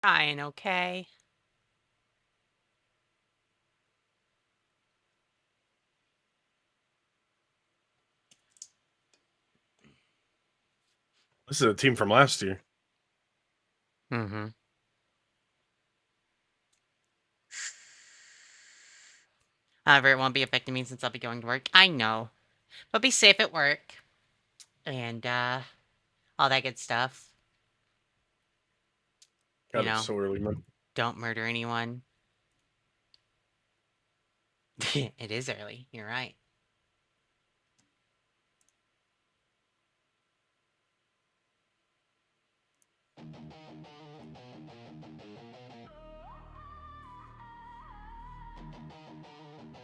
Trying, okay? This is a team from last year. Mm-hmm. However, it won't be affecting me since I'll be going to work. I know. But be safe at work. And, all that good stuff. God, You know, it's so early, man. don't murder anyone. It is early. You're right.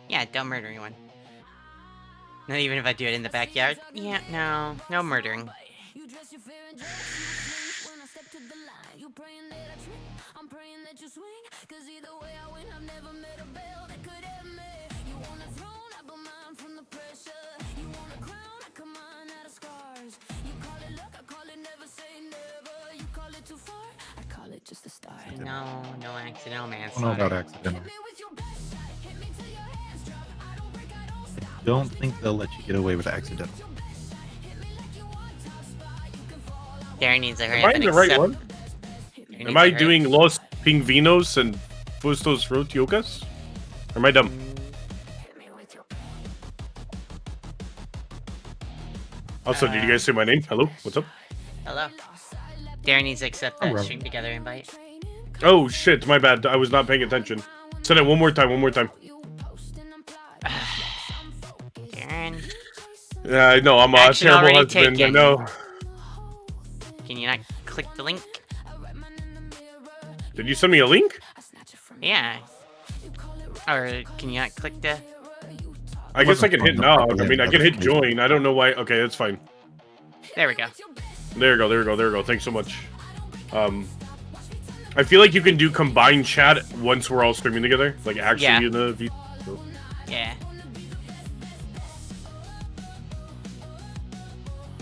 Yeah, don't murder anyone. Not even if I do it in the backyard. Yeah, no murdering. No accidental I don't know about manslaughter. accidental. I don't think they'll let you get away with accidental. Darren needs to hurry Am I up in and the right accept. one? Darren Am needs I to hurry- doing Los Pingvinos and Fustos Rotiokas? Or am I dumb? Also, did you guys say my name? Hello? What's up? Hello. Darren needs to accept that Alright. string together invite. Oh, shit. My bad. I was not paying attention. Said it one more time. Darren, Yeah, I know. I'm a Action terrible already husband. I taken. know. can you not click the link? Did you send me a link? Yeah. Or can you not click the... I guess I can hit nog. I mean, I can hit join. join. I don't know why. Okay, that's fine. There we go. There we go. Thanks so much. I feel like you can do combined chat once we're all streaming together. Like, actually Yeah. in the video. Yeah.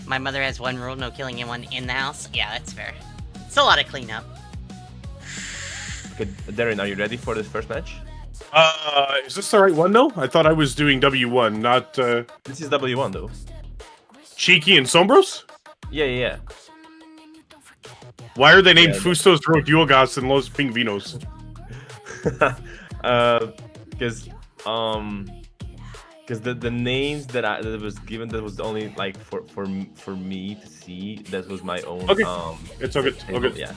My mother has one rule, no killing anyone in the house. Yeah, that's fair. It's a lot of cleanup. Okay, Darren, are you ready for this first match? Is this the right one, though? I thought I was doing W1, not, This is W1 though. Cheeky and Sombros? Yeah. Why are they named Yeah, Fustos Rodiogas and Los Pingvinos? Because the names that was given, that was only like for me to see. That was my own. Okay. It's okay. table, Okay. Yeah.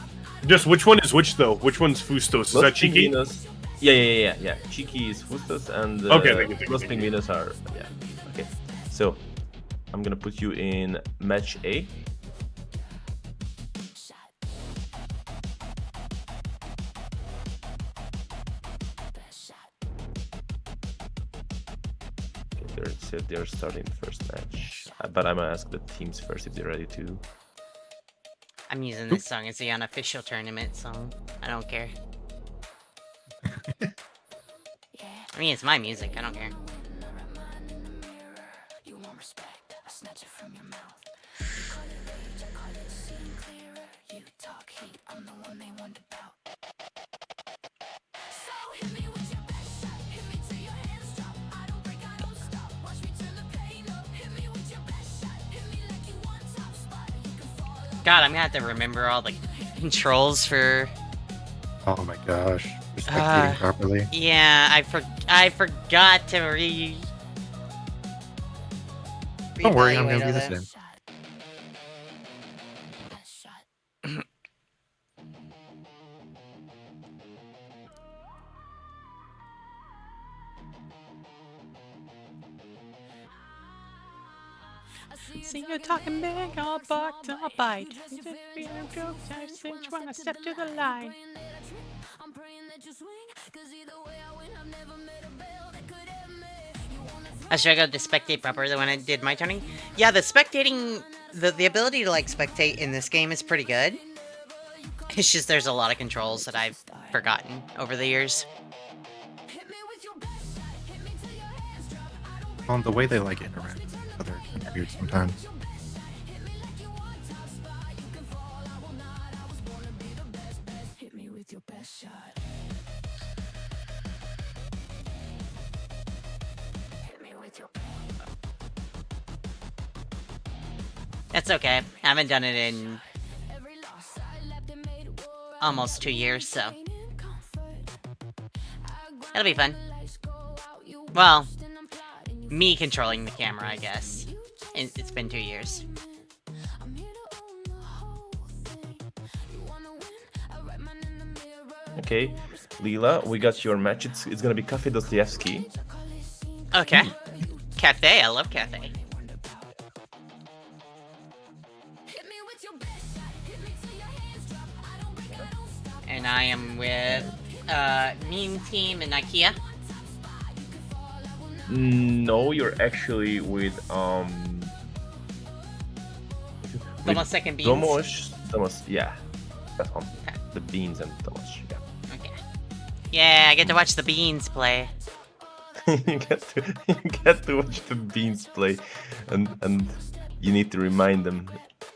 Just which one is which, though? Which one's Fustos? Is Los that Cheeky? Pingvinos. Yeah. Cheeky is Fustos and Okay, thank you, Los thank you. Pingvinos are Okay, so I'm gonna put you in match A. They're starting the first match, but I'm gonna ask the teams first if they're ready to. I'm using this song as the unofficial tournament song. I don't care. I mean, it's my music. I don't care. God, I'm gonna have to remember all the controls for... Oh my gosh. You're spectating properly. Yeah, I forgot to Don't worry, I'm reevaluate gonna be all the that. same. See you talking big, I'll bark, I'll bite. You just feel a joke, I cinch when I step to the line. Should I go to spectate proper than when I did my turning? Yeah, the spectating, the ability to like spectate in this game is pretty good. It's just there's a lot of controls that I've forgotten over the years. Well, the way they like interact with each other is weird sometimes. That's okay. I haven't done it in almost 2 years, so it'll be fun. Well, me controlling the camera, I guess. It's been 2 years. Okay, Leela, we got your match. It's gonna be Cafe Dostoevsky. Okay. Cafe, I love cafe. And I am with Meme Team and IKEA. No, you're actually with Almost second beans. Thomas, yeah, that's one. Okay. The beans and Thomas, yeah. Okay. Yeah, I get to watch the beans play. you get to watch the beans play, and you need to remind them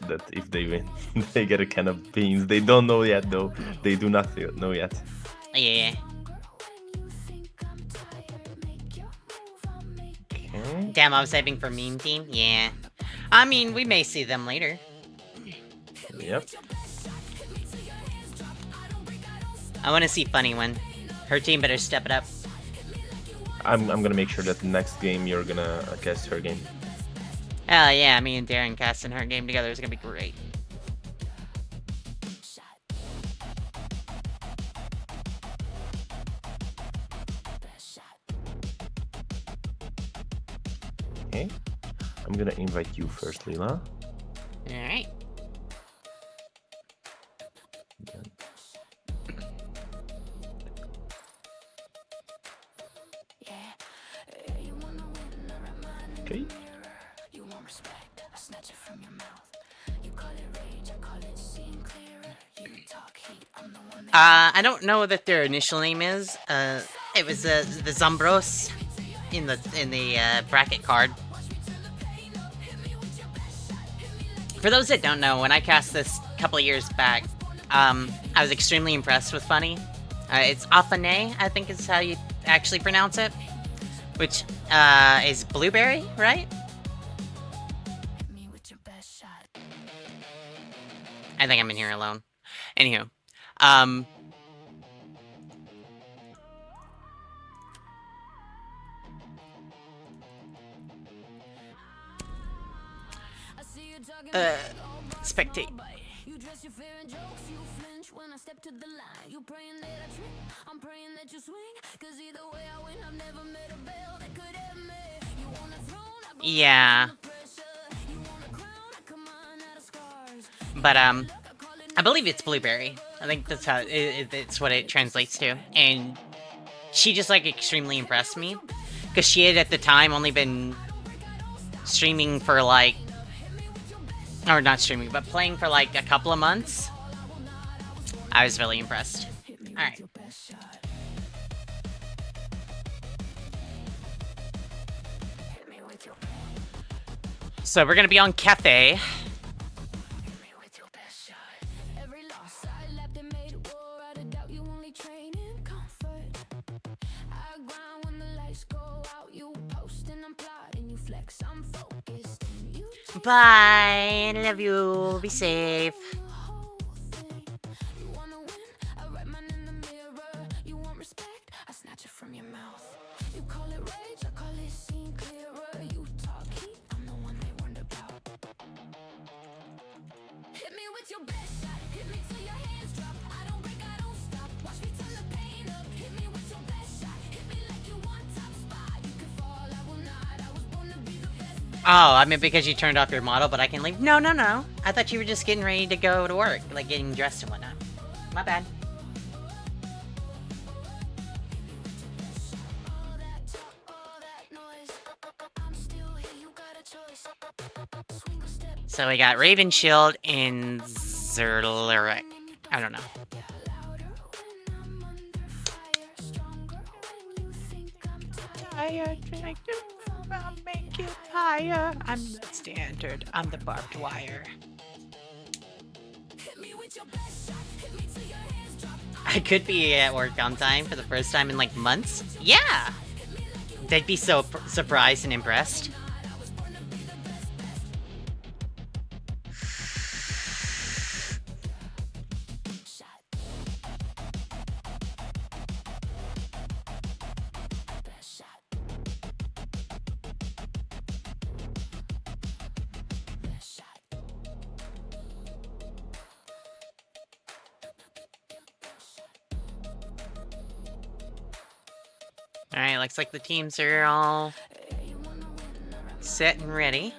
that if they win, they get a can of beans. They don't know yet, though. They do not know yet. Yeah. Okay. Damn, I was saving for Meme Team. Yeah. I mean, we may see them later. Yep. I want to see Funny One. Her team better step it up. I'm gonna make sure that the next game you're gonna cast her game. Hell yeah, me and Darren casting her game together is gonna be great. Okay. I'm gonna invite you first, Leela. Alright. Okay. I don't know what their initial name is. It was the Zombros in the bracket card. For those that don't know, when I cast this a couple of years back, I was extremely impressed with Funny. It's Afane, I think is how you actually pronounce it, which is blueberry, right? I think I'm in here alone. Anywho, spectate. Yeah. But, I believe it's blueberry. I think that's how it's what it translates to. And she just, like, extremely impressed me. Because she had, at the time, only been streaming for, like... Or not streaming, but playing for, like, a couple of months. I was really impressed. Alright. So we're gonna be on Cafe. Bye. Love you. Be safe. Oh, I mean because you turned off your model, but I can leave? No. I thought you were just getting ready to go to work, like getting dressed and whatnot. My bad. So we got Raven Shield and Zerlyric. I don't know. I'll make you higher. I'm the standard. I'm the barbed wire. I could be at work on time for the first time in like months. Yeah! They'd be so surprised and impressed. Alright, looks like the teams are all set and ready.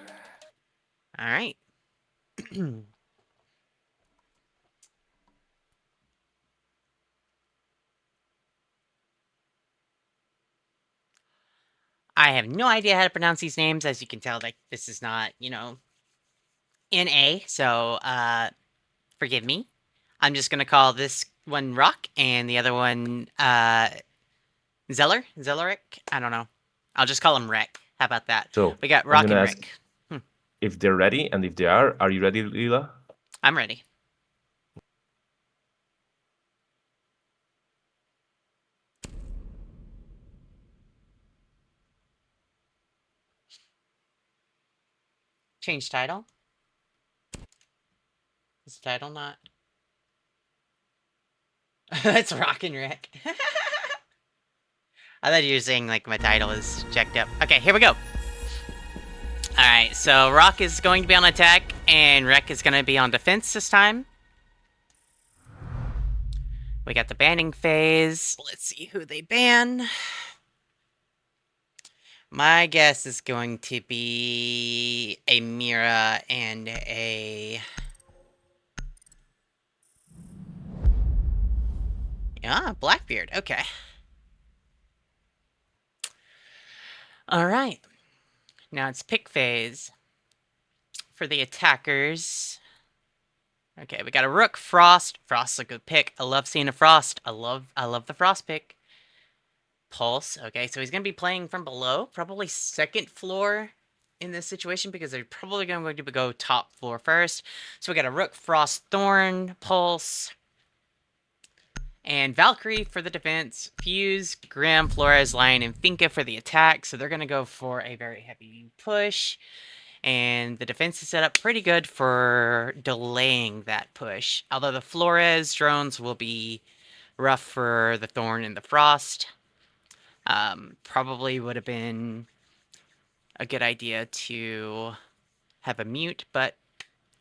Alright. I have no idea how to pronounce these names. As you can tell, like, this is not, you know, NA, so, forgive me. I'm just gonna call this one Rock, and the other one, Zelleric? I don't know. I'll just call him Rek. How about that? So, we got I'm Rock and gonna Rick. if they're ready, and if they are you ready, Lila? I'm ready. Change title? Is the title not? That's Rock and Rick. I thought you were saying, like, my title is checked up. Okay, here we go. Alright, so Rock is going to be on attack, and Rick is going to be on defense this time. We got the banning phase. Let's see who they ban. My guess is going to be a Mira and a... Yeah, Blackbeard. Okay. Alright. Now it's pick phase. For the attackers... Okay, we got a Rook, Frost. Frost's a good pick. I love seeing a Frost. I love the Frost pick. Pulse. Okay, so he's going to be playing from below. Probably second floor in this situation because they're probably going to go top floor first. So we got a Rook, Frost, Thorn, Pulse, and Valkyrie for the defense. Fuse, Grim, Flores, Lion, and Finka for the attack. So they're going to go for a very heavy push. And the defense is set up pretty good for delaying that push. Although the Flores drones will be rough for the Thorn and the Frost. Probably would have been a good idea to have a mute, but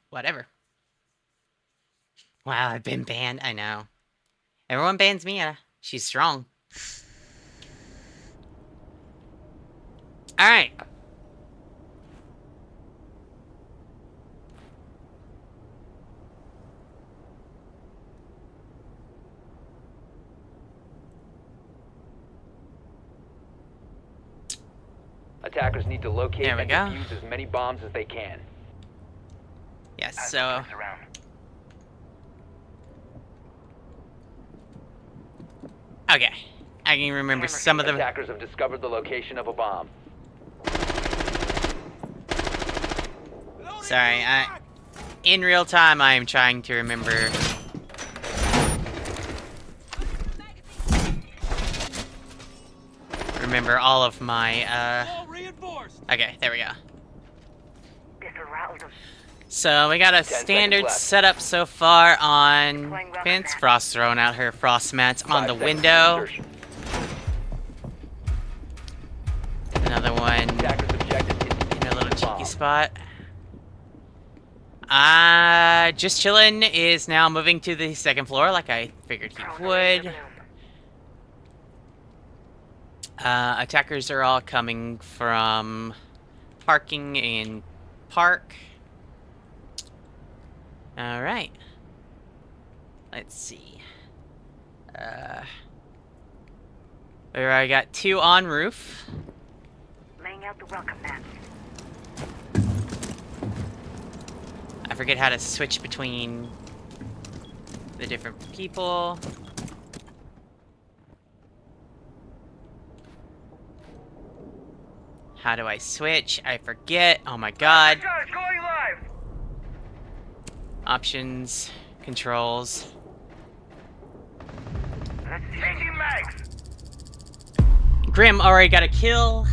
whatever. Wow, I've been banned. I know. Everyone bans Mia. She's strong. Alright. Attackers need to locate There we and go. defuse as many bombs as they can. Yes, so... Okay. I can remember some of them. Attackers have discovered the location of a bomb. Sorry, in real time, I am trying to remember... Remember all of my, Okay, there we go. So, we got a standard left. setup so far on Fence. Frost throwing out her frost mats on 5 the seconds to window. insertion. Another one Attackers objective in a little cheeky bomb. spot. Just Chillin' is now moving to the second floor like I figured he would. Attackers are all coming from parking in park. Alright. Let's see. Where I got 2 on roof. Laying out the welcome mat. I forget how to switch between the different people. How do I switch? I forget. Oh my god. It's going live. Options, controls. Let's changing mags. Grim already got a kill.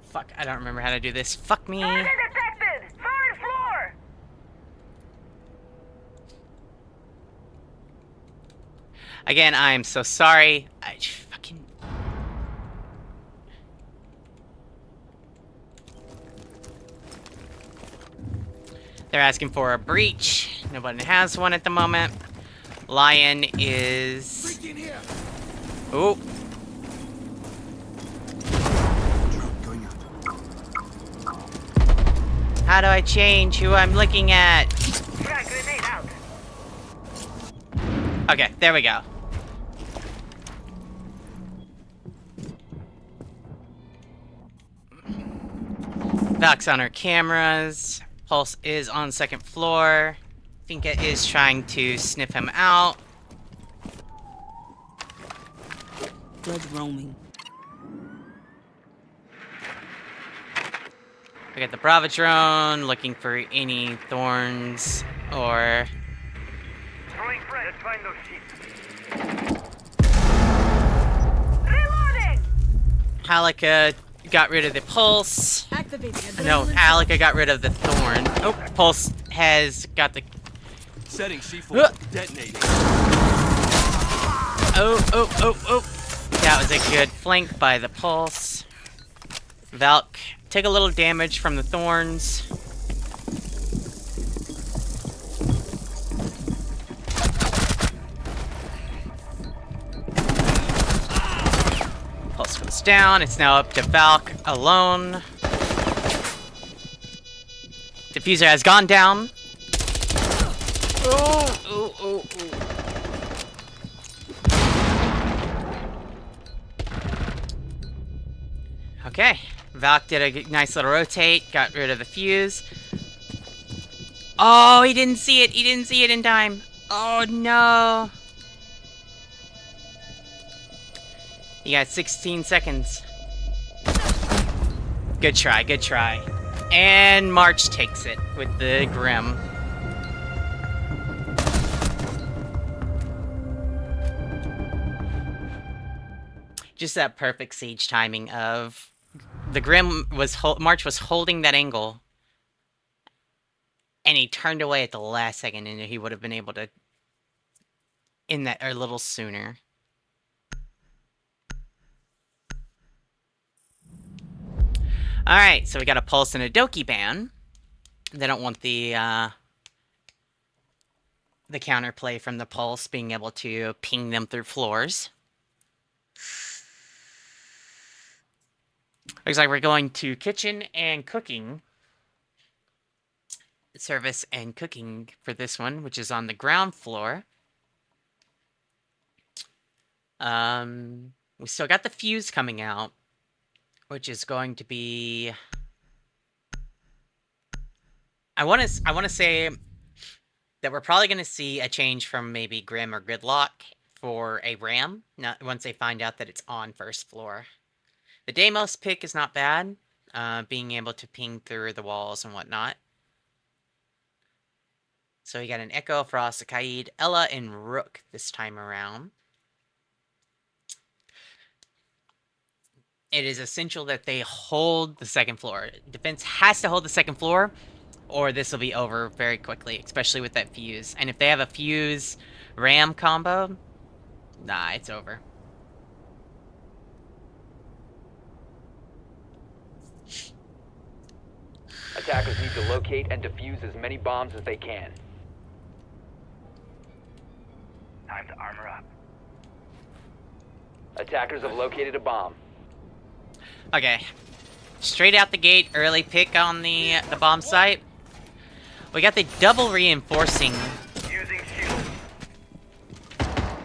Fuck, I don't remember how to do this. Fuck me. Target detected. Third floor. Again, I'm so sorry. I fucking... They're asking for a breach. Nobody has one at the moment. Lion is... Oh. How do I change who I'm looking at? Frag grenade out. Okay, there we go. Valk's on her cameras. Pulse is on second floor. Finka is trying to sniff him out. Blood roaming. We got the Bravo drone looking for any thorns or... Throwing frag. Let's find those sheep. Reloading. Halika got rid of the pulse. Activating. No, Halika got rid of the thorn. Oh, pulse has got the... Setting C4. Detonating. Oh. That was a good flank by the pulse. Valk, take a little damage from the thorns. Pulse goes down. It's now up to Valk alone. Diffuser has gone down. Oh. Okay. Valk did a nice little rotate, got rid of the fuse. Oh, he didn't see it. He didn't see it in time. Oh, no. You got 16 seconds. Good try, good try. And March takes it with the Grim. Just that perfect siege timing of... The Grim was... March was holding that angle. And he turned away at the last second, and he would have been able to... end that a little sooner. Alright, so we got a Pulse and a Doki ban. They don't want the counterplay from the Pulse being able to ping them through floors. Looks like we're going to kitchen and cooking. Service and cooking for this one, which is on the ground floor. We still got the fuse coming out, which is going to be... I want to say that we're probably going to see a change from maybe Grim or Gridlock for a RAM, once they find out that it's on first floor. The Deimos pick is not bad, being able to ping through the walls and whatnot. So we got an Echo, Frost, Akaid, Ella, and Rook this time around. It is essential that they hold the second floor. Defense has to hold the second floor, or this will be over very quickly, especially with that fuse. And if they have a fuse RAM combo, nah, it's over. Attackers need to locate and defuse as many bombs as they can. Time to armor up. Attackers have located a bomb. Okay. Straight out the gate, early pick on the bomb site. We got the double reinforcing Using shield.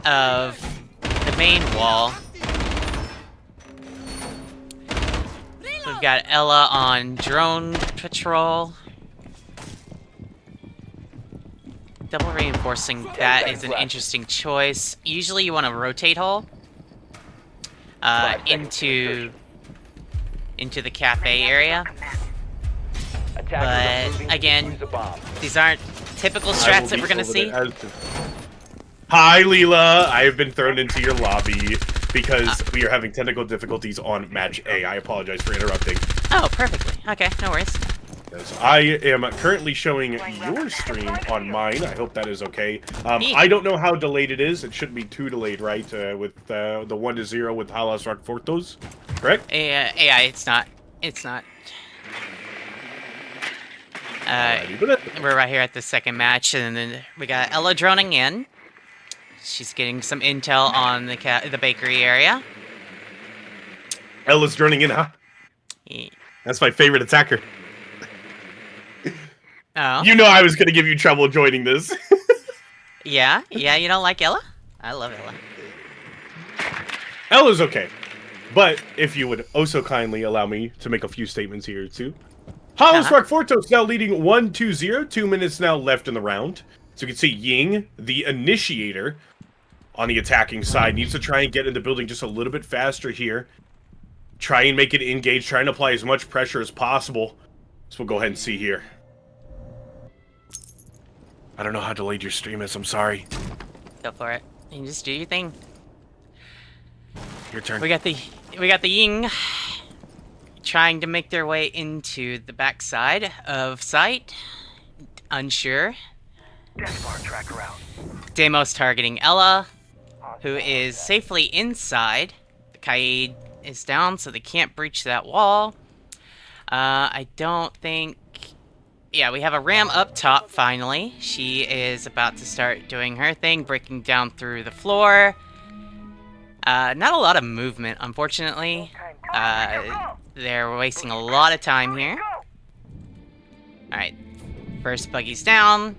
of the main wall. We've got Ella on drone patrol. Double reinforcing, that is an interesting choice. Usually you want to rotate hull, into the cafe area. Attackers are moving But to again, defuse a bomb. these aren't typical strats that we're gonna see. Hi, Leela. I have been thrown into your lobby because we are having technical difficulties on match A. I apologize for interrupting. Oh, perfectly. Okay, no worries. Yes, I am currently showing your stream on mine. I hope that is okay. I don't know how delayed it is. It shouldn't be too delayed, right? With the 1-0 with Halas Rock Fortos, correct? AI, it's not. It's not. We're right here at the second match, and then we got Ella droning in. She's getting some intel on the bakery area. Ella's droning in, huh? Yeah. That's my favorite attacker. Oh. You know I was gonna give you trouble joining this. Yeah? Yeah, you don't like Ella? I love Ella. Ella's okay. But if you would also kindly allow me to make a few statements here, too. Hollis Rock Fortos now leading 1-2-0. 2 minutes now left in the round. So you can see Ying, the initiator, on the attacking side, needs to try and get in the building just a little bit faster here. Try and make it engage, trying to apply as much pressure as possible. So we'll go ahead and see here. I don't know how delayed your stream is, I'm sorry. Go for it. You can just do your thing. Your turn. We got the Ying trying to make their way into the backside of site. Unsure. Deimos targeting Ella, who is safely inside. The Kaid is down, so they can't breach that wall. I don't think... Yeah, we have a Ram up top, finally. She is about to start doing her thing, breaking down through the floor. Not a lot of movement, unfortunately. They're wasting a lot of time here. Alright, first buggy's down.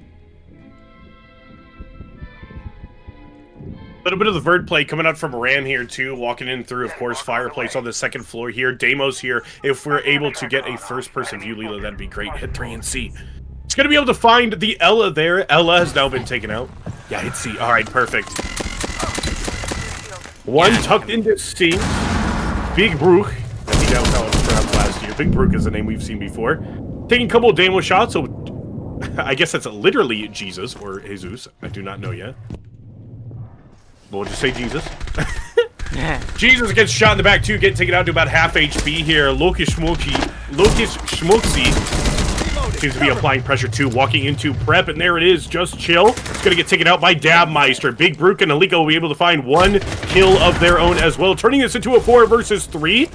A little bit of the vert play coming out from Ram here, too. Walking in through, of course, Fireplace on the second floor here. Deimos here. If we're able to get a first-person view, Leela, that'd be great. Hit 3 and C. It's going to be able to find the Ella there. Ella has now been taken out. Yeah, hit C. All right, perfect. One tucked into C. Big Brook. I think that was how it was pronounced last year. Big Brook is the name we've seen before. Taking a couple of Deimos shots, so I guess that's literally Jesus or Jesus. I do not know yet. We'll just say Jesus. Jesus gets shot in the back too, getting taken out to about half HP here. Locust Schmoxy seems to be applying pressure too, walking into prep, and there it is, just chill. It's gonna get taken out by Dabmeister. Big Brook and Alika will be able to find one kill of their own as well, turning this into a 4 versus 3.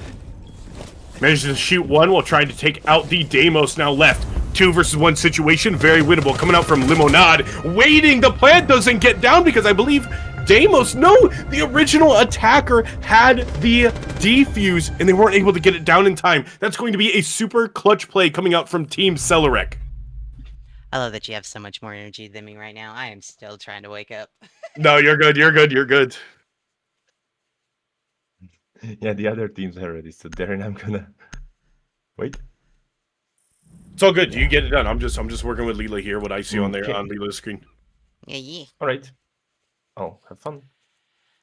Manages to shoot one while trying to take out the Deimos now left. 2 versus 1 situation, very winnable. Coming out from Limonade, waiting. The plant doesn't get down because I believe Deimos, no, the original attacker had the defuse and they weren't able to get it down in time. That's going to be a super clutch play coming out from Team Celerec. I love that you have so much more energy than me right now. I am still trying to wake up. No, you're good, you're good, you're good. Yeah, the other teams are ready, so Darren, I'm gonna... Wait. It's all good, you get it done. I'm just working with Leela here, what I see on there on Leela's screen. Yeah. Alright. Oh, have fun.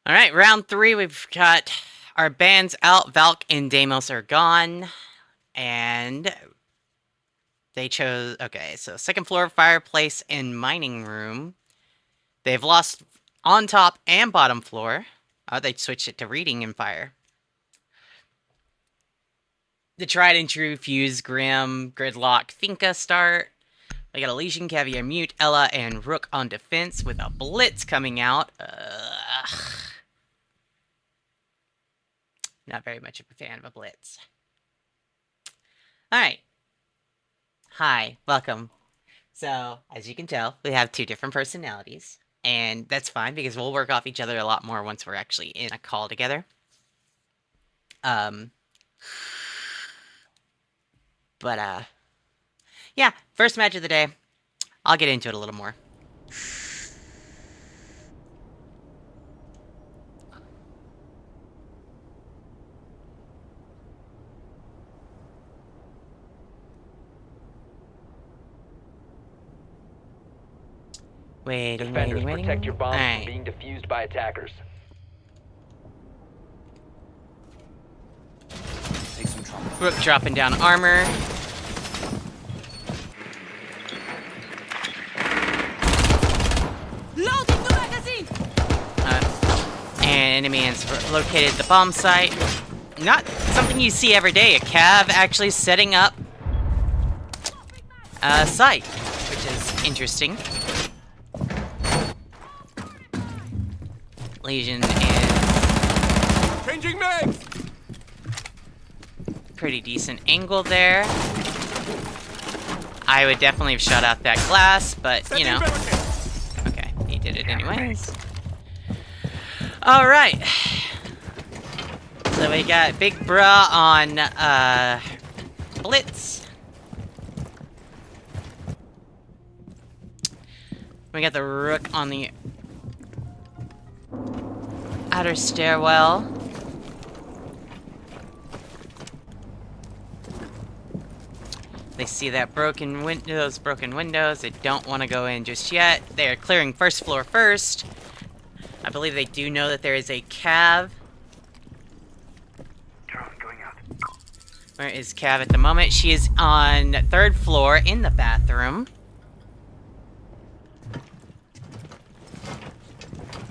Alright, round 3, we've got our bands out. Valk and Deimos are gone. And they chose... Okay, so second floor, fireplace, and mining room. They've lost on top and bottom floor. Oh, they switched it to reading and fire. The tried and true Fuse, Grim, Gridlock, Finka start. I got Elysian, Caviar, Mute, Ella, and Rook on defense with a Blitz coming out. Not very much of a fan of a Blitz. Alright. Hi, welcome. So, as you can tell, we have 2 different personalities. And that's fine, because we'll work off each other a lot more once we're actually in a call together. Yeah, first match of the day. I'll get into it a little more. Waiting. Protect your bombs Alright. from being defused by attackers. Rook dropping down armor. Loading the magazine! And enemy has located the bomb site. Not something you see every day. A cav actually setting up a site, which is interesting. Legion is Changing mags! pretty decent angle there. I would definitely have shot out that glass, but you know. Okay, he did it anyways. Alright. So we got Big Bruh on Blitz. We got the Rook on the outer stairwell. They see that those broken windows. They don't want to go in just yet. They are clearing first floor first. I believe they do know that there is a cav. Drone going out. Where is Cav at the moment? She is on 3rd floor in the bathroom.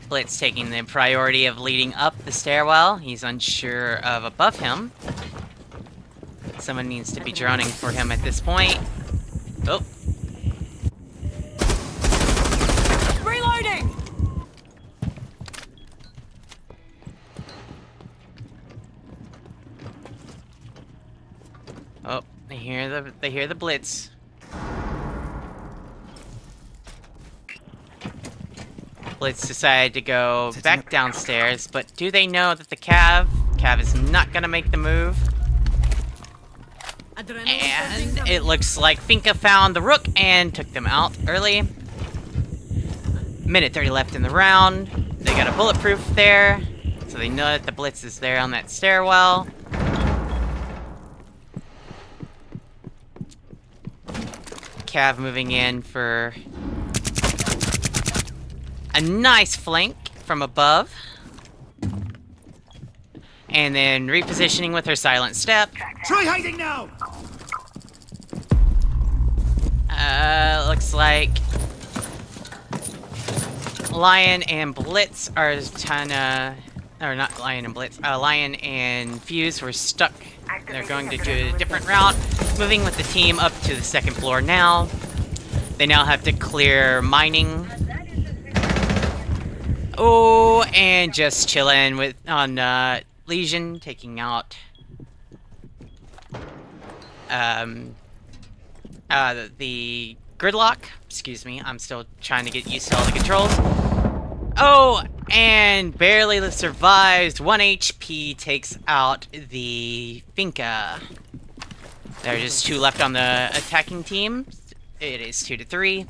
Blitz taking the priority of leading up the stairwell. He's unsure of above him. Someone needs to be droning for him at this point. Oh. Reloading! Oh, they hear the Blitz. Blitz decided to go back downstairs, but do they know that the Cav is not gonna make the move? And it looks like Finka found the Rook and took them out early. Minute 30 left in the round. They got a bulletproof there, so they know that the Blitz is there on that stairwell. Cav moving in for a nice flank from above. And then repositioning with her silent step. Try hiding now! Looks like Lion and Blitz are kinda... Or not Lion and Blitz. Lion and Fuse were stuck. They're going to do a different route. Moving with the team up to the 2nd floor now. They now have to clear mining. Oh, and just chilling with on Legion, taking out the gridlock. Excuse me, I'm still trying to get used to all the controls. Oh, and barely survives. 1 HP takes out the Finka. There are just 2 left on the attacking team. It is 2-3.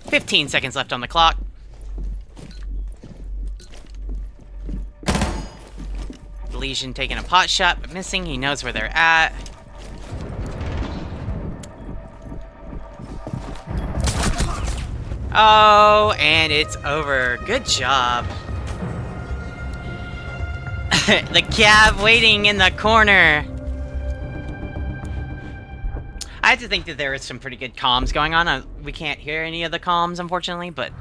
15 seconds left on the clock. Legion taking a pot shot, but missing. He knows where they're at. Oh, and it's over. Good job. The Cav waiting in the corner. I had to think that there was some pretty good comms going on. We can't hear any of the comms, unfortunately, but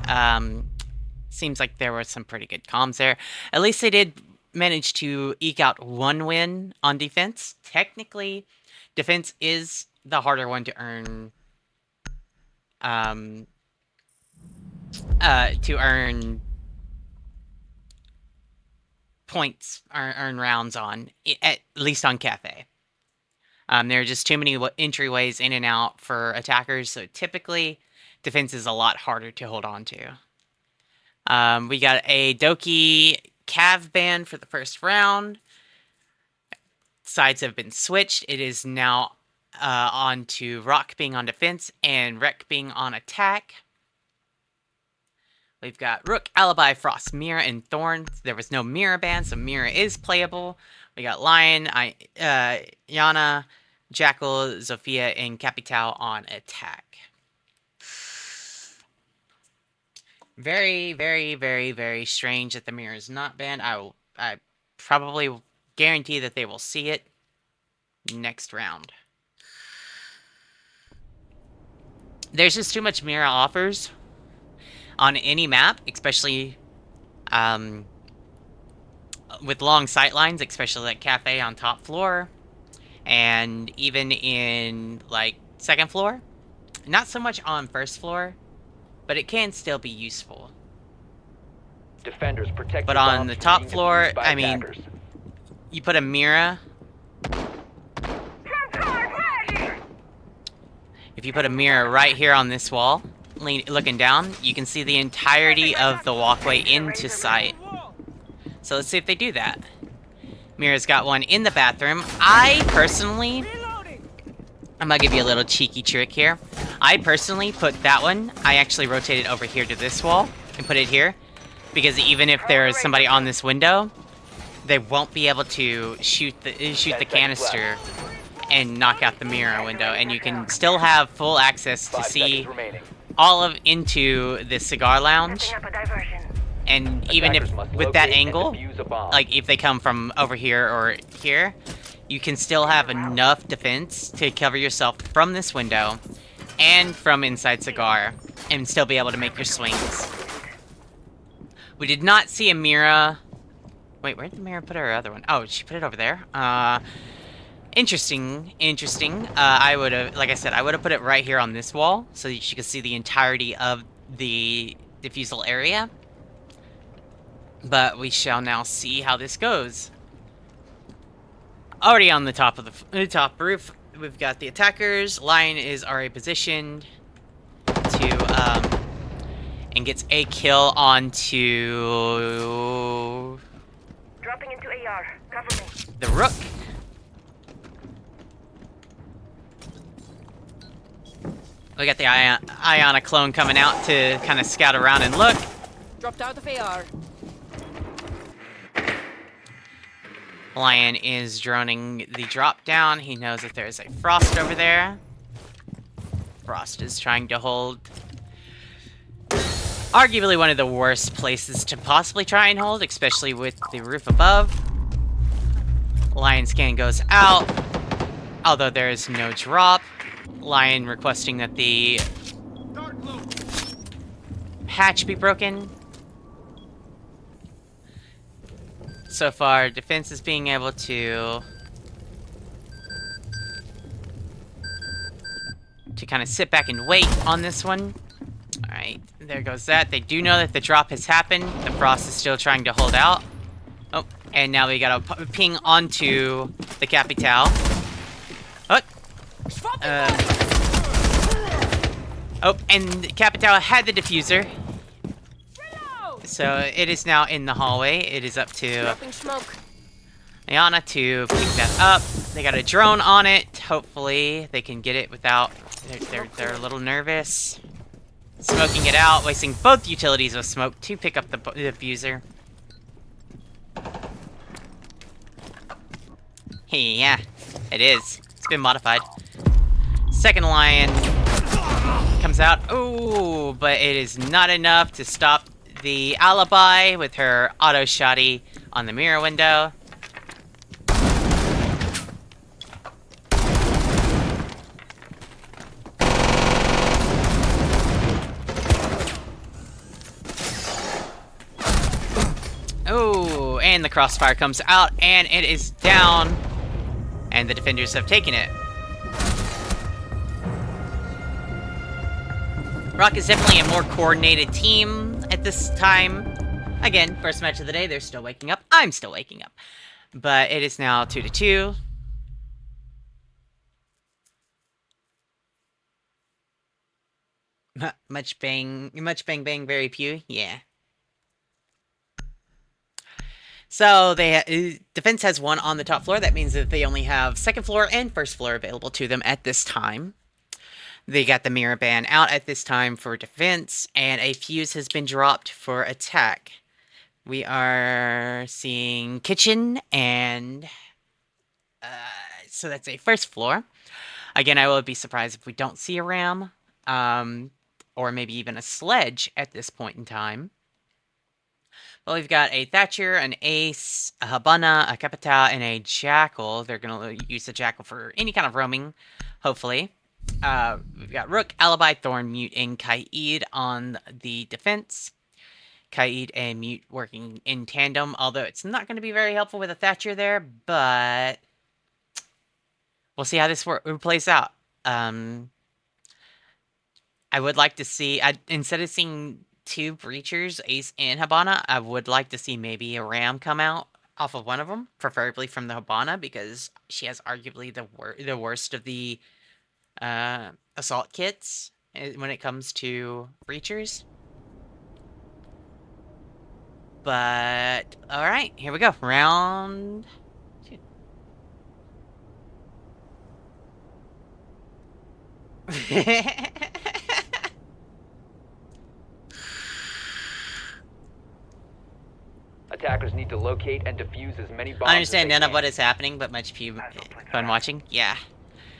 seems like there were some pretty good comms there. At least they did manage to eke out 1 win on defense. Technically, defense is the harder one to earn. To earn points, earn rounds on, at least on Cafe. There are just too many entryways in and out for attackers, so typically defense is a lot harder to hold on to. We got a Doki Cav ban for the first round. Sides have been switched. It is now on to Rock being on defense and Rek being on attack. We've got Rook, Alibi, Frost, Mira, and Thorn. There was no Mira ban, so Mira is playable. We got Lion, Yana, Jackal, Zofia, and Capital on attack. Very, very, very, very strange that the Mira is not banned. I probably guarantee that they will see it. next round. There's just too much mirror offers on any map, especially with long sight lines, especially like cafe on top floor, and even in like second floor. Not so much on first floor, but it can still be useful. Defenders protect But your on bombs the from top being floor, defused by I mean, attackers. you put a mirror. If you put a mirror right here on this wall, looking down, you can see the entirety of the walkway into sight. So let's see if they do that. Mirror's got one in the bathroom. I personally, I'm gonna give you a little cheeky trick here. I personally put that one, I actually rotated over here to this wall and put it here. Because even if there's somebody on this window, they won't be able to shoot the canister and knock out the mirror window, and you can still have full access to 5 see seconds remaining. all of into the cigar lounge. And even if Attackers must with that locate and angle, defuse a bomb. like if they come from over here or here, you can still have enough defense to cover yourself from this window and from inside cigar and still be able to make your swings. We did not see a Mira. Wait, where did Mira put her other one? Oh, she put it over there. Interesting. I would have, like I said, I would have put it right here on this wall so that you could see the entirety of the diffusal area. But we shall now see how this goes. Already on the top of the top roof, we've got the attackers. Lion is already positioned to and gets a kill onto Dropping into AR. Cover me. the Rook. We got the Iona clone coming out to kind of scout around and look. Dropped out of AR. Lion is droning the drop down. He knows that there's a Frost over there. Frost is trying to hold arguably one of the worst places to possibly try and hold, especially with the roof above. Lion scan goes out, although there is no drop. Lion requesting that the hatch be broken. So far, defense is being able to kind of sit back and wait on this one. Alright, there goes that. They do know that the drop has happened. The Frost is still trying to hold out. Oh, and now we got a ping onto the Capital. Oh, oh, and Capital had the diffuser. So it is now in the hallway. It is up to Dropping smoke. Iona to pick that up. They got a drone on it. Hopefully they can get it without... They're a little nervous. Smoking it out, wasting both utilities of smoke to pick up the diffuser. Hey, yeah, it is. It's been modified. Second Lion comes out. Ooh, but it is not enough to stop the Alibi with her auto shotty on the mirror window. Oh, and the crossfire comes out, and it is down, and the defenders have taken it. Rock is definitely a more coordinated team at this time. Again, first match of the day, they're still waking up. I'm still waking up. But it is now 2-2. Much bang, very few. Yeah. So defense has one on the top floor. That means that they only have second floor and first floor available to them at this time. They got the mirror ban out at this time for defense, and a fuse has been dropped for attack. We are seeing kitchen, and so that's a first floor. Again, I will be surprised if we don't see a ram, or maybe even a sledge at this point in time. Well, we've got a Thatcher, an Ace, a Habana, a Capital, and a Jackal. They're going to use the Jackal for any kind of roaming, hopefully. We've got Rook, Alibi, Thorn, Mute, and Kaid on the defense. Kaid and Mute working in tandem, although it's not going to be very helpful with a Thatcher there, but we'll see how this plays out. I would like to see, instead of seeing two Breachers, Ace and Habana, I would like to see maybe a Ram come out off of one of them, preferably from the Habana, because she has arguably the worst of the assault kits when it comes to Breachers. But, alright, here we go. Round 2. Attackers need to locate and defuse as many bombs. I understand none of what is happening, but much fun watching. Yeah.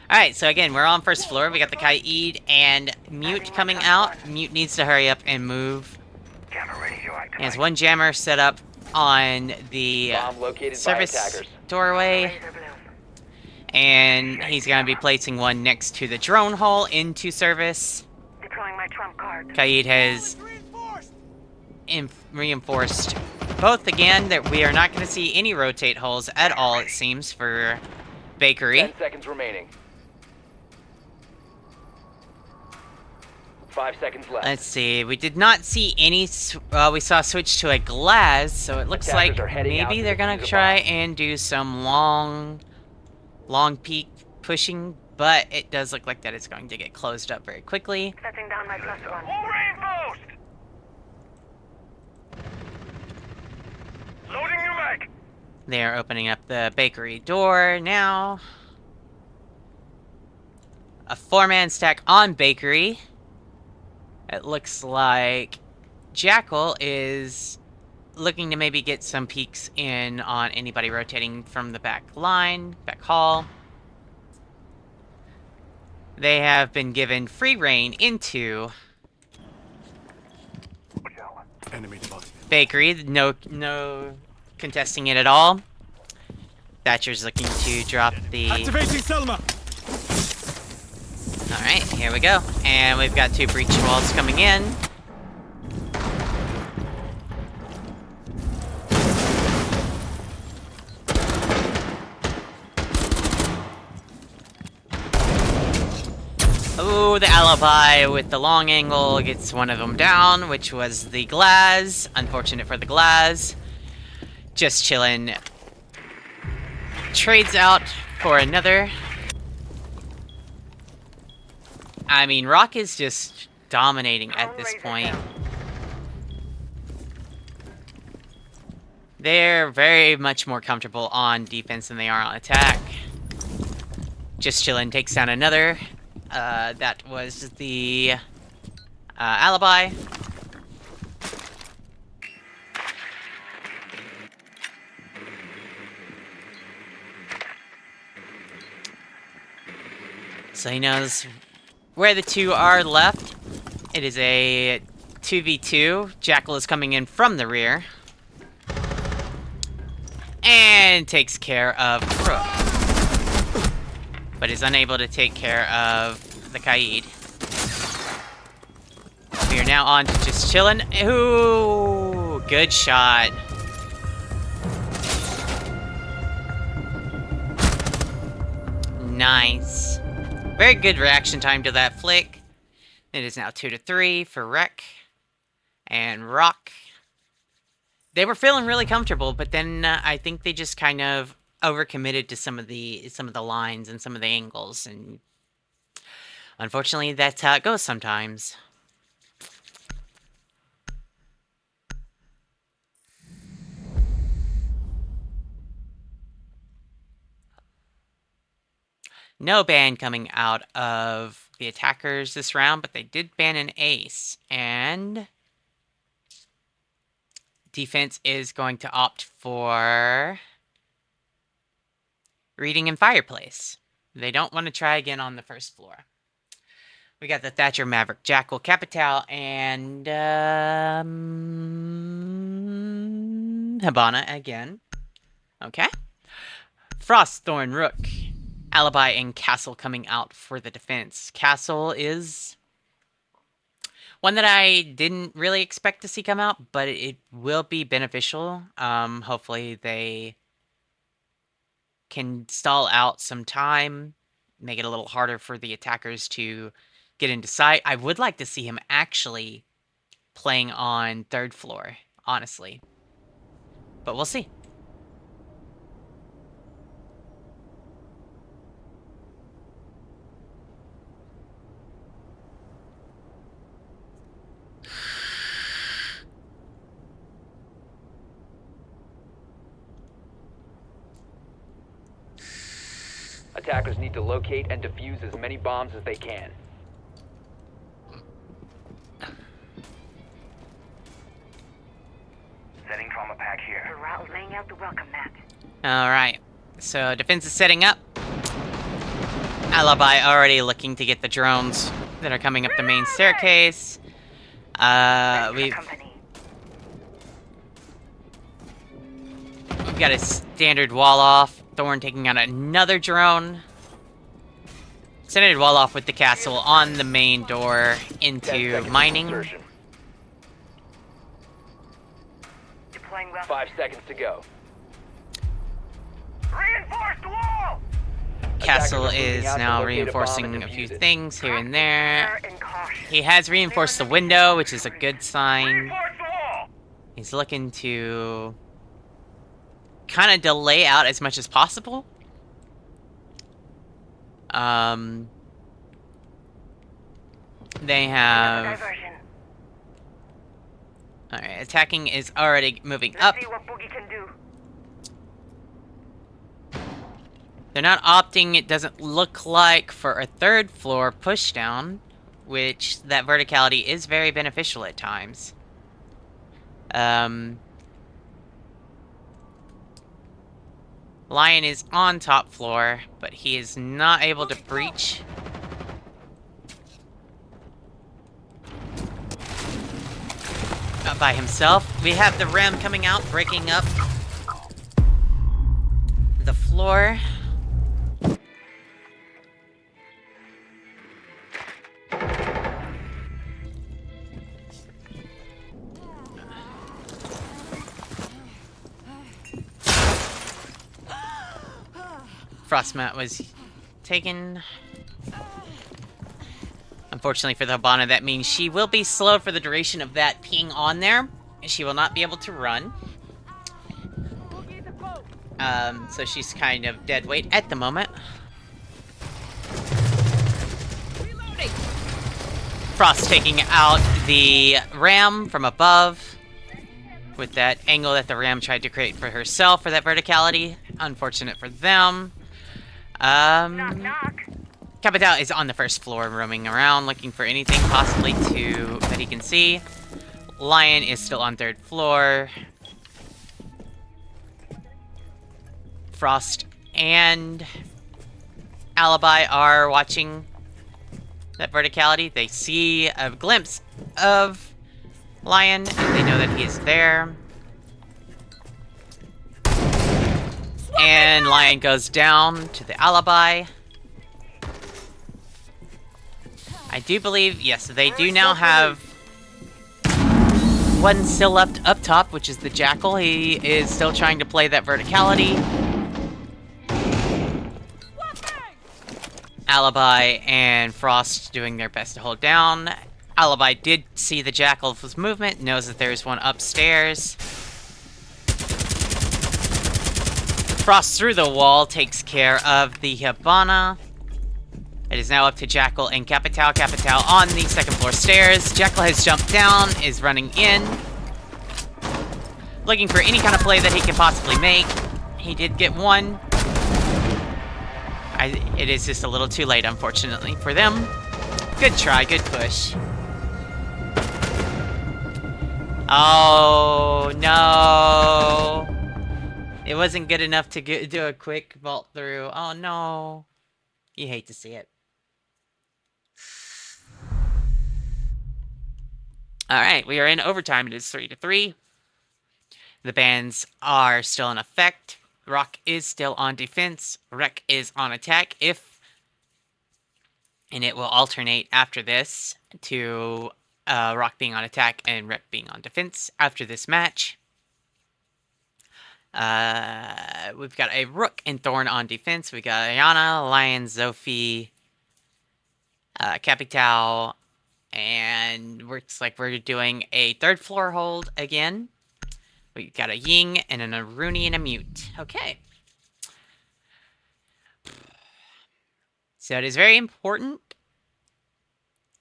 Alright, so again, we're on first floor. We got the Kaid and Mute coming out. Mute needs to hurry up and move. Jammer ready to activate. He has one jammer set up on the Bomb located by service attackers. doorway. Laser blue. And he's going to be placing one next to the drone hole into service. Deploying my trump card. Kaid has reinforced both again that we are not going to see any rotate holes at all, it seems, for Bakery. 10 seconds remaining. 5 seconds left. Let's see, we did not see any, we saw a switch to a glass, so it looks Attackers like are heading out maybe to they're going defuse to the try bomb. and do some long peak pushing, but it does look like that it's going to get closed up very quickly. Setting down my plus one. All reinforced. Loading new mag. They are opening up the bakery door now. A 4-man stack on bakery. It looks like Jackal is looking to maybe get some peeks in on anybody rotating from the back line, back hall. They have been given free reign into Enemy spotted. bakery. No contesting it at all. Thatcher's looking to drop the... Activating Selma. Alright, here we go. And we've got 2 breach walls coming in. Oh, the alibi with the long angle gets one of them down, which was the Glaz. Unfortunate for the Glaz. Just chillin'. Trades out for another. I mean, Rock is just dominating at this point. They're very much more comfortable on defense than they are on attack. Just chillin' takes down another. That was the alibi. So he knows where the 2 are left. It is a 2v2. Jackal is coming in from the rear. And takes care of Rook. But is unable to take care of the Kaid. We are now on to just chillin'. Ooh, good shot. Nice. Very good reaction time to that flick. It is now 2-3 for Rek and Rock. They were feeling really comfortable, but then I think they just kind of overcommitted to some of the lines and some of the angles, and unfortunately, that's how it goes sometimes. No ban coming out of the attackers this round, but they did ban an ace. And defense is going to opt for reading in fireplace. They don't want to try again on the first floor. We got the Thatcher, Maverick, Jackal, Capital, and Hibana again. Okay. Frostthorn, Rook, Alibi, and Castle coming out for the defense. Castle is one that I didn't really expect to see come out, but it will be beneficial. Hopefully they can stall out some time, make it a little harder for the attackers to get into sight. I would like to see him actually playing on 3rd floor, honestly. But we'll see. Attackers need to locate and defuse as many bombs as they can. Setting trauma pack here. The route laying out the welcome mat. Alright, so defense is setting up. Alibi already looking to get the drones that are coming up the main staircase. We've got a standard wall off. Thorn taking out another drone. Standard wall off with the castle on the main door 10 into seconds mining. insertion. Deploying well. 5 seconds to go. Reinforce the wall! Castle Attackers are moving is out to now locate a bomb reinforcing and a few defuse it. things here and there. And caution. He has reinforced the window, which is a good sign. Reinforce the wall! He's looking to kind of delay out as much as possible. They have... Diversion. Alright, attacking is already moving up. Let's see what Boogie can do. They're not opting, it doesn't look like, for a 3rd floor pushdown, which that verticality is very beneficial at times. Lion is on top floor, but he is not able to breach. Not by himself. We have the ram coming out, breaking up the floor. Frostmat was taken. Unfortunately for the Hibana, that means she will be slowed for the duration of that ping on there. She will not be able to run. So she's kind of dead weight at the moment. Frost taking out the ram from above with that angle that the ram tried to create for herself for that verticality. Unfortunate for them. Knock, knock. Capital is on the 1st floor, roaming around, looking for anything possibly that he can see. Lion is still on 3rd floor. Frost and Alibi are watching that verticality. They see a glimpse of Lion, and they know that he is there. And Lion goes down to the Alibi. I do believe, yes, they do now have one still left up top, which is the Jackal. He is still trying to play that verticality. Alibi and Frost doing their best to hold down. Alibi did see the Jackal's movement, knows that there's one upstairs. Frost through the wall takes care of the Hibana. It is now up to Jackal and Capital. Capital on the 2nd floor stairs. Jackal has jumped down, is running in. Looking for any kind of play that he can possibly make. He did get one. It is just a little too late, unfortunately, for them. Good try, good push. Oh, no. It wasn't good enough to do a quick vault through. Oh, no. You hate to see it. Alright, we are in overtime. It is 3-3. The bans are still in effect. Rock is still on defense. Rec is on attack. And it will alternate after this to Rock being on attack and Rec being on defense after this match. We've got a Rook and Thorn on defense. We got Ayana, Lion, Zophie, Capital, and looks like we're doing a third floor hold again. We got a Ying and an Aruni and a Mute. Okay. So it is very important.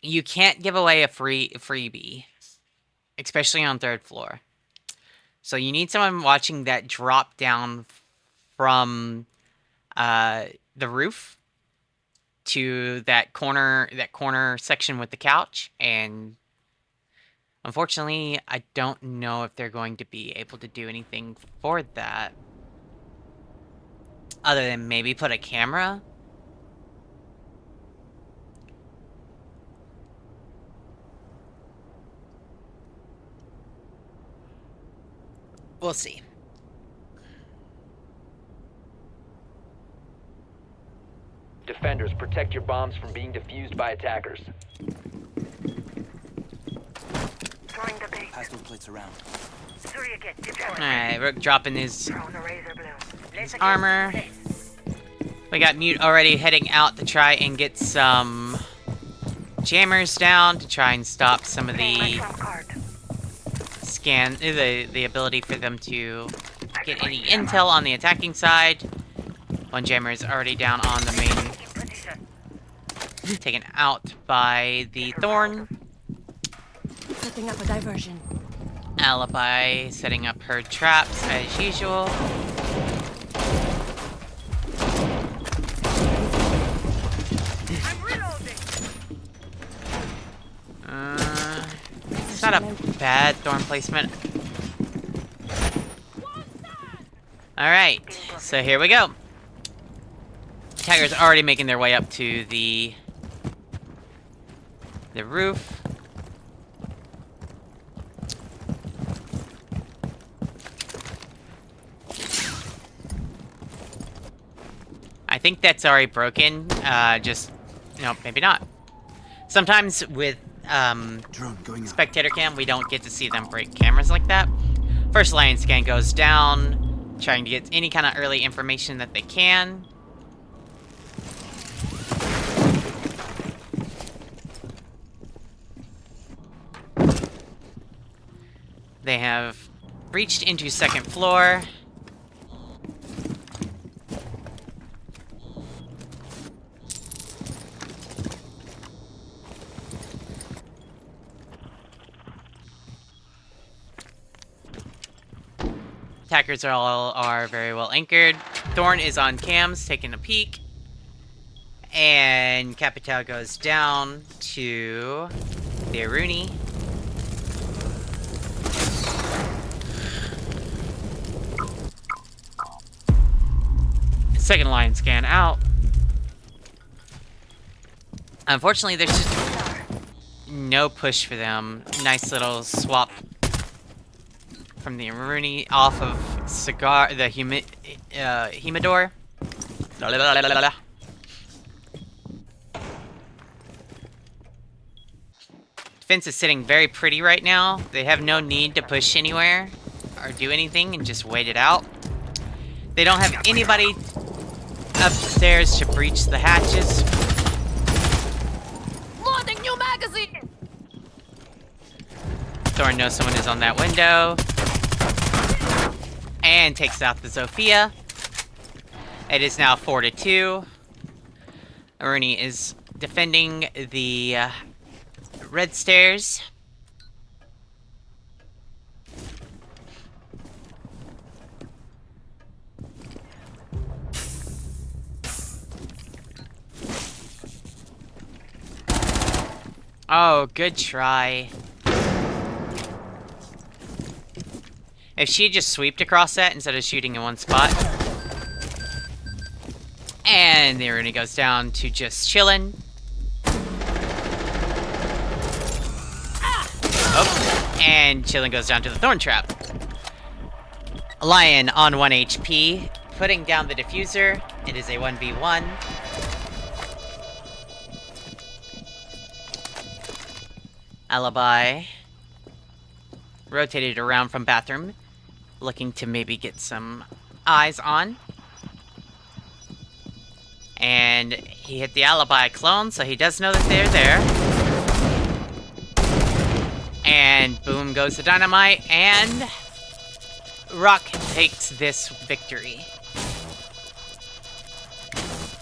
You can't give away a freebie, especially on third floor. So you need someone watching that drop down from the roof to that corner section with the couch, and unfortunately, I don't know if they're going to be able to do anything for that. Other than maybe put a camera. We'll see. Defenders, protect your bombs from being defused by attackers. Throwing the bait. Pass those plates around. Surya get deployed. Alright, Rook dropping his Throwing the razor blue. Let's get armor. this. We got Mute already heading out to try and get some jammers down to try and stop some of Playing my the trump card. the ability for them to get any intel on the attacking side. One jammer is already down on the main, In position. taken out by the Thorn. Setting up a diversion. Alibi setting up her traps as usual. I'm reloading. It's not a bad Thorn placement. Alright, so here we go. Attackers already making their way up to the roof. I think that's already broken. Just, no, maybe not. Sometimes with Drone going out. Spectator Cam, we don't get to see them break cameras like that. First Lion Scan goes down, trying to get any kind of early information that they can. They have reached into second floor. Attackers are very well anchored. Thorn is on cams, taking a peek. And Capital goes down to the Aruni. Second line scan out. Unfortunately, there's just no push for them. Nice little swap from the Aruni off of the Humidor. Defense is sitting very pretty right now. They have no need to push anywhere or do anything and just wait it out. They don't have anybody upstairs to breach the hatches. Loading new magazine! Thorn knows someone is on that window. And takes out the Zofia. It is now 4-2. Aruni is defending the red stairs. Oh, good try. If she had just sweeped across that instead of shooting in one spot. And the Aruni goes down to just chillin'. Oh, and chillin' goes down to the Thorn Trap. Lion on 1 HP, putting down the diffuser. It is a 1v1. Alibi rotated around from bathroom, looking to maybe get some eyes on. And he hit the Alibi clone, so he does know that they're there. And boom goes the dynamite, and Rock takes this victory.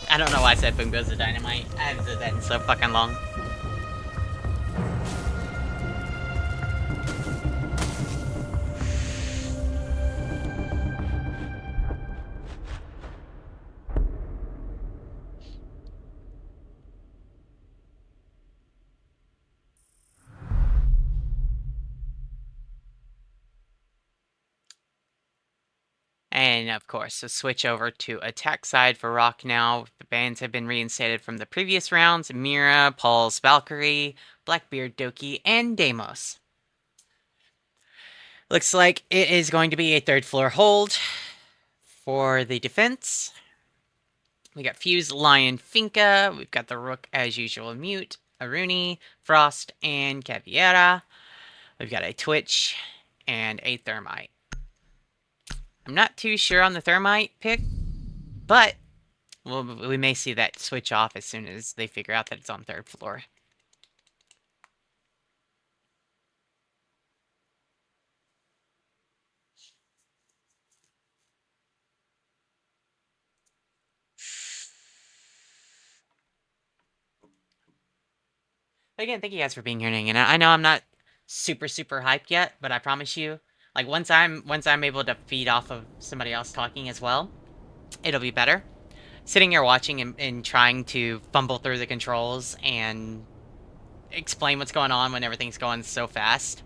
I don't know why I said boom goes the dynamite. I haven't said that in so fucking long. And of course, a switch over to attack side for Rock now. The bans have been reinstated from the previous rounds. Mira, Paul's Valkyrie, Blackbeard, Doki, and Deimos. Looks like it is going to be a third floor hold for the defense. We got Fuse, Lion, Finka. We've got the Rook as usual, Mute, Aruni, Frost, and Caviera. We've got a Twitch and a Thermite. I'm not too sure on the Thermite pick, but we may see that switch off as soon as they figure out that it's on third floor. But again, thank you guys for being here and hanging out. I know I'm not super hyped yet, but I promise you, like once I'm able to feed off of somebody else talking as well, it'll be better. Sitting here watching and trying to fumble through the controls and explain what's going on when everything's going so fast.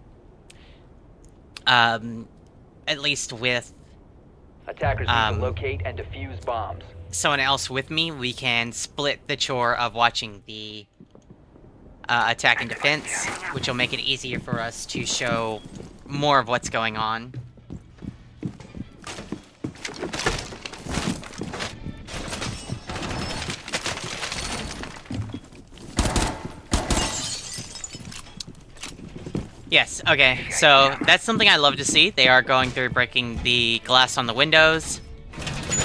At least with Attackers need to locate and defuse bombs. someone else with me, we can split the chore of watching the attack and defense, which will make it easier for us to show more of what's going on. Yes, okay, so that's something I love to see. They are going through breaking the glass on the windows.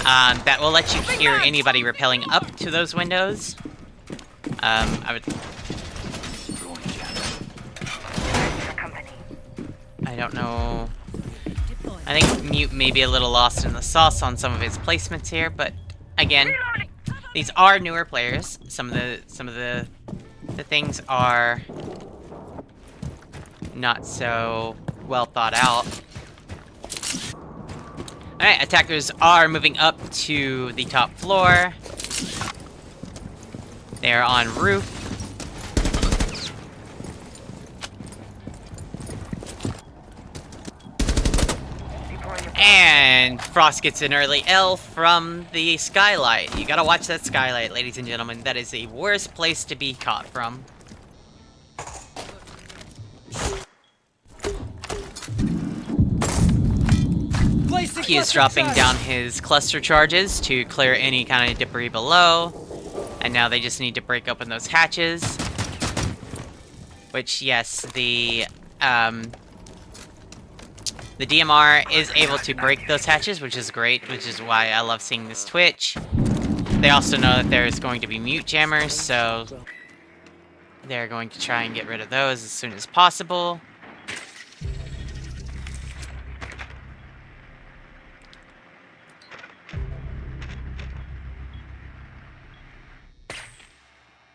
That will let you hear anybody rappelling up to those windows. I don't know. I think Mute may be a little lost in the sauce on some of his placements here, but again, these are newer players. Some of the things are not so well thought out. Alright, attackers are moving up to the top floor. They're on roof. And Frost gets an early L from the skylight. You gotta watch that skylight, ladies and gentlemen. That is the worst place to be caught from. He is dropping down his cluster charges to clear any kind of debris below. And now they just need to break open those hatches. Which, yes, the DMR is able to break those hatches, which is great, which is why I love seeing this Twitch. They also know that there's going to be mute jammers, so they're going to try and get rid of those as soon as possible.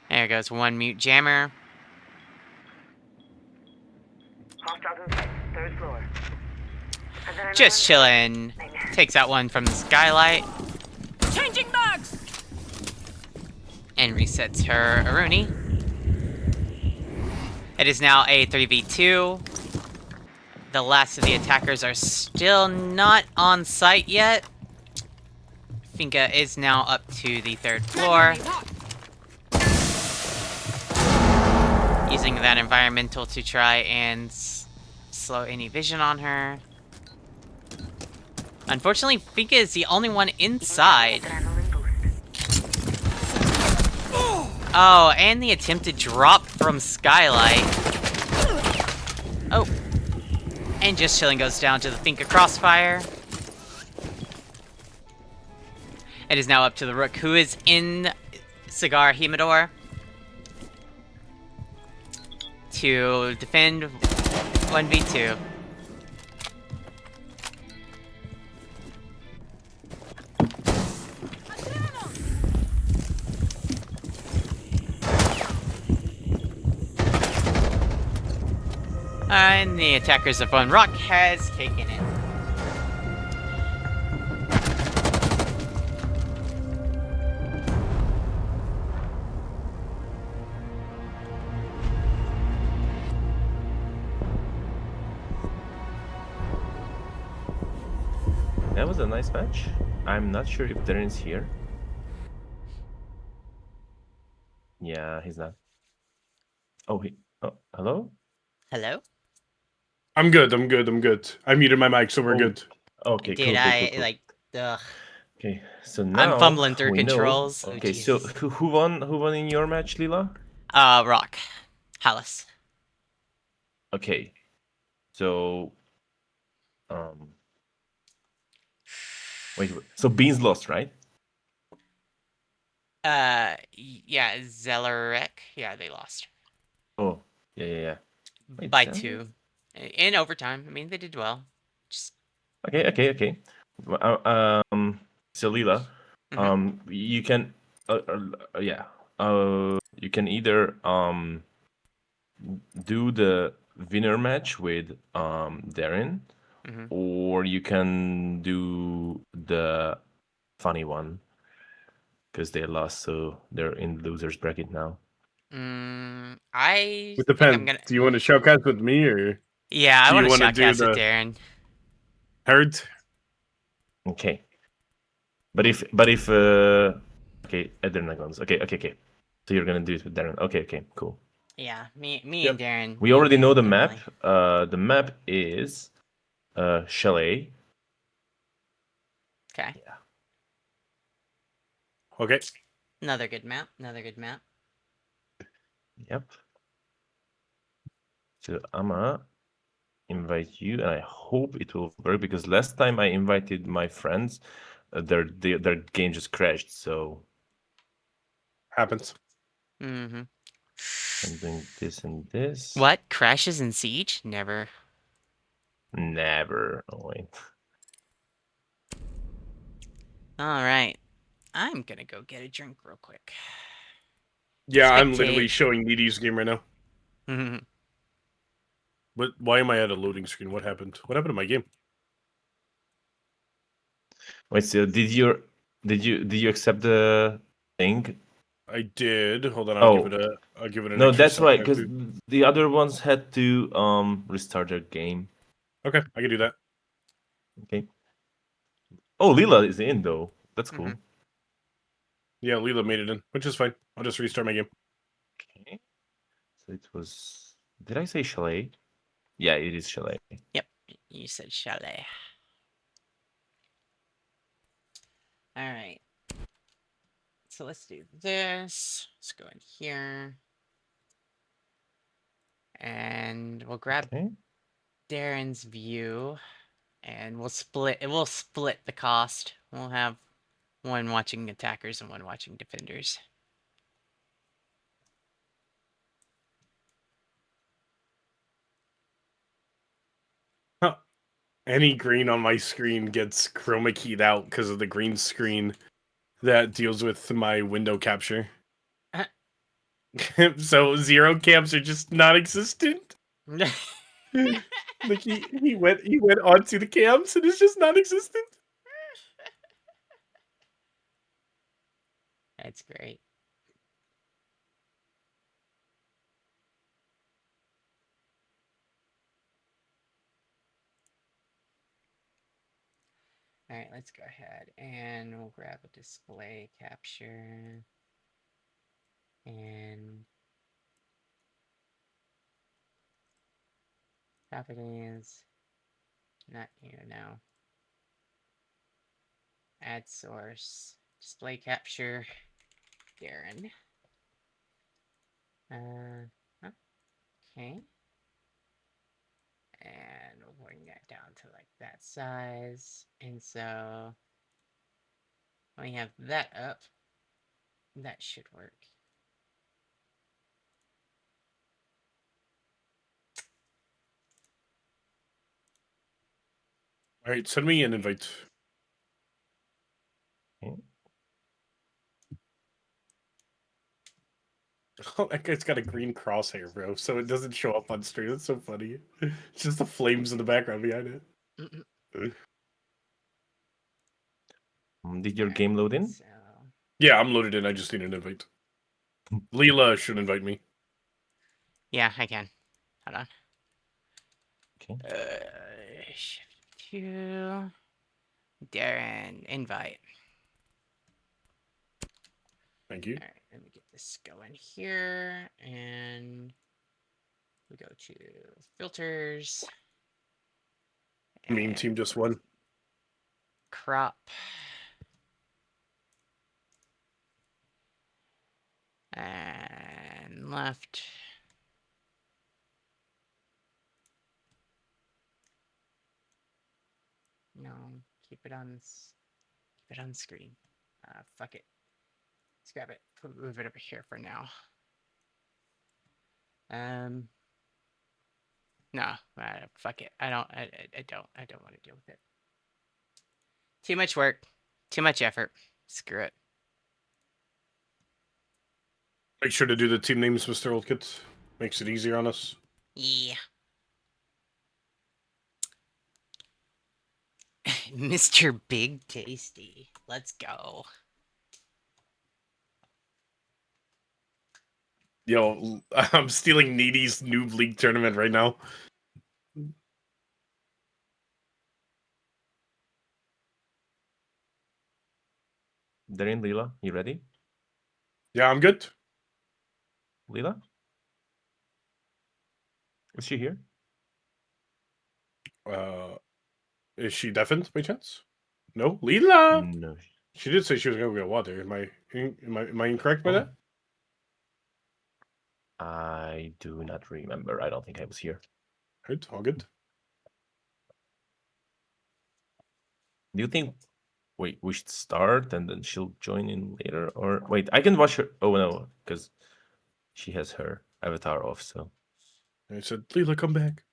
There goes one mute jammer. Third floor. Just chillin'. Takes out one from the skylight. Changing mags! And resets her Aruni. It is now a 3v2. The last of the attackers are still not on site yet. Finka is now up to the third floor. Using that environmental to try and slow any vision on her. Unfortunately, Fika is the only one inside. Adrenaline boost. Oh, and the attempted drop from Skylight. Oh. And Just Chilling goes down to the Finka Crossfire. It is now up to the Rook, who is in Cigar Humidor to defend 1v2. And the attackers of One Rock has taken it. That was a nice match. I'm not sure if Darren's here. Yeah, he's not. Oh, hello? Hello? I'm good. I muted my mic, so we're Oh, good. Okay, Dude, cool. like, ugh. Okay, so now fumbling through we know- controls. Oh, Okay, so Jesus. who won? Who won in your match, Lila? Rock. Hallis. Okay, so wait. So Beans lost, right? Yeah, Zellerek. Yeah, they lost. Oh, yeah. Wait, By Zeller? 2. In overtime. I mean, they did well. Just... Okay. So Lila, you can, you can either do the winner match with Darren, or you can do the funny one because they lost, so they're in losers bracket now. I It think I'm depends. gonna... Do you want to shoutcast with me, or Yeah, I do you want to wanna do shoutcast the- with Darren. Heard? Okay, but if okay, Edernagons. Okay. So you're gonna do it with Darren. Okay, cool. Yeah, me Yep. and Darren. We me and already know Darren the can map. play. The map is Chalet. Okay. Yeah. Okay. Another good map. Yep. So I'm gonna invite you, and I hope it will work because last time I invited my friends, their game just crashed. So Happens. Mm-hmm. I'm doing this and this. What? Crashes in Siege? Never. Never. Oh wait. Alright. I'm gonna go get a drink real quick. Yeah, I'm literally Spectate. showing Neety's game right now. Mhm. But why am I at a loading screen? What happened? What happened to my game? Wait. So did you accept the thing? I did. Hold on, Oh. I'll give it an No, extra that's why, second or because two. the other ones had to restart their game. Okay, I can do that. Okay. Oh, Lila is in though. That's cool. Yeah, Leela made it in, which is fine. I'll just restart my game. Okay. So it was. Did I say Chalet? Yeah, it is Chalet. Yep. You said chalet. Alright. So let's do this. Let's go in here. And we'll grab Okay. Darren's view. And we'll split the cost. We'll have one watching attackers and one watching defenders. Huh. Any green on my screen gets chroma keyed out because of the green screen that deals with my window capture. So 0 camps are just non-existent. Like he went onto the camps and it's just non-existent. That's great. Alright, let's go ahead and we'll grab a display capture. And properties. Not you now. Add source. Display capture. Darren. Okay. And we'll bring that down to like that size. And so when we have that up, that should work. All right, send me an invite. Oh, that guy's got a green crosshair, bro, so it doesn't show up on stream. That's so funny. It's just the flames in the background behind it. Did your game load in? So, Yeah, I'm loaded in. I just need an invite. Leela should invite me. yeah, I can. Hold on. Okay. Shift 2. Darren, invite. Thank you. All right, let me get this going here, and we go to filters. Meme team just won. Crop. And left. No, keep it on screen. Fuck it. Let's grab it. Move it over here for now. No, fuck it. I don't want to deal with it. Too much work. Too much effort. Screw it. Make sure to do the team names, Mr. OldKid's. Makes it easier on us. Yeah. Mr. Big Tasty. Let's go. Yo, I'm stealing Neety's Noob League tournament right now. Darren, Leela, you ready? Yeah, I'm good. Leela? Is she here? Is she deafened by chance? No, Leela. No. She did say she was gonna get water. Am I incorrect by that? I do not remember. I don't think I was here. Right, all good. Do you think? Wait, we should start and then she'll join in later, or wait, I can watch her. Oh no, because she has her avatar off. So I said, Leela, come back.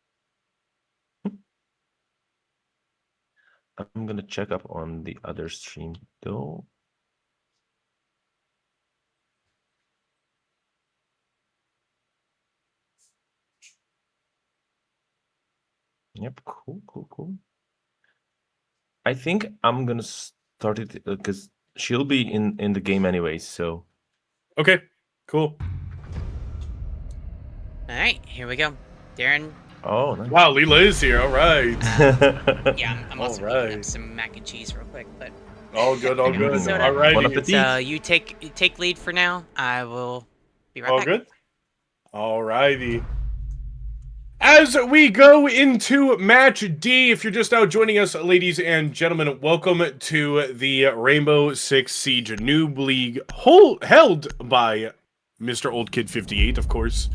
I'm gonna check up on the other stream though. Yep, cool. I think I'm gonna start it because she'll be in the game anyway. So Okay, cool. All right, here we go. Darren. oh, nice. Wow, Leela is here. All right. Yeah, I'm also heating up some mac and cheese real quick, but All good. All good. Soda. All righty. Bon appetit. so you take lead for now. I will be right All back. good. All righty. As we go into match D, if you're just now joining us, ladies and gentlemen, welcome to the Rainbow Six Siege Noob League, held by Mr. OldKid58, of course.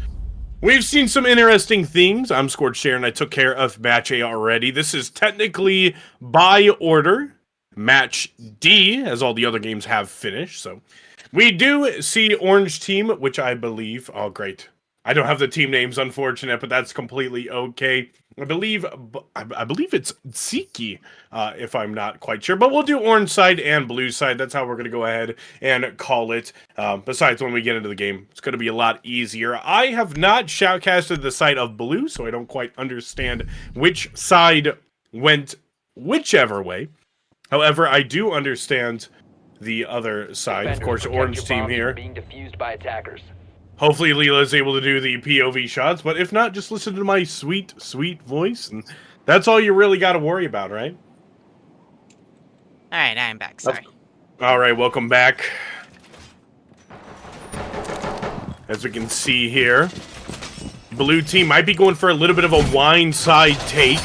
We've seen some interesting things. I'm ScorchedDarrin. I took care of match A already. This is technically by order. Match D, as all the other games have finished. So we do see Orange Team, which I believe... Oh, great. I don't have the team names, unfortunate, but that's completely okay. I believe it's Tsiki, if I'm not quite sure. But we'll do orange side and blue side. That's how we're going to go ahead and call it. Besides, when we get into the game, it's going to be a lot easier. I have not shoutcasted the side of blue, so I don't quite understand which side went whichever way. However, I do understand the other side. Of course, Protect orange your team bombs here. from being defused by attackers. Hopefully Leela is able to do the POV shots, but if not, just listen to my sweet, sweet voice, and that's all you really got to worry about, right? All right, I'm back. Sorry. All right, welcome back. As we can see here, blue team might be going for a little bit of a wine side take.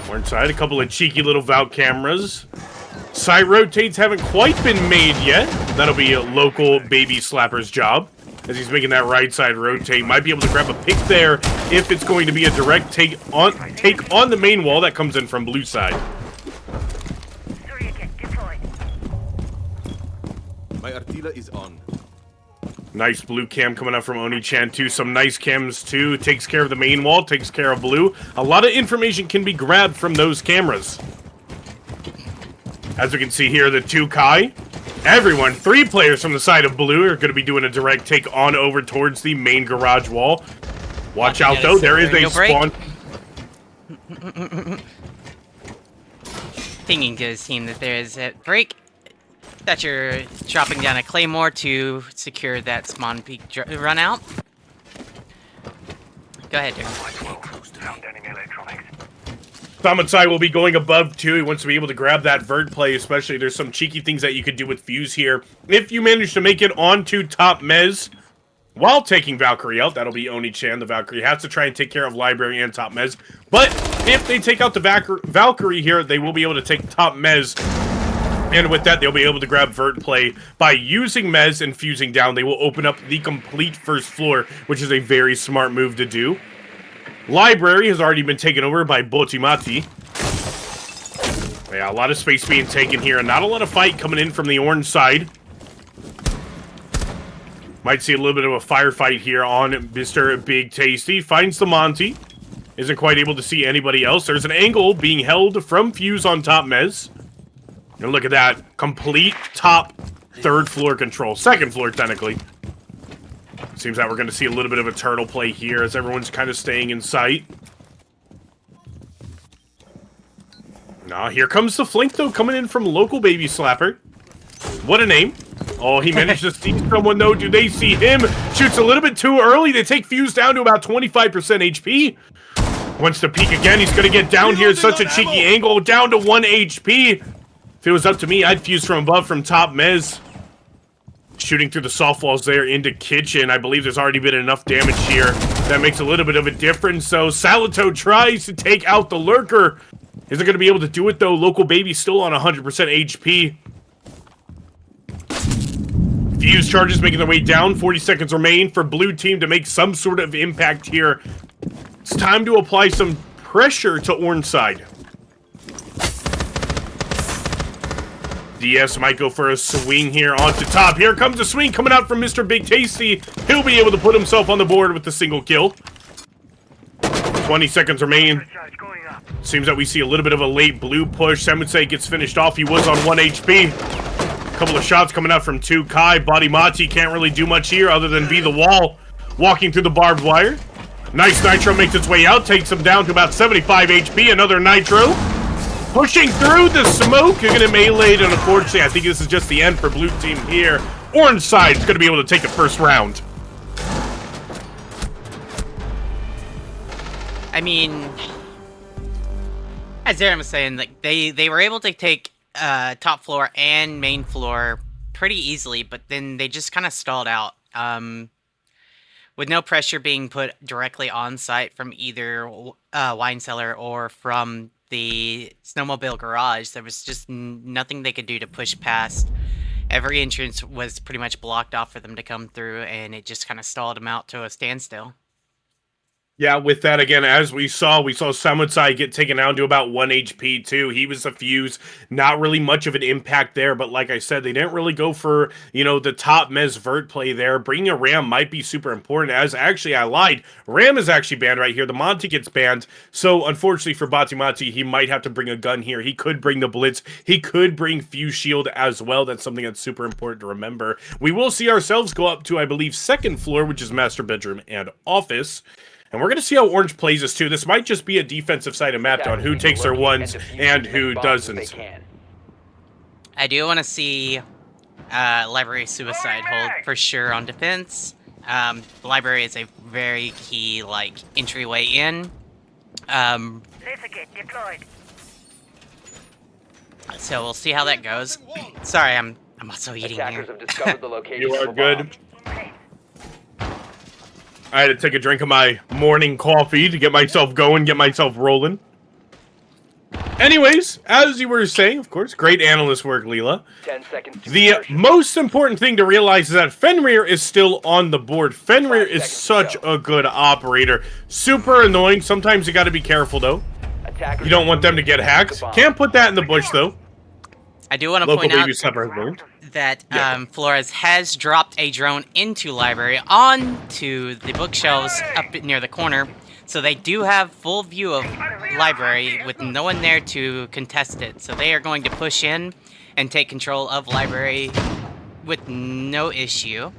Orange outside. A couple of cheeky little Valk cameras. Side rotates haven't quite been made yet. That'll be a local baby slapper's job. As he's making that right side rotate. Might be able to grab a pick there if it's going to be a direct take on the main wall that comes in from blue side. Surrogate deployed. My artillery is on. Nice blue cam coming up from Oni-chan too. Some nice cams too. Takes care of the main wall, takes care of blue. A lot of information can be grabbed from those cameras. As we can see here, the 2 Kai. Everyone, 3 players from the side of blue are going to be doing a direct take on over towards the main garage wall. Watch out though, there is a spawn. Pinging to his team that there is a break. That you're dropping down a claymore to secure that spawn peak run out. Go ahead, Darren. Containing electronics. Samatsai will be going above too. He wants to be able to grab that vert play, especially there's some cheeky things that you could do with Fuse here. If you manage to make it onto top Mez while taking Valkyrie out, that'll be Oni-chan. The Valkyrie has to try and take care of Library and top Mez. But if they take out the Valkyrie here, they will be able to take top Mez. And with that, they'll be able to grab vert play. By using Mez and fusing down, they will open up the complete first floor, which is a very smart move to do. Library has already been taken over by Botimati. Yeah, a lot of space being taken here, and not a lot of fight coming in from the orange side. Might see a little bit of a firefight here on Mr. Big Tasty. Finds the Monty. Isn't quite able to see anybody else. There's an angle being held from Fuse on top Mez. And look at that. Complete top 3rd floor control. 2nd floor, technically. Seems that we're going to see a little bit of a turtle play here as everyone's kind of staying in sight. Nah, here comes the flank, though, coming in from local baby slapper. What a name. Oh, he managed to see someone, though. Do they see him? Shoots a little bit too early. They take Fuse down to about 25% HP. Wants to peek again. He's going to get down here. Such a cheeky angle. Down to 1 HP. If it was up to me, I'd Fuse from above from top Mez. Shooting through the soft walls there into kitchen. I believe there's already been enough damage here. That makes a little bit of a difference. So Salito tries to take out the lurker. Isn't going to be able to do it, though. Local baby still on 100% HP. Fuse charges making their way down. 40 seconds remain for blue team to make some sort of impact here. It's time to apply some pressure to orange side. DS might go for a swing here onto top. Here comes the swing coming out from Mr. Big Tasty. He'll be able to put himself on the board with the single kill. 20 seconds remain. Seems that we see a little bit of a late blue push. Samutse gets finished off. He was on 1 HP. Couple of shots coming out from 2 Kai. Bodimati can't really do much here other than be the wall. Walking through the barbed wire. Nice Nitro makes its way out. Takes him down to about 75 HP. Another Nitro. Pushing through the smoke, you're going to melee it, and unfortunately, I think this is just the end for blue team here. Orange side is going to be able to take the first round. I mean, as Darren was saying, like they were able to take top floor and main floor pretty easily, but then they just kind of stalled out. With no pressure being put directly on site from either wine cellar or from the snowmobile garage, there was just nothing they could do to push past. Every entrance was pretty much blocked off for them to come through, and it just kind of stalled them out to a standstill. Yeah, with that, again, as we saw Samutsai get taken down to about 1 HP, too. He was a Fuse. Not really much of an impact there, but like I said, they didn't really go for, the top Mez vert play there. Bringing a Ram might be super important, as actually, I lied. Ram is actually banned right here. The Monty gets banned, so unfortunately for Batimati, he might have to bring a gun here. He could bring the Blitz. He could bring Fuse Shield as well. That's something that's super important to remember. We will see ourselves go up to, I believe, 2nd floor, which is master bedroom and office. And we're going to see how Orange plays this, too. This might just be a defensive side of map on who takes their ones and who doesn't. I do want to see Library Suicide hold for sure on defense. The Library is a very key, entryway in. Litigate deployed. So we'll see how that goes. Sorry, I'm also eating Attackers here. have discovered the location. You are for good. bombs. I had to take a drink of my morning coffee to get myself going, get myself rolling. Anyways, as you were saying, of course, great analyst work, Leela. 10 seconds to The insertion. most important thing to realize is that Fenrir is still on the board. Fenrir 5 is seconds to such go. a good operator. Super annoying. Sometimes you gotta be careful, though. Attackers You don't want them to get defuse hacked. the bomb. Can't put that in the bush, though. I do want to Local point out baby slapper has learned. that Yeah. Flores has dropped a drone into library onto the bookshelves up near the corner, so they do have full view of library with no one there to contest it. So they are going to push in and take control of library with no issue.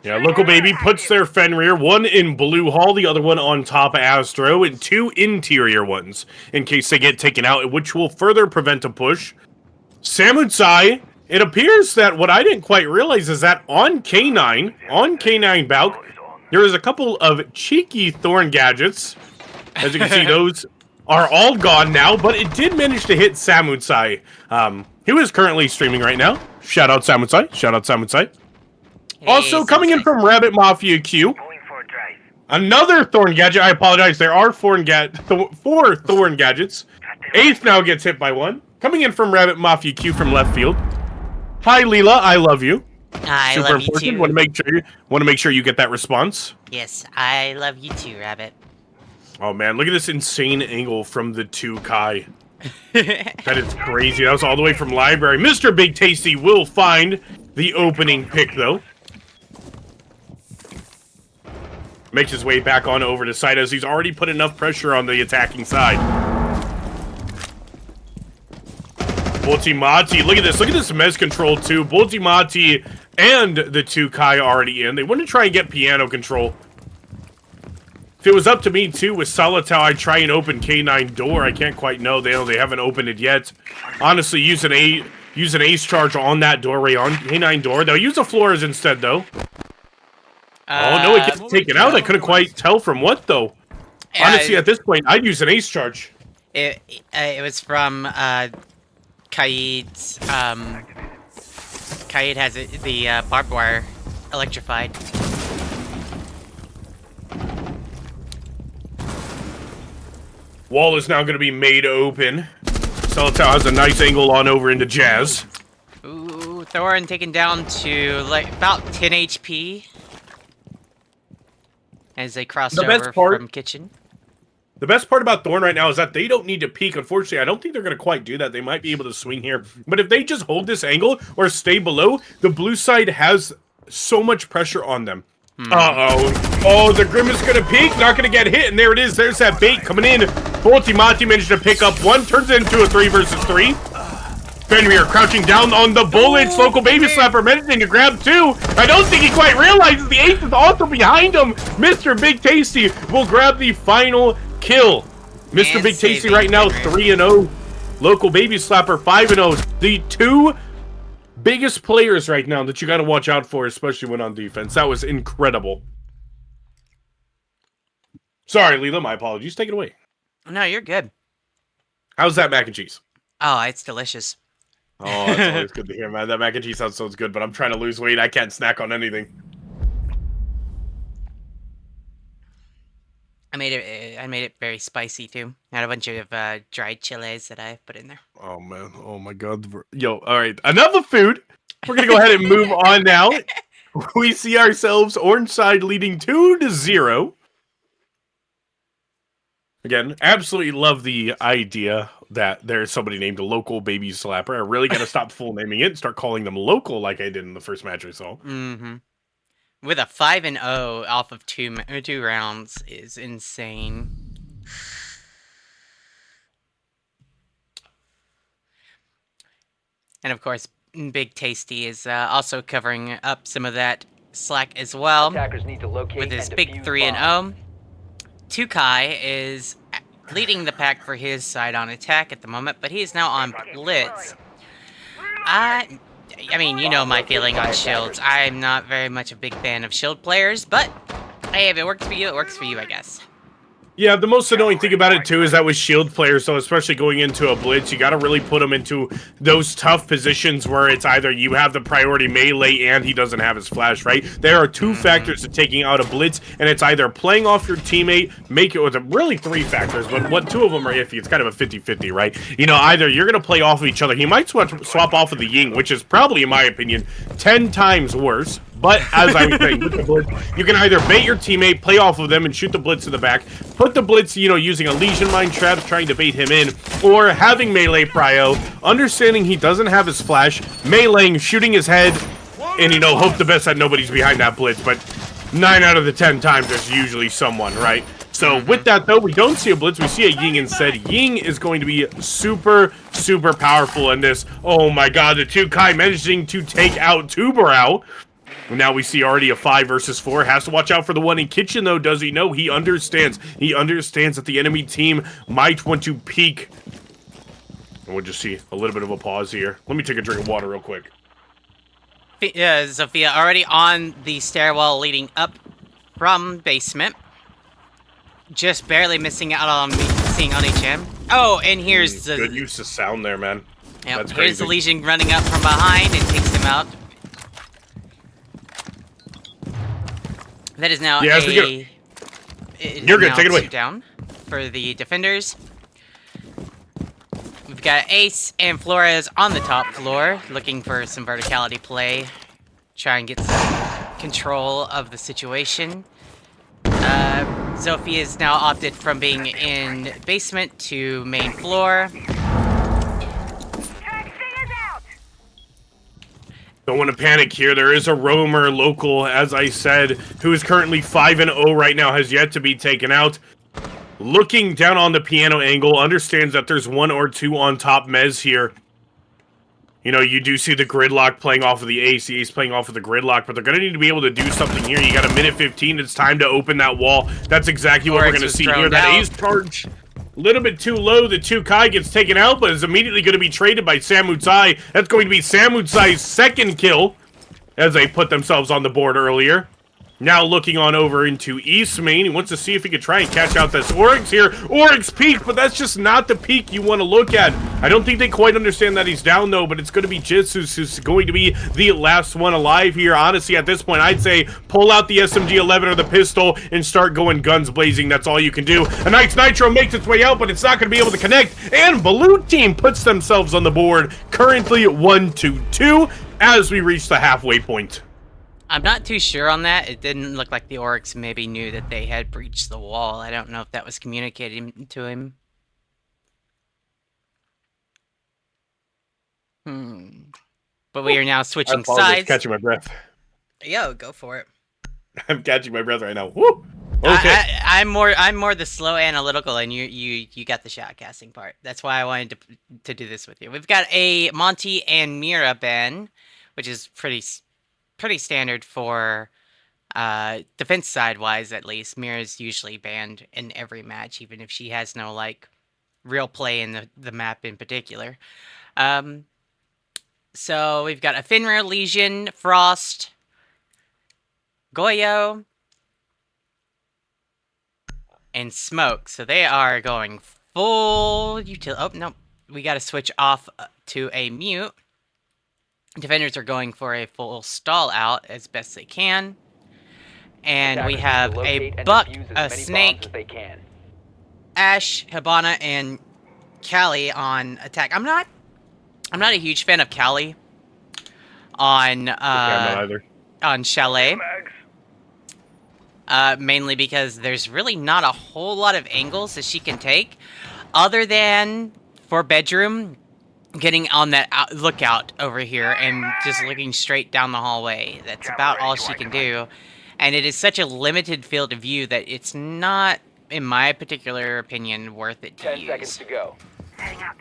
Yeah, local baby puts their Fenrir, one in Blue Hall, the other one on top of Astro, and 2 interior ones, in case they get taken out, which will further prevent a push. Samutsai, it appears that what I didn't quite realize is that on K9 Bauk, there is a couple of cheeky Thorn gadgets. As you can see, those are all gone now, but it did manage to hit Samutsai. He was currently streaming right now. Shout out Samutsai. Shout out Samutsai. Also, Hey, coming in Sensei. from Rabbit Mafia Q, Going for a drive. another Thorn gadget. I apologize. There are 4 Thorn gadgets. Eighth now gets hit by one. Coming in from Rabbit Mafia Q from left field. Hi, Leela. I love you. I Super love you important. too. Want to make sure you get that response. Yes, I love you too, Rabbit. Oh man, look at this insane angle from the 2 Kai. That is crazy. That was all the way from library. Mr. Big Tasty will find the opening pick though. Makes his way back on over to side as he's already put enough pressure on the attacking side. Boltimati, look at this Mez control too. Boltimati and the 2 Kai already in. They want to try and get piano control. If it was up to me too with Solitao, I'd try and open K9 door. I can't quite know. They haven't opened it yet. Honestly, use an ace charge on that doorway on K9 door. They'll use the floors instead though. Oh no, it gets taken out. I couldn't quite tell from what though. Honestly, at this point, I'd use an ace charge. It was from Kaid's. Kaid has the barbed wire electrified. Wall is now going to be made open. Solitao has a nice angle on over into Jazz. Ooh, Thorin taken down to like about 10 HP as they crossed The best over part- from kitchen. The best part about Thorn right now is that they don't need to peek. Unfortunately, I don't think they're going to quite do that. They might be able to swing here. But if they just hold this angle or stay below, the blue side has so much pressure on them. Uh-oh. Oh, the Grim is going to peek. Not going to get hit. And there it is. There's that bait coming in. Boltimati managed to pick up one. Turns it into a 3 versus 3. Fenrir crouching down on the bullets. Local baby slapper managing to grab 2. I don't think he quite realizes the ace is also behind him. Mr. Big Tasty will grab the final kill. Mr. And Big Tasty saving right now Fenrir. 3-0. Local baby slapper 5-0. The 2 biggest players right now that you got to watch out for, especially when on defense. That was incredible. Sorry, Leela. My apologies. Take it away. No, you're good. How's that mac and cheese? Oh, it's delicious. Oh, that's always good to hear, man. That mac and cheese sounds so good, but I'm trying to lose weight. I can't snack on anything. I made it very spicy too. Had a bunch of dried chiles that I put in there. Oh, man. Oh, my God. Yo, all right. Enough of food. We're going to go ahead and move on now. We see ourselves orange side leading 2-0. Again, absolutely love the idea that there's somebody named a local baby slapper. I really got to stop full naming it and start calling them local like I did in the first match I saw. Mm-hmm. With a 5-0 off of two rounds is insane. And of course, Big Tasty is also covering up some of that slack as well. Attackers need to locate With his and big defuse 3-0. bombs. 2Kai is leading the pack for his side on attack at the moment, but he's now on blitz. I mean, you know my feeling on shields. I'm not very much a big fan of shield players, but hey, if it works for you, it works for you, I guess. Yeah, the most annoying thing about it too is that with shield players, so especially going into a blitz, you got to really put them into those tough positions where it's either you have the priority melee and he doesn't have his flash, right? There are two factors to taking out a blitz, and it's either playing off your teammate, make it with really three factors, but what two of them are iffy. It's kind of a 50-50, right? You know, either you're going to play off of each other. He might swap off of the Ying, which is probably, in my opinion, 10 times worse. But as I was saying, with the blitz, you can either bait your teammate, play off of them, and shoot the blitz in the back. Put the blitz, you know, using a Legion Mine traps, trying to bait him in, or having melee prio, understanding he doesn't have his flash, meleeing, shooting his head, and, you know, hope the best that nobody's behind that blitz. But 9 out of the 10 times, there's usually someone, right? So with that, though, we don't see a blitz. We see a Ying instead. Ying is going to be super, super powerful in this. Oh, my God. The 2Kai managing to take out Tubarao. Now we see already a 5 versus 4. Has to watch out for the one in kitchen, though, does he? No, he understands. He understands that the enemy team might want to peek. And we'll just see a little bit of a pause here. Let me take a drink of water real quick. Sophia already on the stairwell leading up from basement. Just barely missing out on seeing on HM. Oh, and here's the... Good use of sound there, man. Yep, That's here's crazy. the Legion running up from behind and takes him out. That is now Yeah, you're good, take it away. Down for the defenders. We've got Ace and Flores on the top floor, looking for some verticality play. Try and get some control of the situation. Sophie is now opted from being in basement to main floor. Don't want to panic here. There is a roamer local, as I said, who is currently 5-0 right now, has yet to be taken out. Looking down on the piano angle, understands that there's 1 or 2 on top mez here. You know, you do see the gridlock playing off of the Ace. The Ace playing off of the gridlock, but they're going to need to be able to do something here. You got a minute 15. It's time to open that wall. That's exactly what we're going to see here. That Ace charge, a little bit too low. The 2Kai gets taken out, but is immediately going to be traded by Samutsai. That's going to be Samutsai's second kill, as they put themselves on the board earlier. Now looking on over into East Main. He wants to see if he could try and catch out this Oryx here. Oryx peak, but that's just not the peak you want to look at. I don't think they quite understand that he's down, though, but it's going to be Jitsus who's going to be the last one alive here. Honestly, at this point, I'd say pull out the SMG-11 or the pistol and start going guns blazing. That's all you can do. A Knight's Nitro makes its way out, but it's not going to be able to connect. And Blue Team puts themselves on the board, currently 1-2 as we reach the halfway point. I'm not too sure on that. It didn't look like the Oryx maybe knew that they had breached the wall. I don't know if that was communicated to him. But we are now switching sides. Catching my breath. Yo, go for it. I'm catching my breath right now. Woo! Okay. I'm more the slow analytical, and you got the shot casting part. That's why I wanted to do this with you. We've got a Monty and Mira ban, which is pretty standard for defense side wise, at least. Mira's usually banned in every match, even if she has no like real play in the map in particular. So we've got a Fenrir, Legion, Frost, Goyo, and Smoke. So they are going full utility. Oh no, we got to switch off to a mute. Defenders are going for a full stall out as best they can. And we have a Buck, a Snake, Ash, Hibana, and Callie on attack. I'm not a huge fan of Callie on Chalet. Mainly because there's really not a whole lot of angles that she can take, other than for bedroom, getting on that lookout over here and just looking straight down the hallway. That's about all she can do. And it is such a limited field of view that it's not, in my particular opinion, worth it to 10 use. seconds to go. Heading up.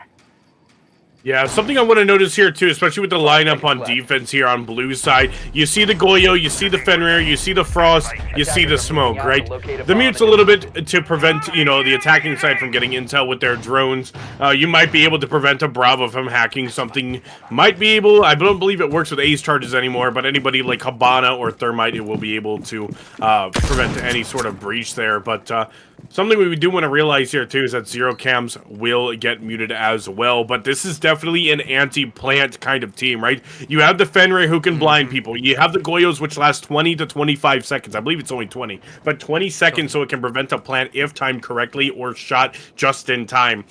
Yeah, something I want to notice here, too, especially with the lineup on defense here on blue side. You see the Goyo, you see the Fenrir, you see the Frost, you see the Smoke, right? The mute's a little bit to prevent, you know, the attacking side from getting intel with their drones. You might be able to prevent a Bravo from hacking something. Might be able, I don't believe it works with Ace charges anymore, but anybody like Hibana or Thermite, it will be able to prevent any sort of breach there. But Something we do want to realize here, too, is that zero cams will get muted as well. But this is definitely an anti-plant kind of team, right? You have the Fenrir who can blind people. You have the Goyos, which last 20 to 25 seconds. I believe it's only 20. But 20 seconds so it can prevent a plant if timed correctly or shot just in time.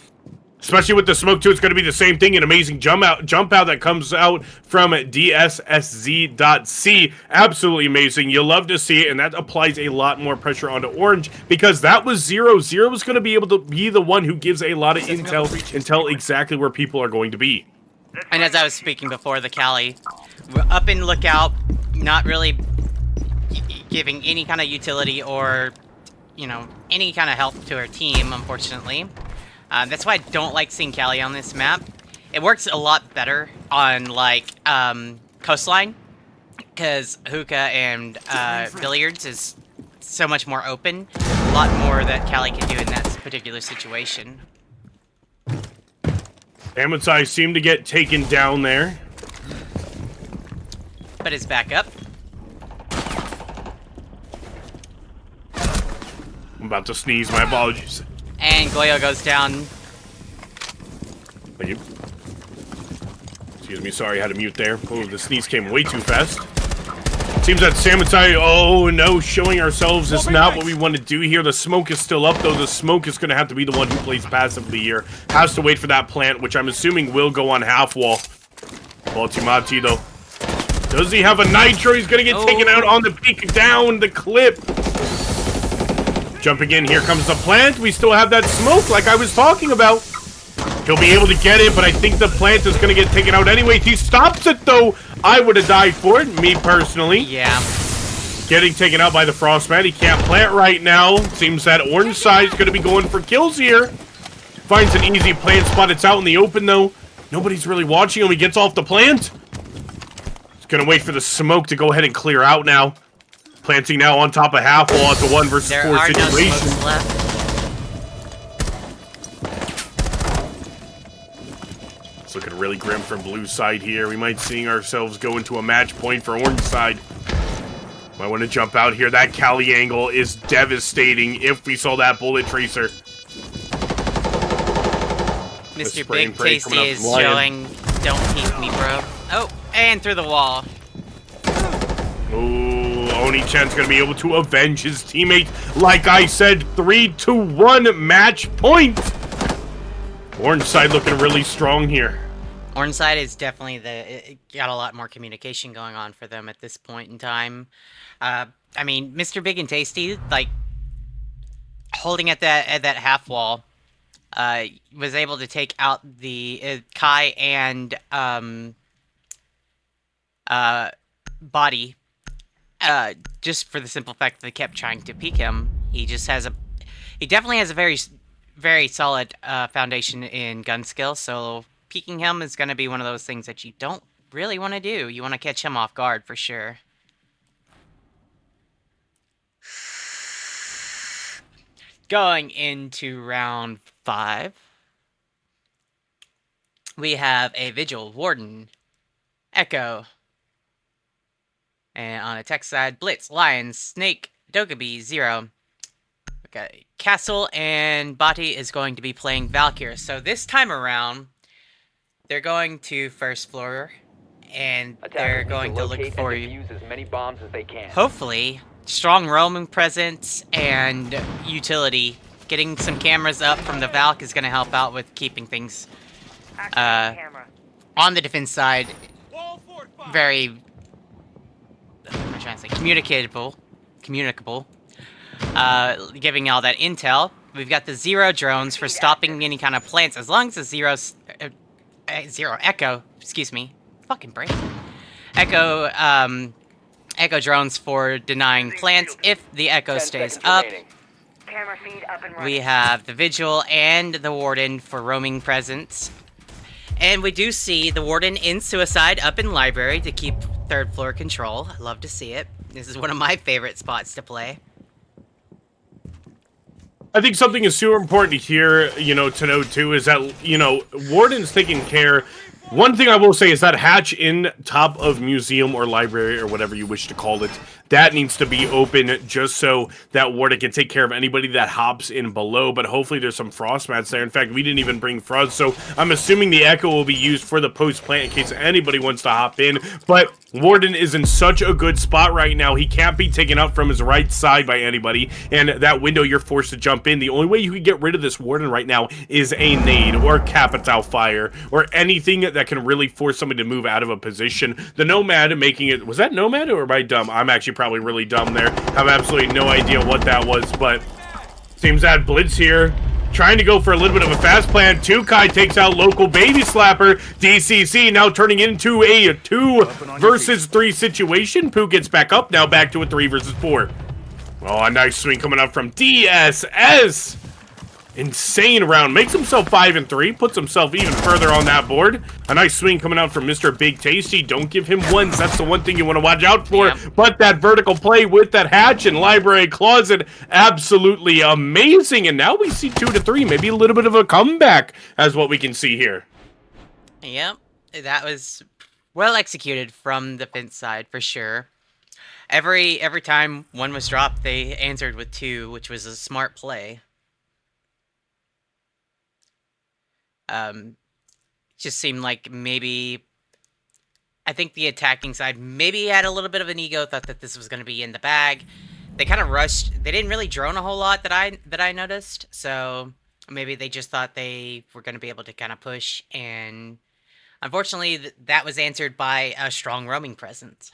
Especially with the smoke, too, it's going to be the same thing. An amazing jump out that comes out from DSSZ.C. Absolutely amazing. You'll love to see it, and that applies a lot more pressure onto Orange because that was Zero. Zero is going to be able to be the one who gives a lot of intel and tell exactly where people are going to be. And as I was speaking before, the Cali, we're up in lookout, not really giving any kind of utility or, you know, any kind of help to our team, unfortunately. That's why I don't like seeing Cali on this map. It works a lot better on, like, Coastline, because hookah and billiards is so much more open. A lot more that Cali can do in that particular situation. Amatsai seemed to get taken down there. But it's back up. I'm about to sneeze, my apologies. And Goyo goes down. Thank you. Excuse me, sorry, I had to mute there. Oh, the sneeze came way too fast. Seems that Samatai, oh no, showing ourselves is not what we want to do here. The smoke is still up, though. The smoke is going to have to be the one who plays passively here. Has to wait for that plant, which I'm assuming will go on half wall. Baltimati, though. Does he have a nitro? He's going to get taken out on the peak down the clip. Jumping in, here comes the plant. We still have that smoke like I was talking about. He'll be able to get it, but I think the plant is going to get taken out anyway. He stops it, though. I would have died for it, me personally. Yeah. Getting taken out by the Frostman. He can't plant right now. Seems that orange side is going to be going for kills here. Finds an easy plant spot. It's out in the open, though. Nobody's really watching him. He gets off the plant. He's going to wait for the smoke to go ahead and clear out now. Planting now on top of half wall at the 1 versus 4 situation. No smokes left. It's looking really grim from blue side here. We might see ourselves go into a match point for orange side. Might want to jump out here. That Cali angle is devastating if we saw that bullet tracer. Mr. Big Tasty is showing, don't peek me, bro. Oh, and through the wall. Oh, Oni-chan's going to be able to avenge his teammate. Like I said, 3-1 match point. Orange side looking really strong here. Orange side is definitely it got a lot more communication going on for them at this point in time. I mean, Mr. Big and Tasty, like, holding at that half wall, was able to take out the Kai and Body, just for the simple fact that they kept trying to peek him. He definitely has a very solid foundation in gun skill, so peeking him is going to be one of those things that you don't really want to do. You want to catch him off guard for sure. Going into round 5, we have a Vigil, Warden, Echo, and on the tech side, Blitz, Lion, Snake, Dokkaebi, Zero. Okay, Castle and Bati is going to be playing Valkyr. So this time around, they're going to first floor, and they're going to look for you. Defuse as many bombs as they can. Hopefully, strong roaming presence and utility. Getting some cameras up from the Valk is going to help out with keeping things on the defense side very, what am I trying to say, communicable. Giving all that intel. We've got the Zero drones for stopping any kind of plants, as long as the Zero Echo, excuse me, fucking brain. Echo drones for denying plants if the Echo stays up. Camera feed up and running. We have the Vigil and the Warden for roaming presence. And we do see the Warden in Suicide up in Library to keep third floor control. I love to see it. This is one of my favorite spots to play. I think something is super important here, to note too, is that, Warden's taking care One thing I will say is that hatch in top of museum or library or whatever you wish to call it, that needs to be open just so that Warden can take care of anybody that hops in below, but hopefully there's some frost mats there. In fact, we didn't even bring frost, so I'm assuming the echo will be used for the post-plant in case anybody wants to hop in, but Warden is in such a good spot right now. He can't be taken out from his right side by anybody, and that window you're forced to jump in. The only way you can get rid of this Warden right now is a nade or Capital Fire or anything that can really force somebody to move out of a position. The Nomad making it... Was that Nomad or am I dumb? I'm actually probably really dumb there. Have absolutely no idea what that was, but seems that Blitz here trying to go for a little bit of a fast plan. Tukai takes out local baby slapper. DCC now turning into a 2 versus 3 situation. Pooh gets back up, now back to a 3 versus 4. Oh, a nice swing coming up from DSS. Insane round. Makes himself 5 and 3. Puts himself even further on that board. A nice swing coming out from Mr. Big Tasty. Don't give him ones. That's the one thing you want to watch out for. Yeah. But that vertical play with that hatch and library closet, absolutely amazing. And now we see 2 to 3. Maybe a little bit of a comeback as what we can see here. Yep. That was well executed from the fence side for sure. Every time one was dropped, they answered with 2, which was a smart play. Just seemed like maybe, I think the attacking side maybe had a little bit of an ego, thought that this was going to be in the bag. They kind of rushed. They didn't really drone a whole lot that I noticed. So maybe they just thought they were going to be able to kind of push. And unfortunately, that was answered by a strong roaming presence.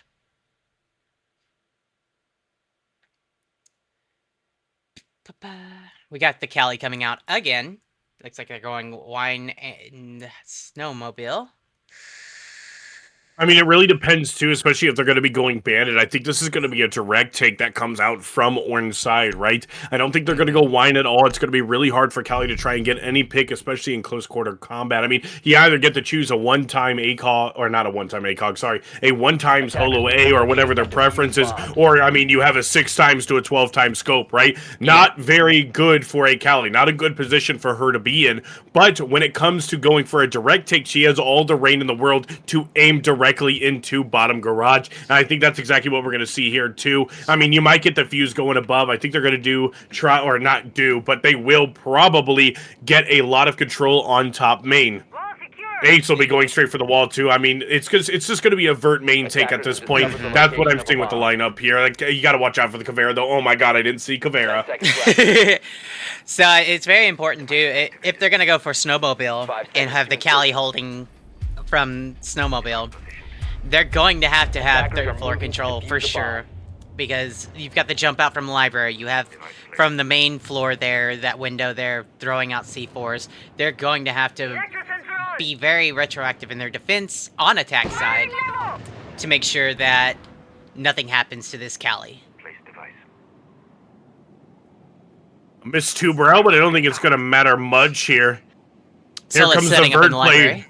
We got the Cali coming out again. Looks like they're going wine and snowmobile. I mean, it really depends, too, especially if they're going to be going bandit. I think this is going to be a direct take that comes out from Orange side, right? I don't think they're going to go wine at all. It's going to be really hard for Cali to try and get any pick, especially in close quarter combat. I mean, you either get to choose a one-time ACOG, or not a one-time ACOG, sorry, a one-time solo A or whatever their preference is, or, I mean, you have a 6 times to a 12-time scope, right? Not very good for a Cali, not a good position for her to be in, but when it comes to going for a direct take, she has all the rain in the world to aim directly into bottom garage, and I think that's exactly what we're going to see here too. I mean, you might get the fuse going above. I think they're going to but they will probably get a lot of control on top main. Ace will be going straight for the wall too. I mean, it's just going to be a vert main take at this point. That's what I'm seeing with the lineup here. Like, you got to watch out for the Caveira though. Oh my god, I didn't see Caveira. So it's very important too, if they're going to go for snowmobile and have the Cali holding from snowmobile, they're going to have third floor control for sure, because you've got the jump out from the library, you have from the main floor there, that window there, throwing out C4s. They're going to have to be very retroactive in their defense on attack side to make sure that nothing happens to this Cali. Missed 2 bro, but I don't think it's going to matter much here. Here comes the vert play.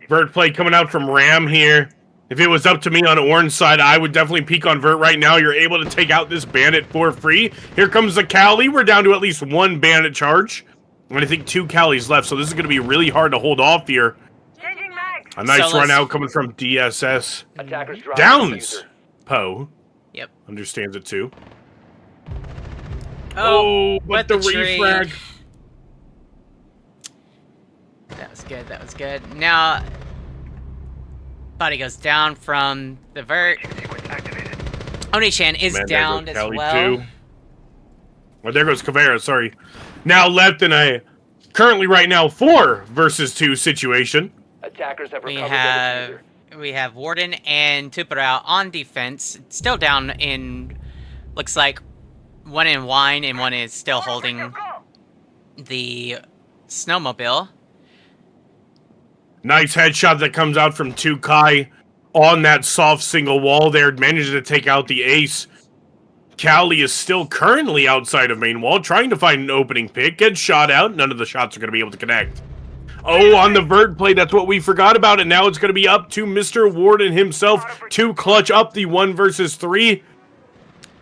Vert play coming out from Ram here. If it was up to me on the orange side, I would definitely peek on Vert right now. You're able to take out this bandit for free. Here comes the Cali. We're down to at least 1 bandit charge. And I think 2 Calis left, so this is going to be really hard to hold off here. A nice run out coming from DSS. Downs! Poe. Yep. Understands it too. Oh, but the refrag. That was good, that was good. Now, body goes down from the vert. Oni-chan is down as well. Oh, there goes Caveira, sorry. Now left in a, currently right now, 4 versus 2 situation. Attackers have recovered. We have Warden and Tuparao on defense. Still down in, looks like, 1 in wine and 1 is still holding the snowmobile. Nice headshot that comes out from 2Kai on that soft single wall there. Manages to take out the ace. Cali is still currently outside of main wall, trying to find an opening pick. Gets shot out. None of the shots are going to be able to connect. Oh, on the vert play, that's what we forgot about. And now it's going to be up to Mr. Warden himself to clutch up the 1 versus 3.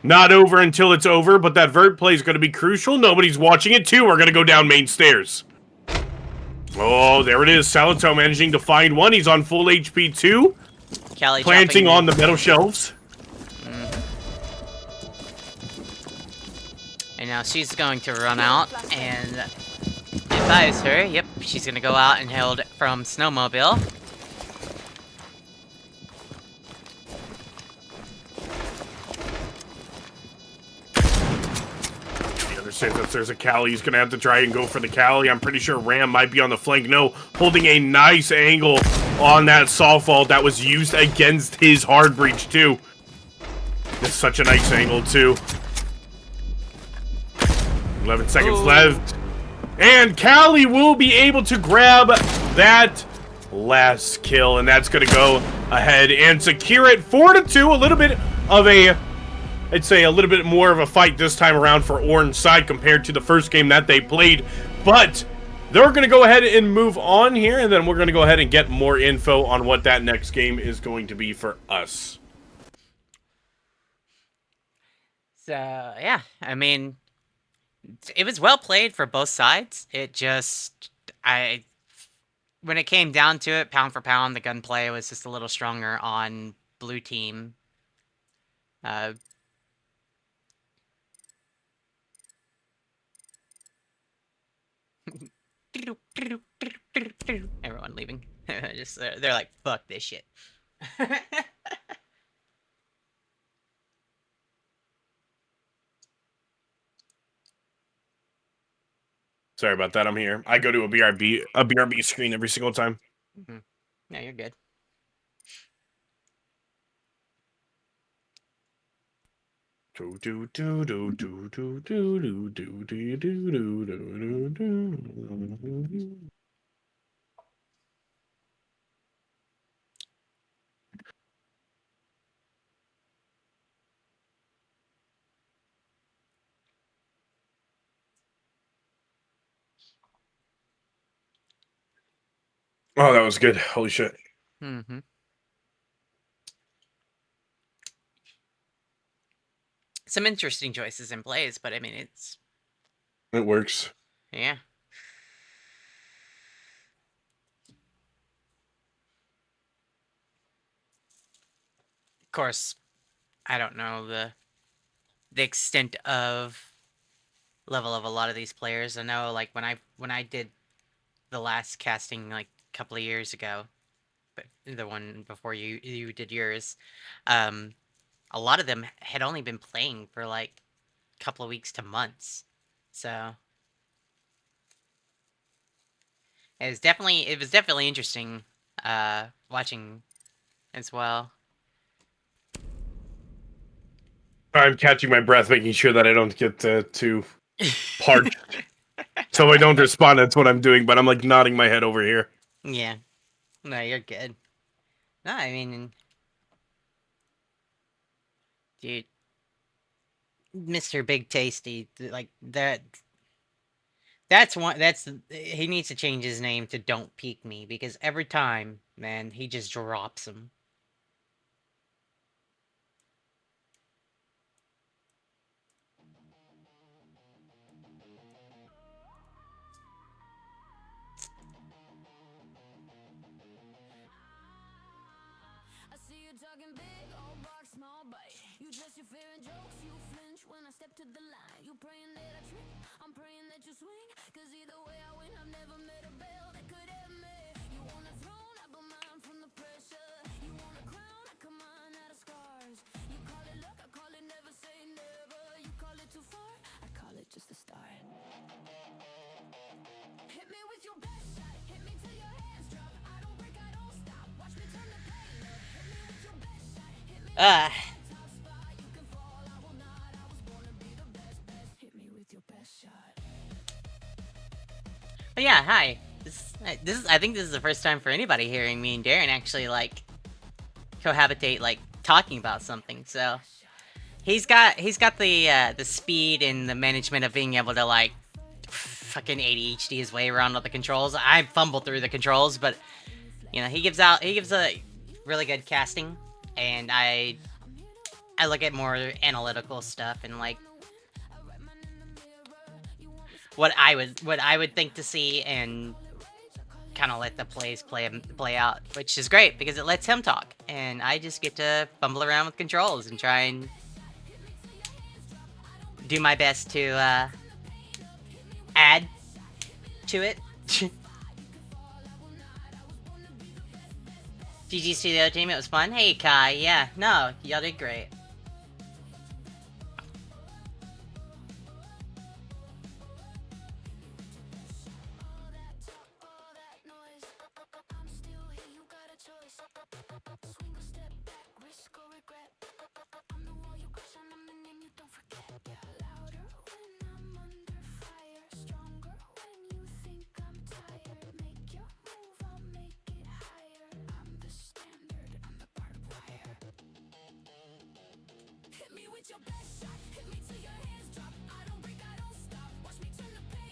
Not over until it's over, but that vert play is going to be crucial. Nobody's watching it. 2 are going to go down main stairs. Oh, there it is. Salito managing to find one. He's on full HP too. Callie Planting dropping on the metal shelves. And now she's going to run out and advise her. Yep, she's gonna go out and hail from Snowmobile. He understands that there's a Callie. He's gonna have to try and go for the Callie. I'm pretty sure Ram might be on the flank. No, holding a nice angle on that softball that was used against his hard breach too. That's such a nice angle too. 11 seconds left. And Callie will be able to grab that last kill. And that's going to go ahead and secure it 4-2. A little bit of a, I'd say a little bit more of a fight this time around for Orange side compared to the first game that they played. But they're going to go ahead and move on here. And then we're going to go ahead and get more info on what that next game is going to be for us. So, yeah, I mean, it was well played for both sides. It just, when it came down to it, pound for pound, the gunplay was just a little stronger on blue team. Everyone leaving. Just they're like, fuck this shit. Sorry about that. I'm here. I go to a BRB screen every single time. Mm-hmm. No, you're good. Oh, that was good. Holy shit. Mm-hmm. Some interesting choices in plays, but I mean, It works. yeah. Of course, I don't know the extent of level of a lot of these players. I know, like, when I did the last casting, like, a couple of years ago, but the one before you did yours, a lot of them had only been playing for, like, a couple of weeks to months. So it was definitely interesting watching as well. I'm catching my breath, making sure that I don't get too parched. So I don't respond. That's what I'm doing, but I'm like nodding my head over here. Yeah. No, you're good. No, I mean, dude, Mr. Big Tasty, like that. He needs to change his name to Don't Peek Me, because every time, man, he just drops them. I see you talking big, old box, small bite. You dress your fear in jokes, you flinch when I step to the line. You praying that I trip, I'm praying that you swing. Cause either way I win, I've never met a bell that could have me. You want a throne, I burn mine from the pressure. You want a crown, I come on out of scars. You call it luck, I call it never say never. You call it too far, I call it just a start. Hit me with your best shot, hit me till your hands drop. I don't break, I don't stop, watch me turn the pain up. Hit me with your best shot, hit me top spot. You can fall, I will not, I was born to be the best. Hit me with your best shot. But yeah, hi. I think this is the first time for anybody hearing me and Darren actually, like, cohabitate, like, talking about something. So he's got the speed and the management of being able to, like, fucking ADHD his way around all the controls. I fumble through the controls, but you know, he gives a really good casting, and I look at more analytical stuff and, like, what I would think to see, and kind of let the plays play out, which is great because it lets him talk, and I just get to fumble around with controls and try and do my best to add to it. GG's to the other team, it was fun. Hey Kai, yeah, no, y'all did great.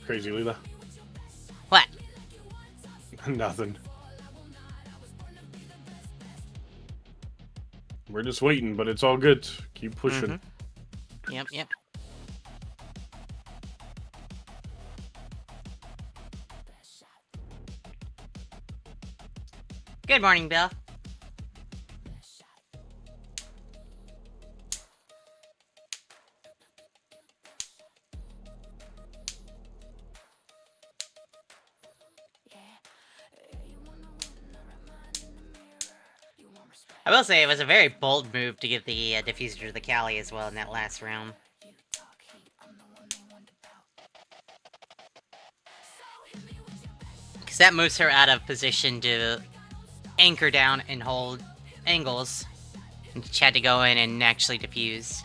Crazy Leela. What? Nothing. We're just waiting, but it's all good. Keep pushing. Yep. Good morning, Bill. I will say it was a very bold move to give the diffuser to the Cali as well in that last round. Because that moves her out of position to anchor down and hold angles. And she had to go in and actually defuse.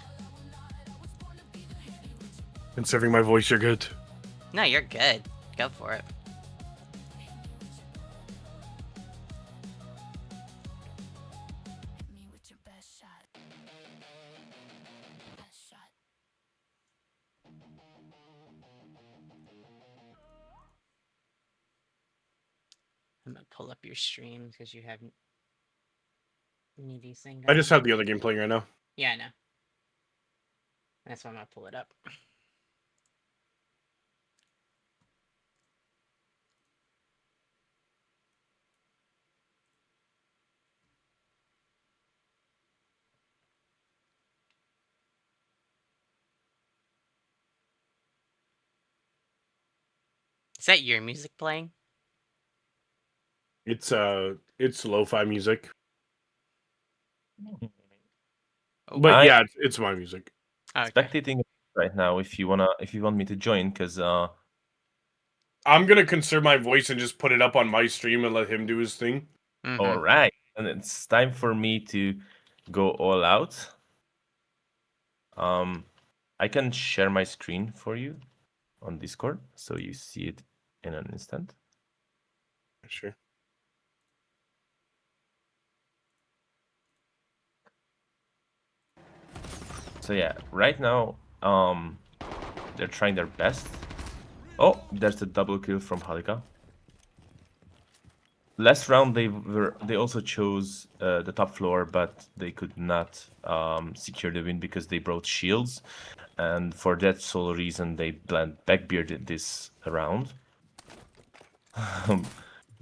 Considering my voice, you're good. No, you're good. Go for it. I'm gonna pull up your stream because you have Neety thing. I just have the other game playing right now. Yeah, I know. That's why I'm gonna pull it up. Is that your music playing? It's lo-fi music. But yeah, it's my music. Okay. Spectating right now if you want me to join, because I'm gonna conserve my voice and just put it up on my stream and let him do his thing. all right, and it's time for me to go all out. I can share my screen for you on Discord so you see it in an instant. Sure. So yeah, right now, they're trying their best. Oh, there's a double kill from Halika. Last round they also chose the top floor, but they could not secure the win because they brought shields, and for that sole reason they backbearded this round.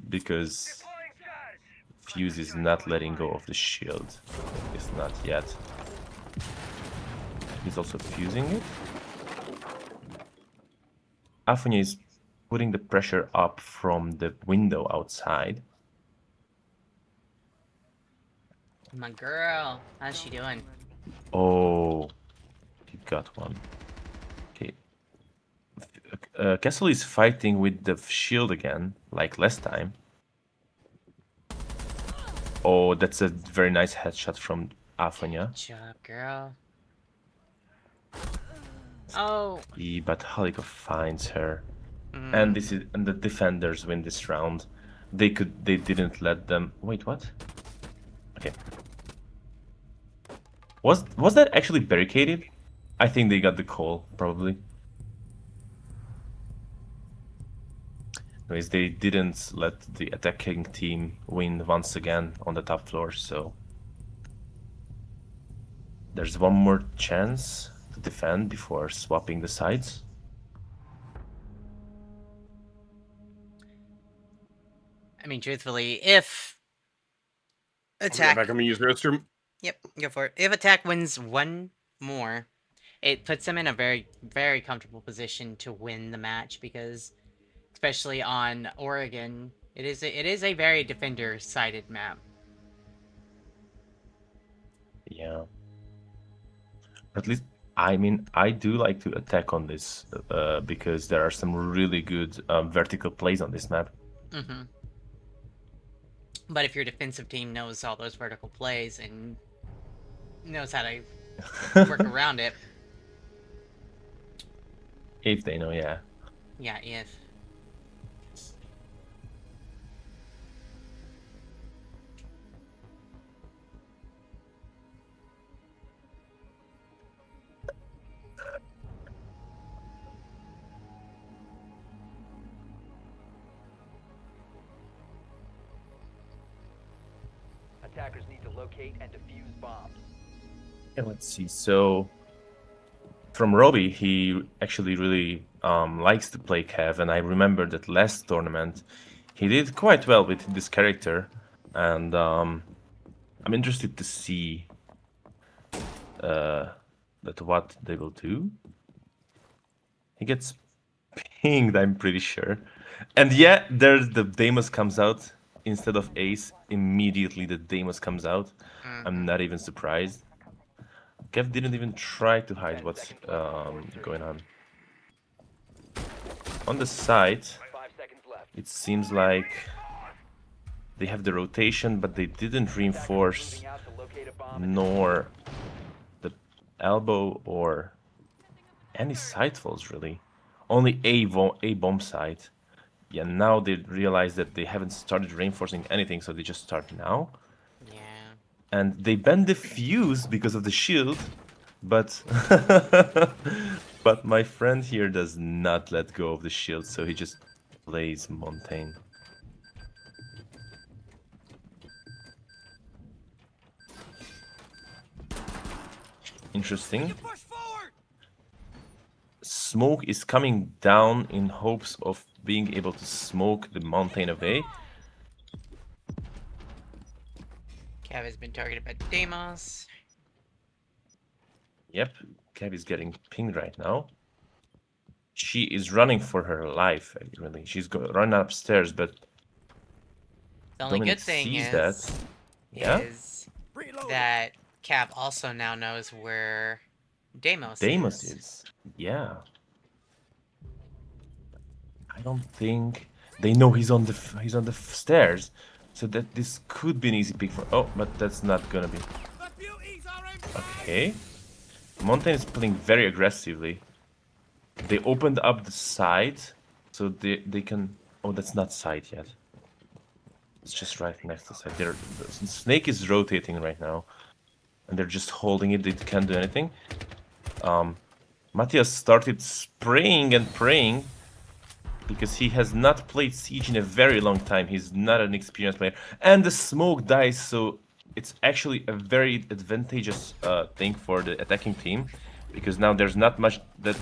Because Fuse is not letting go of the shield. It's not yet. He's also fusing it. Afunya is putting the pressure up from the window outside. My girl, how's she doing? Oh, he got one. Okay. Castle is fighting with the shield again, like last time. Oh, that's a very nice headshot from Afunya. Good job, girl. Oh. But Halika finds her. And the defenders win this round. They didn't let them. Wait, what? Okay. Was that actually barricaded? I think they got the call, probably. Anyways, they didn't let the attacking team win once again on the top floor, so there's one more chance to defend before swapping the sides. I mean, truthfully, if I'll be right attack, back. I'm gonna use the restroom. yep, go for it. If attack wins one more, it puts them in a very, very comfortable position to win the match because, especially on Oregon, it is a very defender-sided map. Yeah. At least, I mean, I do like to attack on this because there are some really good vertical plays on this map. Mm-hmm. But if your defensive team knows all those vertical plays and knows how to work around it, If they know, yeah. yeah, if. Attackers need to locate and defuse bombs. Yeah, let's see. So, from Robbie, he actually really likes to play Cav, and I remember that last tournament he did quite well with this character, and I'm interested to see that what they will do. He gets pinged, I'm pretty sure, and yeah, there's the Deimos comes out instead of Ace. Immediately, the Deimos comes out. I'm not even surprised. Kev didn't even try to hide what's going on. On the side, 5 seconds left. it seems like they have the rotation, but they didn't reinforce Moving out to locate a bomb. nor the elbow or any side falls really. Only a bomb site. Yeah, now they realize that they haven't started reinforcing anything, so they just start now. Yeah. And they bend the fuse because of the shield, but but my friend here does not let go of the shield, so he just plays Montaigne. Interesting. Smoke is coming down in hopes of being able to smoke the Montaigne away. Cav has been targeted by Deimos. Yep, Cav is getting pinged right now. She is running for her life, really. She's running upstairs, but The only Dominic good thing sees is, that. Yeah? is that Cav also now knows where Deimos Deimos is. Yeah. I don't think they know he's on the stairs, so that this could be an easy pick for. Oh, but that's not gonna be. Okay. Montaigne is playing very aggressively. They opened up the side, so they can. Oh, that's not side yet. It's just right next to the side. The snake is rotating right now, and they're just holding it. They can't do anything. Matthias started spraying and praying because he has not played Siege in a very long time. He's not an experienced player. And the smoke dies, so it's actually a very advantageous thing for the attacking team, because now there's not much that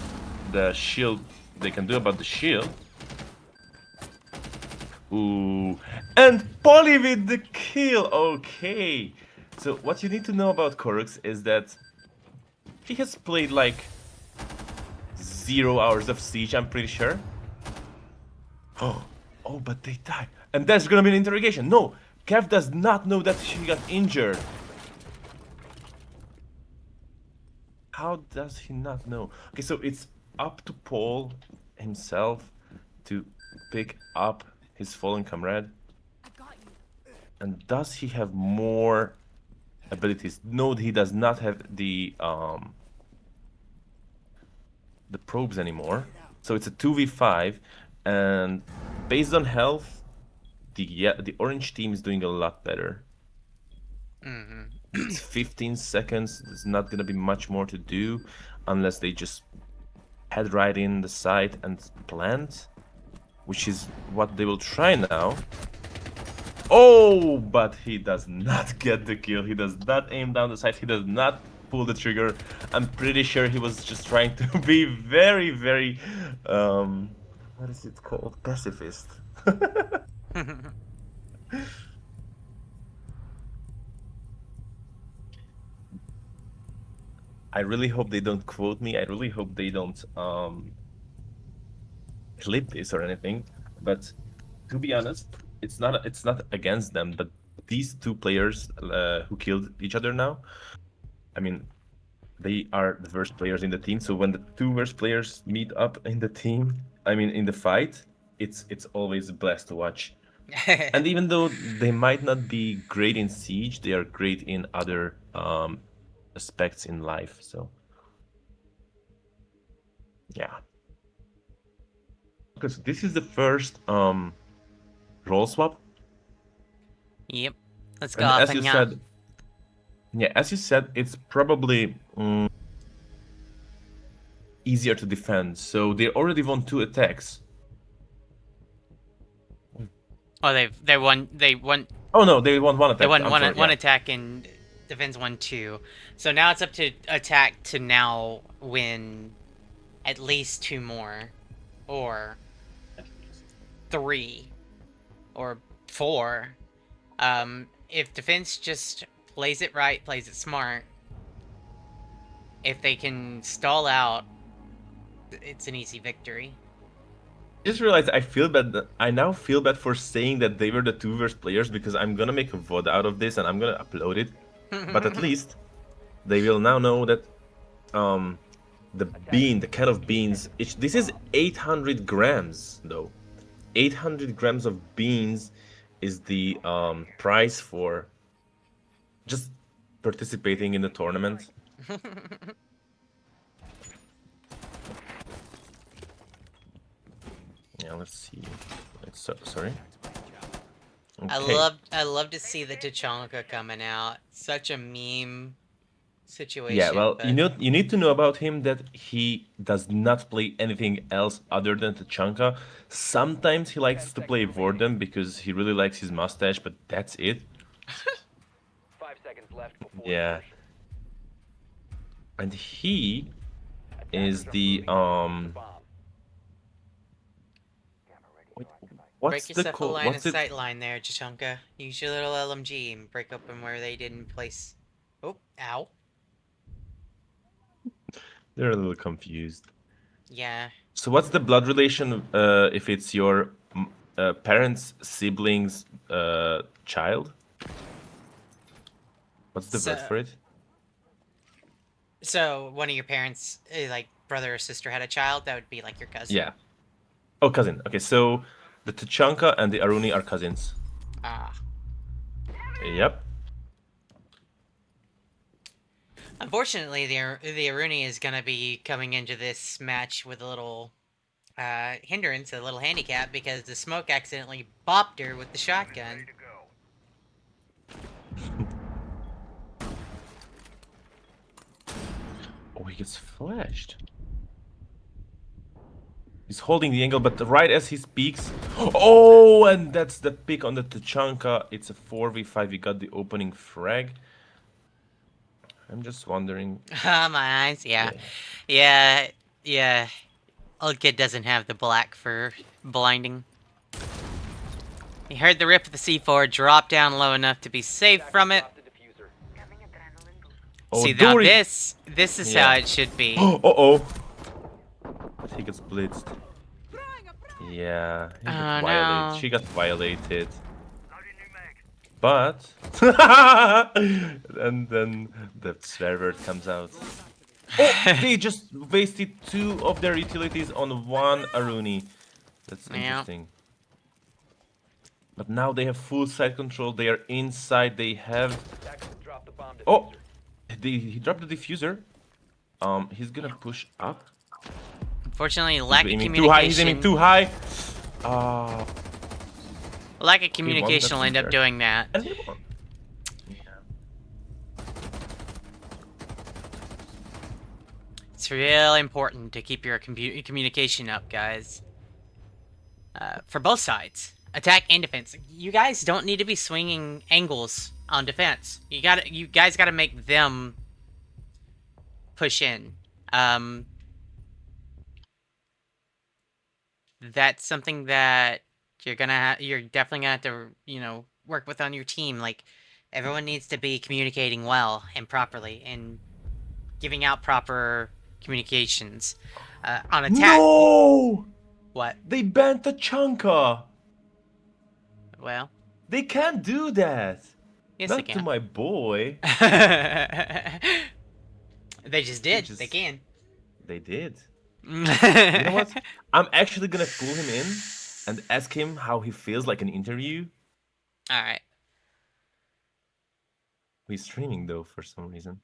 the shield they can do about the shield. Ooh, and Polly with the kill. Okay, so what you need to know about Korux is that he has played like 0 hours of Siege, I'm pretty sure. Oh, but they die. And that's gonna be an interrogation. No, Kev does not know that she got injured. How does he not know? Okay, so it's up to Paul himself to pick up his fallen comrade. And does he have more abilities? No, he does not have the probes anymore. So it's a 2v5, and based on health, the orange team is doing a lot better. It's 15 seconds. There's not gonna be much more to do unless they just head right in the site and plant, which is what they will try now. Oh, but he does not get the kill. He does not aim down the sight. He does not pull the trigger. I'm pretty sure he was just trying to be very, very, what is it called? Pacifist. I really hope they don't quote me. I really hope they don't clip this or anything. But to be honest, it's not against them. But these two players who killed each other now, I mean, they are the worst players in the team. So when the two worst players meet up in the team, I mean, in the fight, it's always blessed to watch. And even though they might not be great in Siege, they are great in other aspects in life. So yeah. Because this is the first role swap. Yep. Let's go And off as and you yeah. said, yeah, as you said, it's probably easier to defend. So they already won 2 attacks. Oh, they won. Oh no, they won 1 attack. They won I'm one sorry, one yeah. attack and defense won 2. So now it's up to attack to now win at least 2 more, or 3, or 4. If defense just plays it right, plays it smart, if they can stall out, it's an easy victory. Just realized I feel bad. I now feel bad for saying that they were the 2 worst players because I'm gonna make a VOD out of this and I'm gonna upload it. But at least they will now know that the can of beans. This is 800 grams though. 800 grams of beans is the price for just participating in the tournament. Yeah, let's see. Sorry. Okay. I love to see the Tachanka coming out. Such a meme situation. Yeah, well, but... you need to know about him that he does not play anything else other than Tachanka. Sometimes he likes to play Vorden because he really likes his mustache, but that's it. 5 seconds left before Yeah. And he is the what's break the yourself a line what's of it? sight line there, Tachanka. Use your little LMG and break open where they didn't place. Oh, ow. They're a little confused. Yeah. So what's the blood relation if it's your parents, siblings, child? What's the word for it? So one of your parents, like brother or sister, had a child. That would be like your cousin. Yeah. Oh, cousin. Okay, so the Tachanka and the Aruni are cousins. Ah. Yep. Unfortunately, the Aruni is gonna be coming into this match with a little hindrance, a little handicap, because the smoke accidentally bopped her with the shotgun. Oh, he gets flashed. He's holding the angle, but right as he speaks... Oh, and that's the pick on the Tachanka. It's a 4v5. He got the opening frag. I'm just wondering... My eyes, yeah. Yeah. Old kid doesn't have the black for blinding. He heard the rip of the C4, dropped down low enough to be safe from it. Oh, see, now Dory! this is how it should be. Uh-oh. But he gets blitzed. Yeah, he got violated. no. She got violated. But... and then the swear word comes out. Oh, they just wasted 2 of their utilities on 1 Aruni. That's interesting. But now they have full side control. They are inside. They have... Oh! He dropped the diffuser. He's gonna push up. Unfortunately, lack of communication. Too high. He's aiming too high. Lack of communication will end up doing that. It's really important to keep your communication up, guys. For both sides, attack and defense. You guys don't need to be swinging angles on defense. You guys gotta make them push in. That's something that you're definitely gonna have to, work with on your team. Like, everyone needs to be communicating well and properly and giving out proper communications. On attack. No! What? They banned the Chunka. Well, They can't do that. yes, Not they to can. my boy. They just did. just- They can. They did. You You know what? I'm actually gonna pull him in and ask him how he feels like an interview. All right. He's streaming though for some reason.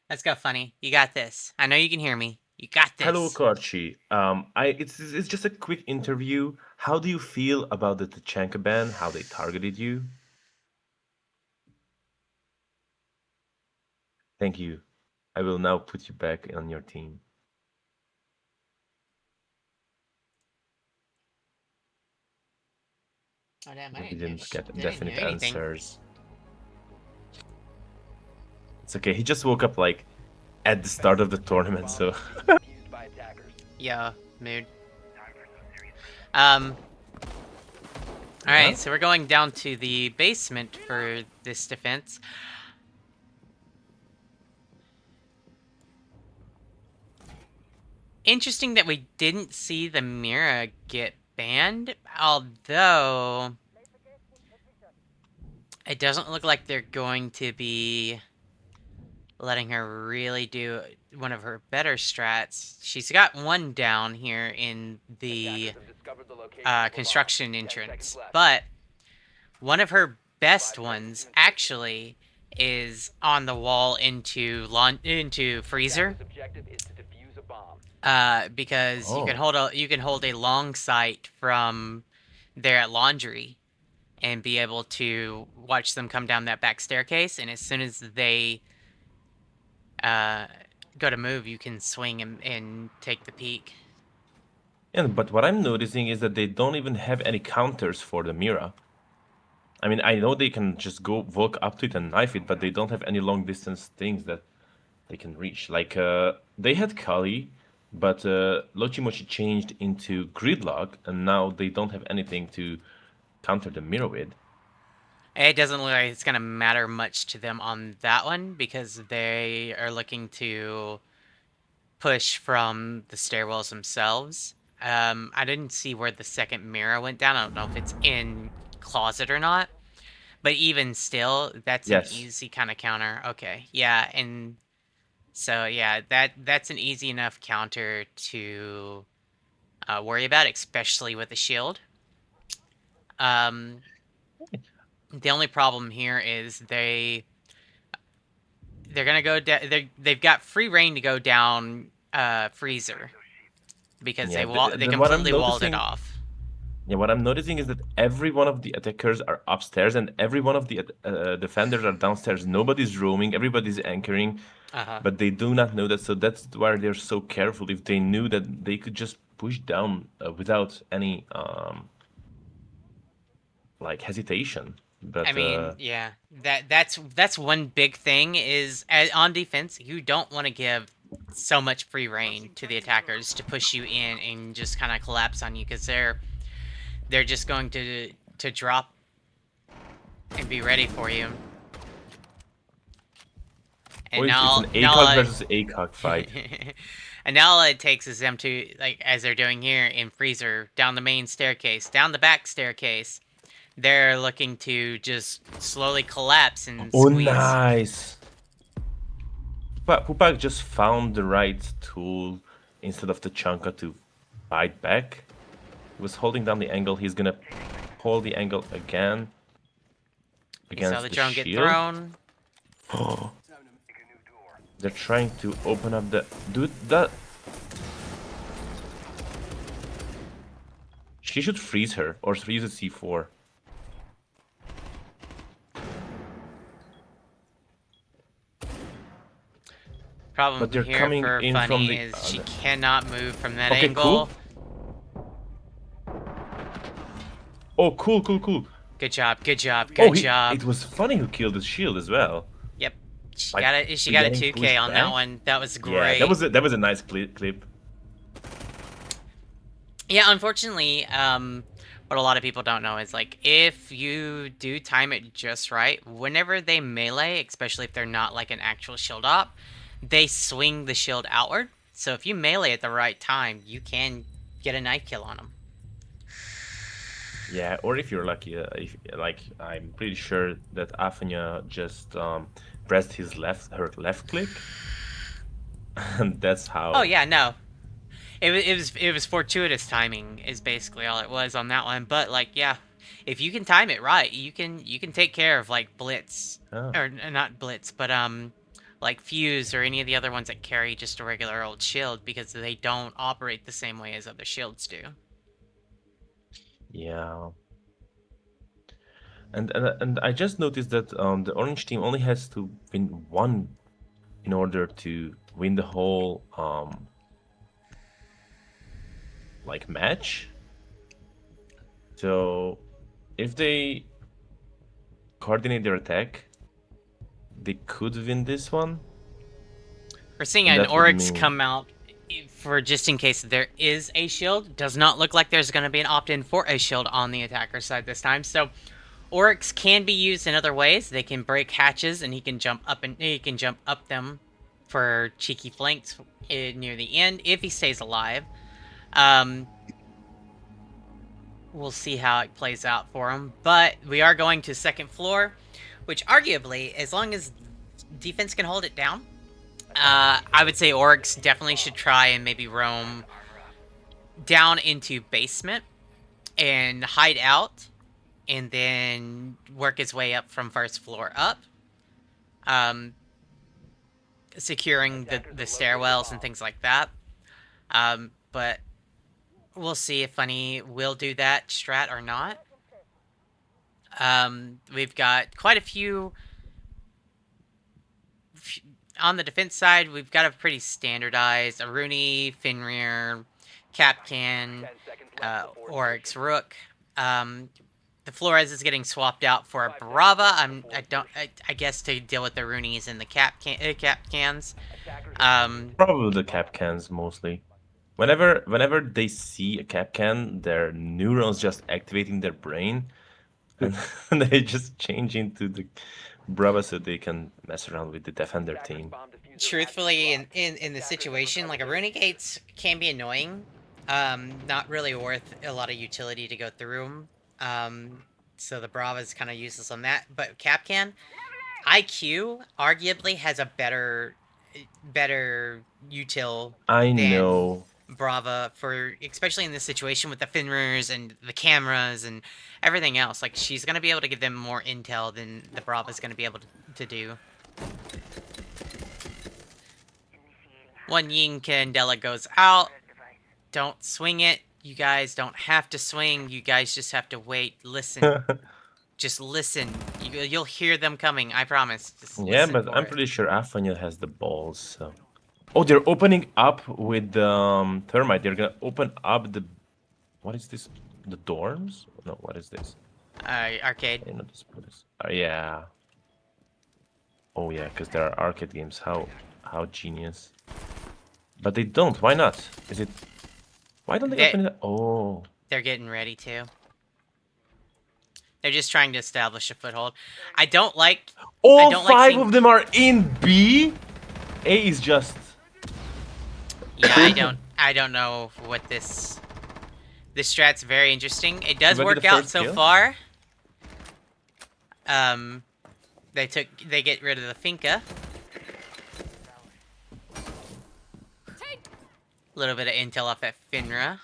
Let's go, Funny. You got this. I know you can hear me. You got this. Hello, Kochi. It's just a quick interview. How do you feel about the Tachanka ban? How they targeted you? Thank you. I will now put you back on your team. Oh, damn, We didn't get they didn't definite do anything. answers. It's okay. He just woke up like at the start of the tournament, so. Used by attackers. Yeah, mood. Alright, Yeah? so we're going down to the basement for this defense. Interesting that we didn't see the Mira get banned, although it doesn't look like they're going to be letting her really do one of her better strats. She's got one down here in the Attackers have discovered the location of a bomb. construction 10 entrance, seconds left. but one of her best ones actually is on the wall into freezer. Attackers' objective is to defuse a bomb. Because Oh. you can hold a long sight from there at laundry and be able to watch them come down that back staircase, and as soon as they go to move, you can swing and take the peek. Yeah, but what I'm noticing is that they don't even have any counters for the Mira. I mean, I know they can just go walk up to it and knife it, but they don't have any long distance things that they can reach. Like, they had Kali, but Lochimochi changed into Gridlock, and now they don't have anything to counter the Mira with. It doesn't look like it's going to matter much to them on that one because they are looking to push from the stairwells themselves. I didn't see where the second mirror went down. I don't know if it's in closet or not. But even still, that's Yes. an easy kind of counter. Okay, yeah, and so yeah, that's an easy enough counter to worry about, especially with the shield. The only problem here is they're gonna go down. They've got free reign to go down freezer because Yeah, they what I'm completely walled it noticing- off. Yeah, what I'm noticing is that every one of the attackers are upstairs, and every one of the defenders are downstairs. Nobody's roaming, everybody's anchoring, but they do not know that. So that's why they're so careful. If they knew that they could just push down without any like hesitation. But I mean, yeah, that's one big thing is on defense, you don't want to give so much free reign to the attackers to push you in and just kind of collapse on you because they're just going to drop and be ready for you. And it's an ACOG versus ACOG fight. and now all it takes is them to, like, as they're doing here in freezer, down the main staircase, down the back staircase. They're looking to just slowly collapse and Oh, squeeze. nice! Pupak just found the right tool instead of the Chanka to fight back. He was holding down the angle. He's gonna hold the angle again. You Against saw the drone get shield. thrown. Oh. They're trying to open up the... Dude, that... She should freeze her, or freeze a C4. Problem But they're here coming for in Funny from the is she other- cannot move from that Okay, angle. cool. Oh, cool. Good job, good Oh, job. it was Funny who killed the shield as well. Yep. She Like, got a getting 2K pushed on that back? one. That was great. Yeah, that was a nice clip. Yeah, unfortunately, what a lot of people don't know is, like, if you do time it just right, whenever they melee, especially if they're not, like, an actual shield op, they swing the shield outward. So if you melee at the right time, you can get a knife kill on them. Yeah, or if you're lucky, if like I'm pretty sure that Afanya just pressed her left click, and that's how. Oh, yeah, no. It was fortuitous timing is basically all it was on that one. But, like, yeah, if you can time it right, you can take care of, like, Blitz. Oh. Or not Blitz, but like Fuse or any of the other ones that carry just a regular old shield, because they don't operate the same way as other shields do. Yeah. And I just noticed that the orange team only has to win one in order to win the whole like match. So if they coordinate their attack, they could win this one. We're seeing And an that would Oryx mean- come out for just in case there is a shield. Does not look like there's going to be an opt-in for a shield on the attacker side this time. So Oryx can be used in other ways. They can break hatches, and he can jump up them for cheeky flanks near the end if he stays alive. We'll see how it plays out for him. But we are going to second floor, which arguably, as long as defense can hold it down, I would say Oryx definitely should try and maybe roam down into basement and hide out, and then work his way up from first floor up, securing the stairwells and things like that. But we'll see if Funny will do that strat or not. We've got quite a few on the defense side. We've got a pretty standardized Aruni, Fenrir, Capcan, Oryx, Rook. The Flores is getting swapped out for a Brava. I guess to deal with the Roonies and the Capcans. Probably the Capcans mostly. Whenever they see a Capcan, their neurons just activating their brain, and they just change into the Brava so they can mess around with the Defender team. Truthfully, in the situation, like, a Runegates can be annoying. Not really worth a lot of utility to go through them. So the Brava's kind of useless on that. But Capcan, IQ arguably has a better util I than know. Brava, for especially in this situation with the Fenrirs and the cameras and everything else. Like, she's gonna be able to give them more intel than the Brava's gonna be able to do. One Ying Candela goes out. Don't swing it. You guys don't have to swing. You guys just have to wait. Listen. Just listen. You'll hear them coming. I promise. Just Yeah, listen but for I'm it. pretty sure Afanya has the balls. So. Oh, they're opening up with the Thermite. They're gonna open up the... What is this? The dorms? No, what is this? Arcade. I know this. Yeah. Oh yeah, because there are arcade games. How genius. But they don't. Why not? Is it... Why don't they open it? Oh. They're getting ready to. They're just trying to establish a foothold. I don't like... All don't five seeing... of them are in B? A is just... Yeah, I don't know what this strat's very interesting. It does You wanna work get the out first so kill? far. They get rid of the Finka. A little bit of intel off at Finra.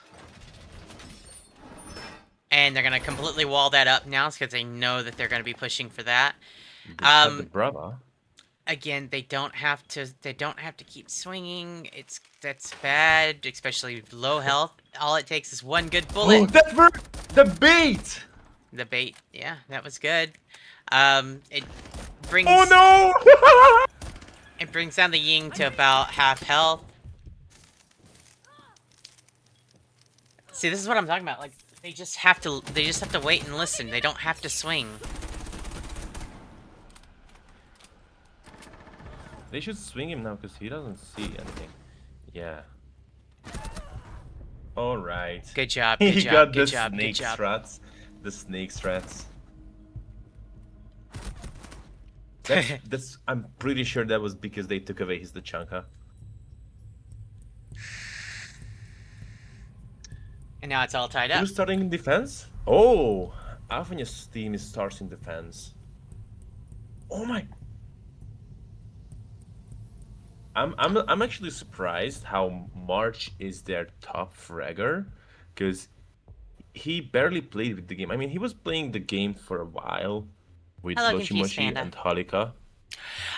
And they're gonna completely wall that up now because they know that they're gonna be pushing for that. They have the Brava. Again, they don't have to keep swinging. That's bad, especially low health. All it takes is one good Oh, bullet. that worked! The bait! The bait, yeah, that was good. It brings Oh no! it brings down the Ying to about half health. See, this is what I'm talking about. Like, they just have to wait and listen. They don't have to swing. They should swing him now because he doesn't see anything. Yeah. All right. Good job. He Good job. got Good the job. Good snake job. strats. The snake strats. That's. I'm pretty sure that was because they took away his Tachanka. And now it's all tied up. Who's starting in defense? Oh, Avenia's team is starting defense. Oh my! I'm actually surprised how March is their top fragger, because he barely played with the game. I mean, he was playing the game for a while with Hello, Confused Lochimochi Panda. and Halika.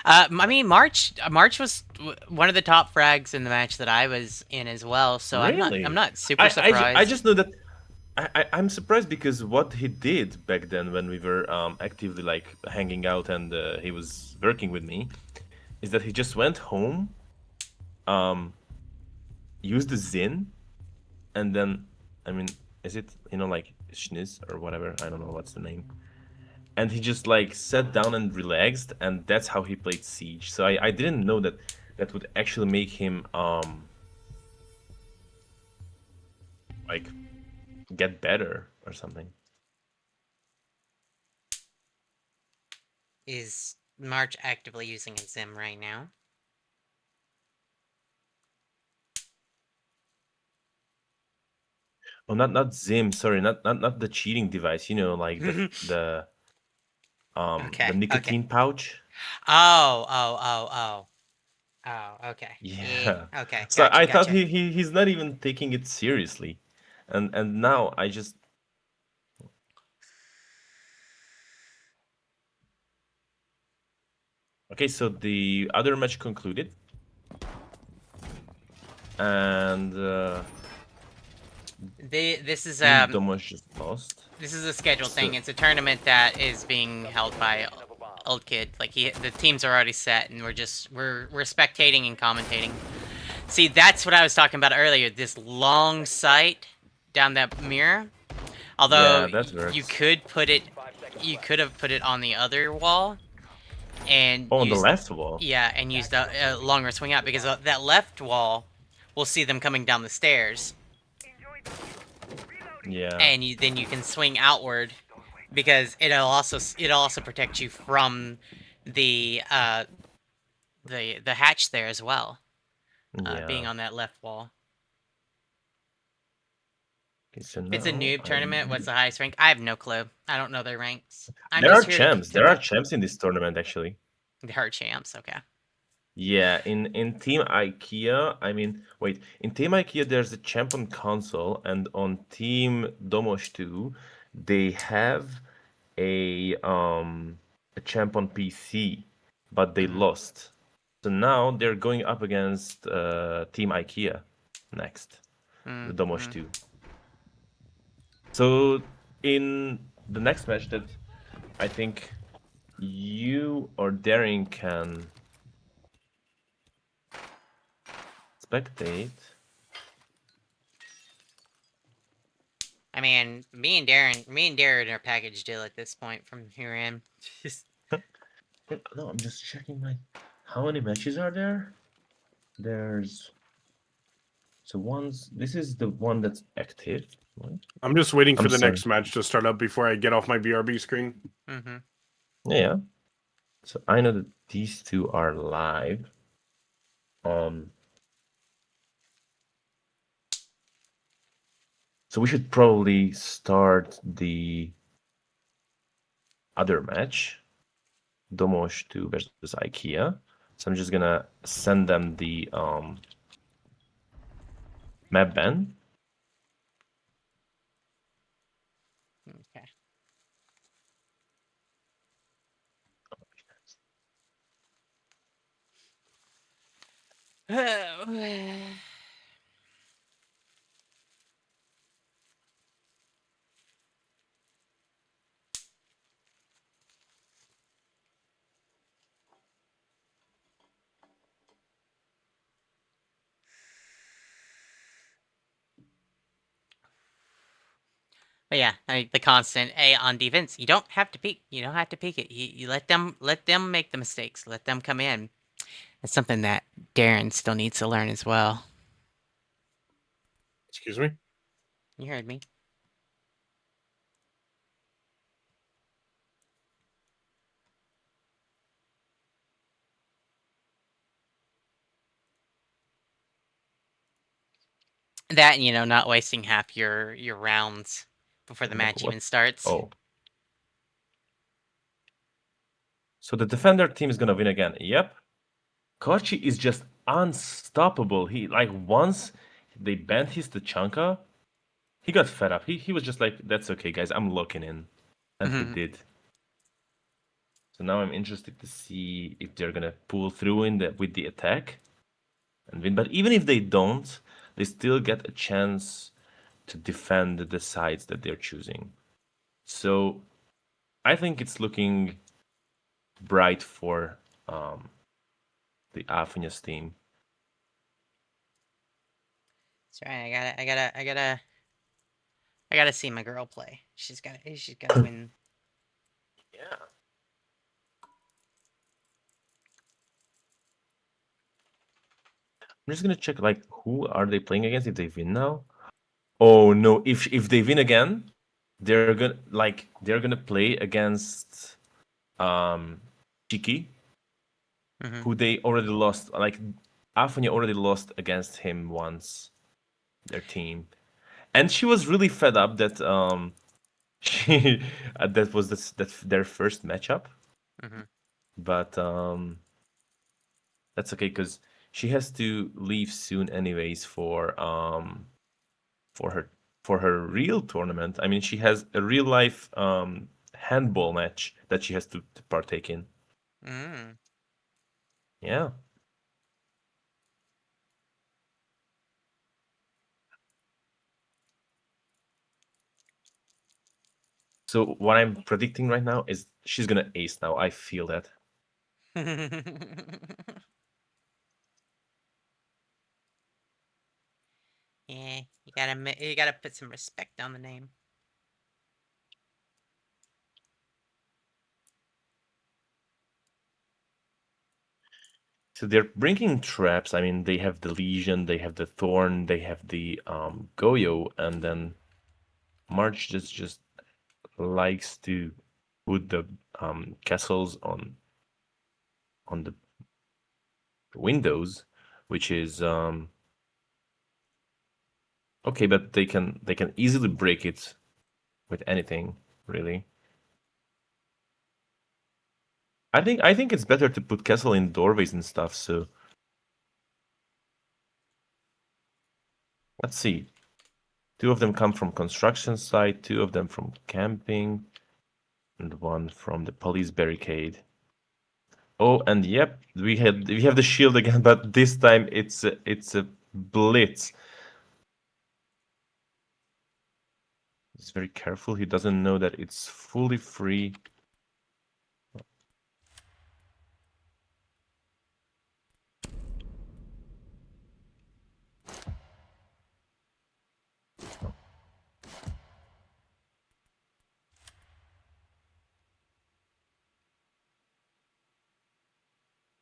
I mean, March was one of the top frags in the match that I was in as well. So Really? I'm not super surprised. I just know that I'm surprised because what he did back then when we were actively like hanging out and he was working with me is that he just went home, used the Zin, and then I mean, is it like Schniz or whatever? I don't know what's the name. And he just like sat down and relaxed, and that's how he played Siege. So I didn't know that that would actually make him like get better or something. Is March actively using a Zim right now? Oh, not Zim. Sorry, not the cheating device. Like the Okay, the nicotine pouch. Oh, okay. Yeah. Okay, So gotcha, I thought gotcha. he's not even taking it seriously, and now I just. Okay, so the other match concluded, and This is Team Domosh just lost. This is a scheduled So- thing. It's a tournament that is being held by OldKid. Like the teams are already set, and we're spectating and commentating. See, that's what I was talking about earlier. This long sight down that mirror. Although Yeah, that works. you could have put it on the other wall, and Oh, on the used- left wall. Yeah, and used a longer swing out because that left wall will see them coming down the stairs. Yeah. And then you can swing outward because it'll also protect you from the hatch there as well, Yeah. being on that left wall. Okay, so It's a now noob tournament. What's the highest rank? I have no clue. I don't know their ranks. I'm There are just here to- champs. There are champs in this tournament actually. There are champs. Okay. Yeah, in Team IKEA, I mean, wait, in Team IKEA there's a champ on console, and on Team Domosh 2, they have a champ on PC, but they lost. So now they're going up against Team IKEA next, the Domosh 2. So in the next match that I think you or Daring can spectate. I mean, me and Darren are package deal at this point from here in. No, I'm just checking how many matches are there? There's this is the one that's active. What? I'm just waiting for I'm the sorry. next match to start up before I get off my BRB screen. Mm-hmm. Yeah. So I know that these two are live. So we should probably start the other match, Domosh 2 versus IKEA. So I'm just gonna send them the map ban. Okay. But yeah, the constant A on defense. You don't have to peek. You don't have to peek it. You let them make the mistakes. Let them come in. It's something that Darren still needs to learn as well. Excuse me? You heard me. That, and, not wasting half your rounds before the match What? even starts. Oh. So the defender team is gonna win again. Yep. Kochi is just unstoppable. He like once they banned his Tachanka, he got fed up. He was just like, that's okay, guys, I'm locking in. And he did. So now I'm interested to see if they're gonna pull through with the attack and win. But even if they don't, they still get a chance to defend the sides that they're choosing. So I think it's looking bright for the Afunas team. Sorry, I gotta see my girl play. She's gotta win. Yeah. I'm just gonna check like who are they playing against if they win now. Oh no! If they win again, they're gonna play against Chiki, who they already lost. Like Afunya already lost against him once, their team, and she was really fed up that she that was that's their first matchup. But that's okay because she has to leave soon anyways for her for her real tournament. I mean, she has a real life handball match that she has to partake in. Yeah. So what I'm predicting right now is she's gonna ace now. I feel that. Yeah, you gotta put some respect on the name. So they're bringing traps. I mean, they have the Legion, they have the Thorn, they have the Goyo, and then March just likes to put the castles on the windows, which is okay, but they can easily break it with anything, really. I think it's better to put castle in doorways and stuff, so let's see. 2 of them come from construction site, 2 of them from camping, and 1 from the police barricade. Oh, and yep, we have the shield again, but this time it's a blitz. He's very careful. He doesn't know that it's fully free.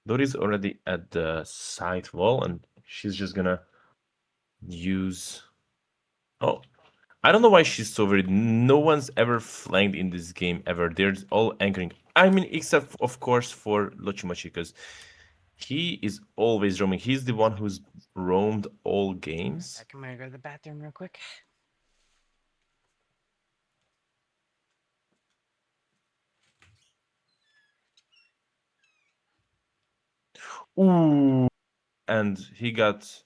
Dory's already at the side wall, and she's just gonna use. Oh, I don't know why she's so worried. No one's ever flanked in this game ever. They're all anchoring. I mean, except of course for Lochimachi, because he is always roaming. He's the one who's roamed all games. I'm gonna go to the bathroom real quick. Ooh, and he got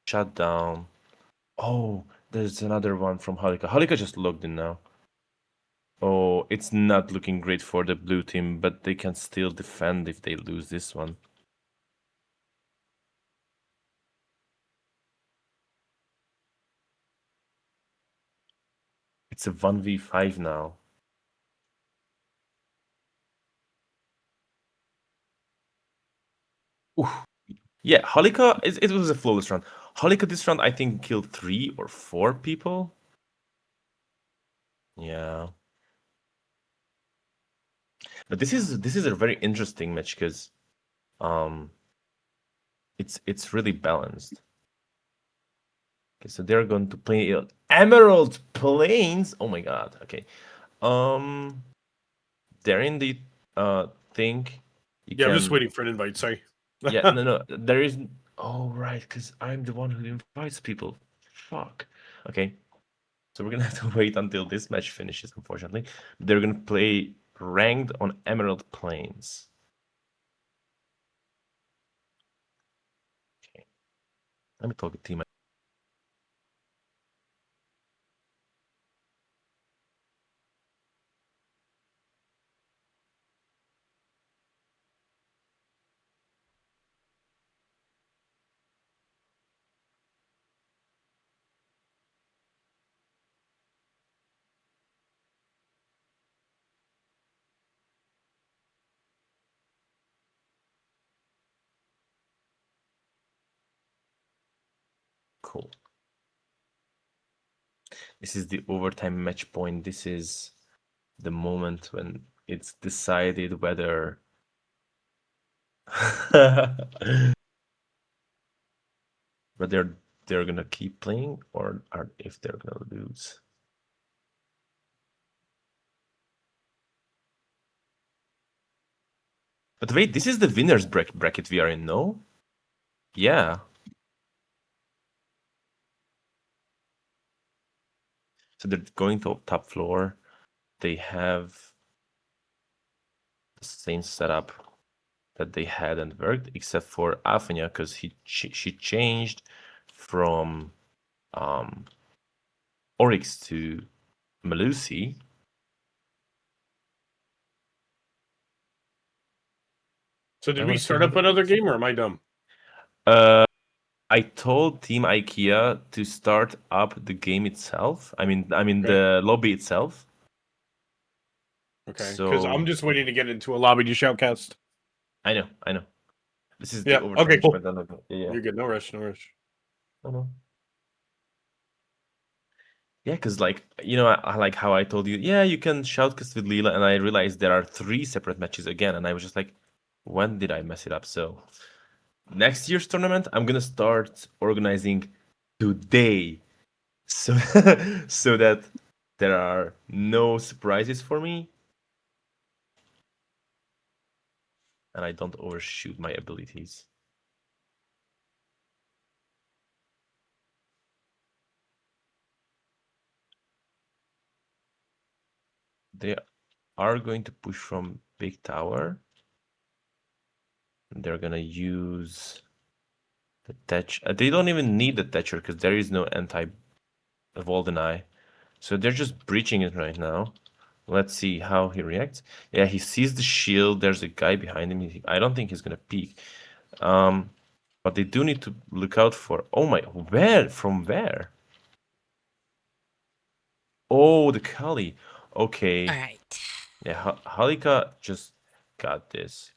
shut down. Oh, there's another one from Halika. Halika just logged in now. Oh, it's not looking great for the blue team, but they can still defend if they lose this one. It's a 1v5 now. Ooh. Yeah, Halika, it was a flawless round. Halika this round, I think, killed 3 or 4 people. Yeah. But this is a very interesting match because it's really balanced. Okay, so they're going to play Emerald Plains. Oh my god. Okay. Darren, do you think you Yeah, can? I'm just waiting for an invite. Sorry. Yeah, no, there is. Oh right, because I'm the one who invites people. Fuck. Okay, so we're gonna have to wait until this match finishes. Unfortunately, they're gonna play ranked on Emerald Plains. Okay, let me talk to team. Cool. This is the overtime match point. This is the moment when it's decided whether whether they're gonna keep playing or if they're gonna lose. But wait, this is the winners bracket we are in, no? Yeah. So they're going to top floor. They have the same setup that they had and worked, except for Afanya, because she changed from Oryx to Malusi. So did we start up another game, or am I dumb? I told Team IKEA to start up the game itself. I mean Okay. the lobby itself. Okay, because I'm just waiting to get into a lobby to shoutcast. I know. This is Yeah. the overtime. Okay. Cool. Yeah. You're good. No rush. No rush. Oh no. Yeah, because like I like how I told you. Yeah, you can shoutcast with Leela, and I realized there are 3 separate matches again, and I was just like, when did I mess it up? So next year's tournament, I'm gonna start organizing today, so so that there are no surprises for me, and I don't overshoot my abilities. They are going to push from big tower. They're gonna use the thatch. They don't even need the thatcher because there is no anti-Volden Eye. So they're just breaching it right now. Let's see how he reacts. Yeah, he sees the shield. There's a guy behind him. I don't think he's gonna peek. But they do need to look out for. Oh my! Where? From where? Oh, the Kali. Okay. All right. Yeah, Halika just got this.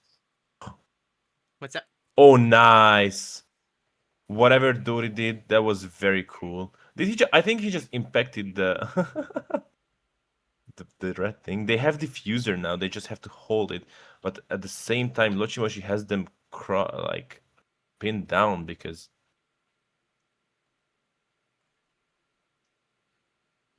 What's up? Oh, nice. Whatever Dory did, that was very cool. Did he? I think he just impacted the the red thing. They have diffuser now. They just have to hold it. But at the same time, Lochimoshi has them like pinned down because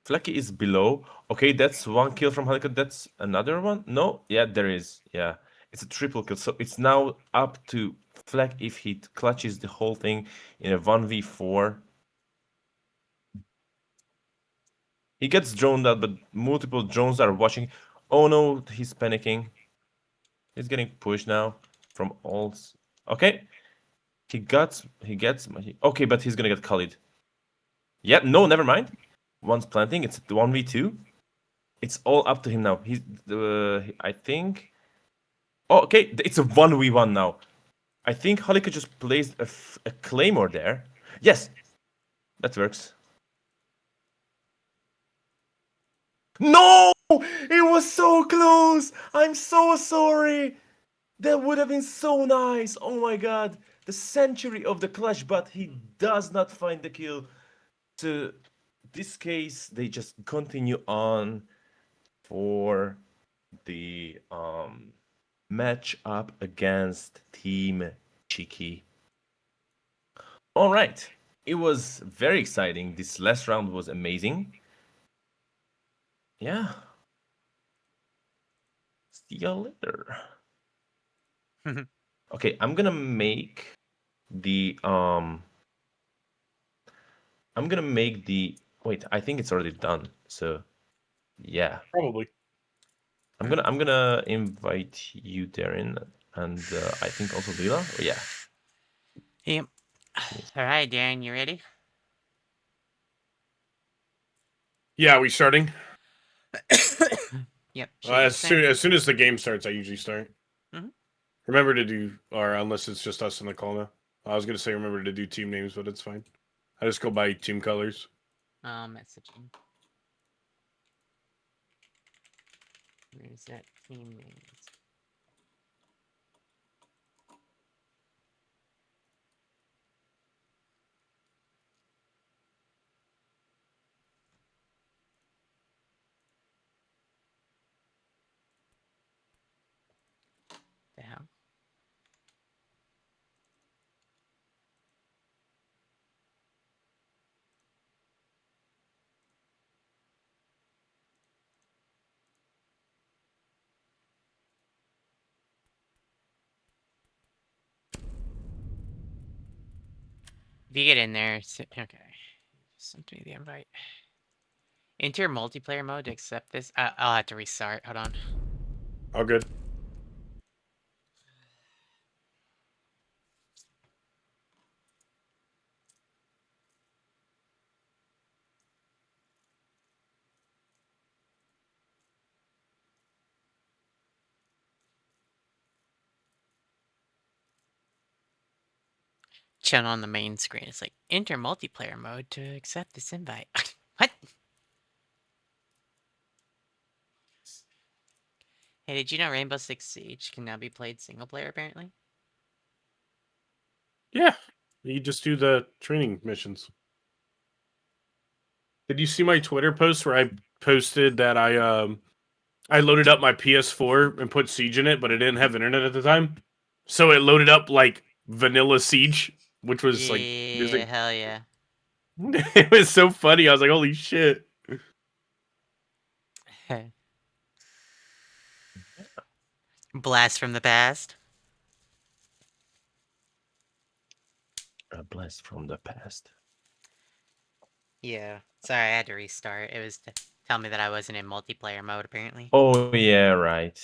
Flecky is below. Okay, that's 1 kill from Halika. That's another one. No, yeah, there is. Yeah, it's a triple kill. So it's now up to Fleck if he clutches the whole thing in a 1v4. He gets droned out, but multiple drones are watching. Oh no, he's panicking. He's getting pushed now from all. Okay, he gets. Okay, but he's gonna get Khalid. Yeah, no, never mind. One's planting. It's 1v2. It's all up to him now. He's. I think. Oh, okay, it's a 1v1 now. I think Halika just placed a claymore there. Yes, that works. No! It was so close! I'm so sorry! That would have been so nice! Oh my god! The century of the clash, but he does not find the kill. So, this case, they just continue on for the match up against Team Cheeky. All right. It was very exciting. This last round was amazing. Yeah. See you later. Okay, I'm gonna make the wait, I think it's already done. So yeah. Probably. I'm gonna invite you, Darren, and I think also Lila. Oh, yeah. Yep. All right, Darren, you ready? Yeah, we starting? Yep. As soon as the game starts, I usually start. Mhm. Remember to do, or unless it's just us in the call now. I was gonna say remember to do team names, but it's fine. I just go by team colors. Messaging. Where's that team names? The hell? If you get in there, okay. Send me the invite. Enter multiplayer mode to accept this. I'll have to restart. Hold on. All good. Channel on the main screen. It's like enter multiplayer mode to accept this invite. What? Hey, did you know Rainbow Six Siege can now be played single player apparently? Yeah, you just do the training missions. Did you see my Twitter post where I posted that I loaded up my PS4 and put Siege in it, but it didn't have internet at the time, so it loaded up like vanilla Siege, which was like Yeah, music. hell yeah. It was so funny. I was like, "Holy shit!" Blast from the past. A blast from the past. Yeah. Sorry, I had to restart. It was to tell me that I wasn't in multiplayer mode apparently. Oh yeah, right.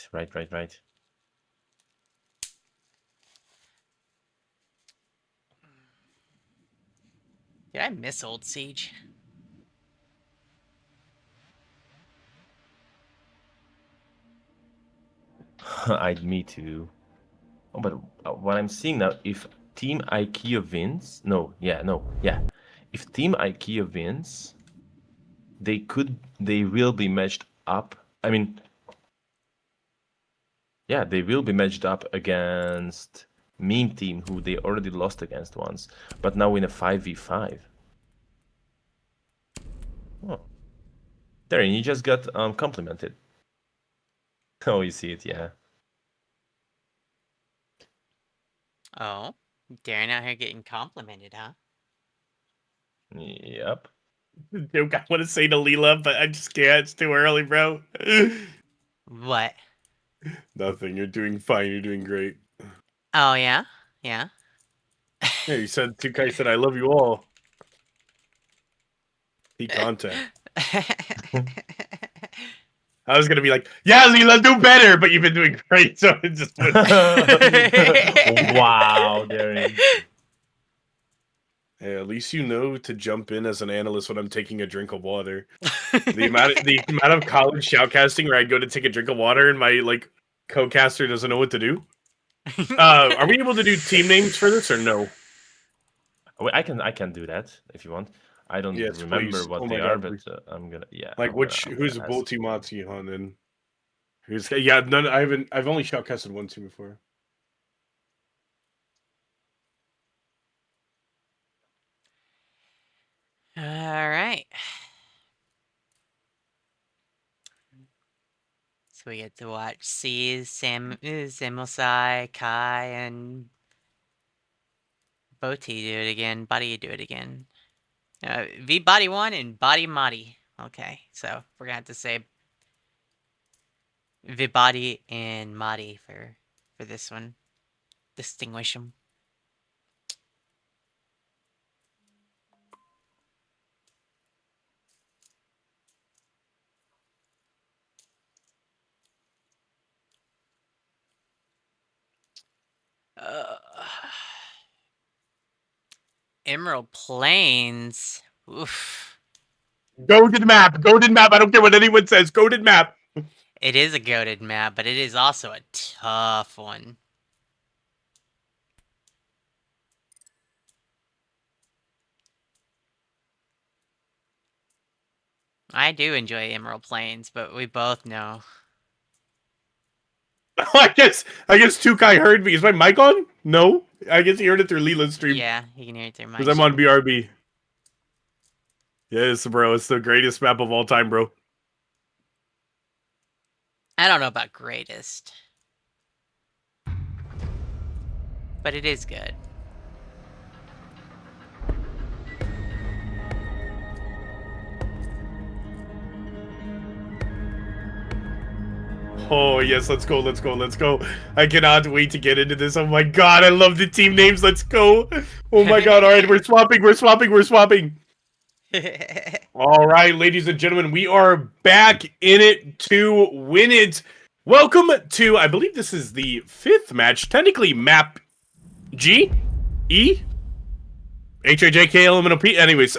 Did I miss old Siege? Me too. Oh, but what I'm seeing now, if Team IKEA wins, if Team IKEA wins, they will be matched up. I mean, yeah, they will be matched up against Meme Team, who they already lost against once, but now in a 5v5. Oh, Darren, you just got complimented. Oh, you see it, yeah. Oh, Darren out here getting complimented, huh? Yep. Joke I want to say to Leela, but I just can't. It's too early, bro. What? Nothing. You're doing fine. You're doing great. Oh yeah, yeah. Yeah, you said Tukai said I love you all. Peak content. I was gonna be like, yeah, Leela, do better, but you've been doing great, so it just went. Wow, Darren. Hey, at least you know to jump in as an analyst when I'm taking a drink of water. The amount of college shoutcasting where I go to take a drink of water and my like co-caster doesn't know what to do. Are we able to do team names for this or no? Wait, I can do that if you want. I don't Yes, remember please. what Oh they my are, God, but please. I'm gonna Like I'm which gonna who's ask. Boltimati on and who's yeah, none I've only shoutcasted one team before. All right. So we get to watch C's, Samosai, Kai, and Boti do it again. Body do it again. V body 1 and body Madi. Okay, so we're gonna have to say Vibody and Madi for this one. Distinguish them. Emerald Plains. Oof. Goated map. Goated map. I don't care what anyone says. Goated map. It is a goated map, but it is also a tough one. I do enjoy Emerald Plains, but we both know. I guess Tukai heard me. Is my mic on? No. I guess he heard it through Leland's stream. Yeah, you can hear it through my Because I'm on BRB. Yes, bro. It's the greatest map of all time, bro. I don't know about greatest. But it is good. Oh, yes, let's go, let's go, let's go. I cannot wait to get into this. Oh my god, I love the team names. Let's go. Oh my god, all right, we're swapping. All right, ladies and gentlemen, we are back in it to win it. Welcome to, I believe this is the 5th match, technically map G, E, HIJKLMNOP. Anyways,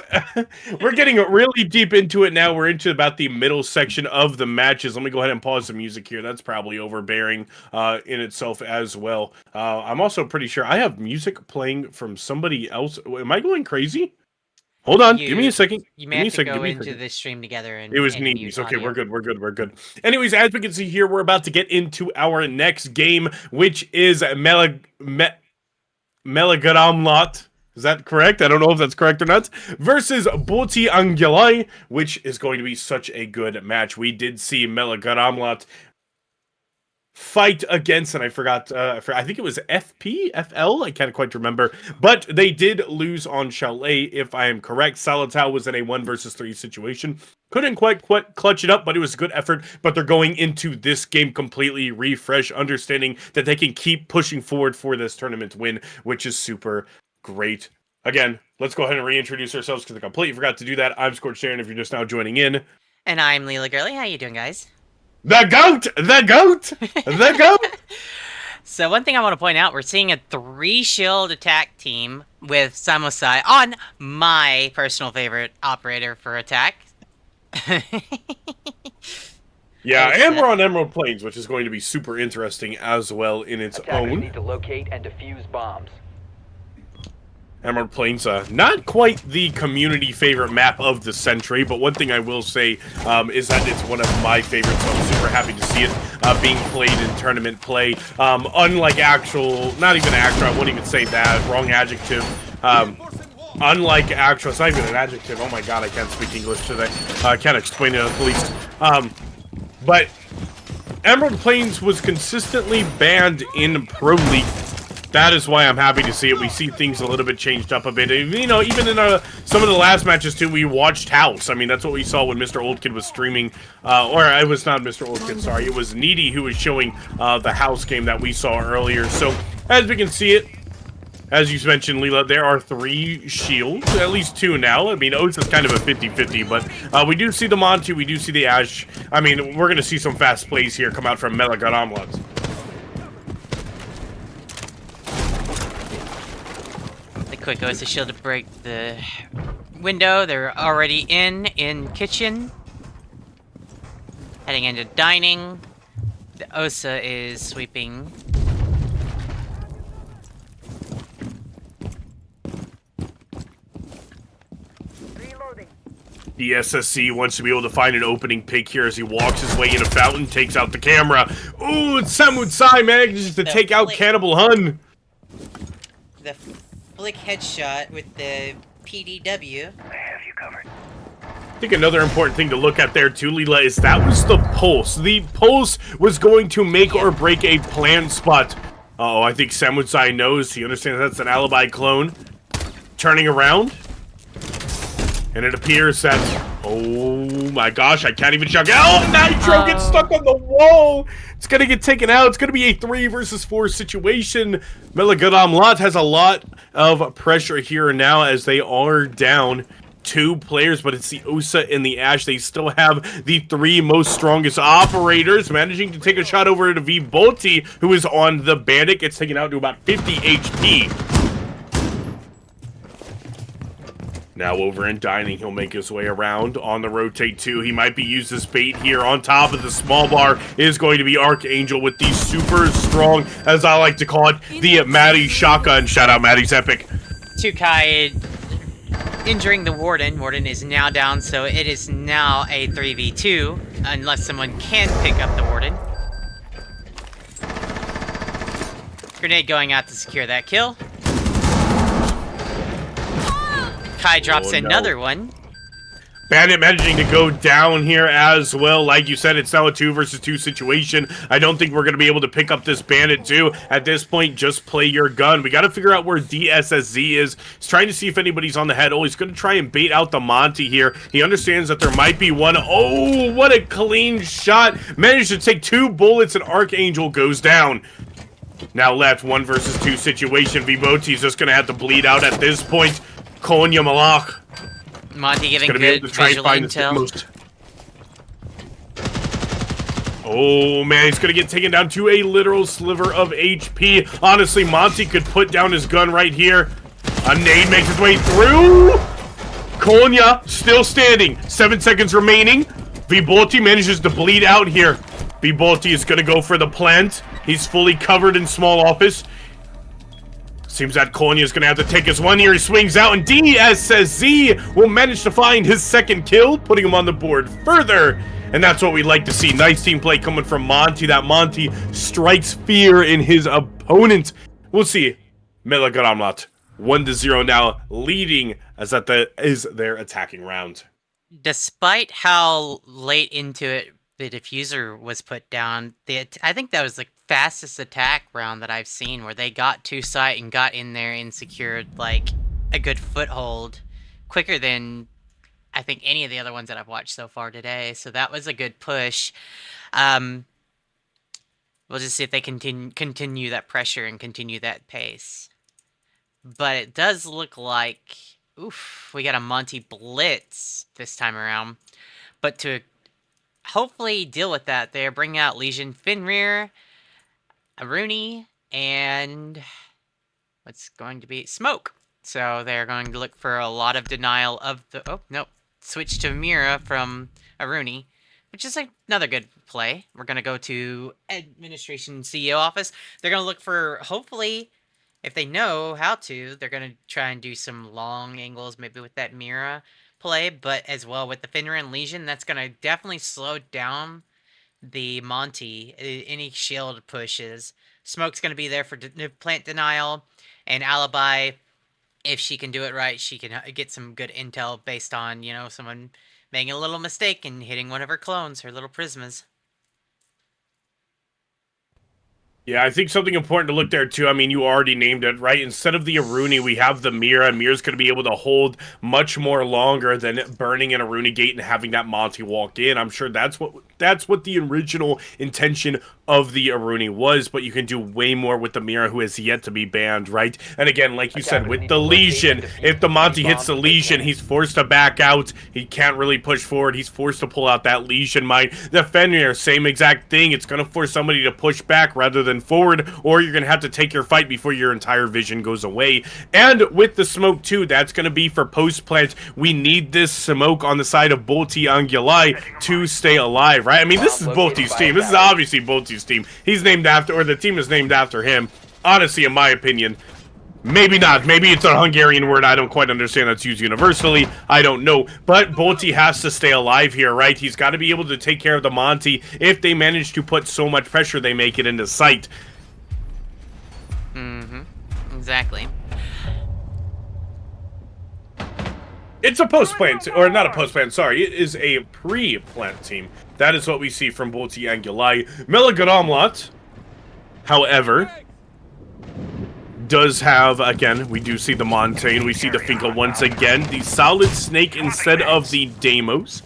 we're getting really deep into it now. We're into about the middle section of the matches. Let me go ahead and pause the music here. That's probably overbearing in itself as well. I'm also pretty sure I have music playing from somebody else. Am I going crazy? Hold on. Give me a second. You may have to go into the stream together and it was and Neety's. mute Okay, audio. we're good. Anyways, as we can see here, we're about to get into our next game, which is Melagaramlot. Is that correct? I don't know if that's correct or not. Versus Boti Angelai, which is going to be such a good match. We did see Melagaramlot fight against, and I forgot, I think it was FL? I can't quite remember. But they did lose on Chalet, if I am correct. Salatau was in a 1 versus 3 situation. Couldn't quite clutch it up, but it was a good effort. But they're going into this game completely refreshed, understanding that they can keep pushing forward for this tournament win, which is super great. Again, let's go ahead and reintroduce ourselves because I completely forgot to do that. I'm ScorchedDarrin if you're just now joining in. And I'm Leela Gurley. How you doing, guys? The GOAT! So one thing I want to point out, we're seeing a 3-shield attack team with Samosai on my personal favorite operator for attack. Yeah, and we're on Emerald Plains, which is going to be super interesting as well in its Attackers own. need to locate and defuse bombs. Emerald Plains, not quite the community favorite map of the century, but one thing I will say is that it's one of my favorites, so I'm super happy to see it being played in tournament play. Unlike actual, not even actual, I wouldn't even say that, wrong adjective. Unlike actual, it's not even an adjective, oh my god, I can't speak English today. I can't explain it at least. But Emerald Plains was consistently banned in Pro League. That is why I'm happy to see it. We see things a little bit changed up a bit. You know, even in some of the last matches, too, we watched House. I mean, that's what we saw when Mr. OldKid was streaming. Or it was not Mr. OldKid, sorry. It was Neety who was showing the House game that we saw earlier. So, as we can see it, as you mentioned, Leela, there are 3 shields. At least 2 now. I mean, Oats is kind of a 50-50, but we do see the Monty, we do see the Ash. I mean, we're going to see some fast plays here come out from Melagaramlot. Quick goes to shield to break the window. They're already in kitchen. Heading into dining. The Osa is sweeping. Reloading. The SSC wants to be able to find an opening pick here as he walks his way in a fountain, takes out the camera. Ooh, it's Samutsai manages to take out Cannibal Hun. The flick headshot with the PDW. I have you covered. I think another important thing to look at there too, Leela, is that was the pulse. The pulse was going to make or break a plant spot. Uh-oh, I think Samutsai knows. He understands that's an alibi clone. turning around. And it appears that, oh my gosh, I can't even chug. Oh, Nitro gets stuck on the wall. It's going to get taken out. It's going to be a 3 versus 4 situation. Melagadamlat has a lot of pressure here now as they are down 2 players, but it's the Osa and the Ash. They still have the 3 most strongest operators, managing to take a shot over to Vibolti, who is on the Bandit. Gets taken out to about 50 HP. Now over in Dining, he'll make his way around on the rotate 2. He might be used as bait here. On top of the small bar is going to be Archangel with the super strong, as I like to call it, the Maddie shotgun. Shout out Maddie's Epic. Tukai injuring the Warden. Warden is now down, so it is now a 3v2, unless someone can pick up the Warden. Grenade going out to secure that kill. Kai drops another one. Bandit managing to go down here as well. Like you said, it's now a 2 versus 2 situation. I don't think we're going to be able to pick up this Bandit too. At this point, just play your gun. We got to figure out where DSSZ is. He's trying to see if anybody's on the head. Oh, he's going to try and bait out the Monty here. He understands that there might be one. Oh, what a clean shot. Managed to take 2 bullets and Archangel goes down. Now left 1 versus 2 situation. Viboti's just going to have to bleed out at this point. Konya Malak. Monty giving good visual intel. Oh man, he's gonna get taken down to a literal sliver of HP. Honestly, Monty could put down his gun right here. A nade makes its way through. Konya still standing. 7 seconds remaining. Vibolti manages to bleed out here. Vibolti is gonna go for the plant. He's fully covered in small office. Seems that Konya is going to have to take his one here. He swings out, and DSSZ will manage to find his 2nd kill, putting him on the board further. And that's what we like to see. Nice team play coming from Monty. That Monty strikes fear in his opponent. We'll see. Melagadamlat 1-0 now, leading as that is their attacking round. Despite how late into it the diffuser was put down, I think that was the fastest attack round that I've seen, where they got to site and got in there and secured like a good foothold quicker than I think any of the other ones that I've watched so far today. So that was a good push. We'll just see if they continue that pressure and continue that pace. But it does look like, oof, we got a Monty Blitz this time around. But to hopefully deal with that, they're bringing out Legion Fenrir, Aruni, and what's going to be Smoke. So they're going to look for a lot of denial of the... Oh, no. Switch to Mira from Aruni, which is another good play. We're going to go to Administration CEO office. They're going to look for, hopefully, if they know how to, they're going to try and do some long angles, maybe with that Mira play, but as well with the Fenrir and Legion, that's going to definitely slow down the Monty, any shield pushes. Smoke's going to be there for plant denial, and Alibi, if she can do it right, she can get some good intel based on, you know, someone making a little mistake and hitting one of her clones, her little Prismas. Yeah, I think something important to look there, too. I mean, you already named it, right? Instead of the Aruni, we have the Mira. Mira's going to be able to hold much more longer than burning an Aruni gate and having that Monty walk in. I'm sure that's what the original intention of the Aruni was, but you can do way more with the Mira, who has yet to be banned, right? And again, like you said, with the Legion, if the Monty hits the Legion, he's forced to back out. He can't really push forward. He's forced to pull out that Legion mine. The Fenrir, same exact thing. It's going to force somebody to push back rather than forward, or you're going to have to take your fight before your entire vision goes away. And with the smoke, too, that's going to be for post-plant. We need this smoke on the side of Bolti Angulai to stay alive, right? I mean, this is Bolti's team. This is obviously Bolti's team. He's named after, or the team is named after him. Honestly, in my opinion, maybe not. Maybe it's a Hungarian word. I don't quite understand that's used universally. I don't know. But Bolti has to stay alive here, right? He's got to be able to take care of the Monty. If they manage to put so much pressure, they make it into sight. Mm-hmm. Exactly. It's a post-plant, or not a post-plant, sorry. It is a pre-plant team. That is what we see from Bolti Angulai. Melagadamlat, however, does have, again, we do see the Montaigne, we see the Finkel once again, the Solid Snake instead of the Deimos.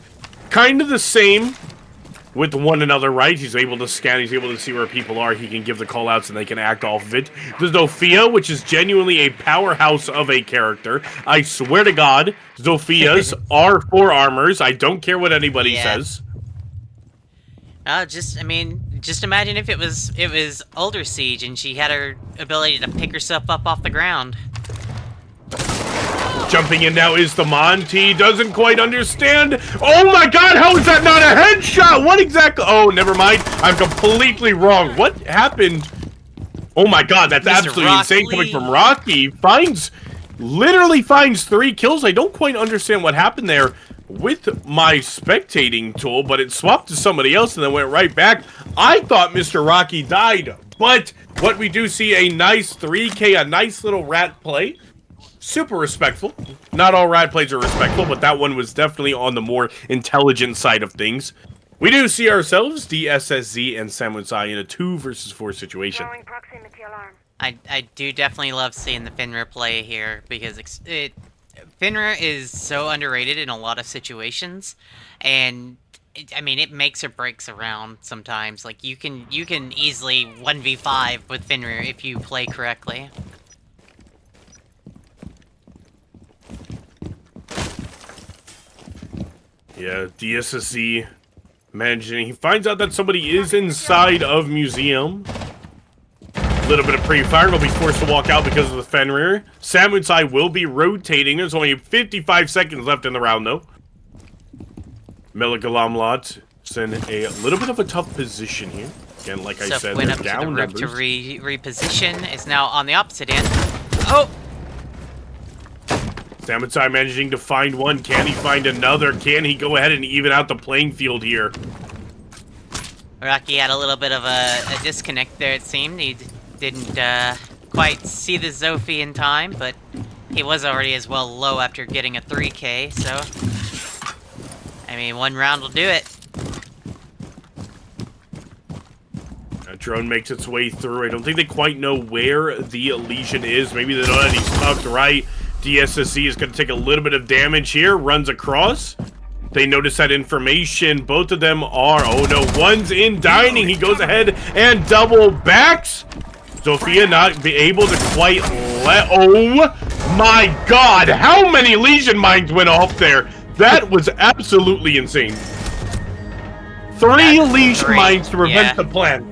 Kind of the same with one another, right? He's able to scan, he's able to see where people are, he can give the callouts and they can act off of it. There's Zofia, which is genuinely a powerhouse of a character. I swear to God, Zofia's are forearmors. I don't care what anybody says. I mean, just imagine if it was older Siege and she had her ability to pick herself up off the ground. Jumping in now is the Monty. Doesn't quite understand. Oh my God, how is that not a headshot? What exactly? Oh, never mind. I'm completely wrong. What happened? Oh my God, that's absolutely insane coming from Rocky. Literally finds 3 kills. I don't quite understand what happened there with my spectating tool, but it swapped to somebody else and then went right back. I thought Mr. Rocky died, but what we do see a nice 3K, a nice little rat play. Super respectful. Not all rat plays are respectful, but that one was definitely on the more intelligent side of things. We do see ourselves, DSSZ and Samurai in a 2 versus 4 situation. Throwing proximity alarm. I do definitely love seeing the Finra play here because Finra is so underrated in a lot of situations, and I mean it makes or breaks around sometimes. Like you can easily 1v5 with Finra if you play correctly. Yeah, DSSZ managing. He finds out that somebody is inside of museum. A little bit of pre-fire, will be forced to walk out because of the Fenrir. Samurai will be rotating. There's only 55 seconds left in the round, though. Melagalamlat is in a little bit of a tough position here. Again, like I said, went they're up down to the roof numbers. to reposition. Is now on the opposite end. Oh! Samurai managing to find one. Can he find another? Can he go ahead and even out the playing field here? Rocky had a little bit of a disconnect there, it seemed. He didn't quite see the Zophie in time, but he was already as well low after getting a 3K, so... I mean, 1 round will do it. That drone makes its way through. I don't think they quite know where the Legion is. Maybe they know that he's tucked right. DSSC is going to take a little bit of damage here. Runs across. They notice that information. Both of them are... Oh, no. One's in dining. He goes ahead and double backs. Sophia not be able to quite let... Oh, my God. How many Legion mines went off there? That was absolutely insane. 3 Legion mines to prevent the plan.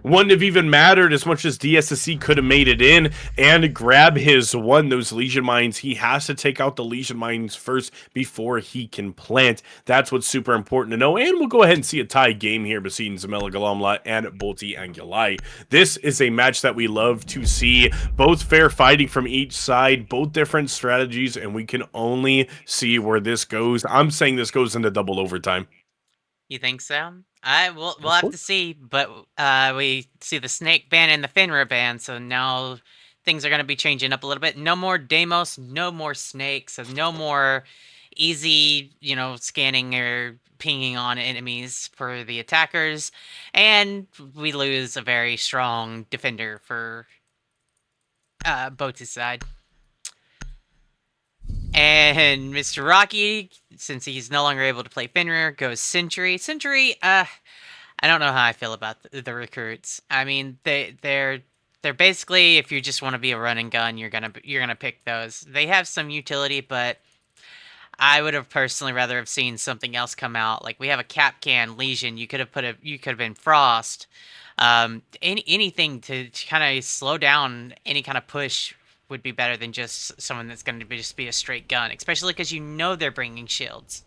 Wouldn't have even mattered as much as DSSC could have made it in and grab his one. Those Legion mines, he has to take out the Legion mines first before he can plant. That's what's super important to know. And we'll go ahead and see a tie game here between Zamela Galamla and Bolti Angulai. This is a match that we love to see. Both fair fighting from each side, both different strategies, and we can only see where this goes. I'm saying this goes into double overtime. You think so? We'll have to see, but we see the Snake ban and the Finra ban, so now things are going to be changing up a little bit. No more Deimos, no more Snakes, so no more easy, scanning or pinging on enemies for the attackers, and we lose a very strong defender for Bota's side. And Mr. Rocky, since he's no longer able to play Finrir, goes Sentry. Sentry, I don't know how I feel about the recruits. I mean, they're basically, if you just want to be a run and gun, you're gonna pick those. They have some utility, but I would have personally rather have seen something else come out. Like we have a Capcan Legion. You could have been Frost. Anything to kind of slow down any kind of push would be better than just someone that's going to just be a straight gun, especially because they're bringing shields.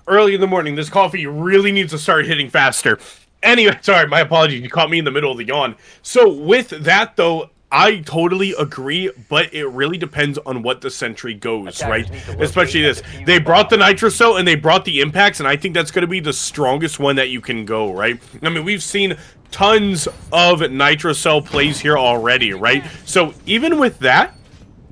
Early in the morning, this coffee really needs to start hitting faster. Anyway, sorry, my apologies. You caught me in the middle of the yawn. So with that, though, I totally agree, but it really depends on what the Sentry goes, right? Especially this. They brought the Nitro Cell and they brought the Impacts, and I think that's going to be the strongest one that you can go, right? I mean, we've seen tons of Nitro Cell plays here already, right? So even with that,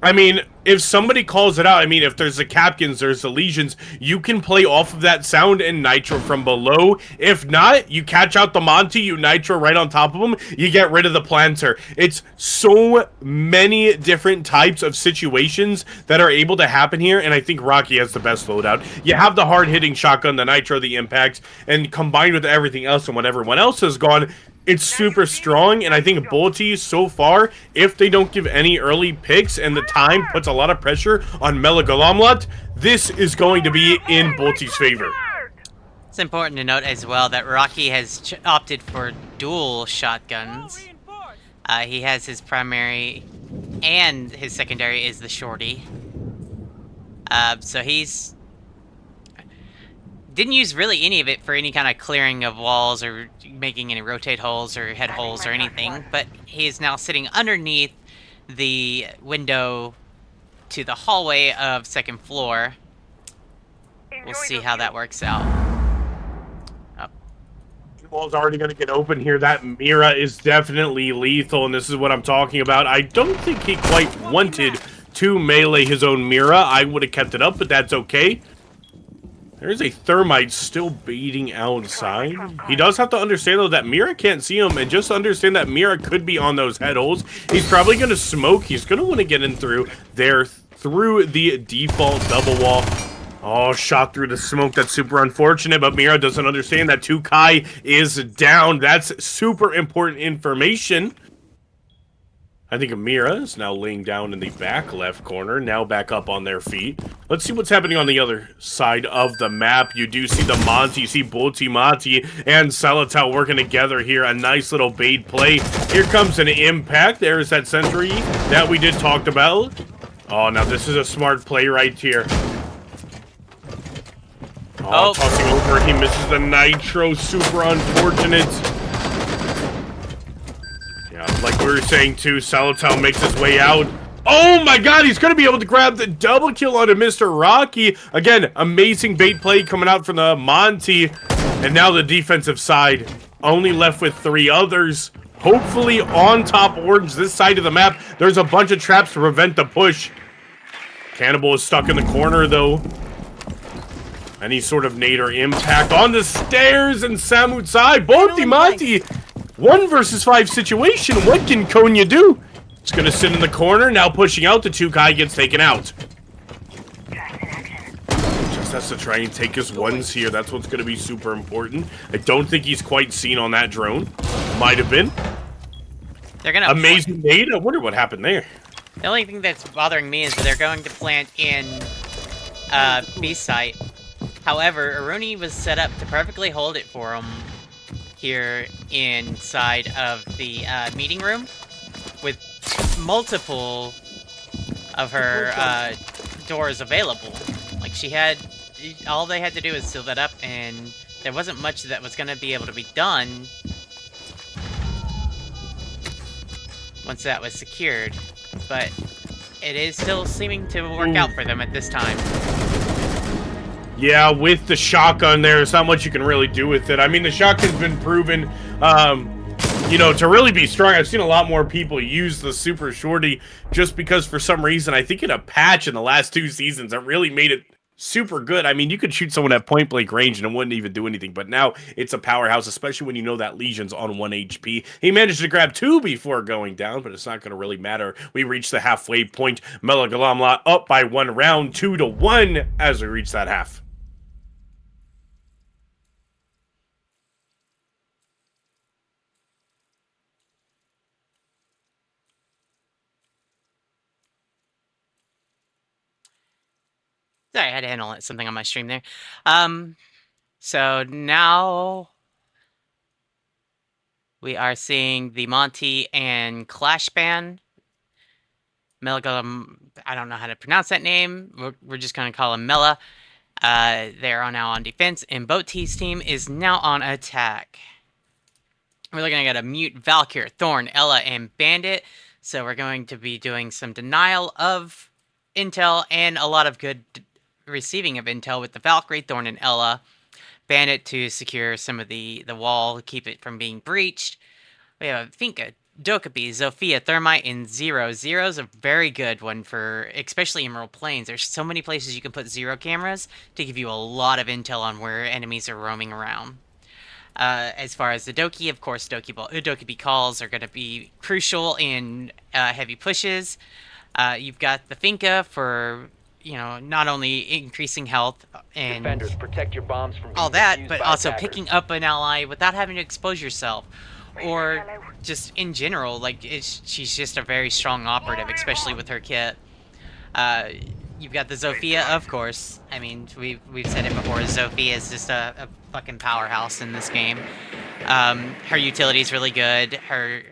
I mean, if somebody calls it out, I mean, if there's the Capkins, there's the Legions, you can play off of that sound and Nitro from below. If not, you catch out the Monty, you Nitro right on top of them, you get rid of the Planter. It's so many different types of situations that are able to happen here, and I think Rocky has the best loadout. You have the hard-hitting shotgun, the Nitro, the Impact, and combined with everything else and what everyone else has gone, it's super strong, and I think Bolty so far, if they don't give any early picks and the time puts a lot of pressure on Melagalamlat, this is going to be in Bolty's favor. It's important to note as well that Rocky has opted for dual shotguns. He has his primary and his secondary is the shorty. So he's didn't use really any of it for any kind of clearing of walls or making any rotate holes or head holes or anything, but he is now sitting underneath the window to the hallway of second floor. We'll see how that works out. Wall's already going to get open here. That Mira is definitely lethal, and this is what I'm talking about. I don't think he quite wanted to melee his own Mira. I would have kept it up, but that's okay. There's a Thermite still beating outside. He does have to understand, though, that Mira can't see him, and just understand that Mira could be on those head holes. He's probably going to smoke. He's going to want to get in through there, through the default double wall. Oh, shot through the smoke. That's super unfortunate, but Mira doesn't understand that 2Kai is down. That's super important information. I think Mira is now laying down in the back left corner, now back up on their feet. Let's see what's happening on the other side of the map. You do see the Monty, you see Bolty Monty and Salatal working together here. A nice little bait play. Here comes an impact. There's that sentry that we did talk about. Oh, now this is a smart play right here. Oh, tossing over. He misses the Nitro. Super unfortunate. Like we were saying too, Salatal makes his way out. Oh my god, he's going to be able to grab the double kill onto Mr. Rocky. Again, amazing bait play coming out from the Monty. And now the defensive side, only left with 3 others. Hopefully on top orange, this side of the map, there's a bunch of traps to prevent the push. Cannibal is stuck in the corner though. Any sort of nade or impact on the stairs and Samut side. Bolty Monty! 1 versus 5 situation. What can Konya do? It's gonna sit in the corner, now pushing out. The 2Kai gets taken out. Just has to try and take his ones here. That's what's gonna be super important. I don't think he's quite seen on that drone. Might have been. They're gonna amazing nade. I wonder what happened there. The only thing that's bothering me is that they're going to plant in B site. However, Aruni was set up to perfectly hold it for him here inside of the meeting room with multiple of her doors available. Like, she had, all they had to do is seal that up, and there wasn't much that was going to be able to be done once that was secured. But it is still seeming to work out for them at this time. Yeah, with the shotgun there's not much you can really do with it. I mean, the shotgun's been proven, you know, to really be strong. I've seen a lot more people use the Super Shorty just because for some reason, I think in a patch in the last 2 seasons, that really made it super good. I mean, you could shoot someone at point blank range and it wouldn't even do anything, but now it's a powerhouse, especially when you know that Legion's on 1 HP. He managed to grab 2 before going down, but it's not going to really matter. We reached the halfway point. Melagalamla up by 1 round, 2-1 as we reach that half. Sorry, I had to handle something on my stream there. So now we are seeing the Monty and Clash ban. Melgalam, I don't know how to pronounce that name. We're just going to call him Mela. They are now on defense, and Boat's team is now on attack. We're looking at a Mute, Valkyr, Thorn, Ella, and Bandit. So we're going to be doing some denial of intel and a lot of good receiving of intel with the Valkyrie, Thorn, and Ella. Bandit to secure some of the wall, keep it from being breached. We have, I think, a Dokkaebi, Zofia, Thermite, and Zero. Zero's a very good one for, especially Emerald Plains. There's so many places you can put Zero cameras to give you a lot of intel on where enemies are roaming around. As far as the Doki, of course, Dokkaebi calls are going to be crucial in heavy pushes. You've got the Finka for, not only increasing health and Defenders, protect your bombs from all being that, defused but by also attackers. picking up an ally without having to expose yourself. Or just in general, like, she's just a very strong operative, especially with her kit. You've got the Zofia, of course. I mean, we've said it before, Zofia is just a fucking powerhouse in this game. Her utility is really good. Her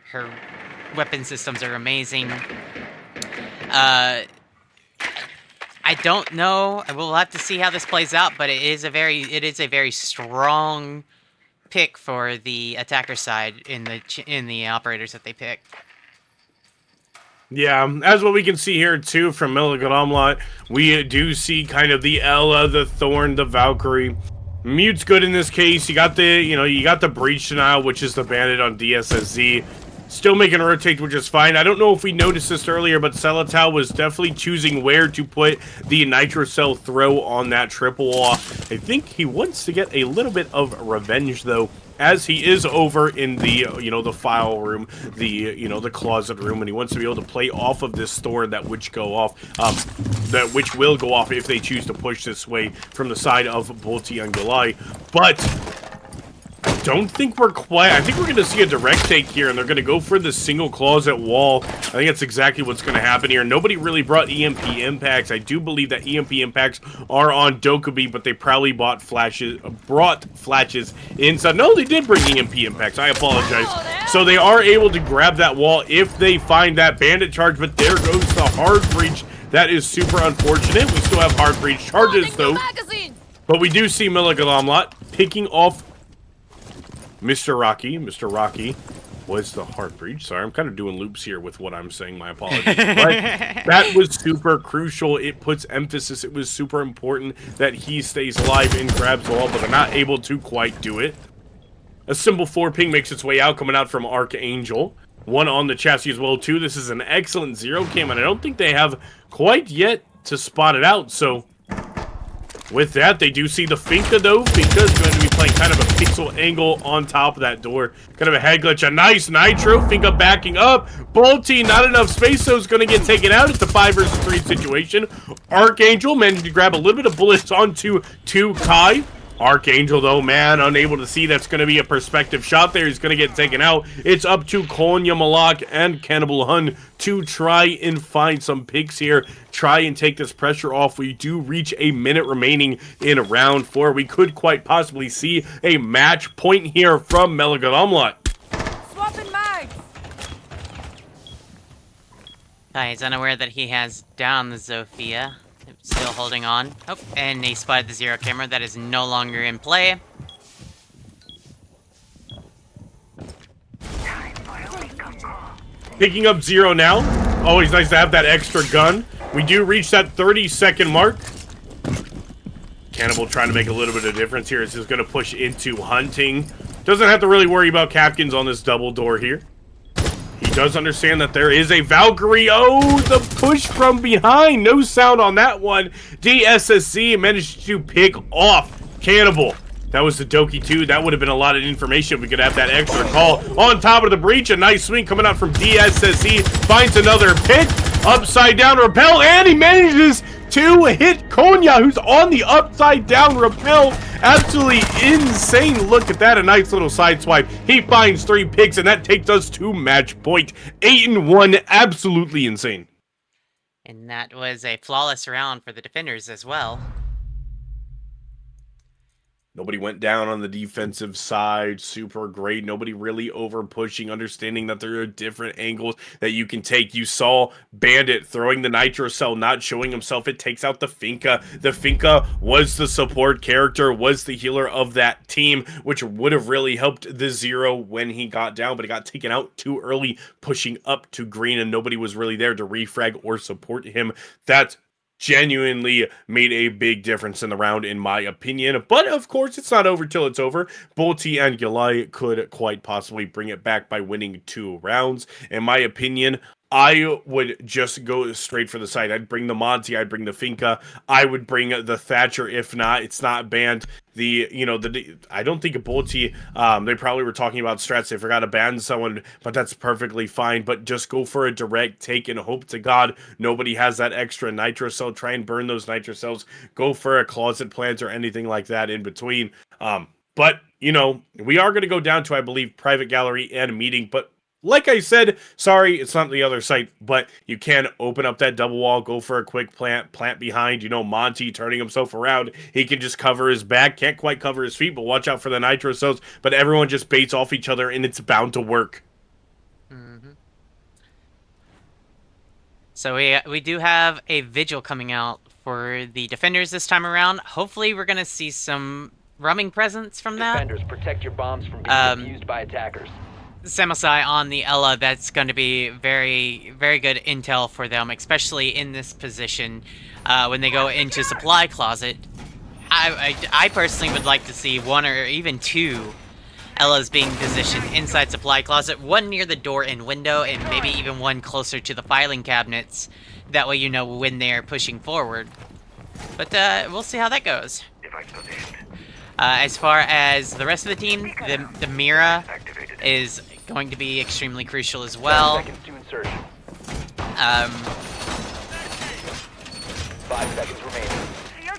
weapon systems are amazing. I don't know. We'll have to see how this plays out, but it is a very strong pick for the attacker side in the operators that they pick. Yeah, as what we can see here too from Milligan Omelot, we do see kind of the Ella, the Thorn, the Valkyrie. Mute's good in this case. You got the Breach Denial, which is the Bandit on DSSZ. Still making a rotate, which is fine. I don't know if we noticed this earlier, but Seletal was definitely choosing where to put the Nitro Cell throw on that triple wall. I think he wants to get a little bit of revenge, though, as he is over in the, the file room, the closet room, and he wants to be able to play off of this Thorn that which go off, which will go off if they choose to push this way from the side of Bolti and Galai. But I don't think we're quite... I think we're going to see a direct take here, and they're going to go for the single closet wall. I think that's exactly what's going to happen here. Nobody really brought EMP impacts. I do believe that EMP impacts are on Dokkaebi, but they probably brought flashes inside. No, they did bring EMP impacts. I apologize. So they are able to grab that wall if they find that bandit charge, but there goes the hard breach. That is super unfortunate. We still have hard breach charges, though. But we do see Milligan Omelot picking off Mr. Rocky. Mr. Rocky was the heart breach. Sorry, I'm kind of doing loops here with what I'm saying. My apologies. But that was super crucial. It puts emphasis. It was super important that he stays alive and grabs the wall, but they're not able to quite do it. A simple 4 ping makes its way out, coming out from Archangel. One on the chassis as well, too. This is an excellent zero cam, and I don't think they have quite yet to spot it out, so... With that, they do see the Finka, though. Finka is going to be playing kind of a pixel angle on top of that door. Kind of a head glitch. A nice Nitro. Finka backing up. Bolty, not enough space, so is going to get taken out. It's a 5 versus 3 situation. Archangel managed to grab a little bit of bullets onto Kai. Archangel, though, man, unable to see. That's going to be a perspective shot there. He's going to get taken out. It's up to Konya Malak and Cannibal Hun to try and find some picks here. Try and take this pressure off. We do reach a minute remaining in round 4. We could quite possibly see a match point here from Milligan Omelot. Swapping mags. He's unaware that he has down the Zofia. Still holding on. Oh, and he spotted the zero camera. That is no longer in play. Picking up zero now. Always nice to have that extra gun. We do reach that 30-second mark. Cannibal trying to make a little bit of difference here. This is going to push into hunting. Doesn't have to really worry about Capkins on this double door here. He does understand that there is a Valkyrie. Oh, the push from behind. No sound on that one. DSSC managed to pick off Cannibal. That was the Doki 2. That would have been a lot of information if we could have that extra call. On top of the breach, a nice swing coming out from DSSC. Finds another pick. Upside down rappel, and he manages to hit Konya, who's on the upside down rappel. Absolutely insane. Look at that. A nice little side swipe. He finds 3 picks, and that takes us to match point. 8-1. Absolutely insane. And that was a flawless round for the defenders as well. Nobody went down on the defensive side. Super great. Nobody really over pushing, understanding that there are different angles that you can take. You saw Bandit throwing the Nitro Cell, not showing himself. It takes out the Finka. The Finka was the support character, was the healer of that team, which would have really helped the Zero when he got down, but it got taken out too early, pushing up to green, and nobody was really there to refrag or support him. That's genuinely made a big difference in the round, in my opinion. But of course, it's not over till it's over. Bolty and Gilai could quite possibly bring it back by winning 2 rounds. In my opinion, I would just go straight for the site. I'd bring the Monty, I'd bring the Finca, I would bring the Thatcher. If not, it's not banned. I don't think a Bolty, they probably were talking about strats. They forgot to ban someone, but that's perfectly fine. But just go for a direct take and hope to God nobody has that extra nitro cell. Try and burn those nitro cells. Go for a closet plant or anything like that in between. But, we are going to go down to, I believe, private gallery and meeting, but like I said, sorry, it's not the other site, but you can open up that double wall, go for a quick plant behind, Monty turning himself around. He can just cover his back, can't quite cover his feet, but watch out for the nitro cells. But everyone just baits off each other, and it's bound to work. Mm-hmm. So we do have a vigil coming out for the defenders this time around. Hopefully we're going to see some roaming presence from that. Defenders, protect your bombs from being defused by attackers. Semisci on the Ella, that's going to be very, very good intel for them, especially in this position when they go into supply closet. I personally would like to see 1 or even 2 Ellas being positioned inside supply closet, 1 near the door and window, and maybe even 1 closer to the filing cabinets. That way you know when they're pushing forward. But we'll see how that goes. As far as the rest of the team, the Mira is going to be extremely crucial as well. 10 seconds to insertion. 5 seconds remaining.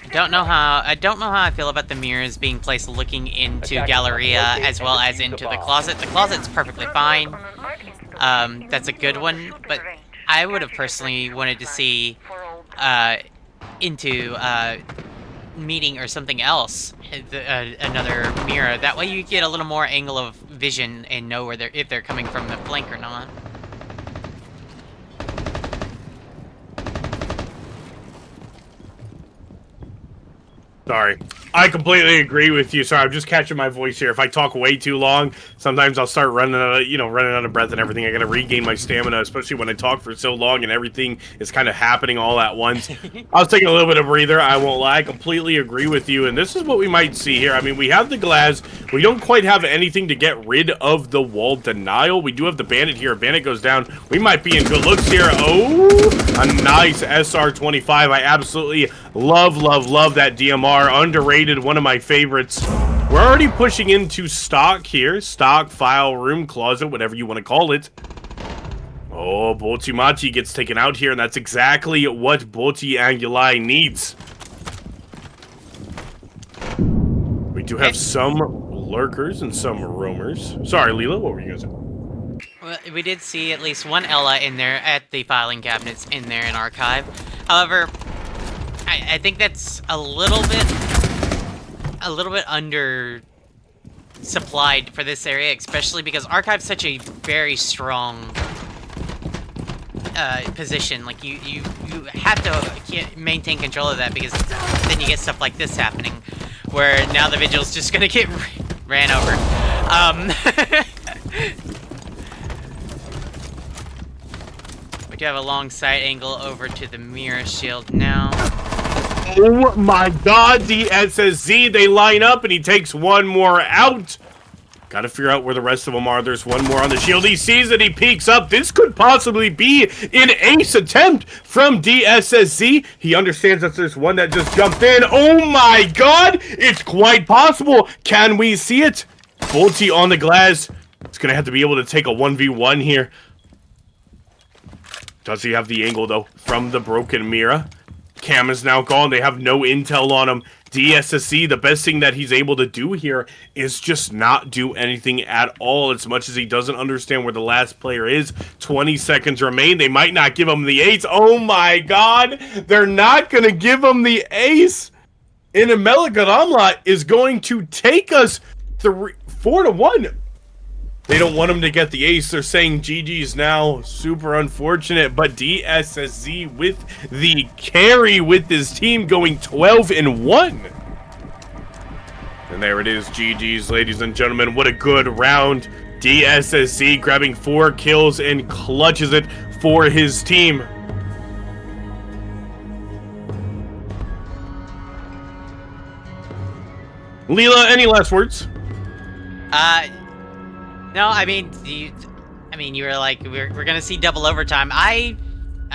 I don't know how I feel about the mirrors being placed looking into Galleria as well as into the closet. The closet's perfectly fine. That's a good one, but I would have personally wanted to see into meeting or something else, another mirror. That way you get a little more angle of vision and know where if they're coming from the flank or not. Sorry. I completely agree with you. Sorry, I'm just catching my voice here. If I talk way too long, sometimes I'll start running out of breath and everything. I gotta regain my stamina, especially when I talk for so long and everything is kind of happening all at once. I was taking a little bit of breather, I won't lie. I completely agree with you, and this is what we might see here. I mean, we have the glass. We don't quite have anything to get rid of the wall denial. We do have the bandit here. If bandit goes down, we might be in good looks here. Oh, a nice SR-25. I absolutely love that DMR. Underrated. One of my favorites. We're already pushing into stock here. Stock, file, room, closet, whatever you want to call it. Oh, Boltimachi gets taken out here, and that's exactly what Bolti Anguli needs. We do have some lurkers and some roamers. Sorry, Leela, what were you guys saying? Well, we did see at least 1 Ella in there at the filing cabinets in there in archive. However, I think that's a little bit under supplied for this area, especially because archive's such a very strong position. Like you have to maintain control of that, because then you get stuff like this happening, where now the vigil's just gonna get ran over. We do have a long side angle over to the mirror shield now. Oh my god, the SSZ, they line up and he takes 1 more out. Gotta figure out where the rest of them are. There's 1 more on the shield. He sees it, he peeks up. This could possibly be an ace attempt from DSSZ. He understands that there's 1 that just jumped in. Oh my god, it's quite possible. Can we see it? Bolty on the glass. It's gonna have to be able to take a 1v1 here. Does he have the angle though from the broken mirror? Cam is now gone. They have no intel on him. DSSC, the best thing that he's able to do here is just not do anything at all, as much as he doesn't understand where the last player is. 20 seconds remain. They might not give him the ace. Oh my god! They're not going to give him the ace! Inamelika Ramla is going to take us 4-1. They don't want him to get the ace. They're saying GG's now. Super unfortunate. But DSSZ with the carry with his team going 12-1. And there it is. GG's, ladies and gentlemen. What a good round. DSSZ grabbing 4 kills and clutches it for his team. Leela, any last words? No, I mean, you were like, we're gonna see double overtime. I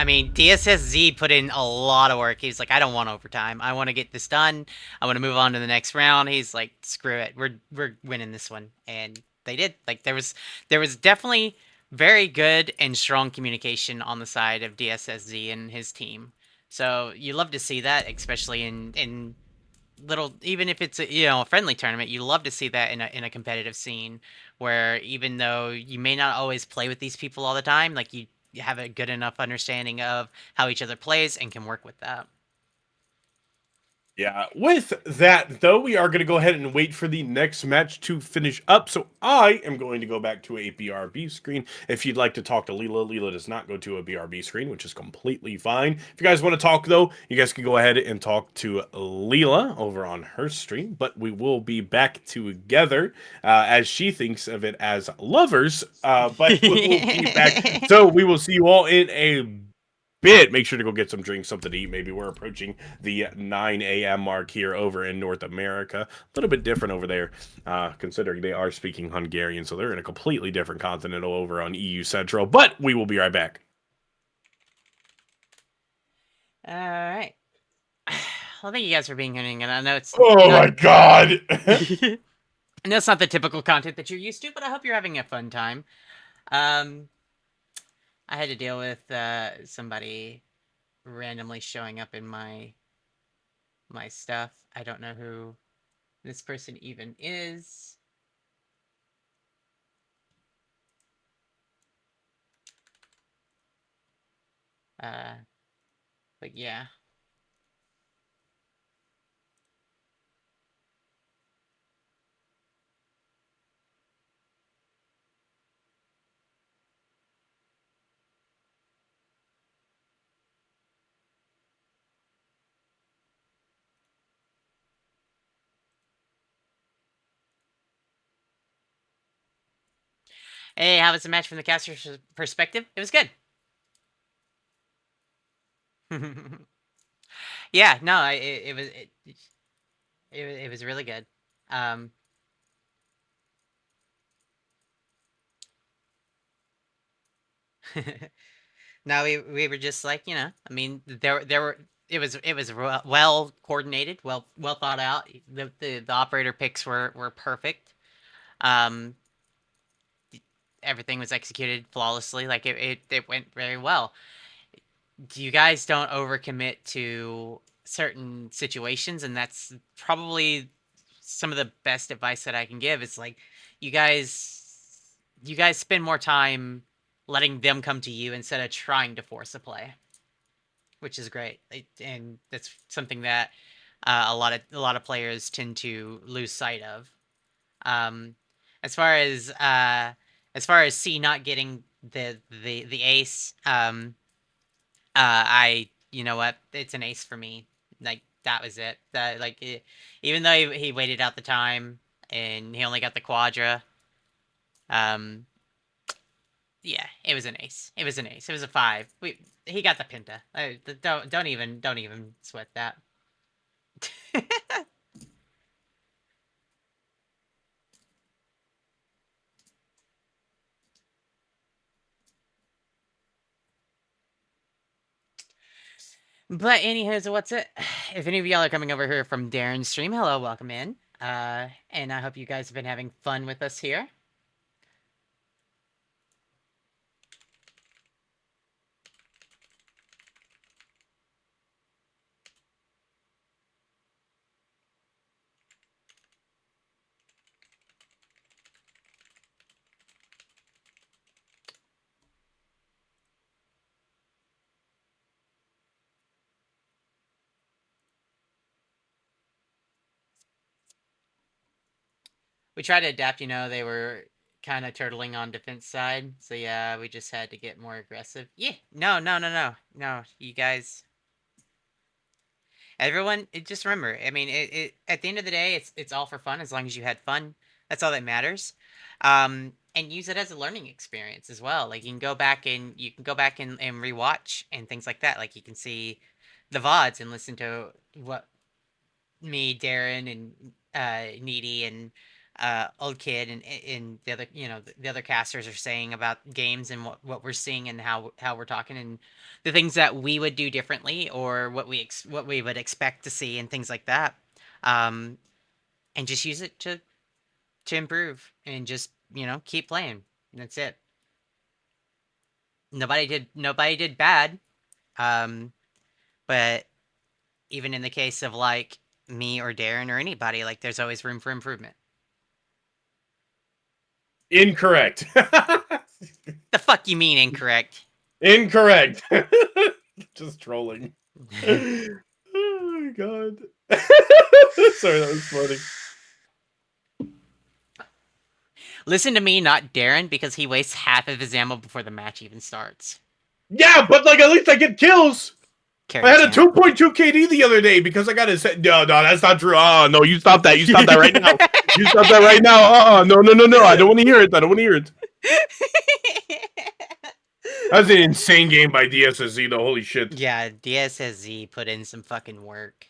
mean, DSSZ put in a lot of work. He's like, I don't want overtime. I want to get this done. I want to move on to the next round. He's like, screw it. We're winning this one, and they did. Like there was definitely very good and strong communication on the side of DSSZ and his team. So you love to see that, especially in little, even if it's a friendly tournament, you love to see that in a competitive scene where even though you may not always play with these people all the time, like you have a good enough understanding of how each other plays and can work with that. Yeah, with that, though, we are going to go ahead and wait for the next match to finish up. So I am going to go back to a BRB screen. If you'd like to talk to Leela, Leela does not go to a BRB screen, which is completely fine. If you guys want to talk, though, you guys can go ahead and talk to Leela over on her stream. But we will be back together as she thinks of it as lovers. But we will be back. So we will see you all in a bit. Make sure to go get some drinks, something to eat. Maybe we're approaching the 9 a.m. mark here over in North America. A little bit different over there, considering they are speaking Hungarian, so they're in a completely different continental over on EU Central. But we will be right back. All right. Well, thank you guys for being here, and I know it's Oh my god! I know it's not the typical content that you're used to, but I hope you're having a fun time. I had to deal with somebody randomly showing up in my stuff. I don't know who this person even is. But yeah. Hey, how was the match from the caster's perspective? It was good. Yeah, no, it was really good. No, we were just like, I mean, there were it was well coordinated, well thought out. The operator picks were perfect. Um, Everything was executed flawlessly. Like it went very well. You guys don't overcommit to certain situations, and that's probably some of the best advice that I can give. Is like you guys spend more time letting them come to you instead of trying to force a play, which is great. And that's something that a lot of players tend to lose sight of. Um, as far as C not getting the ace, you know what? It's an ace for me. Like that was it. Even though he waited out the time and he only got the quadra, um, yeah, it was an ace. It was an ace. It was a 5. He got the pinta. Don't even sweat that. But anywho, so what's it? If any of y'all are coming over here from Darren's stream, hello, welcome in. And I hope you guys have been having fun with us here. We tried to adapt, they were kind of turtling on defense side. So yeah, we just had to get more aggressive. Yeah, no, no, no, no. No, you guys. Everyone, just remember, I mean, at the end of the day, it's all for fun as long as you had fun. That's all that matters. And use it as a learning experience as well. Like you can go back and rewatch and things like that. Like you can see the VODs and listen to what me, Darren, and Neety and Old Kid and the other, the other casters are saying about games and what we're seeing and how we're talking and the things that we would do differently or what we would expect to see and things like that. Um, and just use it to improve and just keep playing. That's it. Nobody did bad. Um, but even in the case of like me or Darren or anybody, like there's always room for improvement. Incorrect. The fuck you mean incorrect? Incorrect. Just trolling. Oh my god. Sorry, that was funny. Listen to me, not Darren, because he wastes half of his ammo before the match even starts. Yeah, but like at least I get kills. I had a 2.2 KD the other day because I got his. No, that's not true. Oh no, you stop that. You stop that right now. You stop that right now. No. I don't want to hear it. I don't want to hear it. That was an insane game by DSSZ, though. Holy shit. Yeah, DSSZ put in some fucking work.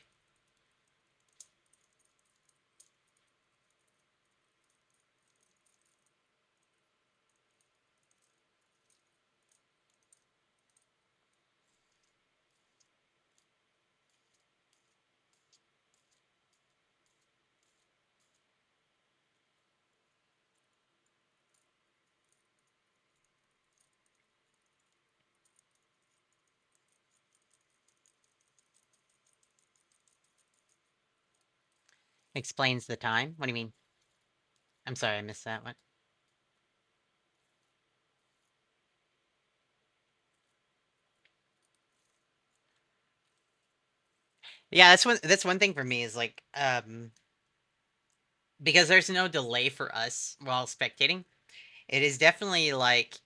Explains the time? What do you mean? I'm sorry, I missed that one. Yeah, that's one thing for me is like because there's no delay for us while spectating. It is definitely like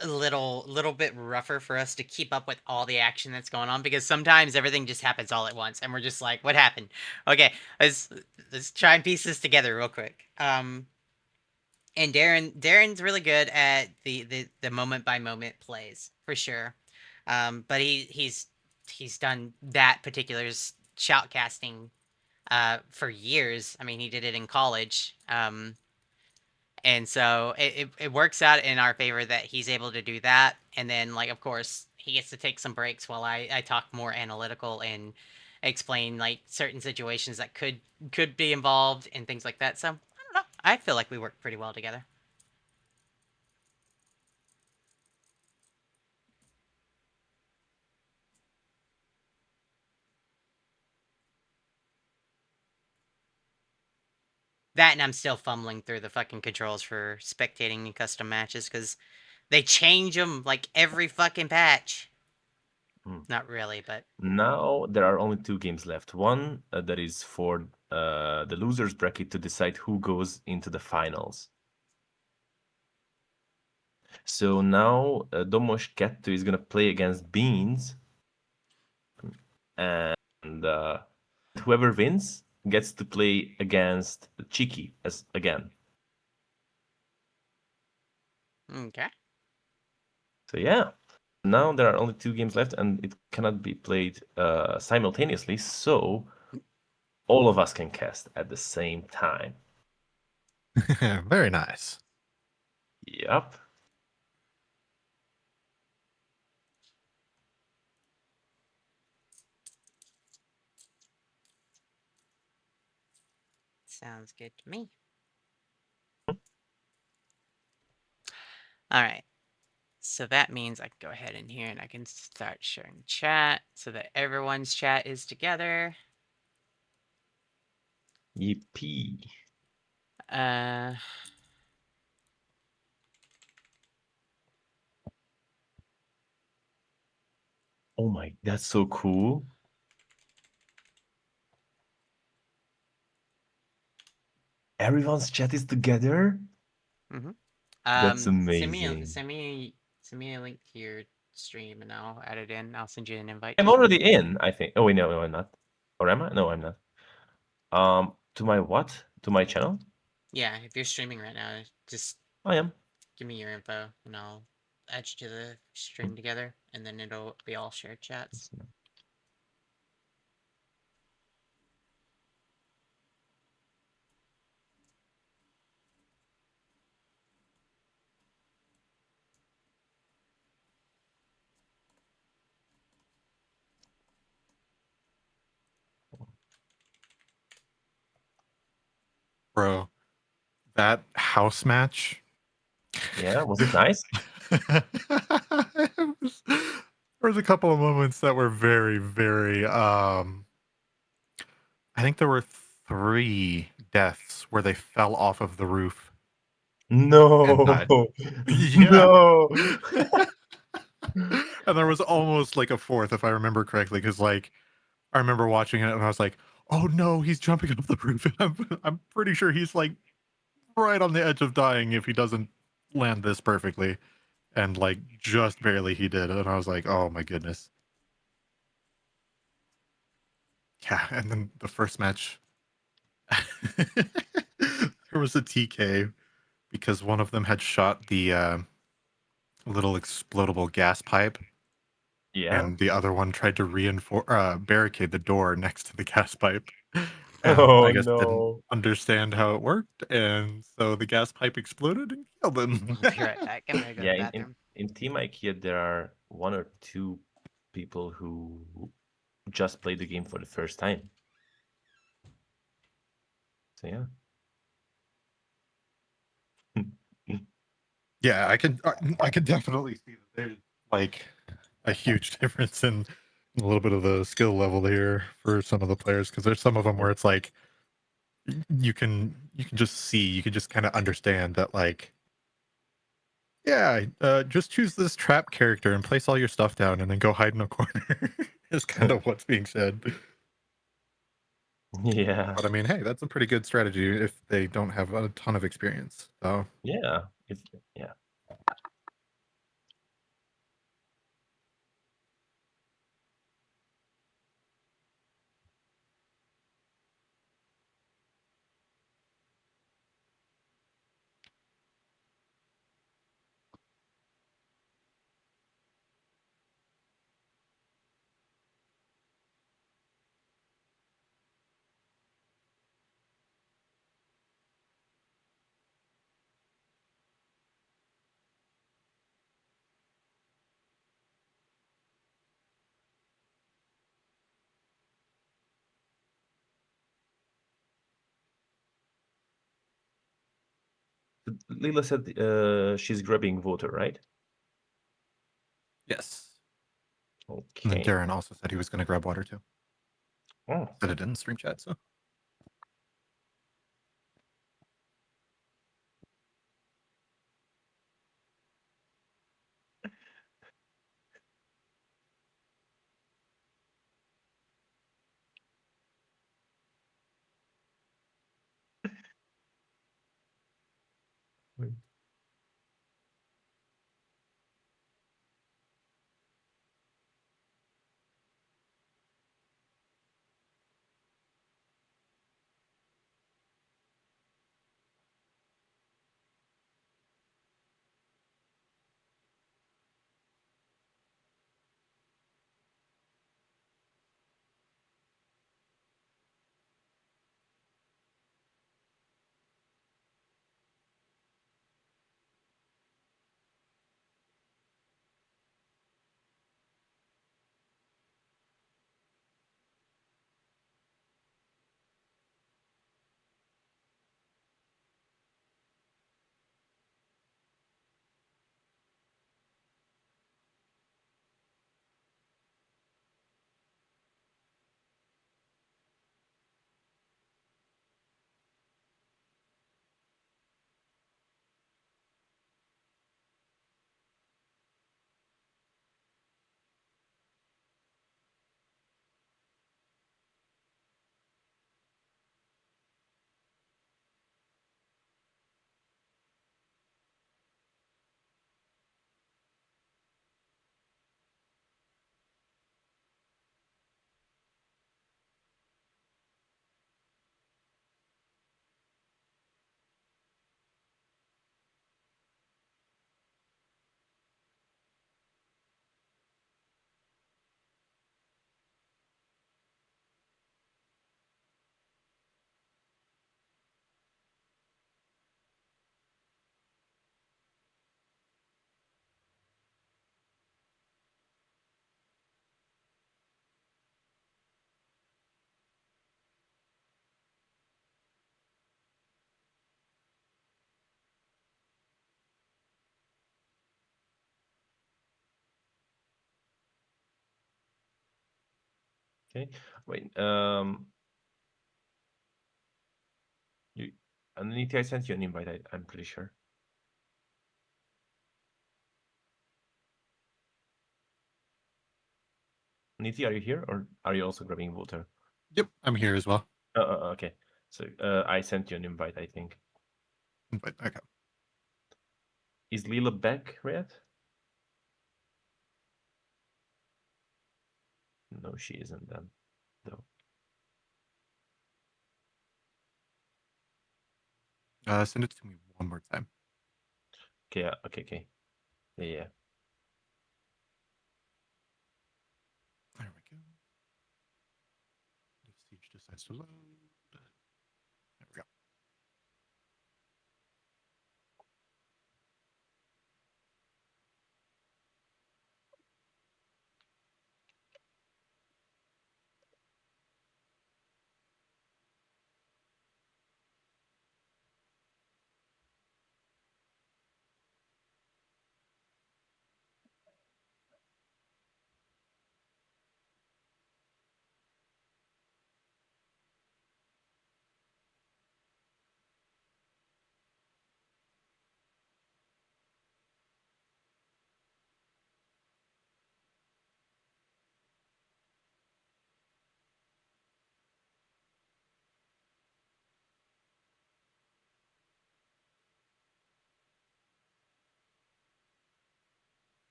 a little bit rougher for us to keep up with all the action that's going on because sometimes everything just happens all at once and we're just like, what happened? Okay, let's try and piece this together real quick. And Darren's really good at the moment by moment plays for sure. But he's done that particular shoutcasting for years. I mean, he did it in college. And so it works out in our favor that he's able to do that. And then, like, of course, he gets to take some breaks while I talk more analytical and explain like certain situations that could be involved and things like that. So I don't know. I feel like we work pretty well together. That and I'm still fumbling through the fucking controls for spectating in custom matches because they change them like every fucking patch. Not really, but Now there are only 2 games left. One that is for the losers bracket to decide who goes into the finals. So now Domos Ketto is gonna play against Beans, and whoever wins gets to play against Cheeky again. okay. So yeah, now there are only 2 games left, and it cannot be played simultaneously. So all of us can cast at the same time. Very nice. Yep. Sounds good to me. All right. So that means I can go ahead in here and I can start sharing chat so that everyone's chat is together. Yippee. Oh my, that's so cool. Everyone's chat is together? Mm-hmm. That's amazing. Send me a link to your stream and I'll add it in. I'll send you an invite. I'm already in, I think. Oh wait, no, I'm not. Or am I? No, I'm not. To my what? To my channel? Yeah, if you're streaming right now, just I am. give me your info and I'll add you to the stream together and then it'll be all shared chats. Bro, that house match. Yeah, was it nice? There was a couple of moments that were very, very. I think there were 3 deaths where they fell off of the roof and No, died. Yeah. no. And there was almost like a 4th, if I remember correctly, because like I remember watching it and I was like, "Oh no, he's jumping off the roof." I'm pretty sure he's like right on the edge of dying if he doesn't land this perfectly. And like just barely he did, and I was like, "Oh my goodness." Yeah, and then the first match, there was a TK because one of them had shot the little explodable gas pipe, Yeah. and the other one tried to reinforce barricade the door next to the gas pipe, and Oh I guess didn't no. understand how it worked, and so the gas pipe exploded and killed him. I'll be right back. I'm gonna go to Yeah, the in, bathroom. in Team IKEA there are 1 or 2 people who just played the game for the first time. So yeah. Yeah, I can definitely see that there's like a huge difference in a little bit of the skill level here for some of the players, because there's some of them where it's like you can just see, you can just kind of understand that like, yeah, just choose this trap character and place all your stuff down and then go hide in a corner is kind of what's being said. Yeah. But I mean, hey, that's a pretty good strategy if they don't have a ton of experience. So Yeah. It's yeah. Lila said she's grabbing water, right? yes. And then Okay. Darren also said he was going to grab water too. Oh. Said it in the stream chat, so. Okay. Wait. You and Neety, I sent you an invite. I'm pretty sure. Neety, are you here, or are you also grabbing water? Yep, I'm here as well. Okay. So I sent you an invite, I think. But okay. Is Leela back yet? No, she isn't then, though. Send it to me one more time. Okay, okay. Yeah. There we go. If Siege decides to load. There we go.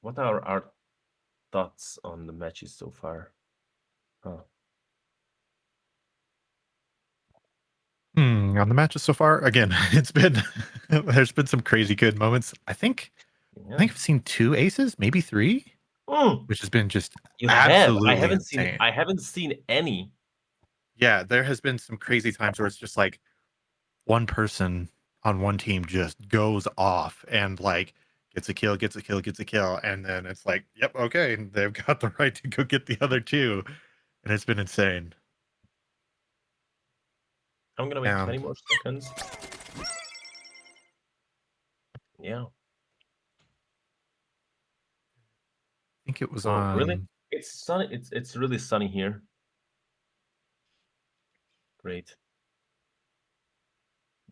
What are our thoughts on the matches so far? Huh. On the matches so far, again, it's been there's been some crazy good moments. I think I've seen 2 aces, maybe 3, which has been just You have. absolutely I haven't insane. seen any. Yeah, there has been some crazy times where it's just like one person on one team just goes off and like gets a kill, and then it's like, yep, okay, they've got the right to go get the other 2, and it's been insane. I'm gonna wait 20 more seconds. Yeah. I think it was Oh, on. really? It's sunny. It's really sunny here. Great.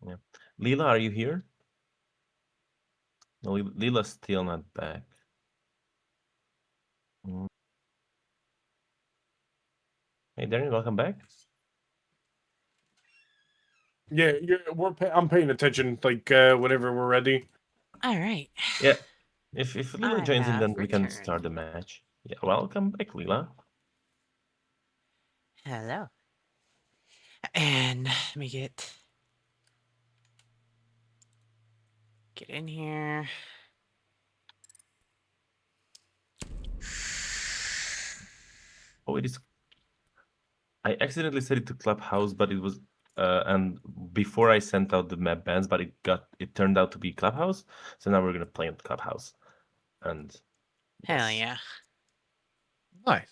Yeah. Leela, are you here? No, Leela's still not back. Hey, Darren, welcome back. Yeah, I'm paying attention. Like whenever we're ready. All right. Yeah. If Leela I joins in, then have we can start the returned. match. Yeah, welcome back, Leela. Hello. And let me get in here. Oh, it is. I accidentally set it to Clubhouse, but it was and before I sent out the map bans, but it turned out to be Clubhouse. So now we're gonna play on Clubhouse. And Hell yeah. Nice.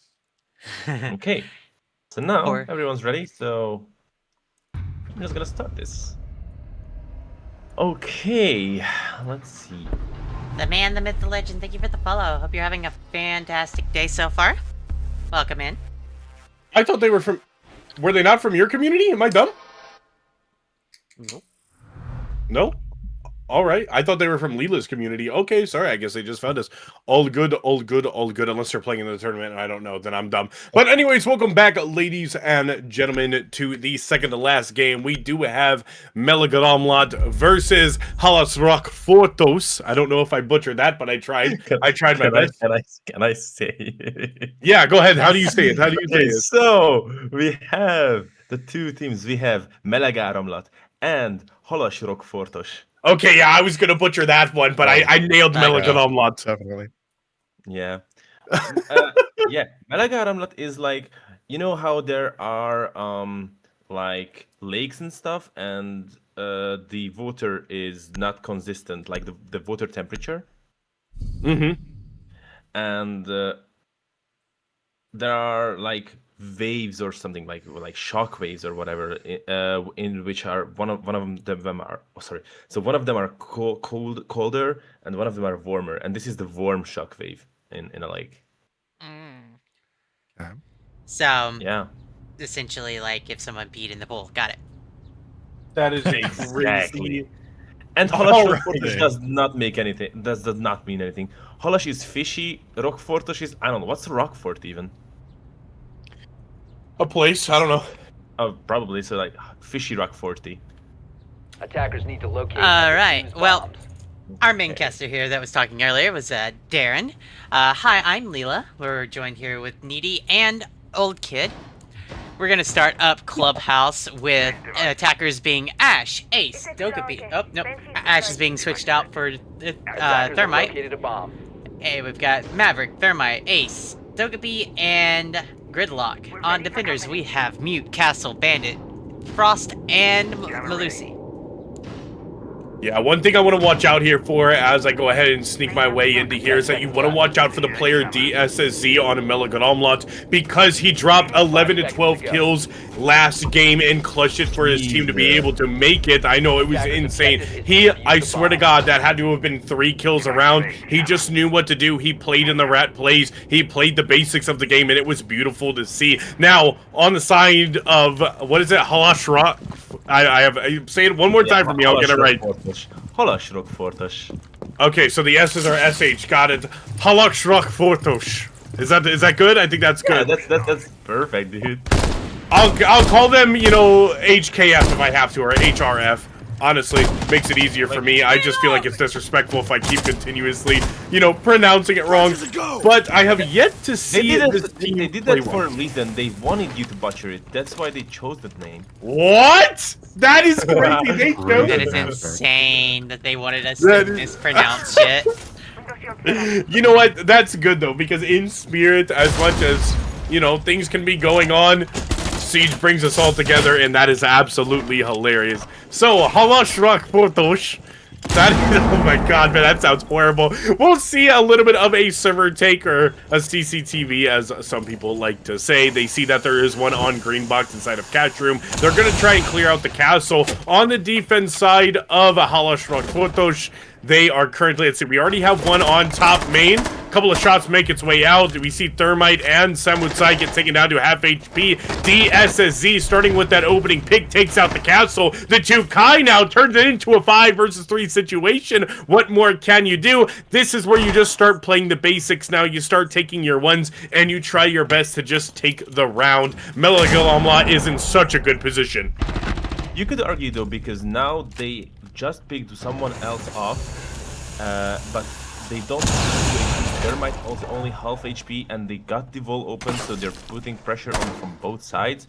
Okay. So now Or- everyone's ready, so I'm just gonna start this. Okay, let's see. The man, the myth, the legend, thank you for the follow. Hope you're having a fantastic day so far. Welcome in. I thought they were from. Were they not from your community? Am I dumb? Nope. No? All right. I thought they were from Leela's community. Okay, sorry. I guess they just found us. All good. Unless they're playing in the tournament and I don't know, then I'm dumb. But anyways, welcome back, ladies and gentlemen, to the second to last game. We do have Melagramlat versus Halasrock Fortos. I don't know if I butchered that, but I tried. I tried my best. Can I say? Yeah, go ahead. How do you say it? Okay, so we have the two teams. We have Melagramlat and Halasrock Fortos. Okay, yeah, I was gonna butcher that one, but I nailed Melagramlat. Definitely. Yeah. Yeah, Melagramlat is like, you know how there are like lakes and stuff, and the water is not consistent, like the water temperature. Mm-hmm. And there are like waves or something, like shock waves or whatever, in which are one of them are one of them are colder and one of them are warmer, and this is the warm shock wave in a lake. Okay. So, Yeah. essentially, like, if someone peed in the pool. Got it. That is a Exactly. crazy. And All Halash right. Rockfortish does not make anything. Does not mean anything. Halash is fishy. Rockfortish is, I don't know. What's Rockfort even? A place, I don't know. Oh, probably. So like fishy Rockforty. Attackers need to locate All and right. defuse Well, bombs. our main caster here that was talking earlier was Darren. Hi, I'm Leela. We're joined here with Neety and OldKid. We're gonna start up Clubhouse with attackers being Ash, Ace, Dogaby. Oh, nope. Ash is being switched out for Attackers have Thermite. located a bomb. Hey, we've got Maverick, Thermite, Ace, Dogaby, and Gridlock. On defenders, we have Mute, Castle, Bandit, Frost, and Malusi. Yeah, one thing I want to watch out here for as I go ahead and sneak my way into here is that you want to watch out for the player DSSZ on a Meligadamlat because he dropped 11 to 12 kills last game and clutched it for his team to be able to make it. I know it was insane. I swear to God, that had to have been 3 kills around. He just knew what to do. He played in the rat plays. He played the basics of the game, and it was beautiful to see. Now, on the side of, what is it, Halash Rock? Say it one more time for me, I'll get it right. Halash Rockfortish. Okay, so the S's are SH, got it. Halash Rockfortish. Is that good? I think that's Yeah, good. that's perfect, dude. I'll call them, you know, HKF if I have to, or HRF. Honestly, makes it easier for me. I just feel like it's disrespectful if I keep continuously, you know, pronouncing it wrong. But I have yet to see this team They did play that for well. a reason. They wanted you to butcher it. That's why they chose that name. What? That is crazy. They chose That is insane that they wanted us to mispronounce shit. You know what? That's good though, because in spirit, as much as, you know, things can be going on, Siege brings us all together, and that is absolutely hilarious. So, Halash Rockfortish. That is, oh my god, man, that sounds horrible. We'll see a little bit of a server take, or a CCTV, as some people like to say. They see that there is one on green box inside of Catch Room. They're going to try and clear out the castle. On the defense side of Halash Rockfortish, they are currently, let's see, we already have one on top main. Couple of shots make its way out. We see Thermite and Samutsai get taken down to half HP. DSSZ, starting with that opening pick, takes out the castle. The 2 Kai now turns it into a 5 versus 3 situation. What more can you do? This is where you just start playing the basics now. You start taking your ones, and you try your best to just take the round. Meligadamlat is in such a good position. You could argue though, because now they just picked someone else off, but they don't have Thermite also only half HP, and they got the wall open, so they're putting pressure on from both sides.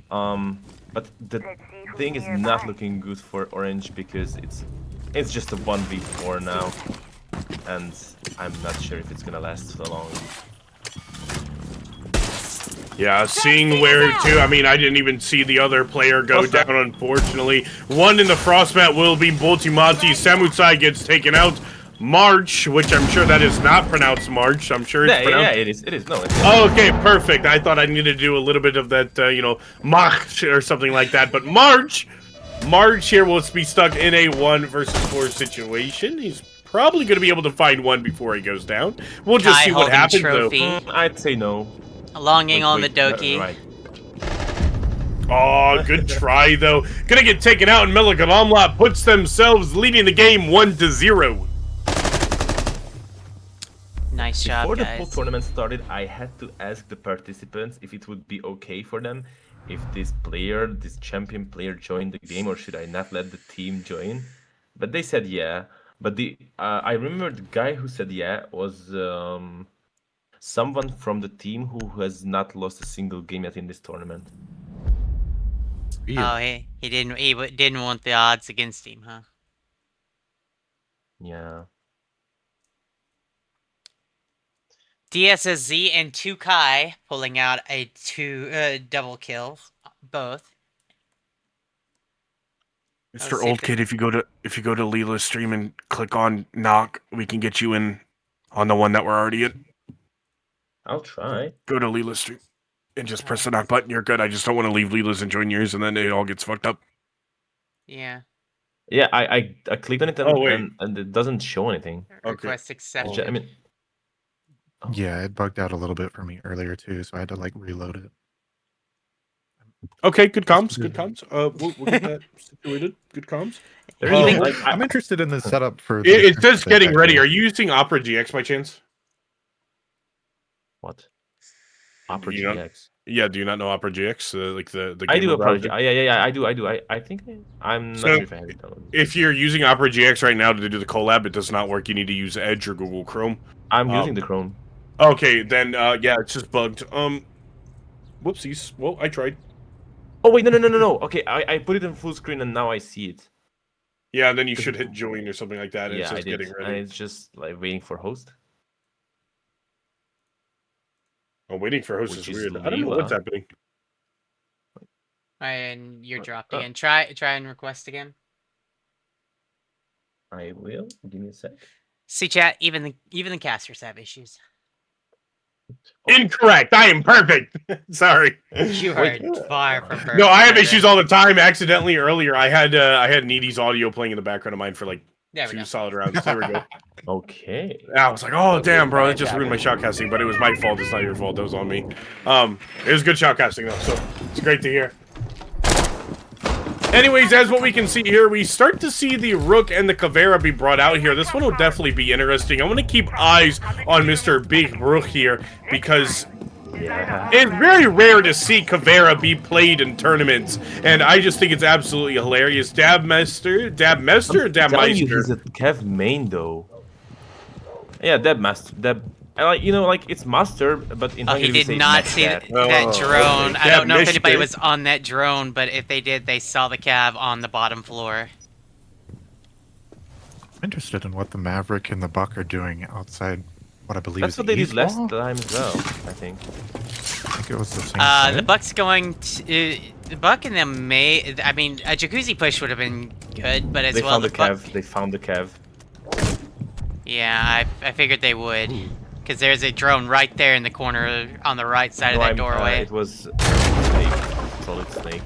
But the thing is not looking good for Orange, because it's just a 1v4 now, and I'm not sure if it's gonna last so long. Yeah, seeing where to, I mean, I didn't even see the other player go down, unfortunately. One in the frostmat will be Boltimati. Samutsai gets taken out. March, which I'm sure that is not pronounced March. I'm sure it's pronounced... Yeah, it is. It is. No, it's... Oh, okay, perfect. I thought I needed to do a little bit of that, you know, March or something like that. But March here will be stuck in a 1 versus 4 situation. He's probably going to be able to find one before he goes down. We'll just see what happens, trophy. though. I'd say no. Longing on the Doki. Right. Oh, good try, though. Gonna get taken out, and Meligadamlat puts themselves leading the game 1-0. Nice job, Before the guys. whole tournament started, I had to ask the participants if it would be okay for them if this champion player joined the game, or should I not let the team join? But they said yeah. But I remember the guy who said yeah was someone from the team who has not lost a single game yet in this tournament. Oh, he didn't want the odds against him, huh? Yeah. DSSZ and 2 Kai pulling out a double kill, both. Mr. Old Kid, if you go to Leela's stream and click on knock, we can get you in on the one that we're already in. I'll try. Go to Leela's stream and just press the knock button. You're good. I just don't want to leave Leela's and join yours, and then it all gets fucked up. Yeah. Yeah, I clicked on it and it doesn't show anything. Request accepted. I mean, Yeah, it bugged out a little bit for me earlier too, so I had to like reload it. Okay, good comms, good comms. We'll get that situated. Good comms. There Oh, is well, I'm interested in the setup for. It says getting ready. Are you using Opera GX by chance? what? Opera You know- GX. Yeah, do you not know Opera GX? Like the I do gamer Opera browser? Yeah, I do. I think I'm not So, sure if I have it downloaded. If you're using Opera GX right now to do the collab, it does not work. You need to use Edge or Google Chrome. I'm using the Chrome. Okay, then yeah, it's just bugged. Whoopsies. Well, I tried. Oh wait, no. Okay, I put it in full screen and now I see it. Yeah, and then you should hit join or something like that. And Yeah, it's I just did. getting And ready. it's just like waiting for host. Oh, waiting for host Which is is weird. I don't know what's Leela. happening. And you're dropped Uh, again. Try and request again. I will. Give me a sec. See, chat. Even the casters have issues. Incorrect. I am perfect. Sorry. You are far from perfect. No, I have my issues friend. all the time. Accidentally earlier, I had Neety's audio playing in the background of mine for like There we 2 go. solid rounds. There we go. Okay. I was like, oh damn, bro, that just ruined my shoutcasting, but it was my fault. It's not your fault. That was on me. It was good shoutcasting though, so it's great to hear. Anyways, as what we can see here, we start to see the Rook and the Caveira be brought out here. This one will definitely be interesting. I want to keep eyes on Mr. Big Rook here because Yeah. it's very rare to see Caveira be played in tournaments, and I just think it's absolutely hilarious. Dabmeister, or Telling you, Dabmeister? he's a Kev main though. Yeah, Dab. I like like it's master, but in Oh, Hungary he we did say not Mac see Cat. that Oh, drone. okay. I don't know if That anybody missed was on that drone, but if they did, they saw the cav on the bottom floor. I'm interested in what the Maverick and the Buck are doing outside. What I believe That's is what they did East last Wall? time as well, I think. I think it was the same. The side. Buck's going to, the Buck and them may. I mean, a jacuzzi push would have been good, but as They well found the Buck. Kev. They found the Kev. Yeah, I figured they would, because there's a drone right there in the corner on the right side of that doorway. It was Snake. Solid Snake.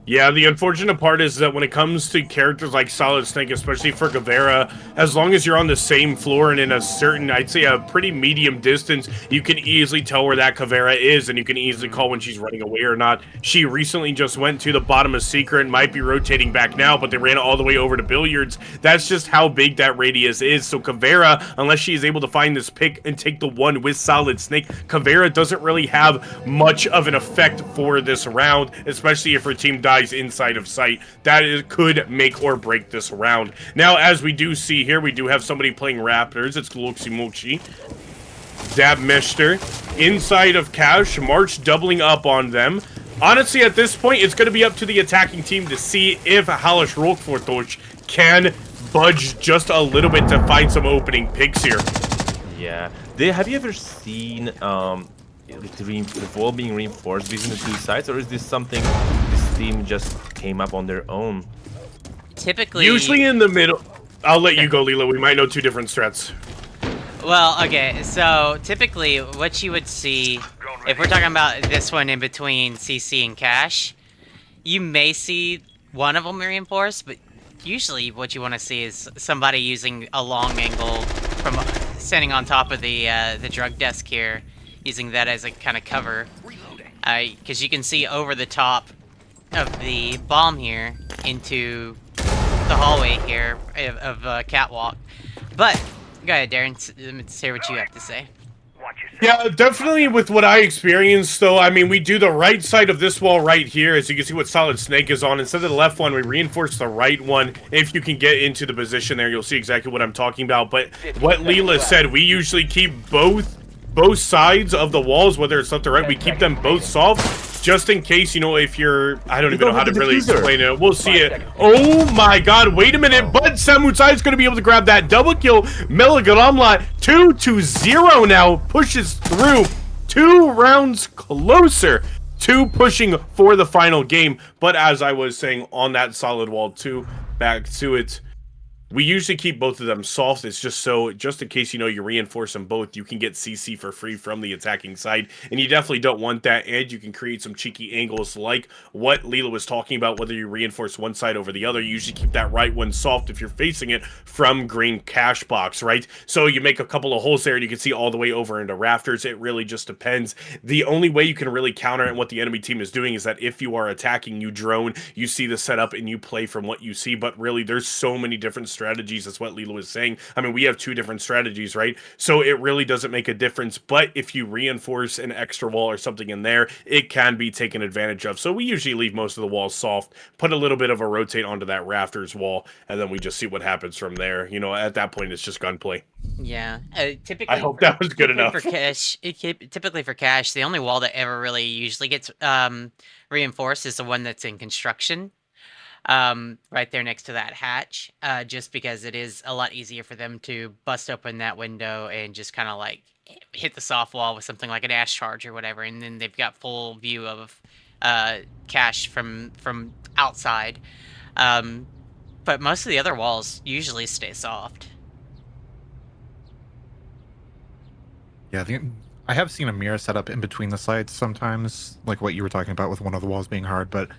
Yeah, the unfortunate part is that when it comes to characters like Solid Snake, especially for Caveira, as long as you're on the same floor and in a certain, I'd say a pretty medium distance, you can easily tell where that Caveira is, and you can easily call when she's running away or not. She recently just went to the bottom of Secret, might be rotating back now, but they ran all the way over to Billiards. That's just how big that radius is. So Caveira, unless she is able to find this pick and take the one with Solid Snake, Caveira doesn't really have much of an effect for this round, especially if her team dies inside of sight. That could make or break this round. Now, as we do see here, we do have somebody playing Raptors. It's Gluximochi. Dabmeister inside of Cash. March doubling up on them. Honestly, at this point, it's going to be up to the attacking team to see if Halish Rockfortoch can budge just a little bit to find some opening picks here. Yeah. Have you ever seen the wall being reinforced between the two sides, or is this something this team just came up on their own? Typically, Usually in the middle. I'll let you go, Leela. We might know two different strats. well, okay, so typically what you would see, if we're talking about this one in between CC and Cash, you may see one of them reinforced, but usually what you want to see is somebody using a long angle from standing on top of the drug desk here, using that as a kind of cover, because you can see over the top of the bomb here into the hallway here of Catwalk. But go ahead, Darren. Let's hear what you have to say. Yeah, definitely with what I experienced, though, I mean, we do the right side of this wall right here, as you can see what Solid Snake is on. Instead of the left one, we reinforce the right one. If you can get into the position there, you'll see exactly what I'm talking about. But what Leela said, we usually keep both sides of the walls, whether it's left or right, we keep them both soft, just in case, you know, if you're, I don't even know how to really explain it. We'll see it. Oh my god, wait a minute, but Samutsai is going to be able to grab that double kill. Melagaramla 2-0 now, pushes through. 2 rounds closer to pushing for the final game. But as I was saying, on that solid wall too, back to it. We usually keep both of them soft. It's just so, just in case, you know, you reinforce them both, you can get CC for free from the attacking side. And you definitely don't want that. And you can create some cheeky angles like what Leela was talking about, whether you reinforce one side over the other. You usually keep that right one soft if you're facing it from green cash box, right? So you make a couple of holes there and you can see all the way over into rafters. It really just depends. The only way you can really counter it and what the enemy team is doing is that if you are attacking, you drone, you see the setup and you play from what you see. But really, there's so many different strategies. That's what Leela was saying. I mean, we have 2 different strategies, right? So it really doesn't make a difference. But if you reinforce an extra wall or something in there, it can be taken advantage of. So we usually leave most of the walls soft, put a little bit of a rotate onto that rafters wall, and then we just see what happens from there. You know, at that point, it's just gunplay. Yeah, typically. I hope that was good enough. For cash, typically for cash, the only wall that ever really usually gets reinforced is the one that's in construction. Right there next to that hatch, just because it is a lot easier for them to bust open that window and just kind of like hit the soft wall with something like an ash charge or whatever, and then they've got full view of cache from outside. But most of the other walls usually stay soft. Yeah, I have seen a mirror set up in between the sides sometimes, like what you were talking about with one of the walls being hard, but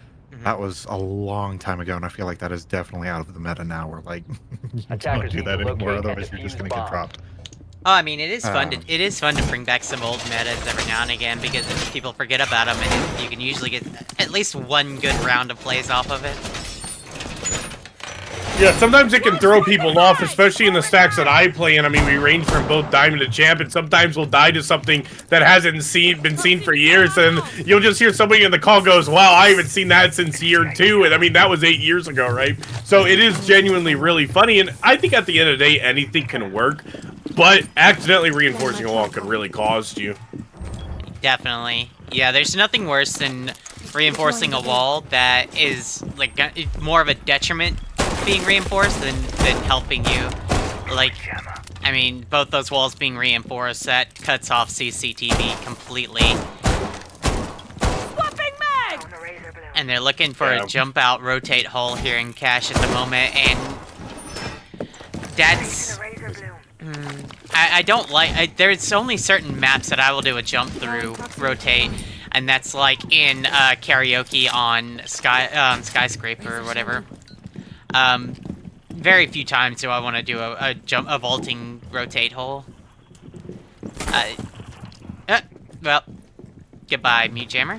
that was a long time ago, and I feel like that is definitely out of the meta now. Where like you don't do that anymore, otherwise you're just gonna get dropped. Oh, I mean, it is fun to bring back some old metas every now and again because people forget about them, and you can usually get at least one good round of plays off of it. Yeah, sometimes it can throw people off, especially in the stacks that I play in. I mean, we range from both Diamond to Champ, and sometimes we'll die to something that hasn't been seen for years, and you'll just hear somebody in the call goes, wow, I haven't seen that since year 2, and I mean, that was 8 years ago, right? So it is genuinely really funny, and I think at the end of the day, anything can work, but accidentally reinforcing a wall could really cost you. Definitely. Yeah, there's nothing worse than reinforcing a wall that is like more of a detriment being reinforced than helping you. Like, I mean, both those walls being reinforced, that cuts off CCTV completely. And they're looking for a jump out, rotate hole here in cache at the moment, and that's... I don't like... there's only certain maps that I will do a jump through, rotate, and that's like in karaoke on Skyscraper or whatever. Very few times do I want to do a vaulting rotate hole. Well, goodbye, Mute Jammer.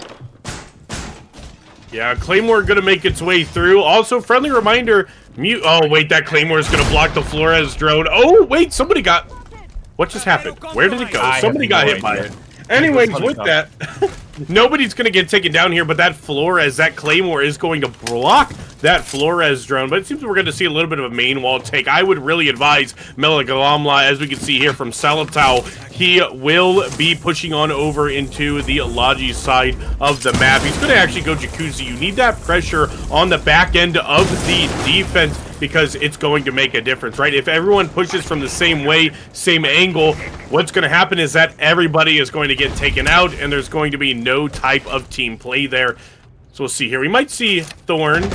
Yeah, Claymore gonna make its way through. Also, friendly reminder, Mute. Oh wait, that Claymore is gonna block the Flores drone. Oh wait, somebody got. What just happened? Where did it go? Somebody got hit by it. Anyways, with that, nobody's going to get taken down here, but that Flores, that Claymore is going to block that Flores drone. But it seems we're going to see a little bit of a main wall take. I would really advise Melagalamla, as we can see here from Salatau, he will be pushing on over into the Logi side of the map. He's going to actually go Jacuzzi. You need that pressure on the back end of the defense because it's going to make a difference, right? If everyone pushes from the same way, same angle, what's going to happen is that everybody is going to get taken out, and there's going to be no type of team play there. So we'll see here. We might see Thorn.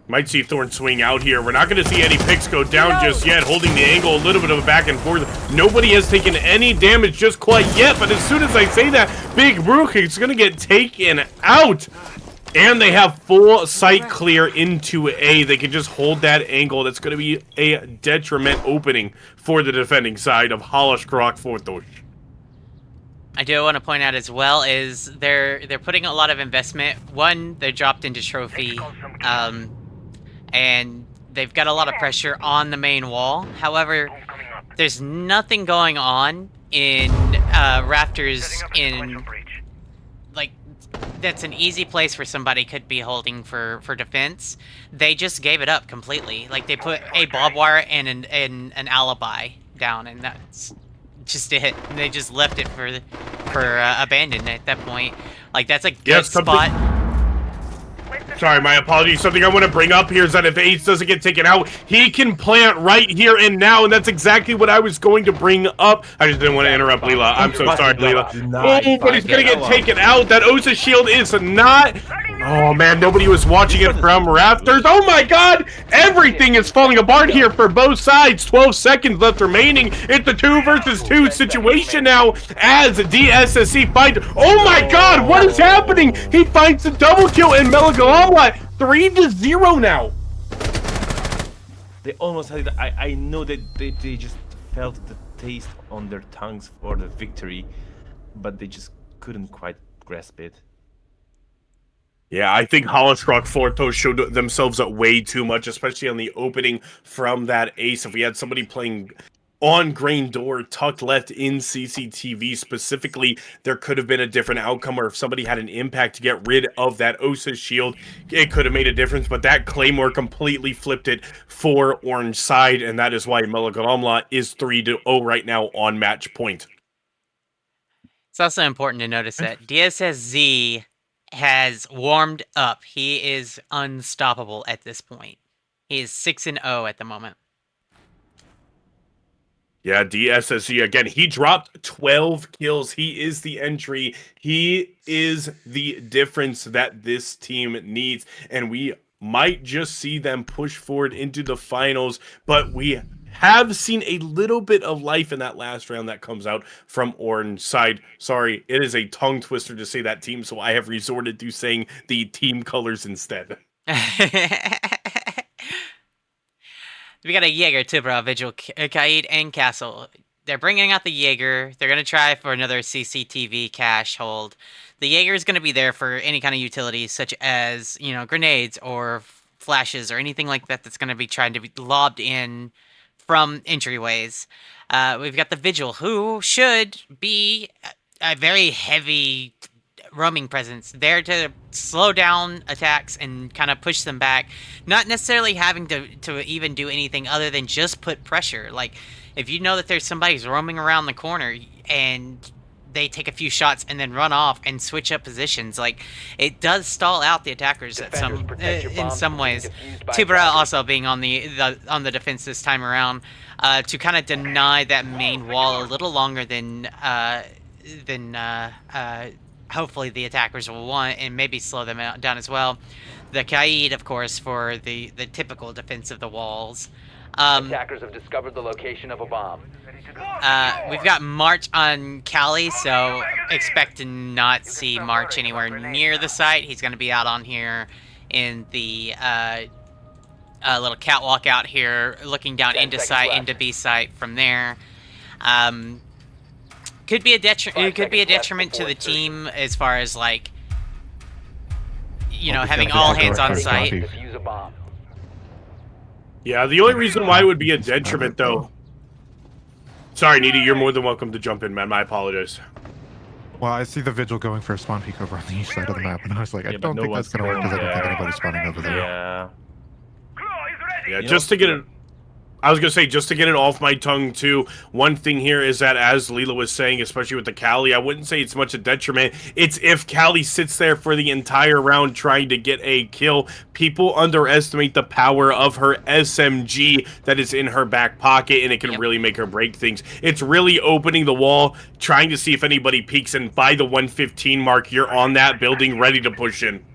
Might see Thorn swing out here. We're not going to see any picks go down just yet, holding the angle, a little bit of a back and forth. Nobody has taken any damage just quite yet, but as soon as I say that, Big Brook is going to get taken out. And they have full sight clear into A. They can just hold that angle. That's going to be a detriment opening for the defending side of Halaskrock Forthosh. I do want to point out as well is they're putting a lot of investment. One, they're dropped into trophy, and they've got a lot of pressure on the main wall. However, there's nothing going on in rafters in like. That's an easy place for somebody could be holding for defense. They just gave it up completely. Like, they put a barbed wire and an alibi down, and that's just it. And they just left it for abandoned at that point. Like, that's a good spot. Sorry, my apologies. Something I want to bring up here is that if Ace doesn't get taken out, he can plant right here and now, and that's exactly what I was going to bring up. I just didn't want to interrupt Leela. I'm so sorry, Leela. Oh, but he's going to get taken out. That Osa shield is not... Oh, man, nobody was watching it from rafters. Oh, my God. Everything is falling apart here for both sides. 12 seconds left remaining. It's a 2 versus 2 situation now as DSSC fight. Oh, my God. What is happening? He finds the double kill in Melagala. 3-0 now. They almost had it. I know that they just felt the taste on their tongues for the victory, but they just couldn't quite grasp it. Yeah, I think Holosrock Forto showed themselves up way too much, especially on the opening from that ace. If we had somebody playing on Grain Door, tucked left in CCTV specifically, there could have been a different outcome, or if somebody had an impact to get rid of that Osa shield, it could have made a difference, but that Claymore completely flipped it for Orange side, and that is why Melagramla is 3-0 right now on match point. It's also important to notice that DSSZ has warmed up. He is unstoppable at this point. He is 6-0 at the moment. Yeah, DSSC, again, he dropped 12 kills. He is the entry. He is the difference that this team needs. And we might just see them push forward into the finals. But we have seen a little bit of life in that last round that comes out from Orange side. Sorry, it is a tongue twister to say that team, so I have resorted to saying the team colors instead. We got a Jaeger, Tubra, Vigil, Kaid, and Castle. They're bringing out the Jaeger. They're going to try for another CCTV cache hold. The Jaeger is going to be there for any kind of utilities, such as, you know, grenades or flashes or anything like that that's going to be trying to be lobbed in from entryways. We've got the Vigil, who should be a very heavy roaming presence, there to slow down attacks and kind of push them back, not necessarily having to even do anything other than just put pressure. Like, if you know that there's somebody's roaming around the corner and they take a few shots and then run off and switch up positions, like, it does stall out the attackers at in some ways. Tubera also being on the defense this time around, to kind of deny that main wall a little longer than hopefully the attackers will want, and maybe slow them down as well. The Kaid, of course, for the typical defense of the walls. Attackers have discovered the location of a bomb. We've got March on Cali, so expect to not see March anywhere near the site. He's going to be out on here in the little catwalk out here, looking down into site, into B site from there. Could be a detriment to the team as far as, like, you know, having all hands on site. Defuse a bomb. Yeah, the only reason why it would be a detriment, though... Sorry, Neety, you're more than welcome to jump in, man. My apologies. Well, I see the Vigil going for a spawn peek over on the east side of the map, and I was like, I don't think that's going to work because I don't think anybody's spawning over there. Yeah. Yeah, just to get it... I was going to say, just to get it off my tongue, too, one thing here is that, as Leela was saying, especially with the Cali, I wouldn't say it's much a detriment. It's if Cali sits there for the entire round trying to get a kill, people underestimate the power of her SMG that is in her back pocket, and it can really make her break things. It's really opening the wall, trying to see if anybody peeks, and by the 115 mark, you're on that building, ready to push in.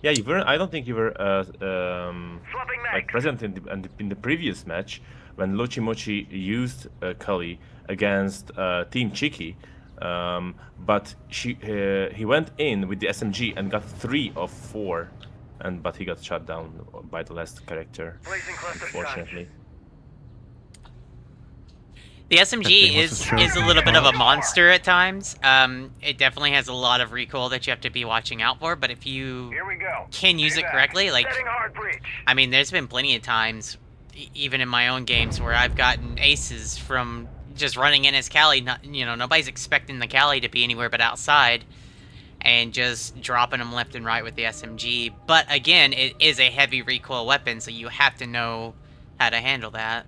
Yeah, you were. I don't think you were like present in the previous match when Lochi Mochi used Kali against Team Chiki, but he went in with the SMG and got 3 of 4, but he got shot down by the last character, unfortunately. The SMG is a little bit of a monster at times. It definitely has a lot of recoil that you have to be watching out for, but if you can use it correctly, like, I mean, there's been plenty of times, even in my own games, where I've gotten aces from just running in as Cali. You know, nobody's expecting the Cali to be anywhere but outside, and just dropping them left and right with the SMG. But again, it is a heavy recoil weapon, so you have to know how to handle that.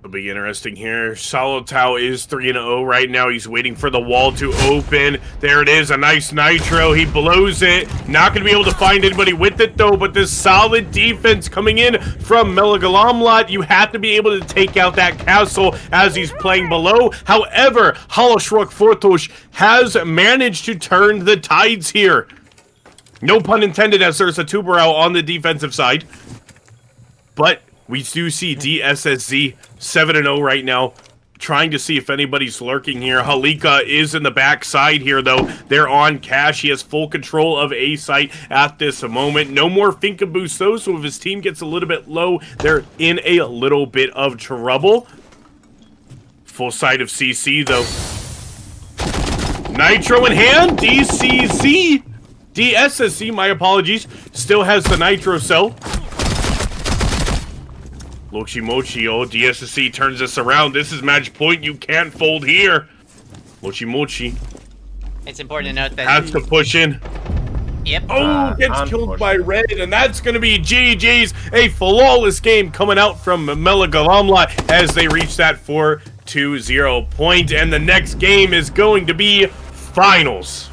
It'll be interesting here. Solo Tao is 3-0 right now. He's waiting for the wall to open. There it is, a nice nitro. He blows it. Not going to be able to find anybody with it, though, but this solid defense coming in from Melagalamlat. You have to be able to take out that castle as he's playing below. However, Haloshrok Fortosh has managed to turn the tides here. No pun intended, as there's a Tuberau on the defensive side. But we do see DSSZ 7-0 right now, trying to see if anybody's lurking here. Halika is in the backside here, though. They're on cash. He has full control of A site at this moment. No more Finka boost, though, so if his team gets a little bit low, they're in a little bit of trouble. Full side of CC, though. Nitro in hand. DSSC, my apologies, still has the Nitro cell. Lochi Mochi, oh, DSSC turns this around. This is match point. You can't fold here. Lochi Mochi It's important to note that... has to push in. Yep. Oh, gets killed by Red, and that's going to be GG's. A flawless game coming out from Melagalamla as they reach that 4-2-0 point. And the next game is going to be finals.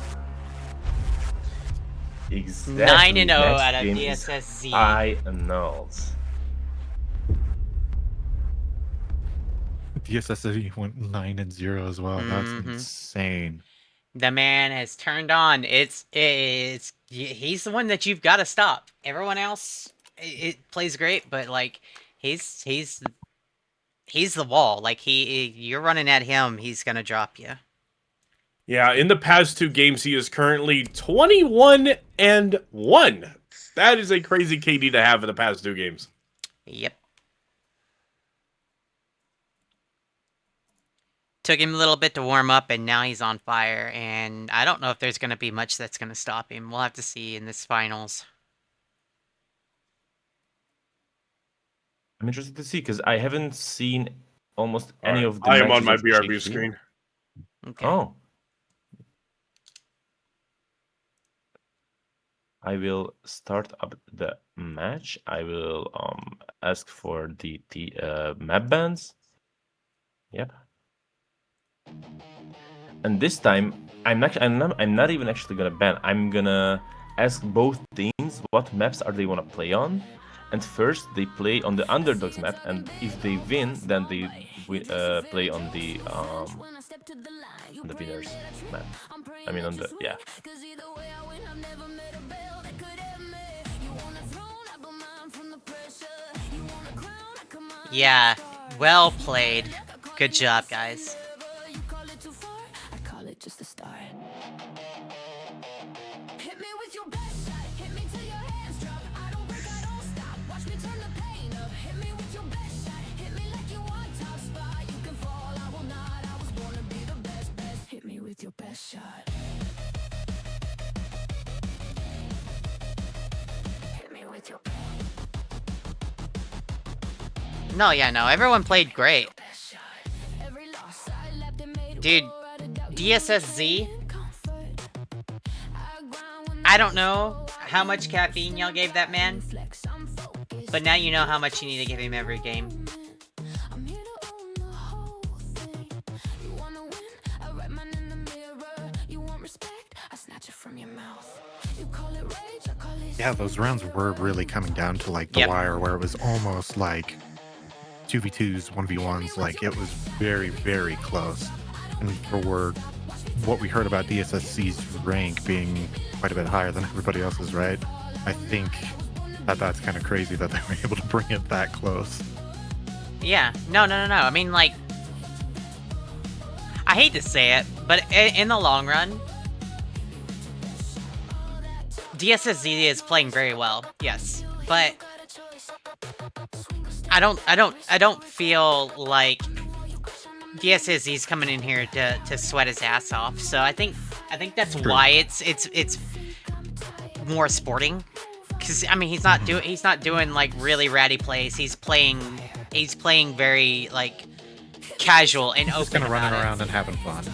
Exactly. 9-0 out of DSSZ. Finals. DSSC went 9-0 as well. That's insane. The man has turned on. He's the one that you've got to stop. Everyone else, it plays great, but like he's the wall. Like you're running at him, he's gonna drop you. Yeah, in the past 2 games, he is currently 21-1. That is a crazy KD to have in the past 2 games. Yep. Took him a little bit to warm up, and now he's on fire. And I don't know if there's going to be much that's going to stop him. We'll have to see in this finals. I'm interested to see, because I haven't seen almost any of the I am on matches my of BRB JG. screen. Okay. Oh. I will start up the match. I will ask for the map bans. Yep. And this time, I'm not even actually gonna ban. I'm gonna ask both teams what maps are they wanna play on, and first they play on the underdogs map, and if they win, then they play on the winners map. I mean on the Yeah, well played. Good job, guys. Just the start. Hit me with your best shot. Hit me till your hands drop. I don't break, I don't stop. Watch me turn the pain up. Hit me with your best shot. Hit me like you want top spot. You can fall, I will not. I was born to be the best. Hit me with your best shot. Hit me with your No, everyone played great. Dude, DSSZ, I don't know how much caffeine y'all gave that man, but now you know how much you need to give him every game. Yeah, those rounds were really coming down to like the wire, where it was almost like 2v2s, 1v1s. Like it was very, very close. And for what we heard about DSSC's rank being quite a bit higher than everybody else's, right? I think that's kind of crazy that they were able to bring it that close. Yeah, no. I mean, like, I hate to say it, but in the long run, DSSZ is playing very well, yes, but I don't feel like DSSZ's coming in here to sweat his ass off. So I think that's why it's more sporting. Because I mean he's not doing like really ratty plays. He's playing very like casual and open. Just kind of running around and having fun.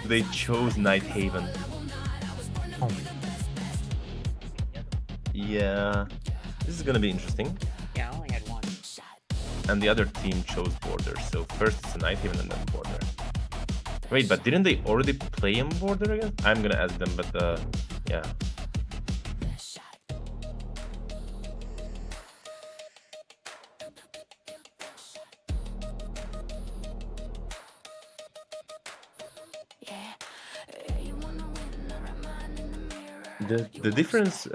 They chose Night Haven. Oh. Yeah. This is gonna be interesting. Yeah, I only had one. And the other team chose border. So first it's a Night Haven and then border. Wait, but didn't they already play in border again? I'm gonna ask them, but yeah. The difference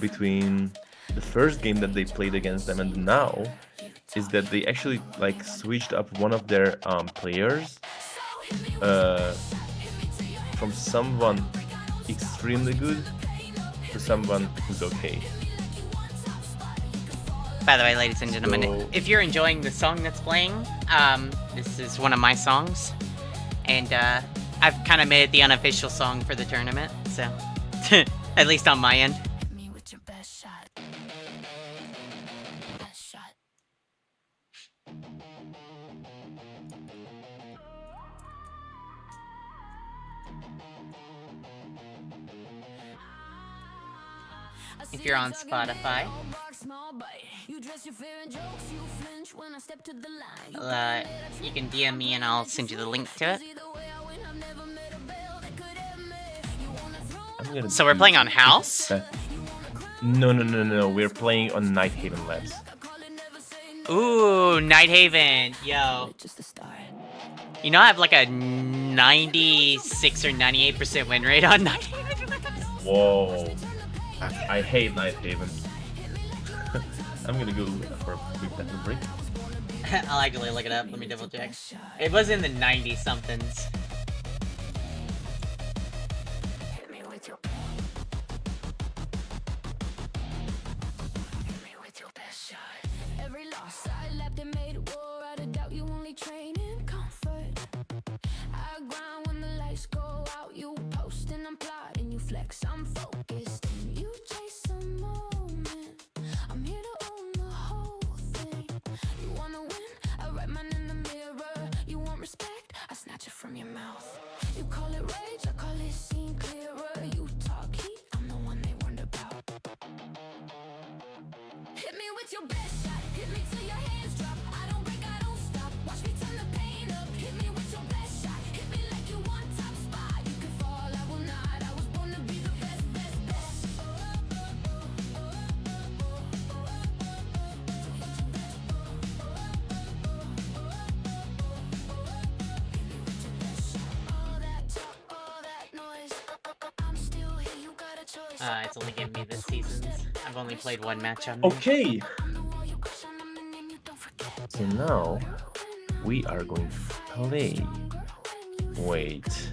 between the first game that they played against them and now is that they actually like switched up one of their players from someone extremely good to someone who's okay. By the way, ladies and gentlemen, So- if you're enjoying the song that's playing, this is one of my songs, and I've kind of made it the unofficial song for the tournament, so at least on my end. If you're on Spotify, you can DM me and I'll send you the link to it. So we're playing on House? No. We're playing on Night Haven Labs. Ooh, Night Haven, yo. You know I have like a 96 or 98% win rate on Night Haven. Whoa. I hate Night Haven. I'm gonna go for a quick bathroom break. I'll actually look it up. Let me double check. It was in the 90 somethings. I'm focused and you chase a moment. I'm here to own the whole thing. You wanna win? I write mine in the mirror. You want respect? I snatch it from your mouth. You call it rage, I call it seeing clearer. You talk heat, I'm the one they warned about. Hit me with your best shot. Hit me till your hands drop. I don't break, I don't stop. Watch me turn the pain up. Hit me with your best shot. Hit me like you want top spot. You can fall, I will not. I was born to be the best, best, best. All that talk, all that noise. I'm still here, you got a choice. It's only given me this season's. I've only played one match on it. Okay. So now we are going to play. Wait.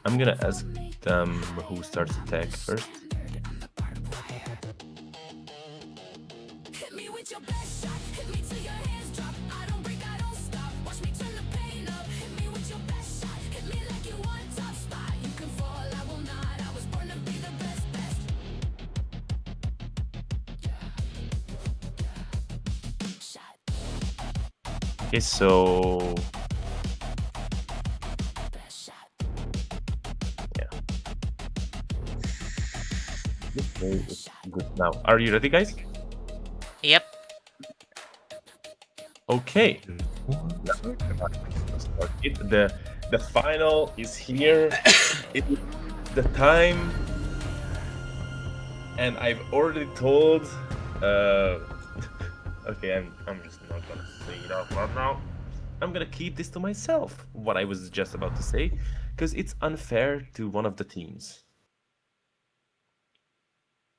I'm gonna ask them who starts attack first. Hit me with your best shot. Hit me till your hands drop. I don't break, I don't stop. Watch me turn the pain up. Hit me with your best shot. Hit me like you want top spot. You can fall, I will not. I was born to be the best, best. Shot. Okay, so Best shot. this play is good now. Are you ready, guys? Yep. Okay. The final is here. It is the time, and I've already told. Okay, I'm just not gonna say it out loud now. I'm gonna keep this to myself. What I was just about to say, because it's unfair to one of the teams.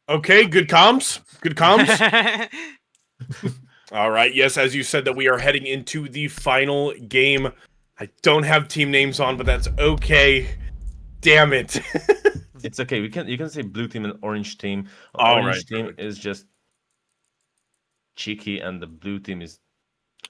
Okay, good comms. Good comms. All right. Yes, as you said, that we are heading into the final game. I don't have team names on, but that's okay. Damn it. It's okay. You can say blue team and orange team. All Orange right, team perfect. is just cheeky, and the blue team is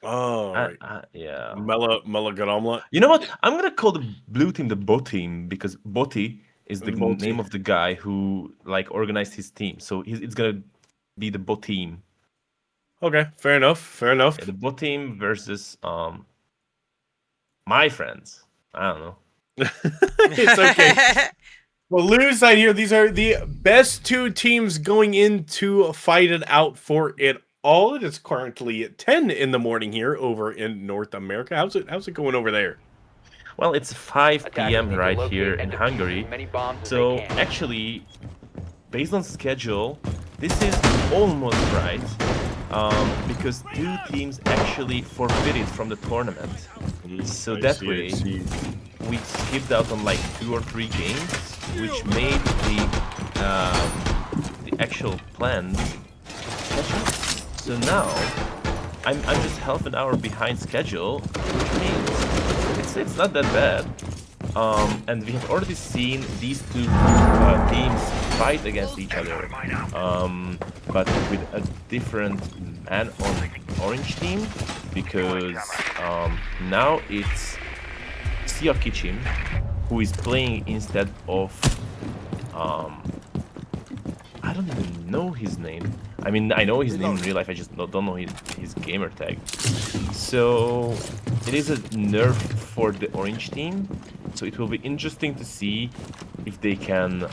Oh, right. yeah. Melaganomla. You know what? I'm gonna call the blue team the bot team because Botti is the Botti. name of the guy who like organized his team. So it's gonna be the bot team. Okay, fair enough. Fair enough. Yeah, the bot team versus my friends. I don't know. It's okay. Well, lose side here. These are the best two teams going in to fight it out for it all. It is currently at 10 in the morning here over in North America. How's it going over there? Well, it's 5 Attackers p.m. need to right locate here and in defuse Hungary. as many bombs as So they can. actually, based on schedule, this is almost right. Because two teams actually forbid it from the tournament. So that way, we skipped out on like 2 or 3 games, which made the actual plans catch up. So now, I'm just half an hour behind schedule, which means it's not that bad. And we have already seen these two teams fight against each other, but with a different man on orange team, because now it's Sia Kitchen who is playing instead of I don't even know his name. I mean, I know his name in real life, I just don't know his gamer tag. So it is a nerf for the orange team. So it will be interesting to see if they can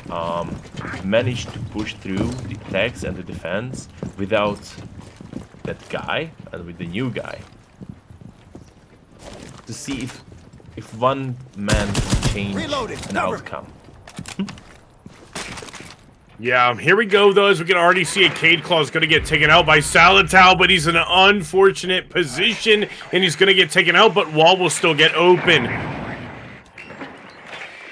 manage to push through the attacks and the defense without that guy and with the new guy. To see if one man can change an outcome. Yeah, here we go, though, as we can already see a Cade Claw is going to get taken out by Salatow, but he's in an unfortunate position, and he's going to get taken out, but Wall will still get open.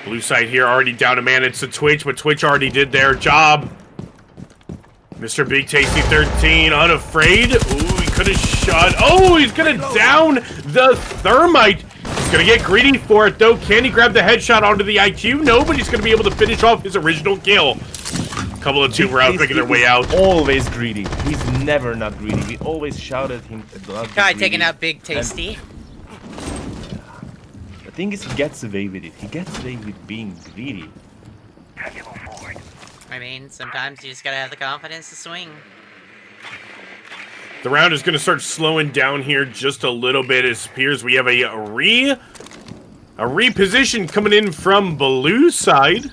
Blue side here already down a man. It's a Twitch, but Twitch already did their job. Mr. Big Tasty 13, unafraid. Ooh, he could have shot. Oh, he's going to down the Thermite. He's going to get greedy for it, though. Can he grab the headshot onto the IQ? No, but he's going to be able to finish off his original kill. A couple of two rounds making their way out. Always greedy. He's never not greedy. We always shout at him to not be Guy greedy. taking out Big Tasty. The thing is, he gets away with it. He gets away with being greedy. I mean, sometimes you just gotta have the confidence to swing. The round is going to start slowing down here just a little bit. It appears we have a reposition coming in from blue side.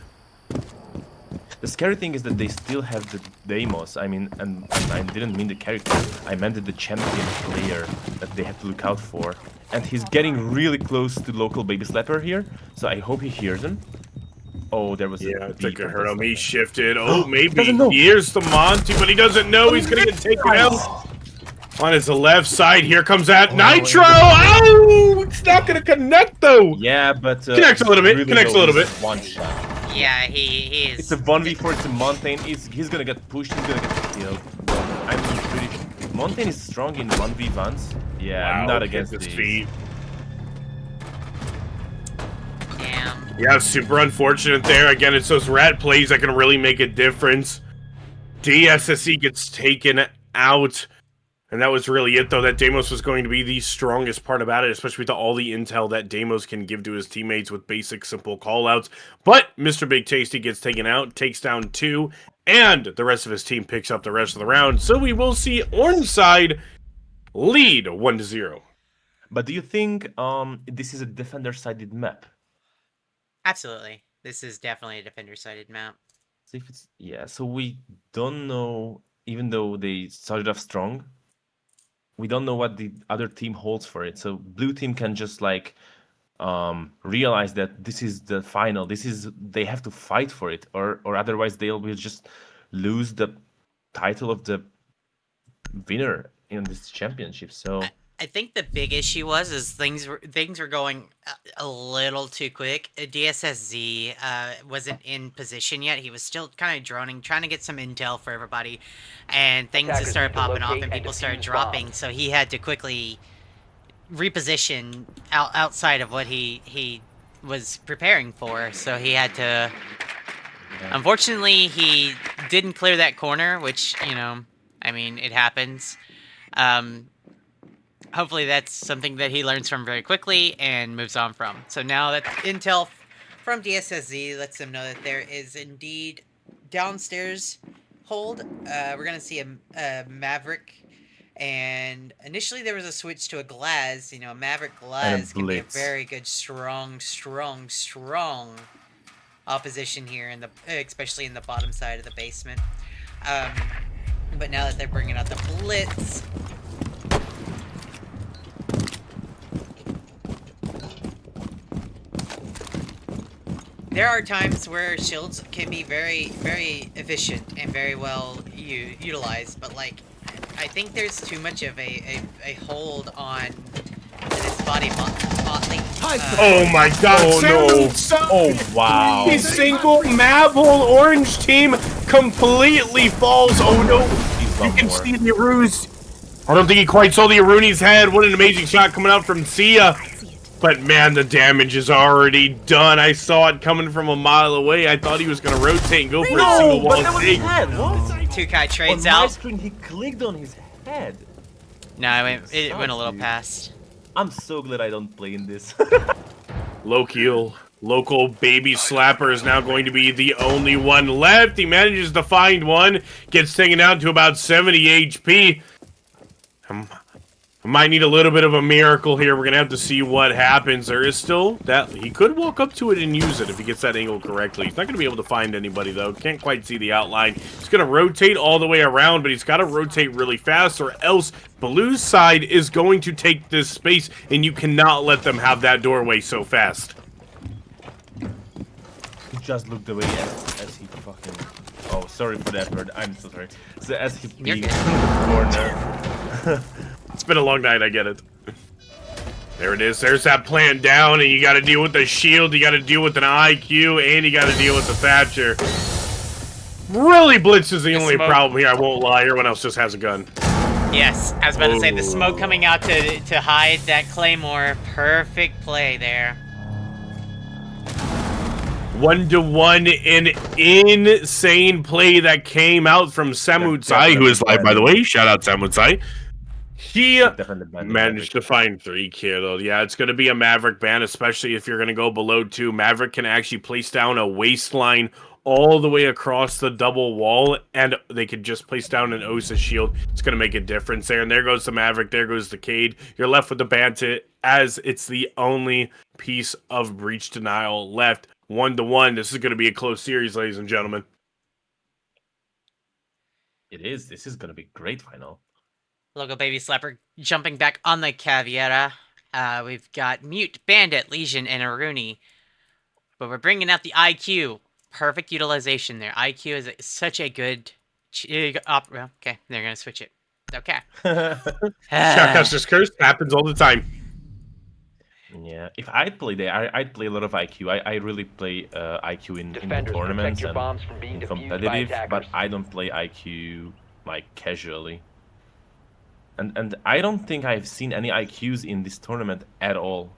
The scary thing is that they still have the Deimos. I mean, and I didn't mean the character. I meant the champion player that they have to look out for. And he's getting really close to local baby slapper here. So I hope he hears him. Oh, there was Yeah, a took a beep. hurt on me. Shifted. Oh, maybe doesn't know. here's the Monty, but he doesn't know he's gonna get taken out. On his left side, here comes that Nitro. Oh, it's not gonna connect though. Yeah, but Connects a little bit. really Connects a low. little bit. He's one shot. Yeah, he is. It's a 1v4. It's a Montaigne. He's gonna get pushed. He's gonna get killed. I'm pretty sure. Montaigne is strong in 1v1s. Yeah, Wow, not against his these. feet. Damn. Yeah, super unfortunate there. Again, it's those rat plays that can really make a difference. DSSE gets taken out. And that was really it, though. That Deimos was going to be the strongest part about it, especially with all the intel that Deimos can give to his teammates with basic, simple callouts. But Mr. Big Tasty gets taken out, takes down 2, and the rest of his team picks up the rest of the round. So we will see Orange side lead 1-0. But do you think this is a defender-sided map? Absolutely. This is definitely a defender-sided map. So if it's so we don't know, even though they started off strong, we don't know what the other team holds for it. So blue team can just like realize that this is the final. They have to fight for it, or otherwise they will just lose the title of the winner in this championship. So I think the big issue is things were going a little too quick. DSSZ wasn't in position yet. He was still kind of droning, trying to get some intel for everybody, and things just started popping off and people started dropping. So he had to quickly reposition outside of what he was preparing for. So he had to. Unfortunately, he didn't clear that corner, which I mean, it happens. Hopefully that's something that he learns from very quickly and moves on from. So now that intel from DSSZ lets them know that there is indeed downstairs hold. We're going to see a Maverick. And initially there was a switch to a Glaz. A Maverick Glaz can be a very good, strong opposition here, especially in the bottom side of the basement. But now that they're bringing out the blitz, there are times where shields can be very, very efficient and very well utilized, but like, I think there's too much of a hold on this body motley. Oh my god, Oh, no. Samu, Oh, wow. the single Mavil orange team completely falls. Oh no, you can see the Arus. I don't think he quite saw the Aruni's head. What an amazing shot coming out from Sia. But man, the damage is already done. I saw it coming from a mile away. I thought he was going to rotate and go for a single wall take. Tukai trades On my out. screen, he clicked on his head. No, it went a little past. I'm so glad I don't play in this. Low kill. Local baby slapper is now going to be the only one left. He manages to find one. Gets taken down to about 70 HP. I might need a little bit of a miracle here. We're going to have to see what happens. There is still that. He could walk up to it and use it if he gets that angle correctly. He's not going to be able to find anybody, though. Can't quite see the outline. He's going to rotate all the way around, but he's got to rotate really fast, or else Blue's side is going to take this space, and you cannot let them have that doorway so fast. He just looked away as he fucking... Oh, sorry for that word. I'm so sorry. So as he peeked in the corner... It's been a long night, I get it. There it is. There's that plant down, and you got to deal with the shield, you got to deal with an IQ, and you got to deal with the Thatcher. Really, Blitz is the only problem here, I won't lie. Everyone else just has a gun. Yes, I was about to say, the smoke coming out to hide that Claymore. Perfect play there. 1-to-1, an insane play that came out from Samutsai, who is live, by the way. Shout out Samutsai. He managed to find 3 kills. Yeah, it's going to be a Maverick ban, especially if you're going to go below 2. Maverick can actually place down a waistline all the way across the double wall, and they could just place down an Osa shield. It's going to make a difference there. And there goes the Maverick. There goes the Cade. You're left with the Bandit, as it's the only piece of breach denial left. 1-to-1. This is going to be a close series, ladies and gentlemen. It is. This is going to be great final. Logo Baby Slapper jumping back on the Caveira. We've got Mute, Bandit, Legion, and Aruni. But we're bringing out the IQ. Perfect utilization there. IQ is such a good... okay, they're going to switch it. Okay. Shoutcaster's Curse happens all the time. Yeah, if I'd play there, I'd play a lot of IQ. I really play IQ in the tournaments and in competitive, but I don't play IQ like casually. And I don't think I've seen any IQs in this tournament at all.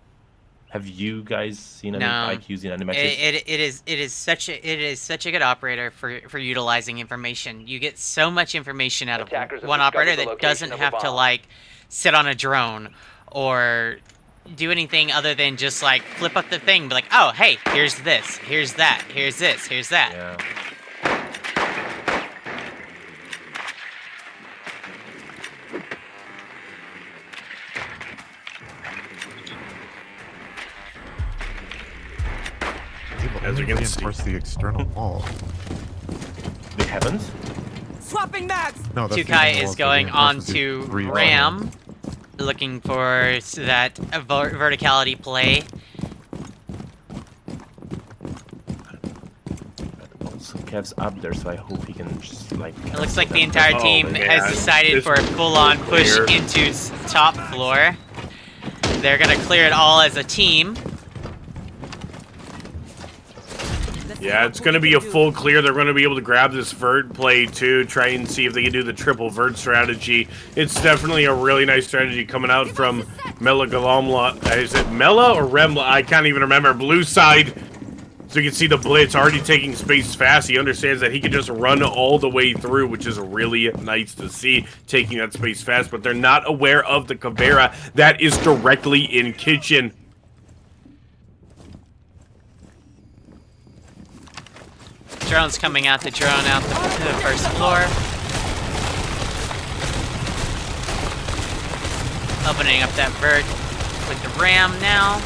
Have you guys seen any IQs in any matches? It is such a good operator for utilizing information. You get so much information out of one operator that doesn't have to like sit on a drone or do anything other than just like flip up the thing, be like, oh hey, here's this, here's that, here's this, here's that. Yeah. As we can reinforce the external wall. They haven't? Swapping mags! No, that's Tukai is going on to Ram, looking for that verticality play. Also, Kev's up there, so I hope he can just like... It looks like the entire team has decided for a full-on push into top floor. They're gonna clear it all as a team. Yeah, it's going to be a full clear. They're going to be able to grab this vert play, too, try and see if they can do the triple vert strategy. It's definitely a really nice strategy coming out from Mela Galamla. Is it Mela or Remla? I can't even remember. Blue side. So you can see the Blitz already taking space fast. He understands that he can just run all the way through, which is really nice to see, taking that space fast. But they're not aware of the Caveira that is directly in kitchen. Drone's coming out to drone out to the first floor. Opening up that vert with the Ram now.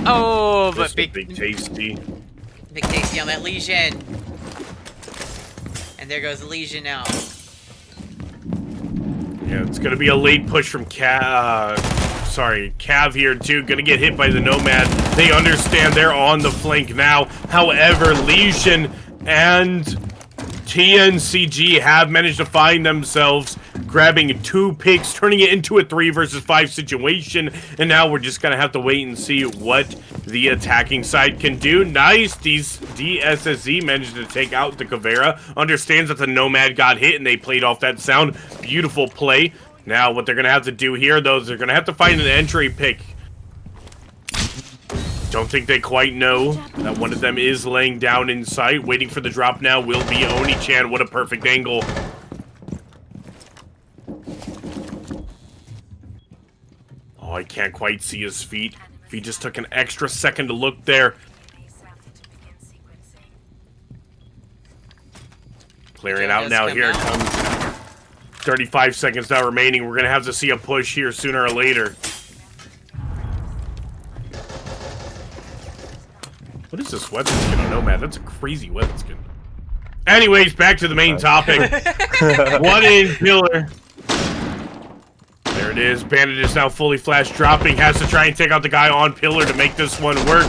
Oh, but Just a big tasty. big tasty on that Legion. And there goes the Legion now. Yeah, it's gonna be a late push from Cav here too. Gonna get hit by the Nomad. They understand they're on the flank now. However, Legion and TNCG have managed to find themselves grabbing 2 picks, turning it into a 3 versus 5 situation. And now we're just gonna have to wait and see what the attacking side can do. Nice, DSSZ managed to take out the Caveira. Understands that the Nomad got hit and they played off that sound. Beautiful play. Now what they're gonna have to do here, though, is they're gonna have to find an entry pick. Don't think they quite know that one of them is laying down in sight. Waiting for the drop now will be Oni-chan. What a perfect angle. Oh, I can't quite see his feet. If he just took an extra second to look there. Clearing out now. Here it comes. 35 seconds now remaining. We're going to have to see a push here sooner or later. What is this weapon skin on Nomad? That's a crazy weapon skin. Anyways, back to the main topic. 1 in pillar. There it is. Bandit is now fully flash dropping. Has to try and take out the guy on pillar to make this one work.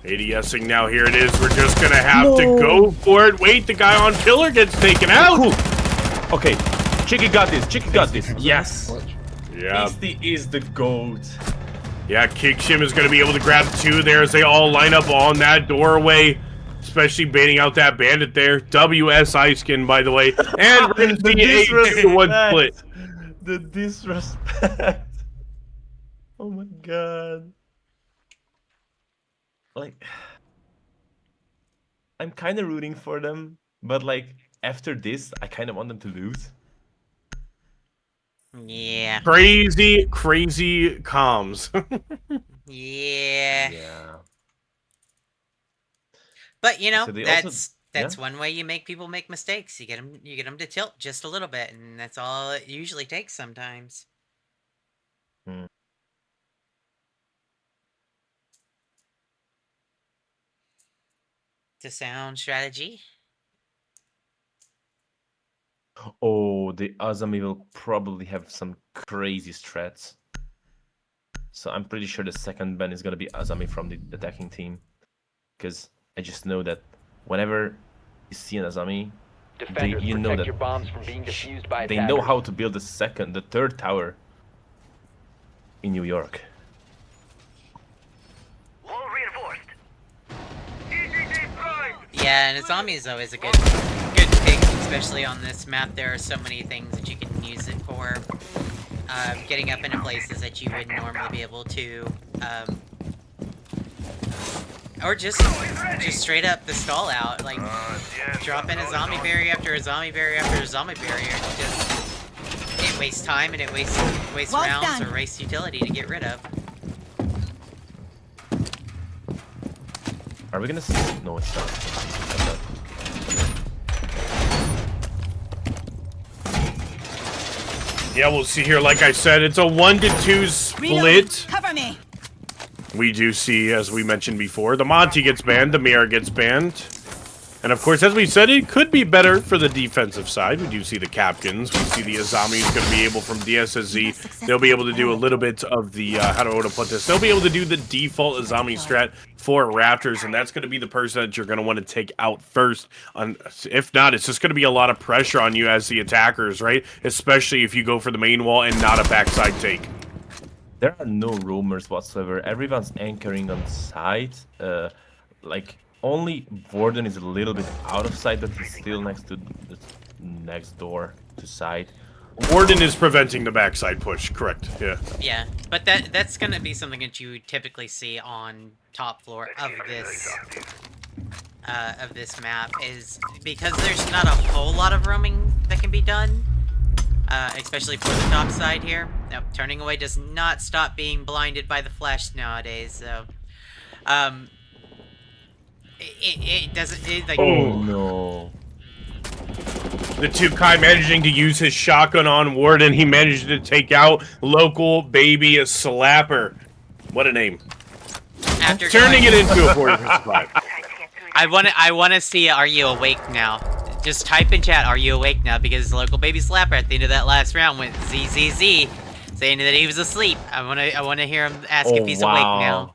ADSing now. Here it is. We're just going to have to go for it. Wait, the guy on pillar gets taken out. Cool. Okay, Chicky got this. Chicky got this. Yes. Yeah. Beastie is the GOAT. Yeah, Kickshim is going to be able to grab 2 there as they all line up on that doorway. Especially baiting out that bandit there. WSI skin, by the way. And we're going to see a 2-1 split. The disrespect. Oh my god. Like, I'm kind of rooting for them, but like, after this, I kind of want them to lose. Yeah. Crazy comms. Yeah. Yeah. But you know, So they that's also- one way you make people make mistakes. You get them to tilt just a little bit, and that's all it usually takes sometimes. Hmm. It's a sound strategy. Oh, the Azami will probably have some crazy strats. So I'm pretty sure the second ban is gonna be Azami from the attacking team. Because I just know that whenever you see an Azami, Defenders, you know protect that your bombs from being defused by they attackers. know how to build the third tower in New York. Wall reinforced. EGD prime. Yeah, and Azami is always a good pick, especially on this map. There are so many things that you can use it for. Getting up into places that you wouldn't normally be able to, or just straight up the stall out, like drop in a zombie barrier after a zombie barrier after a zombie barrier. It wastes time and it wastes Well rounds done. or wastes utility to get rid of. Are we gonna see? No, it's not. Yeah, we'll see here. Like I said, it's a 1-2 split. Cover me. We do see, as we mentioned before, the Monty gets banned, the Mira gets banned. And of course, as we said, it could be better for the defensive side. We do see the Captains. We see the Azami is going to be able, from DSSZ, they'll be able to do a little bit of the, how do I want to put this? They'll be able to do the default Azami strat for Raptors, and that's going to be the person that you're going to want to take out first. If not, it's just going to be a lot of pressure on you as the attackers, right? Especially if you go for the main wall and not a backside take. There are no roamers whatsoever. Everyone's anchoring on side. Like, only Warden is a little bit out of sight, but he's still next to the next door to side. Warden is preventing the backside push, correct, yeah. Yeah, but that's gonna be something that you typically see on top floor of this map, is because there's not a whole lot of roaming that can be done, especially for the top side here. Now, turning away does not stop being blinded by the flash nowadays, so it doesn't, like... Oh no. The 2Kai managing to use his shotgun on Warden. He managed to take out local baby Slapper. What a name. After Turning going- it into a 4 versus 5. I wanna see Are You Awake Now? Just type in chat, Are You Awake Now? Because the local baby slapper at the end of that last round went ZZZ, saying that he was asleep. I wanna hear him ask if he's awake now.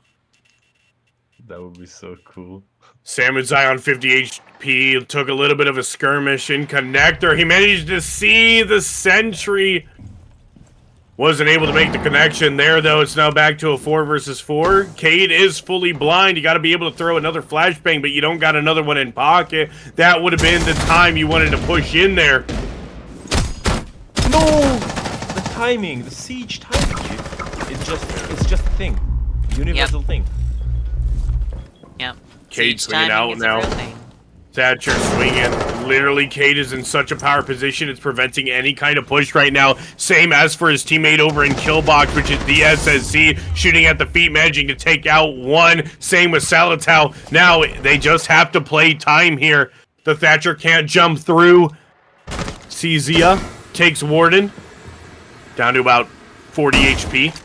That would be so cool. Samurai on 50 HP took a little bit of a skirmish in connector. He managed to see the sentry. Wasn't able to make the connection there, though. It's now back to a 4 versus 4. Cade is fully blind. You got to be able to throw another flashbang, but you don't got another one in pocket. That would have been the time you wanted to push in there. No! The timing, the siege timing. It's just a thing. Universal thing. Yep. Cade Siege swinging timing out is a now. real thing. Thatcher swinging. Literally, Cade is in such a power position, it's preventing any kind of push right now. Same as for his teammate over in Killbox, which is the SSC, shooting at the feet, managing to take out one. Same with Salatau. Now, they just have to play time here. The Thatcher can't jump through. Czia takes Warden. Down to about 40 HP.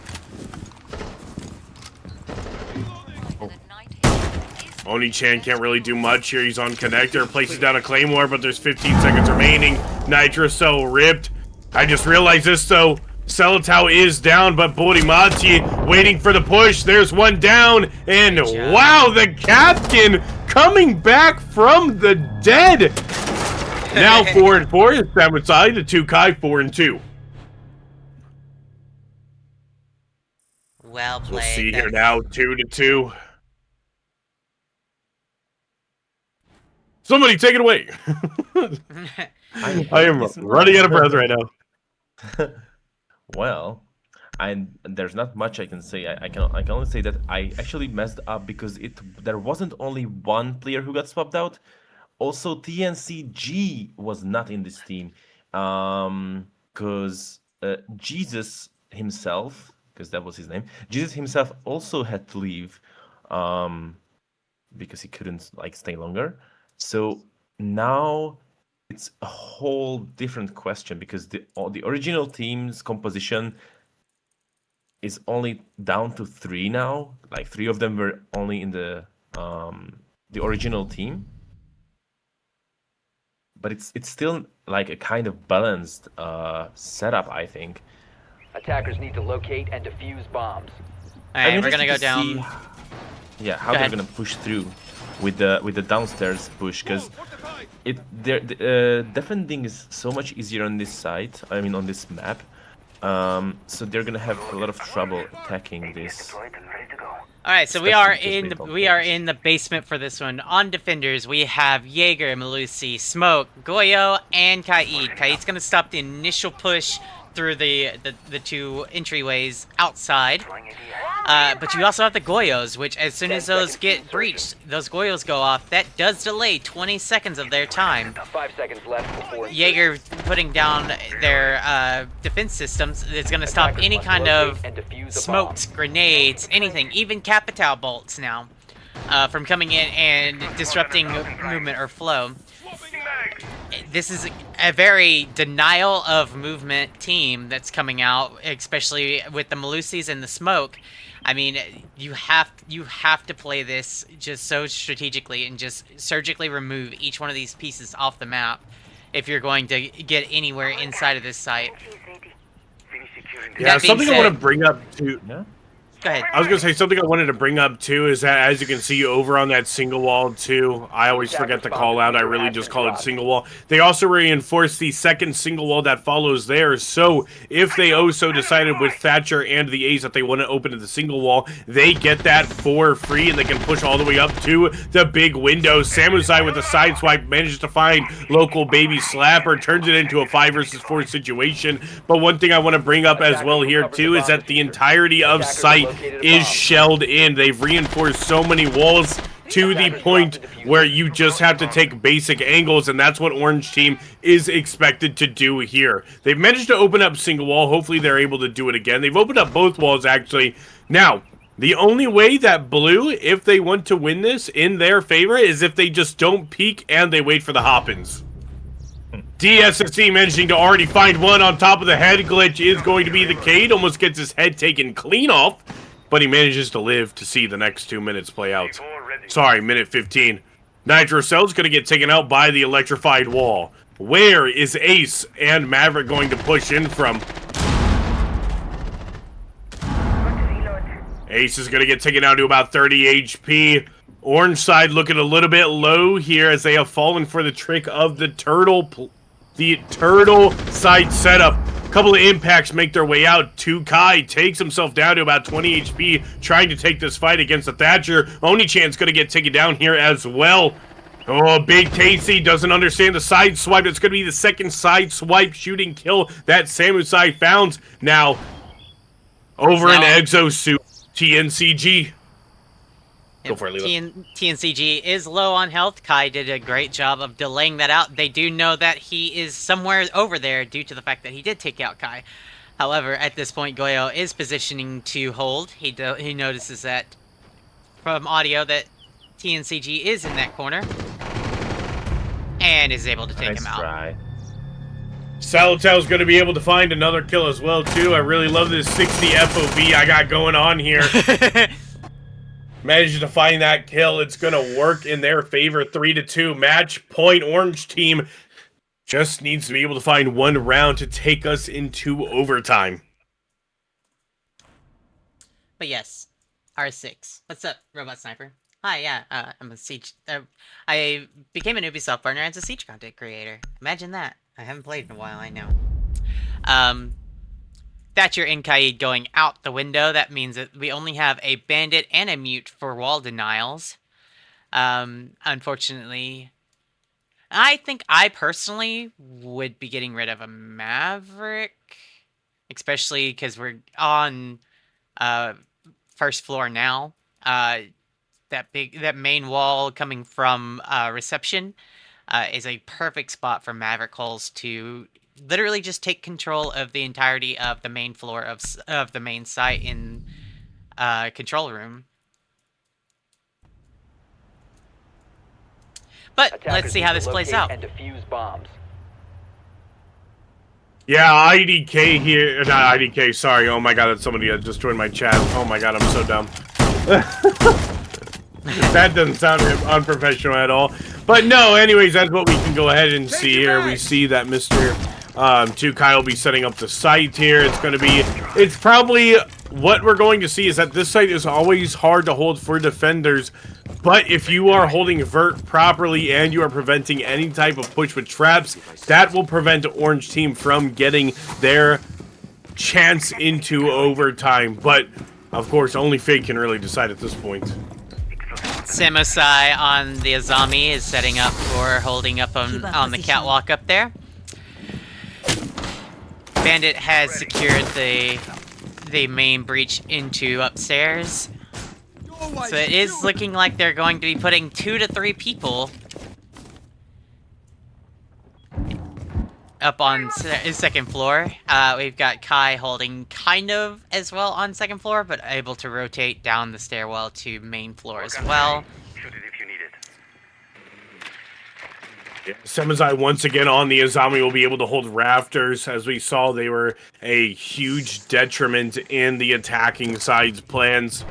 Oni-chan can't really do much here. He's on connector, places down a claymore, but there's 15 seconds remaining. Nitro so ripped. I just realized this though. Salatau is down, but Borimati waiting for the push. There's one down, and wow, the captain coming back from the dead. Now 4 and 4 is Samurai, the 2 Kai 4 and 2. Well played. We'll see here now, 2 to 2. Somebody take it away. I am running out of breath right now. Well, there's not much I can say. I can only say that I actually messed up because there wasn't only one player who got swapped out. Also, TNCG was not in this team because Jesus himself, because that was his name, Jesus himself also had to leave because he couldn't stay longer. So now it's a whole different question because the original team's composition is only down to 3 now. 3 of them were only in the original team, but it's still a kind of balanced setup, I think. Attackers need to locate and defuse bombs. Alright, we're gonna go down. How they're gonna push through with the downstairs push, because defending is so much easier on this side. I mean, on this map. So they're gonna have a lot of trouble attacking this. All right, so we are in the basement for this one. On defenders, we have Jaeger, Malusi, Smoke, Goyo, and Kaid. Kaid's gonna stop the initial push through the 2 entryways outside. But you also have the Goyos, which as soon as those get breached, those Goyos go off. That does delay 20 seconds of their time. 5 seconds left before Jaeger putting down their defense systems is going to stop any kind of smokes, grenades, anything, even Capitao bolts now, from coming in and disrupting movement or flow. This is a very denial of movement team that's coming out, especially with the Malusis and the Smoke. I mean, you have to play this just so strategically and just surgically remove each one of these pieces off the map if you're going to get anywhere inside of this site. Yeah, something I want to bring up too. Yeah? Go ahead. I was gonna say something I wanted to bring up too is that as you can see over on that single wall too, I always forget to call out. I really just call it single wall. They also reinforced the second single wall that follows theirs. So if they also decided with Thatcher and the A's that they want to open to the single wall, they get that for free and they can push all the way up to the big window. Samurai with a side swipe manages to find local baby slapper, turns it into a 5 versus 4 situation. But one thing I want to bring up as well here too is that the entirety of site is shelled in. They've reinforced so many walls to the point where you just have to take basic angles, and that's what Orange Team is expected to do here. They've managed to open up single wall. Hopefully they're able to do it again. They've opened up both walls, actually. Now, the only way that Blue, if they want to win this in their favor, is if they just don't peek and they wait for the hop-ins. DSSC managing to already find one on top of the head. Glitch is going to be the Cade. Almost gets his head taken clean off. but he manages to live to see the next 2 minutes play out. Sorry, minute 15. Nitrocell's going to get taken out by the electrified wall. Where is Ace and Maverick going to push in from? Ace is going to get taken down to about 30 HP. Orange side looking a little bit low here as they have fallen for the trick of the turtle side setup. A couple of impacts make their way out. 2Kai takes himself down to about 20 HP, trying to take this fight against the Thatcher. Oni-chan's going to get taken down here as well. Oh, Big Tasty doesn't understand the side swipe. It's going to be the second side swipe shooting kill that Samusai found. Now, over in Exosuit, TNCG. Go for it, Leela. TNCG is low on health. Kai did a great job of delaying that out. They do know that he is somewhere over there due to the fact that he did take out Kai. However, at this point, Goyo is positioning to hold. He notices that from audio that TNCG is in that corner and is able to take him out. Salato's going to be able to find another kill as well, too. I really love this 60 FOV I got going on here. Managed to find that kill. It's going to work in their favor. 3-2 match point. Orange team just needs to be able to find one round to take us into overtime. But yes, R6. What's up, Robot Sniper? Hi, yeah, I'm a Siege. I became an Ubisoft partner as a Siege content creator. Imagine that. I haven't played in a while, I know. Thatcher and Kaid going out the window. That means that we only have a bandit and a mute for wall denials. Unfortunately, I think I personally would be getting rid of a Maverick, especially because we're on first floor now. That main wall coming from reception is a perfect spot for Maverick holes to literally just take control of the entirety of the main floor of the main site in control room. But let's see how this plays out. And defuse bombs. Yeah, IDK here. Not IDK, sorry. Oh my god, that's somebody that just joined my chat. Oh my god, I'm so dumb. That doesn't sound unprofessional at all. But no, anyways, that's what we can go ahead and see here. We see that Mr. 2Kai will be setting up the site here. It's probably what we're going to see is that this site is always hard to hold for defenders. But if you are holding vert properly and you are preventing any type of push with traps, that will prevent the Orange team from getting their chance into overtime. But of course, only fate can really decide at this point. Samusai on the Azami is setting up for holding up on the catwalk up there. Bandit has secured the main breach into upstairs. So it is looking like they're going to be putting 2 to 3 people up on second floor. We've got Kai holding kind of as well on second floor, but able to rotate down the stairwell to main floor as well. Semizai once again on the Azami will be able to hold rafters. As we saw, they were a huge detriment in the attacking side's plans.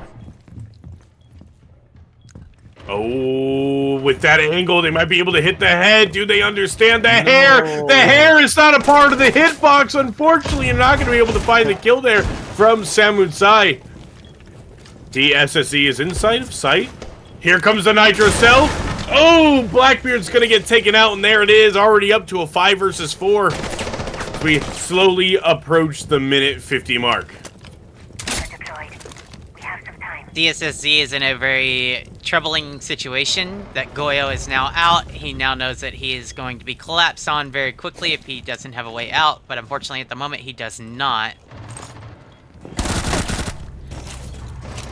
Oh, with that angle, they might be able to hit the head. Do they understand the hair? The hair is not a part of the hitbox, unfortunately. You're not going to be able to find the kill there from Samutsai. DSSE is inside of sight. Here comes the Nitro Cell. Oh, Blackbeard's going to get taken out, and there it is, already up to a 5 versus 4. We slowly approach the minute 50 mark. DSSZ is in a very troubling situation that Goyo is now out. He now knows that he is going to be collapsed on very quickly if he doesn't have a way out, but unfortunately at the moment he does not.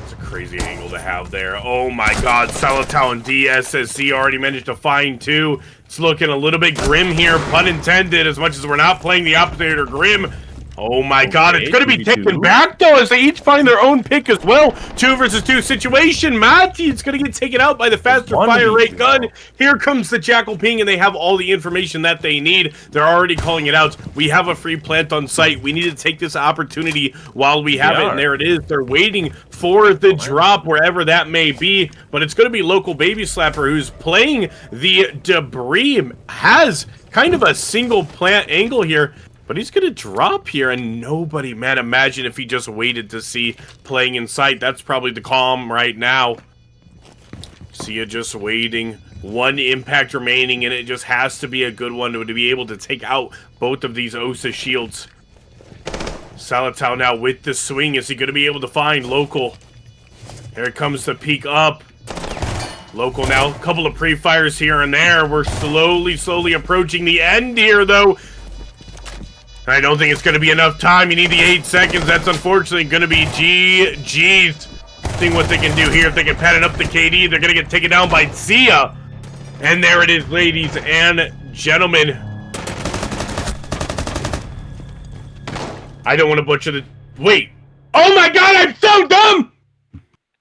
It's a crazy angle to have there. Oh my god, Salatau and DSSZ already managed to find 2. It's looking a little bit grim here, pun intended, as much as we're not playing the opposite or grim. Oh my god, it's Okay, going to be 2v2. taken back though as they each find their own pick as well. 2 versus 2 situation. Matty, it's going to get taken out by the faster fire rate 1v2 gun. now. Here comes the Jackal ping and they have all the information that they need. They're already calling it out. We have a free plant on site. We need to take this opportunity while we have it. And there it is. They're waiting for the drop wherever that may be. But it's going to be local Baby Slapper who's playing the debris. Has kind of a single plant angle here. But he's going to drop here, and nobody, man, imagine if he just waited to see playing in sight. That's probably the calm right now. Sia just waiting. 1 impact remaining, and it just has to be a good one to be able to take out both of these Osa shields. Salatau now with the swing. Is he going to be able to find Local? Here comes the peek up. Local now, a couple of pre-fires here and there. We're slowly approaching the end here, though. I don't think it's going to be enough time. You need the 8 seconds. That's unfortunately going to be GG's. Seeing what they can do here. If they can pad it up the KD, they're going to get taken down by Sia. And there it is, ladies and gentlemen. I don't want to butcher the... Wait. Oh my god, I'm so dumb!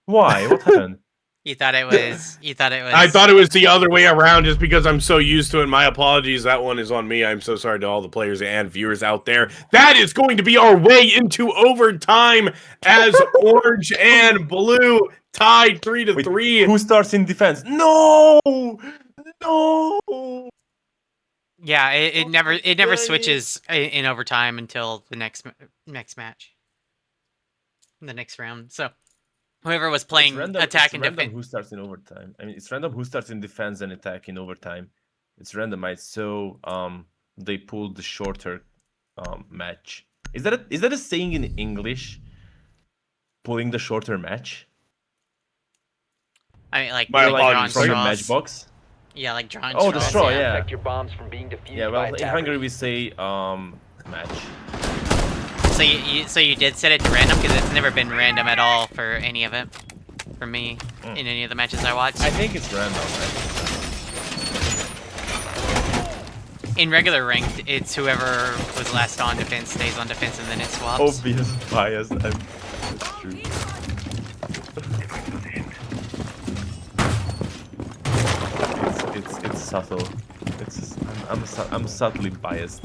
Why? What happened? You thought it was. I thought it was the other way around just because I'm so used to it. My apologies. That one is on me. I'm so sorry to all the players and viewers out there. That is going to be our way into overtime as Orange and Blue tied 3-3. Who starts in defense? No! No! Yeah, it never switches in overtime until the next match, the next round. So whoever was playing attack and defense. Who starts in overtime? I mean, it's random who starts in defense and attack in overtime. It's randomized, so they pulled the shorter match. Is that a saying in English? Pulling the shorter match? I mean, like drawing from the straws. matchbox. Yeah, like drawing Oh, the straws. straw, yeah. Protect your bombs from being defused Yeah, by well, in attackers. Hungary we say match. So you did set it to random because it's never been random at all for any of it, for me, in any of the matches I watched. I think it's random, right? In regular ranked, it's whoever was last on defense stays on defense and then it swaps. Obvious bias. That's true. It's subtle. I'm subtly biased.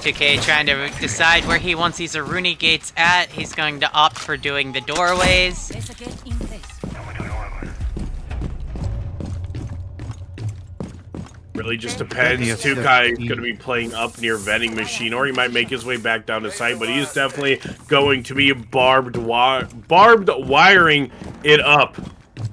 2K trying to decide where he wants these Aruni gates at. He's going to opt for doing the doorways. Really just depends. 2K is going to be playing up near vending machine, or he might make his way back down to site, but he is definitely going to be barbed wiring it up.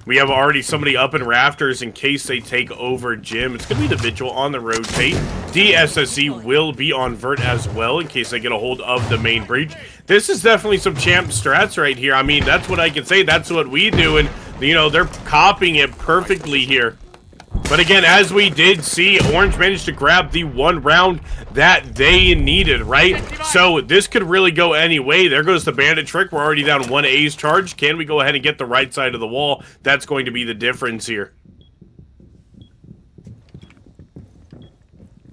We have already somebody up in rafters in case they take over Jim. It's going to be the Vigil on the rotate. DSSC will be on Vert as well in case they get a hold of the main breach. This is definitely some champ strats right here. I mean, that's what I can say. That's what we do, and, you know, they're copying it perfectly here. But again, as we did see, Orange managed to grab the 1 round that they needed, right? So this could really go any way. There goes the bandit trick. We're already down 1 A's charge. Can we go ahead and get the right side of the wall? That's going to be the difference here.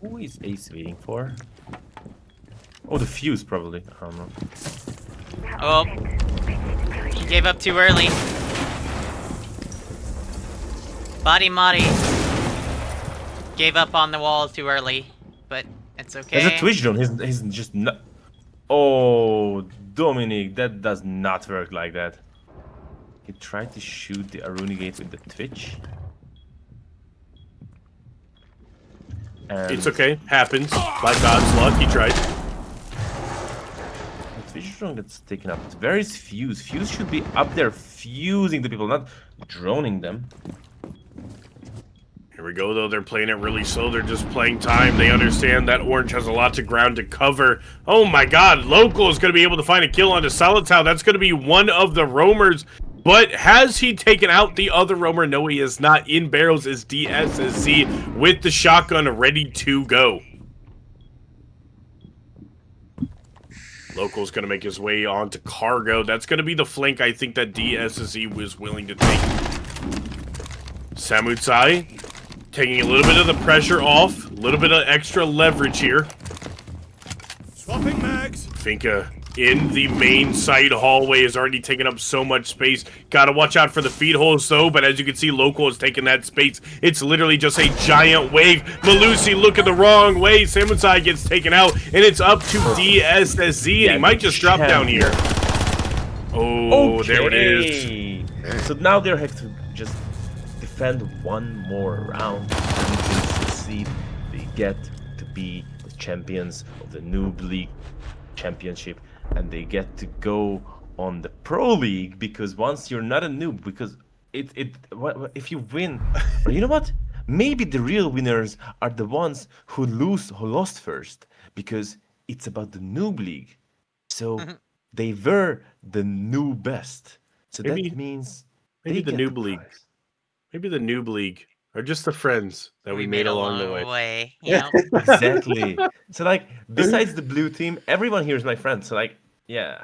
Who is Ace waiting for? Oh, the fuse probably. I don't know. Oh, he gave up too early. Body Modi gave up on the wall too early, but it's okay. There's a Twitch drone. He's just not. Oh, Dominic, that does not work like that. He tried to shoot the Aruni gate with the Twitch. And It's okay. Happens. By God's luck, he tried. the Twitch drone gets taken up. Where is Fuse? Fuse should be up there fusing the people, not droning them. Here we go, though. They're playing it really slow. They're just playing time. They understand that Orange has a lot of ground to cover. Oh my god, Local is going to be able to find a kill onto Salatau. That's going to be one of the roamers. But has he taken out the other roamer? No, he is not. In barrels is DSSC with the shotgun ready to go. Local's going to make his way onto Cargo. That's going to be the flank I think that DSSC was willing to take. Samutsai Taking a little bit of the pressure off, a little bit of extra leverage here. Swapping mags. Finka in the main site hallway is already taking up so much space. Gotta watch out for the feed holes though, but as you can see, Local is taking that space. It's literally just a giant wave. Malusi looking the wrong way. Samusai gets taken out, and it's up to DSSZ, and he might just drop down here. Oh, there it is. So now they have to just defend one more round. And if they succeed, they get to be the champions of the Noob League Championship, and they get to go on the Pro League, because once you're not a noob, because if you win, or you know what? Maybe the real winners are the ones who lost first, because it's about the Noob League. So they were the new best. So Maybe- that means Maybe they the get Noob League. prize. Maybe the Noob League. Or just the friends that we made along the way. You know? Exactly. So like, besides the blue team, everyone here is my friend. So like, yeah,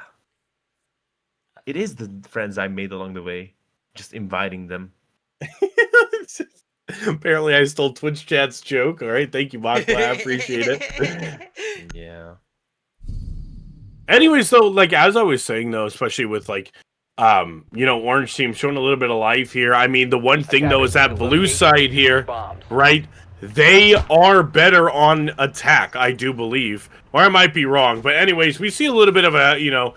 it is the friends I made along the way. Just inviting them. Apparently, I stole Twitch chat's joke. All right, thank you, Makla. I appreciate it. Yeah. Anyways, though, like as I was saying, though, especially with like, you know, Orange team showing a little bit of life here. I mean, the one thing though is that blue side here, right? They are better on attack, I do believe, or I might be wrong. But anyways, we see a little bit of a, you know,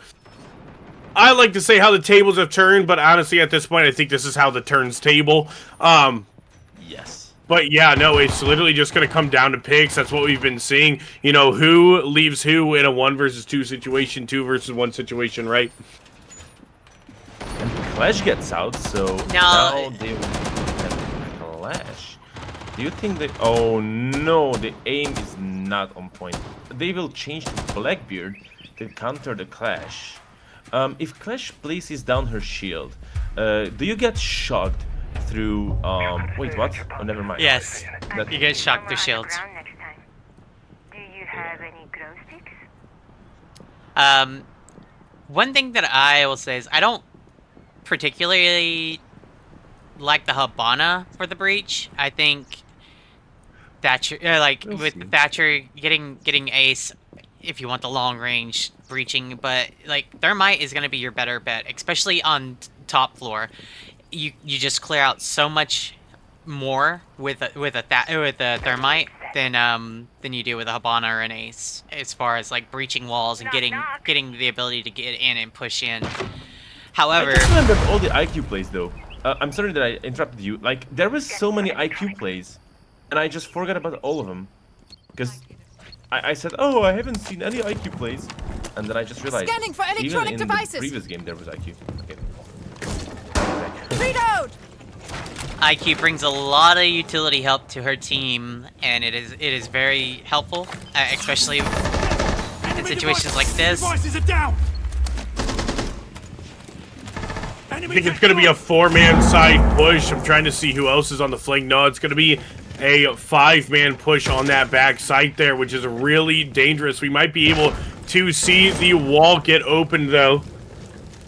I like to say how the tables have turned, but honestly, at this point, I think this is how the turns table. Yes. But yeah, no, it's literally just going to come down to picks. That's what we've been seeing. You know, who leaves who in a 1 versus 2 situation, 2 versus 1 situation, right? And Clash gets out, so now they will have Clash. Do you think they... Oh no, the aim is not on point. They will change to Blackbeard to counter the Clash. If Clash places down her shield, do you get shocked through... Wait, what? Oh, never mind. Yes, That- you get shocked through shields. Do you have any glow sticks? One thing that I will say is I don't particularly like the Habana for the breach. I think Thatcher, We'll with see. Thatcher getting ace, if you want the long range breaching, but like Thermite is gonna be your better bet, especially on top floor. You just clear out so much more with a Thermite than you do with a Habana or an ace, as far as like breaching walls and getting the ability to get in and push in. However, I just remembered all the IQ plays though. I'm sorry that I interrupted you. Like, there was so many IQ plays, and I just forgot about all of them. Because I said, oh, I haven't seen any IQ plays. And then I just realized, Scanning for electronic even in devices. the previous game, there was IQ. Okay. Reload! IQ brings a lot of utility help to her team, and it is very helpful, especially in situations like this. Devices are down. I think it's going to be a 4-man side push. I'm trying to see who else is on the flank. No, it's going to be a 5-man push on that back site there, which is really dangerous. We might be able to see the wall get opened, though.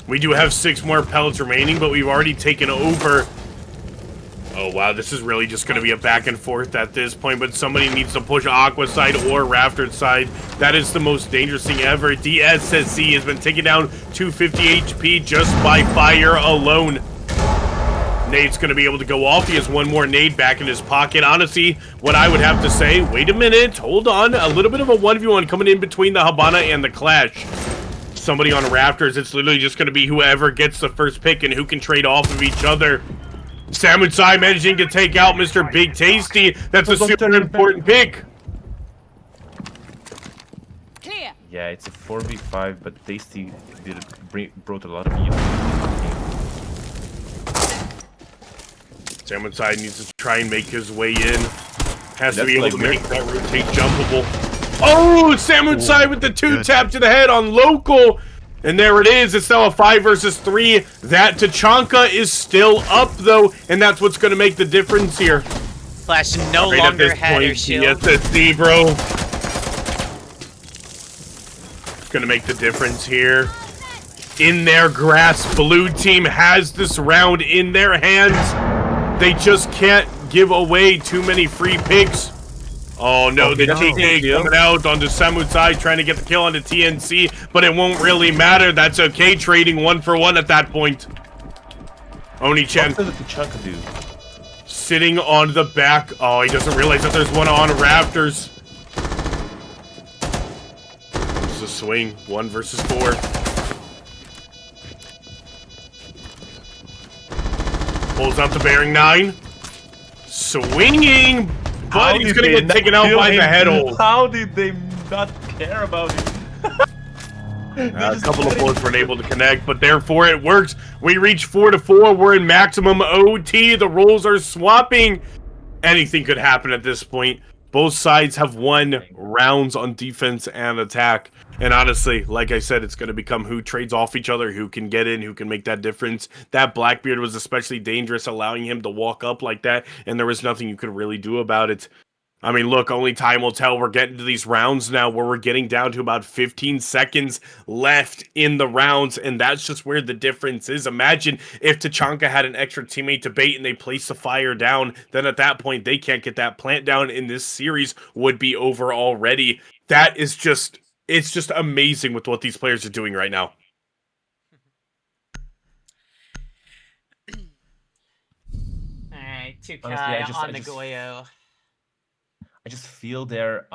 We do have 6 more pellets remaining, but we've already taken over. Oh, wow, this is really just going to be a back and forth at this point, but somebody needs to push Aqua side or Raftered side. That is the most dangerous thing ever. DSSC has been taken down to 50 HP just by fire alone. Nade's going to be able to go off. He has 1 more nade back in his pocket. Honestly, what I would have to say, wait a minute, hold on. A little bit of a 1v1 coming in between the Habana and the Clash. Somebody on Rafters, it's literally just going to be whoever gets the first pick and who can trade off of each other. Samurai managing to take out Mr. Big Tasty. That's a super important pick. Clear. Yeah, it's a 4v5, but Tasty brought a lot of utility. Samurai needs to try and make his way in. Has to That's be able like to make that rotate jumpable. Oh, Samurai with the 2-tap to the head on Local. And there it is. It's now a 5 versus 3. That Tachanka is still up, though, and that's what's going to make the difference here. Flash no Right at longer this had her point, shield. DSSC, bro. It's going to make the difference here. In their grasp, blue team has this round in their hands. They just can't give away too many free picks. Oh no, the TK coming out onto Samutsai, trying to get the kill onto TNC, but it won't really matter. That's okay, trading 1-for-1 at that point. Oni-chan. What does Tachanka do? Sitting on the back. Oh, he doesn't realize that there's one on Rafters. This is a swing. 1 versus 4. Pulls out the bearing 9. Swinging, but he's gonna get taken out by the head hold. How did they not care about it? A couple of bullets weren't able to connect, but therefore it works. We reach 4-4. We're in maximum OT. The roles are swapping. Anything could happen at this point. Both sides have won rounds on defense and attack. And honestly, like I said, it's going to become who trades off each other, who can get in, who can make that difference. That Blackbeard was especially dangerous, allowing him to walk up like that, and there was nothing you could really do about it. I mean, look, only time will tell. We're getting to these rounds now where we're getting down to about 15 seconds left in the rounds, and that's just where the difference is. Imagine if Tachanka had an extra teammate to bait and they place the fire down, then at that point they can't get that plant down, and this series would be over already. That is just, it's just amazing with what these players are doing right now. Alright, 2K Honestly, on the Goyo. I just feel their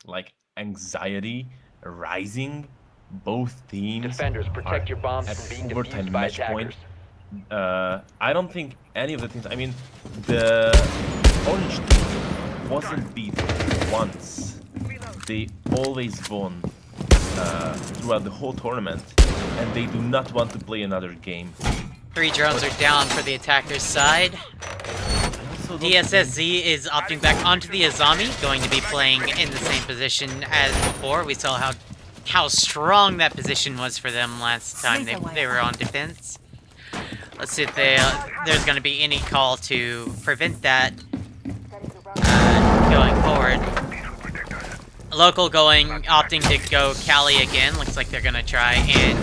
like anxiety rising. Both teams Defenders, protect your bombs at from being overtime defused by match attackers. point. I don't think any of the teams. I mean, the orange team wasn't beat once. They always won throughout the whole tournament, and they do not want to play another game. 3 drones are down for the attacker's side. DSSZ is opting back onto the Azami, going to be playing in the same position as before. We saw how strong that position was for them last time they were on defense. Let's see if there's going to be any call to prevent that going forward. Local opting to go Cali again. Looks like they're going to try and...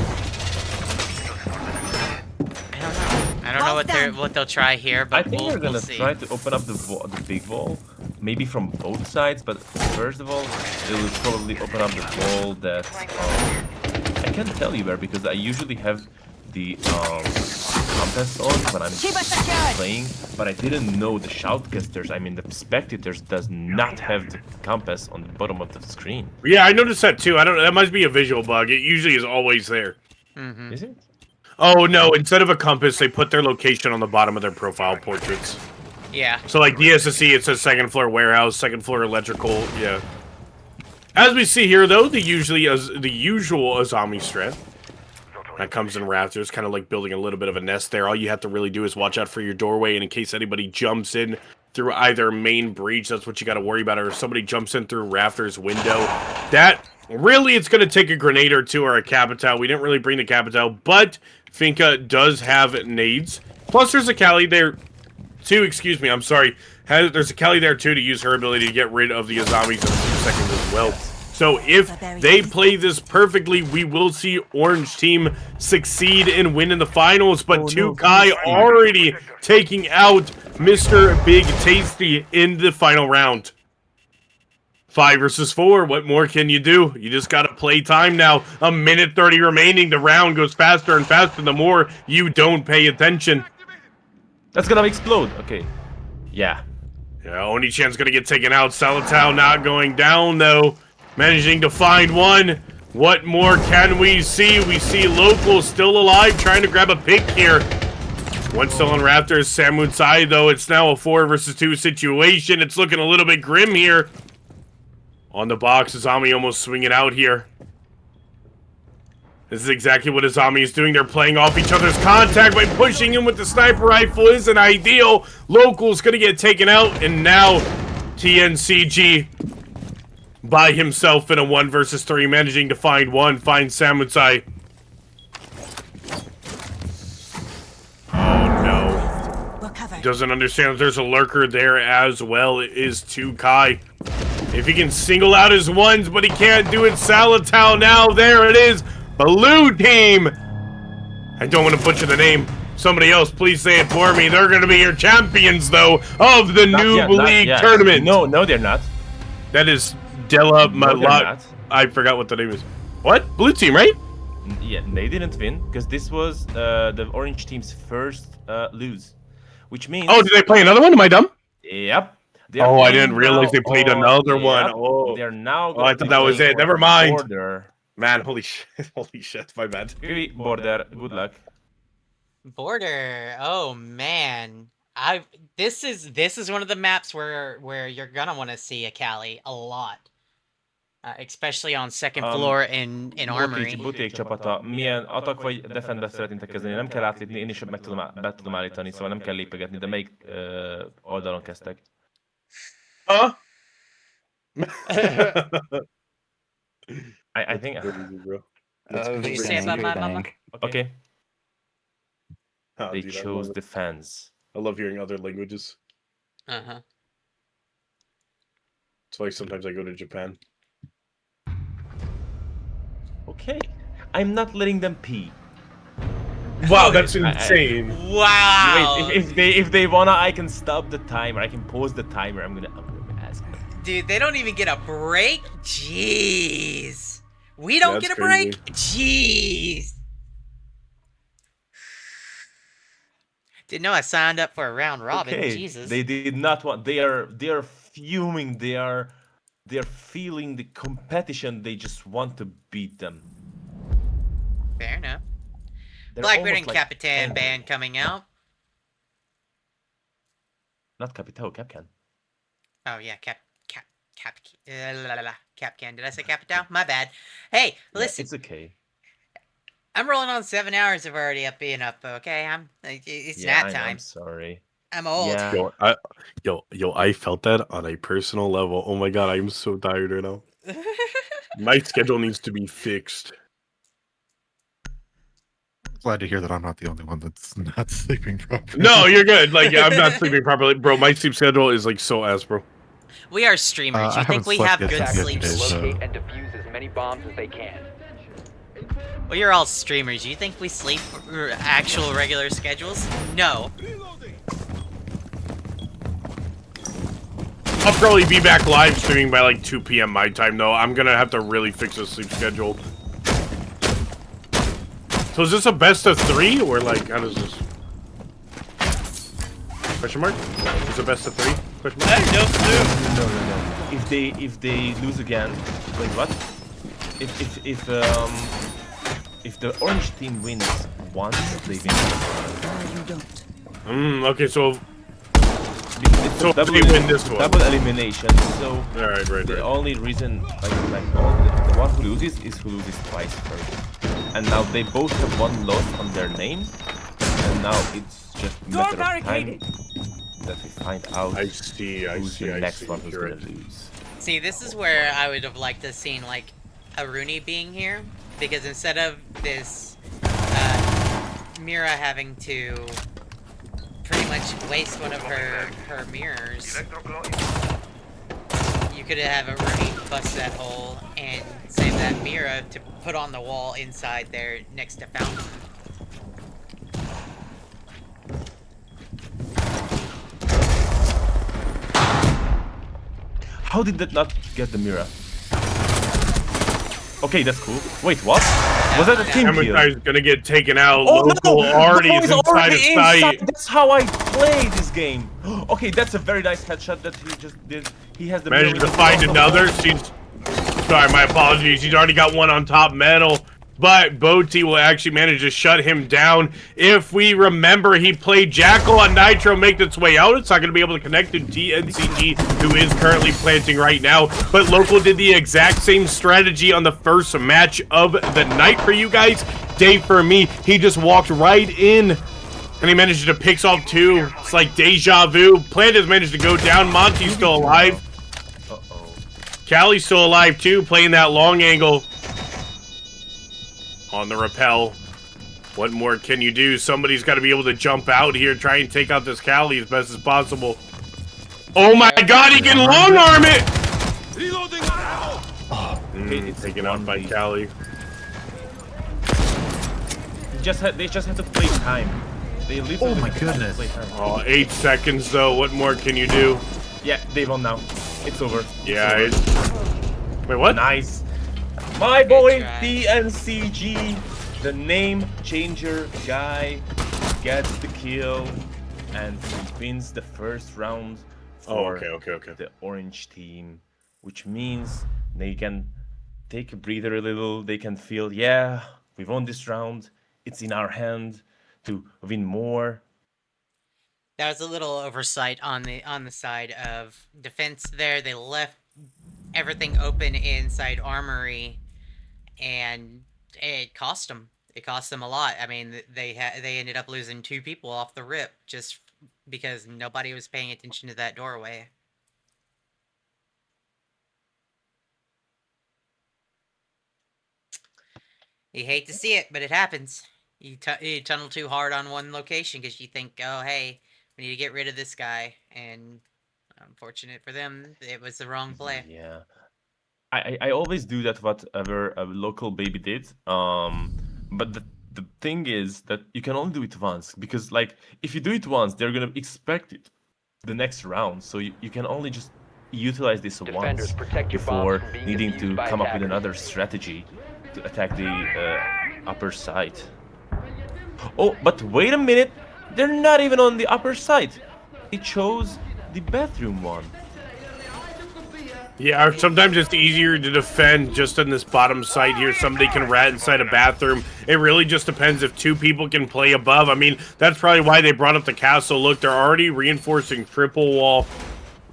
I don't know what they'll try here, but I think they're gonna try to open up the big wall, maybe from both sides. But first of all, they will probably open up the wall that I can't tell you where, because I usually have the compass on when I'm playing, but I didn't know the shoutcasters. I mean, the spectators does not have the compass on the bottom of the screen. Yeah, I noticed that too. I don't. That must be a visual bug. It usually is always there. Mm-hmm. Is it? Oh no, instead of a compass, they put their location on the bottom of their profile portraits. Yeah. So like DSSC, it says 2nd floor warehouse, 2nd floor electrical, yeah. As we see here though, the usual Azami strat. That comes in rafters, kind of like building a little bit of a nest there. All you have to really do is watch out for your doorway, and in case anybody jumps in through either main breach, that's what you got to worry about, or if somebody jumps in through rafters window. That, really, it's going to take a grenade or two or a Capital. We didn't really bring the Capital, but Finka does have nades. Plus, there's a Cali there, too, excuse me, I'm sorry. There's a Cali there, too, to use her ability to get rid of the Azamis in a few seconds as well. So if they play this perfectly, we will see Orange Team succeed and win in the finals. But 2Kai already taking out Mr. Big Tasty in the final round. 5 versus 4. What more can you do? You just got to play time now. 1:30 remaining. The round goes faster and faster the more you don't pay attention. That's gonna explode. Okay. Yeah. Yeah, Oni-chan's gonna get taken out. Salatau not going down, though. Managing to find one. What more can we see? We see Local still alive, trying to grab a pick here. One still on Raptors. Samutsai, though, it's now a 4 versus 2 situation. It's looking a little bit grim here. On the box, Azami almost swinging out here. This is exactly what Azami is doing. They're playing off each other's contact by pushing him with the sniper rifle. Isn't ideal. Local's going to get taken out, and now TNCG by himself in a 1 versus 3, managing to find one. Finds Samutsai. Oh no. Doesn't understand that there's a lurker there as well. It is 2Kai. If he can single out his ones, but he can't do it. Salatau now. There it is. Blue team. I don't want to butcher the name. Somebody else, please say it for me. They're gonna be your champions, though, of the Noob League tournament. No, they're not. That is Della No, they're Malat. not. I forgot what the name is. What? Blue team, right? Yeah, they didn't win because this was the orange team's first lose, which means. Oh, did they play another one? Am I dumb? Yep. Oh, I didn't realize they played another one. Yep. Oh, They're now. I thought that was it. Never mind. Border. Man, holy shit! Holy shit! My bad. Border. Good luck. Border. Oh man. This is one of the maps where you're gonna want to see a Cali a lot. Especially on second floor in Armory. Buték csapata. Milyen attack vagy defendbe szeretnétek kezdeni? Nem kell átlépni, én is be tudom állítani, szóval nem kell lépegetni, de melyik oldalon kezdtek? Huh? I think. Did you say about my mama? Okay. Oh, They dude, chose defense. I love hearing other languages. Uh-huh. It's why sometimes I go to Japan. Okay. I'm not letting them pee. Wow, that's insane. Wow. Wait, if they wanna, I can stop the timer. I can pause the timer. I'm gonna ask them. Dude, they don't even get a break? Jeez. We don't That's get a break? Jeez. Didn't know I signed up for a round robin. Okay. Jesus. They did not want. They are fuming. They're feeling the competition. They just want to beat them. Fair enough. They're Blackbeard almost and Capitan band coming out. Not Capitao, Capcan. Oh yeah, Capcan. Did I say Capital? My bad. Hey, listen. It's okay. I'm rolling on 7 hours of already being up. Okay, it's nap time. I'm sorry. I'm old. Yeah. Yo, I felt that on a personal level. Oh my god, I'm so tired right now. My schedule needs to be fixed. Glad to hear that I'm not the only one that's not sleeping properly. No, you're good. Like, I'm not sleeping properly, bro. My sleep schedule is like so ass, bro. We are streamers. You I think haven't we slept have yet good since sleep? yesterday, Locate and defuse as many bombs as they can. Well, you're all streamers. You think we sleep actual regular schedules? No. I'll probably be back live streaming by like 2 p.m. my time, though. I'm gonna have to really fix the sleep schedule. So is this a best of 3, or like, how does this? Question mark? Is it best of 3? Question mark? No. If they lose again, wait, what? If the orange team wins once, they win. Okay, so It's So double, they win this one. double elimination. So right. the only reason, the one who loses is who loses twice first. And now they both have one loss on their name, and now it's just a matter of time that we find out I see. who's the next one who's gonna lose. See, this is where I would have liked to seen like a Rooney being here, because instead of this Mira having to pretty much waste one of her mirrors, you could have a Rooney bust that hole and save that Mira to put on the wall inside there next to Fountain. How did that not get the mirror? Okay, that's cool. Wait, what? Was that a team kill? Guy's gonna get taken out. Oh, Local no! already No, is he's inside already of sight. That's how I play this game. Okay, that's a very nice headshot that he just did. He has the Managed mirror to with find the- another. She's sorry, my apologies. He's already got one on top metal. But Boti will actually manage to shut him down. If we remember, he played Jackal on Nitro, make its way out. It's not going to be able to connect to TNCG, who is currently planting right now. But Local did the exact same strategy on the first match of the night for you guys. Dave, for me, he just walked right in, and he managed to pick off 2. It's like deja vu. Plant has managed to go down. Monty's still alive. Uh-oh. Callie's still alive, too, playing that long angle. On the rappel. What more can you do? Somebody's got to be able to jump out here, try and take out this Callie as best as possible. Oh my god, he can long arm it! Reloading now! It's Taken out by Callie. They just had to play time. They literally Oh my have to goodness. play time. Oh, 8 seconds though. What more can you do? Yeah, they won now. It's over. Yeah. It's Wait, what? nice. My boy try. TNCG, the name changer guy, gets the kill and he wins the first round for Okay. the orange team, which means they can take a breather a little. They can feel, yeah, we won this round. It's in our hand to win more. That was a little oversight on the side of defense there. They left everything open inside armory, and it cost them. It cost them a lot. I mean, they ended up losing 2 people off the rip just because nobody was paying attention to that doorway. You hate to see it, but it happens. You tunnel too hard on one location because you think, oh, hey, we need to get rid of this guy, and unfortunate for them, it was the wrong play. Yeah. I always do that whatever a local baby did. But the thing is that you can only do it once because like if you do it once, they're gonna expect it the next round. So you can only just utilize this Defenders, once protect your bombs before from being needing to defused by come up with attackers. another strategy to attack the upper side. Oh, but wait a minute! They're not even on the upper side. They chose the bathroom one. Yeah, sometimes it's easier to defend just on this bottom side here. Somebody can rat inside a bathroom. It really just depends if 2 people can play above. I mean, that's probably why they brought up the castle. Look, they're already reinforcing triple wall.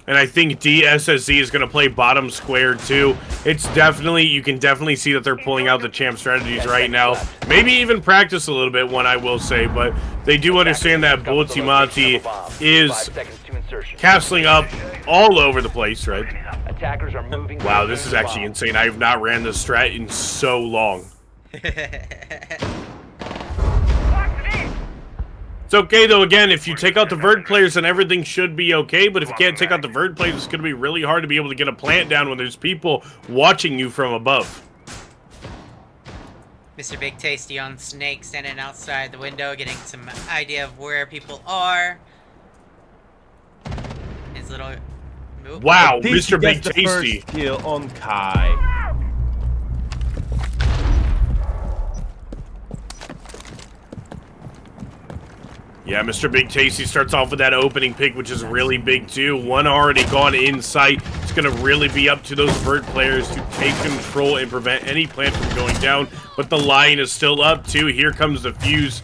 And I think DSSZ is going to play bottom square too. It's definitely, you can definitely see that they're pulling out the champ strategies right now. Maybe even practice a little bit, one I will say, but they do understand that Bultimati is castling up all over the place, right? Attackers are moving. Wow, this is actually insane. I have not ran this strat in so long. It's okay, though, again, if you take out the Vert players, then everything should be okay, but if you can't take out the Vert players, it's going to be really hard to be able to get a plant down when there's people watching you from above. Mr. Big Tasty on Snake standing outside the window, getting some idea of where people are. His little... Oop. Wow, Tasty Mr. Big gets the Tasty. first kill on Kai. Yeah, Mr. Big Tasty starts off with that opening pick, which is really big, too. One already gone in sight. It's going to really be up to those Vert players to take control and prevent any plant from going down. But the line is still up, too. Here comes the fuse.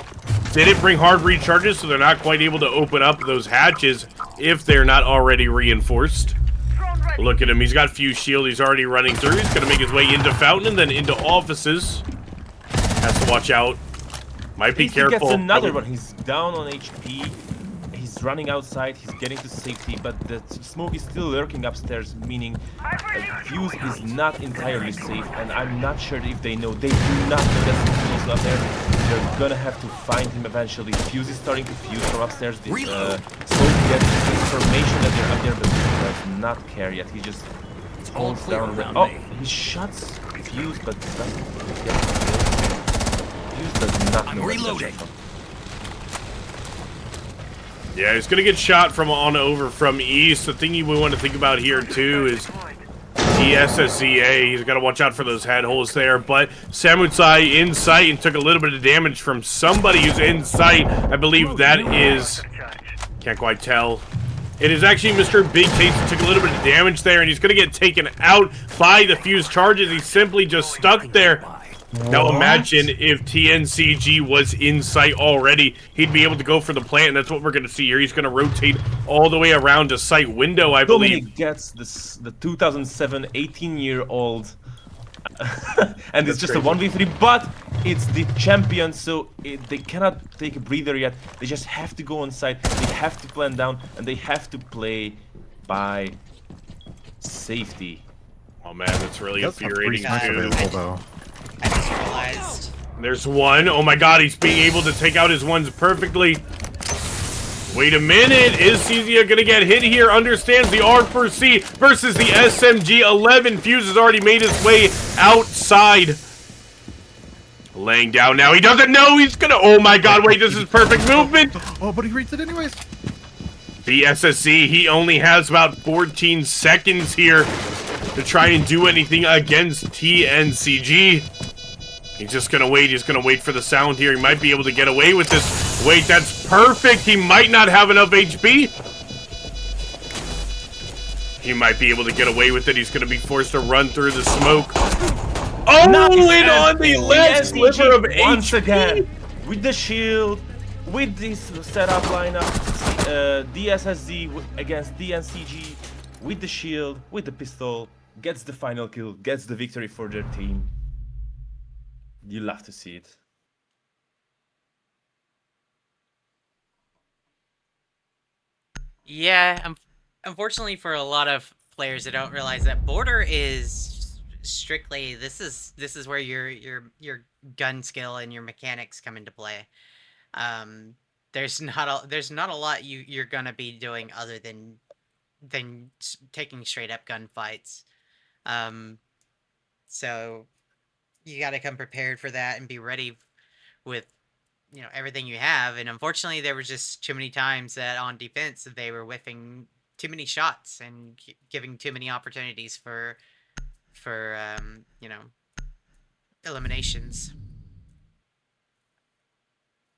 Didn't bring hard recharges, so they're not quite able to open up those hatches if they're not already reinforced. Look at him. He's got fuse shield. He's already running through. He's going to make his way into Fountain and then into offices. Has to watch out. Might be Tasty careful. gets another one. He's down on HP. He's running outside. He's getting to safety, but the smoke is still lurking upstairs, meaning Fuse is not entirely safe. And I'm not sure if they know. They do not know that Fuse is up there. They're gonna have to find him eventually. Fuse is starting to fuse from upstairs. The smoke gets information that they're up there, but he does not care yet. He just holds down. Oh, he shuts Fuse, but doesn't get the kill. Fuse does not know where to shot from. Yeah, he's gonna get shot from on over from east. The thing you would want to think about here too is TSSZA. He's got to watch out for those head holes there. But Samutsai in sight and took a little bit of damage from somebody who's in sight. I believe that is, can't quite tell. It is actually Mr. Big Taste who took a little bit of damage there, and he's gonna get taken out by the fuse charges. He's simply just stuck there. Now imagine if TNCG was in sight already, he'd be able to go for the plant, and that's what we're going to see here. He's going to rotate all the way around to sight window, I believe. Dominic gets this, the 2007 18-year-old, and it's just a 1v3, but it's the champion, so they cannot take a breather yet. They just have to go on site, they have to plan down, and they have to play by safety. Oh man, that's really infuriating too. Though. I just realized. There's one. Oh my god, he's being able to take out his ones perfectly. Wait a minute. Is Cezia gonna get hit here? Understands the R4C versus the SMG 11. Fuse has already made his way outside. Laying down now. He doesn't know he's gonna. Oh my god, wait, this is perfect movement. Oh, but he reads it anyways. The SSC, he only has about 14 seconds here to try and do anything against TNCG. He's just gonna wait. He's gonna wait for the sound here. He might be able to get away with this. Wait, that's perfect. He might not have enough HP. He might be able to get away with it. He's gonna be forced to run through the smoke. Oh, and on the left sliver of once HP. again with the shield, with this setup lineup, DSSZ against DNCG, with the shield, with the pistol, gets the final kill, gets the victory for their team. You love to see it. Yeah, unfortunately for a lot of players that don't realize that border is strictly this is where your gun skill and your mechanics come into play. There's not a lot you're gonna be doing other than taking straight up gunfights. So you got to come prepared for that and be ready with everything you have. And unfortunately, there was just too many times that on defense they were whiffing too many shots and giving too many opportunities for eliminations.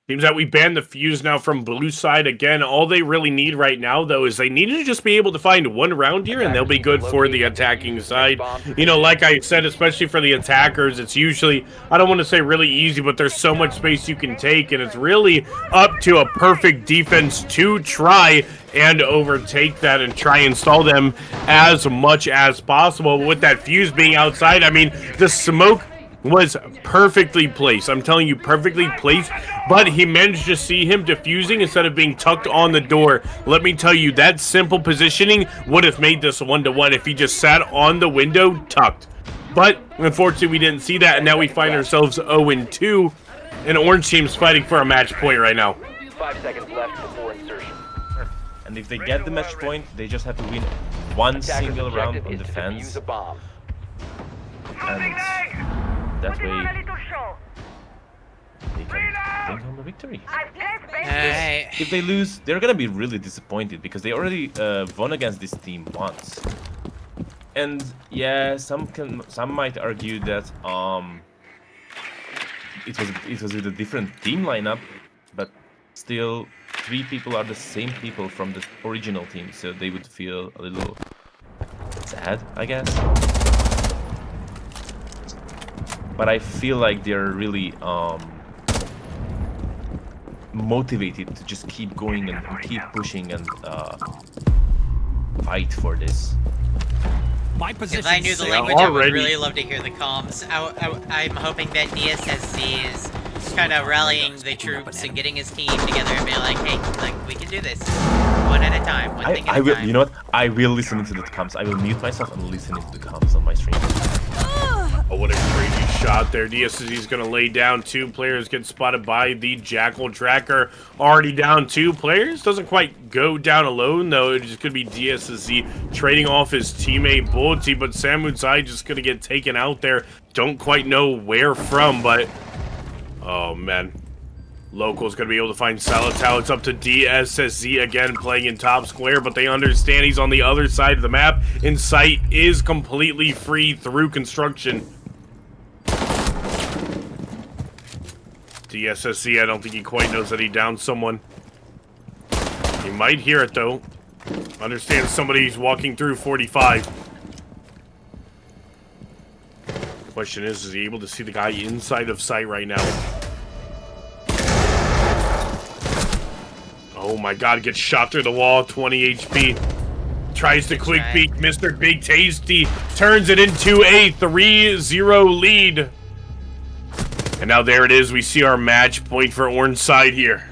Seems that we banned the fuse now from blue side again. All they really need right now, though, is they need to just be able to find one round here, and they'll be good for the attacking side. You know, like I said, especially for the attackers, it's usually, I don't want to say really easy, but there's so much space you can take, and it's really up to a perfect defense to try and overtake that and try and stall them as much as possible. With that fuse being outside, I mean, the smoke was perfectly placed. I'm telling you, perfectly placed, but he managed to see him defusing instead of being tucked on the door. Let me tell you, that simple positioning would have made this 1-1 if he just sat on the window tucked. But unfortunately, we didn't see that, and now we find ourselves 0-2, and Orange Team's fighting for a match point right now. 5 seconds left before insertion. And if they get the match point, they just have to win one Attacker's single round objective on is to defuse defense, a bomb. and that way they can take home the victory. Alright. If they lose, they're gonna be really disappointed because they already won against this team once. And yeah, some might argue that it was with a different team lineup, but still 3 people are the same people from the original team, so they would feel a little sad, I guess. But I feel like they're really motivated to just keep going and keep pushing and fight for this. My If position. I knew the language, I would really love to hear the comms. I'm hoping that DSSC is kind of rallying the troops and getting his team together and being like, hey, like, we can do this. One at a time, one thing at a time. You know what? I will listen to the comms. I will mute myself and listen to the comms on my stream. Oh, what a crazy shot there. DSSC's going to lay down 2 players, get spotted by the Jackal Tracker. Already down 2 players. Doesn't quite go down alone, though. It's just going to be DSSC trading off his teammate Bulty, but Samudzai just going to get taken out there. Don't quite know where from, but... oh, man. Local's going to be able to find Salatau. It's up to DSSC again, playing in top square, but they understand he's on the other side of the map, and sight is completely free through construction. DSSC, I don't think he quite knows that he downed someone. He might hear it, though. Understands somebody's walking through 45. Question is he able to see the guy inside of sight right now? Oh my god, gets shot through the wall, 20 HP. Tries to quick peek, Mr. Big Tasty turns it into a 3-0 lead. And now there it is, we see our match point for Orange side here.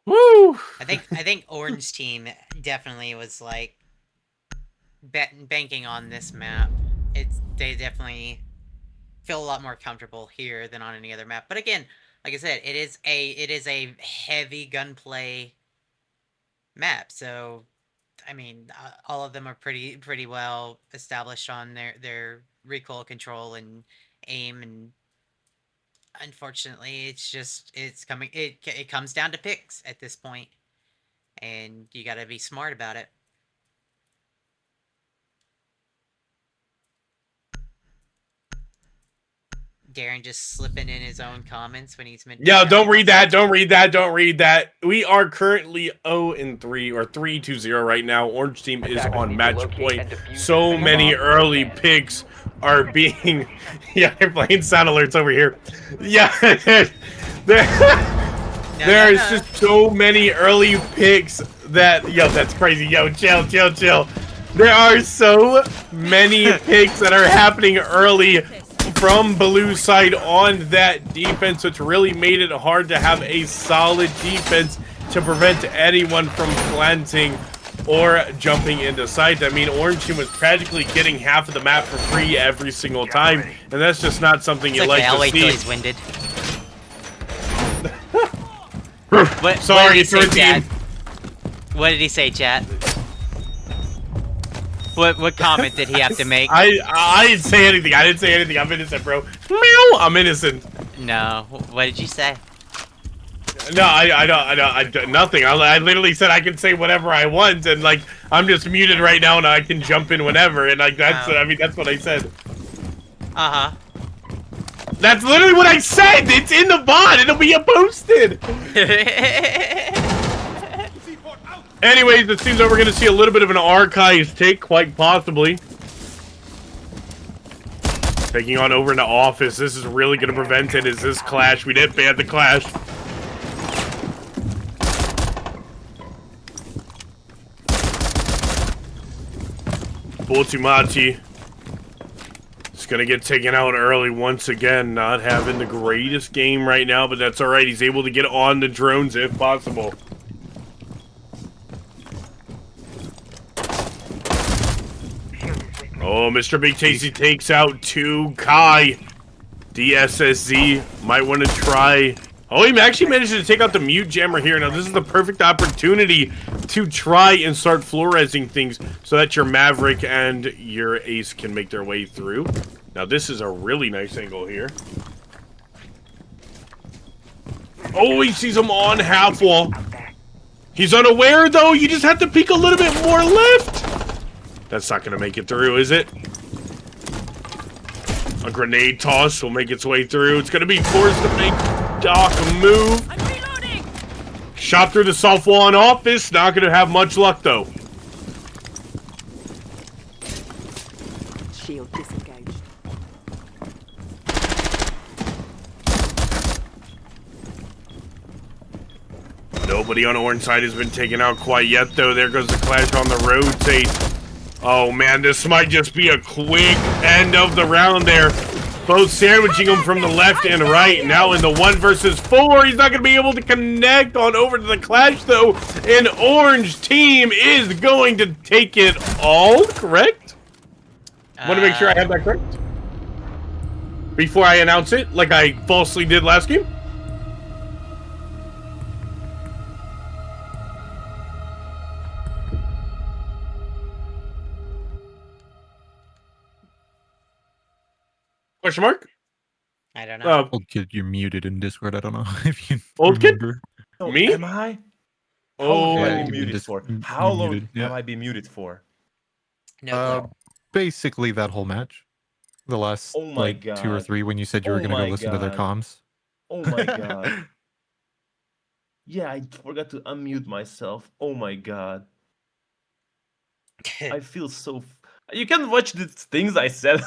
Woo! I think Orange Team definitely was like banking on this map. They definitely feel a lot more comfortable here than on any other map. But again, like I said, it is a heavy gunplay map. So, I mean, all of them are pretty well established on their recoil control and aim, and unfortunately, it comes down to picks at this point, and you got to be smart about it. Darren just slipping in his own comments when he's meant to. Yeah, don't read that. Don't read that. Don't read that. We are currently 0-3 or 3-0 right now. Orange team is on match point. So many early picks are being. Yeah, they're playing sound alerts over here. Yeah, there's just so many early picks that. Yo, that's crazy. Yo, chill. There are so many picks that are happening early from Blue side on that defense, which really made it hard to have a solid defense to prevent anyone from planting or jumping into sight. I mean, Orange team was practically getting half of the map for free every single time, and that's just not something you like I'll to wait till see. he's winded. Sorry, it's your team. What did he say, chat? What comment did he have to make? I didn't say anything. I'm innocent, bro. Meow. I'm innocent. No. What did you say? No, I nothing. I literally said I can say whatever I want, and like I'm just muted right now, and I can jump in whenever, and like that's I mean that's what I said. That's literally what I said. It's in the bot. It'll be posted. Anyways, it seems that we're gonna see a little bit of an archives take, quite possibly. Taking on over into office. This is really gonna prevent it. Is this clash? We did ban the clash. Boltimachi is gonna get taken out early once again. Not having the greatest game right now, but that's alright. He's able to get on the drones if possible. Oh, Mr. Big Tasty takes out 2 Kai. DSSZ might want to try. Oh, he actually managed to take out the mute jammer here. Now, this is the perfect opportunity to try and start fluorescing things so that your Maverick and your Ace can make their way through. Now, this is a really nice angle here. Oh, he sees him on half wall. He's unaware, though. You just have to peek a little bit more left. That's not going to make it through, is it? A grenade toss will make its way through. It's going to be forced to make Doc move. Shot through the soft wall in office. Not going to have much luck, though. Shield disengaged. Nobody on orange side has been taken out quite yet, though. There goes the clash on the rotate. Oh, man, this might just be a quick end of the round there. Both sandwiching him from the left and right. Now in the 1 versus 4, he's not going to be able to connect on over to the clash, though. An orange team is going to take it all, correct? Want to make sure I have that correct before I announce it, like I falsely did last game. Question mark? I don't know. Old kid, you're muted in Discord. I don't know if you Old kid? remember. Oh, Me? am I? How Oh, long yeah, have I you been muted just- for? you How long muted, yeah. have I been muted for? No. Basically that whole match. The last Oh my like 2 or God. 3 when you said you were Oh gonna go my listen to their God. comms. Oh my god. Yeah, I forgot to unmute myself. Oh my god. I feel so. You can watch the things I said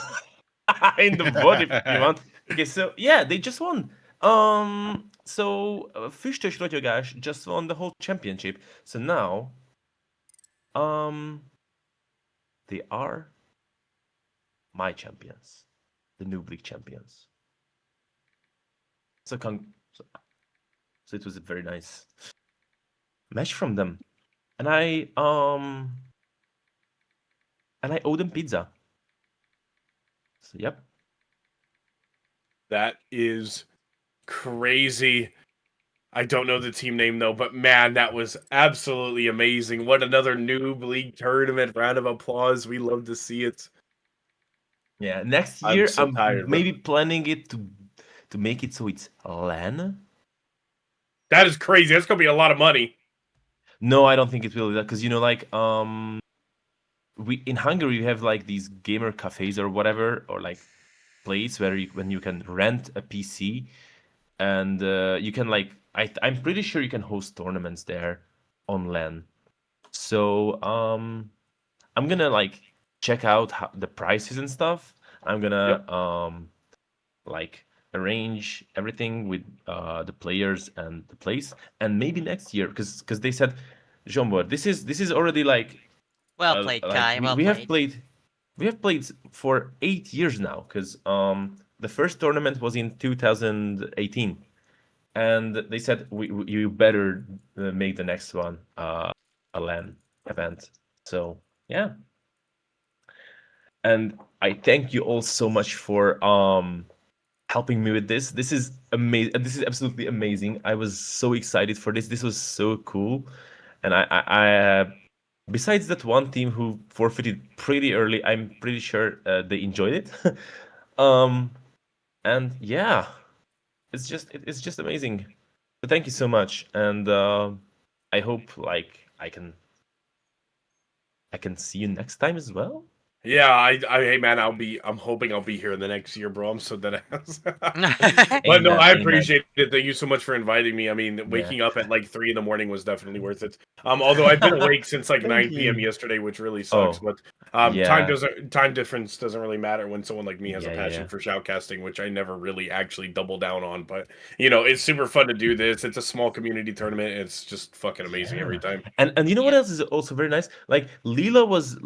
in the VOD if you want. Okay, so yeah, they just won. So Füstös Rotyogás just won the whole championship. So now, they are my champions, the Noob League champions. So so it was a very nice match from them, and I owe them pizza. So yep. That is crazy. I don't know the team name though, but man, that was absolutely amazing. What another Noob League tournament. Round of applause. We love to see it. Yeah, next I'm year so tired, bro. maybe planning it to make it so it's LAN. That is crazy. That's gonna be a lot of money. No, I don't think it will be that because like we in Hungary we have like these gamer cafes or whatever, or like place where when you can rent a PC and you can like I'm pretty sure you can host tournaments there on LAN. So I'm gonna like check out the prices and stuff. I'm gonna like arrange everything with the players and the place, and maybe next year because they said, Jean-Bert, this is already like Well played, Kai. Well we have played. played for 8 years now because the first tournament was in 2018, and they said you better make the next one a LAN event. So yeah, and I thank you all so much for helping me with this. This is amazing. This is absolutely amazing. I was so excited for this. This was so cool, and I besides that one team who forfeited pretty early, I'm pretty sure they enjoyed it. And yeah, it's just amazing. So thank you so much, and I hope like I can see you next time as well. Yeah, hey man, I'm hoping I'll be here in the next year, bro. I'm so dead ass. But no, Amen, I amen. appreciate it. Thank you so much for inviting me. I mean, waking up at like 3 a.m. was definitely worth it. Although I've been awake since like 9 p.m. you. yesterday, which really sucks. Oh, But yeah. time difference doesn't really matter when someone like me has a Yeah, passion yeah. for shoutcasting, which I never really actually double down on. But you know, it's super fun to do this. It's a small community tournament. It's just fucking amazing every time. And you know what Yeah. else is also very nice? Like Leela was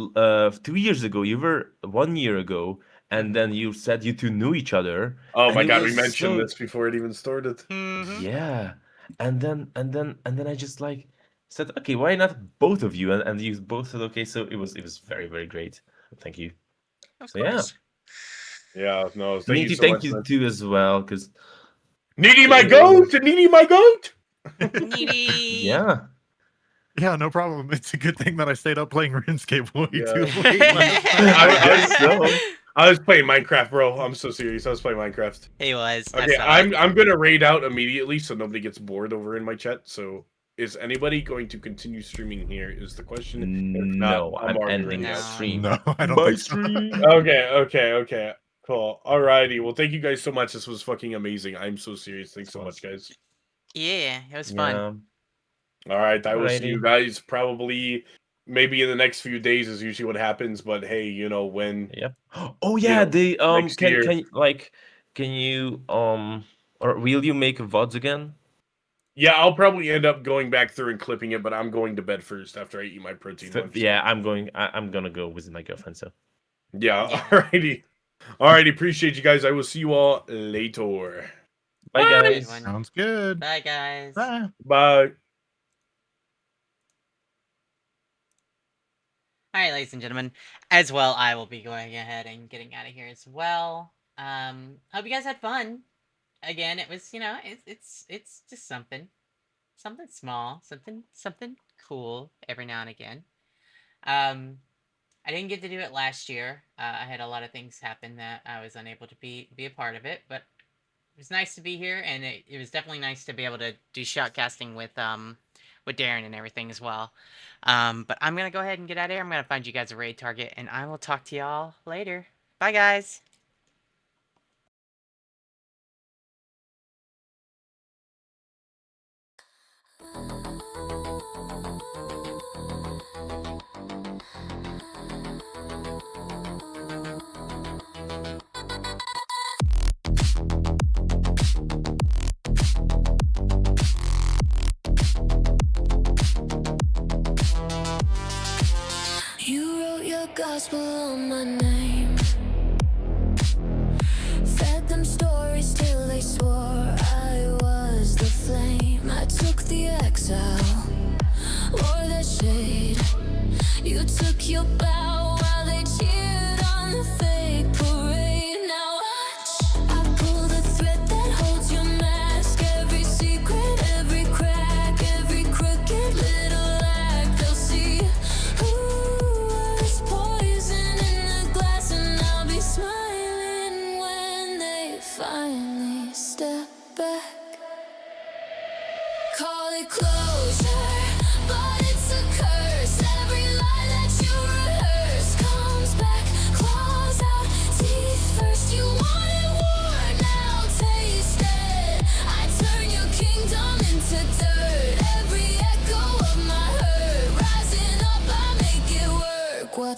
2 years ago. You were 1 year ago, and then you said you two knew each other. Oh and my it god, we was mentioned so- this before it even started. Mhm. Yeah, and then I just like said, okay, why not both of you? And you both said okay. So it was very very great. Thank you. Of So yeah, course. Yeah, no, thank you Neety, so thank much, you man. too as well. Because Needy my goat! Needy my goat! Needy. yeah, Yeah, no problem. It's a good thing that I stayed up playing RuneScape way Yeah. too late last night. I guess so. I was playing Minecraft, bro. I'm so serious. I was playing Minecraft. He was. I Okay, saw I'm it. gonna raid out immediately so nobody gets bored over in my chat. So, is anybody going to continue streaming here? Is the question. If not, No, I'm already ending raiding the No. out. stream. No, I don't Bye, think so. stream. Okay. Cool. Alrighty. Well, thank you guys so much. This was fucking amazing. I'm so serious. Thanks so much, guys. Yeah, it was fun. Yeah. All right. I will see you Alrighty. guys probably maybe in the next few days is usually what happens. But hey, you know when. Yep. Oh yeah, know, the next year. can you or will you make VODs again? Yeah, I'll probably end up going back through and clipping it, but I'm going to bed first after I eat my protein lunch. Yeah, I'm gonna go visit my girlfriend. So Yeah, Yeah. alrighty. Appreciate you guys. I will see you all later. bye Good guys. one. Sounds good. Bye, guys. Bye. Bye. All right, ladies and gentlemen. As well, I will be going ahead and getting out of here as well. Hope you guys had fun. Again, it was, it's just something small, something cool every now and again. I didn't get to do it last year. I had a lot of things happen that I was unable to be a part of it, but it was nice to be here, and it was definitely nice to be able to do shoutcasting with Darren and everything as well. But I'm gonna go ahead and get out of here. I'm gonna find you guys a raid target, and I will talk to y'all later. Bye, guys. You wrote your gospel on my name, fed them stories till they swore I was the flame. I took the exile, wore the shade. You took your bow while they cheered on the fake parade. Now watch, I pull the thread.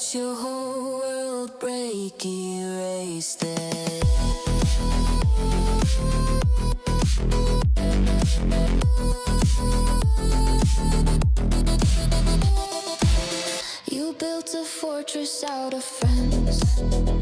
watch your whole world break, erased it. You built a fortress out of friends.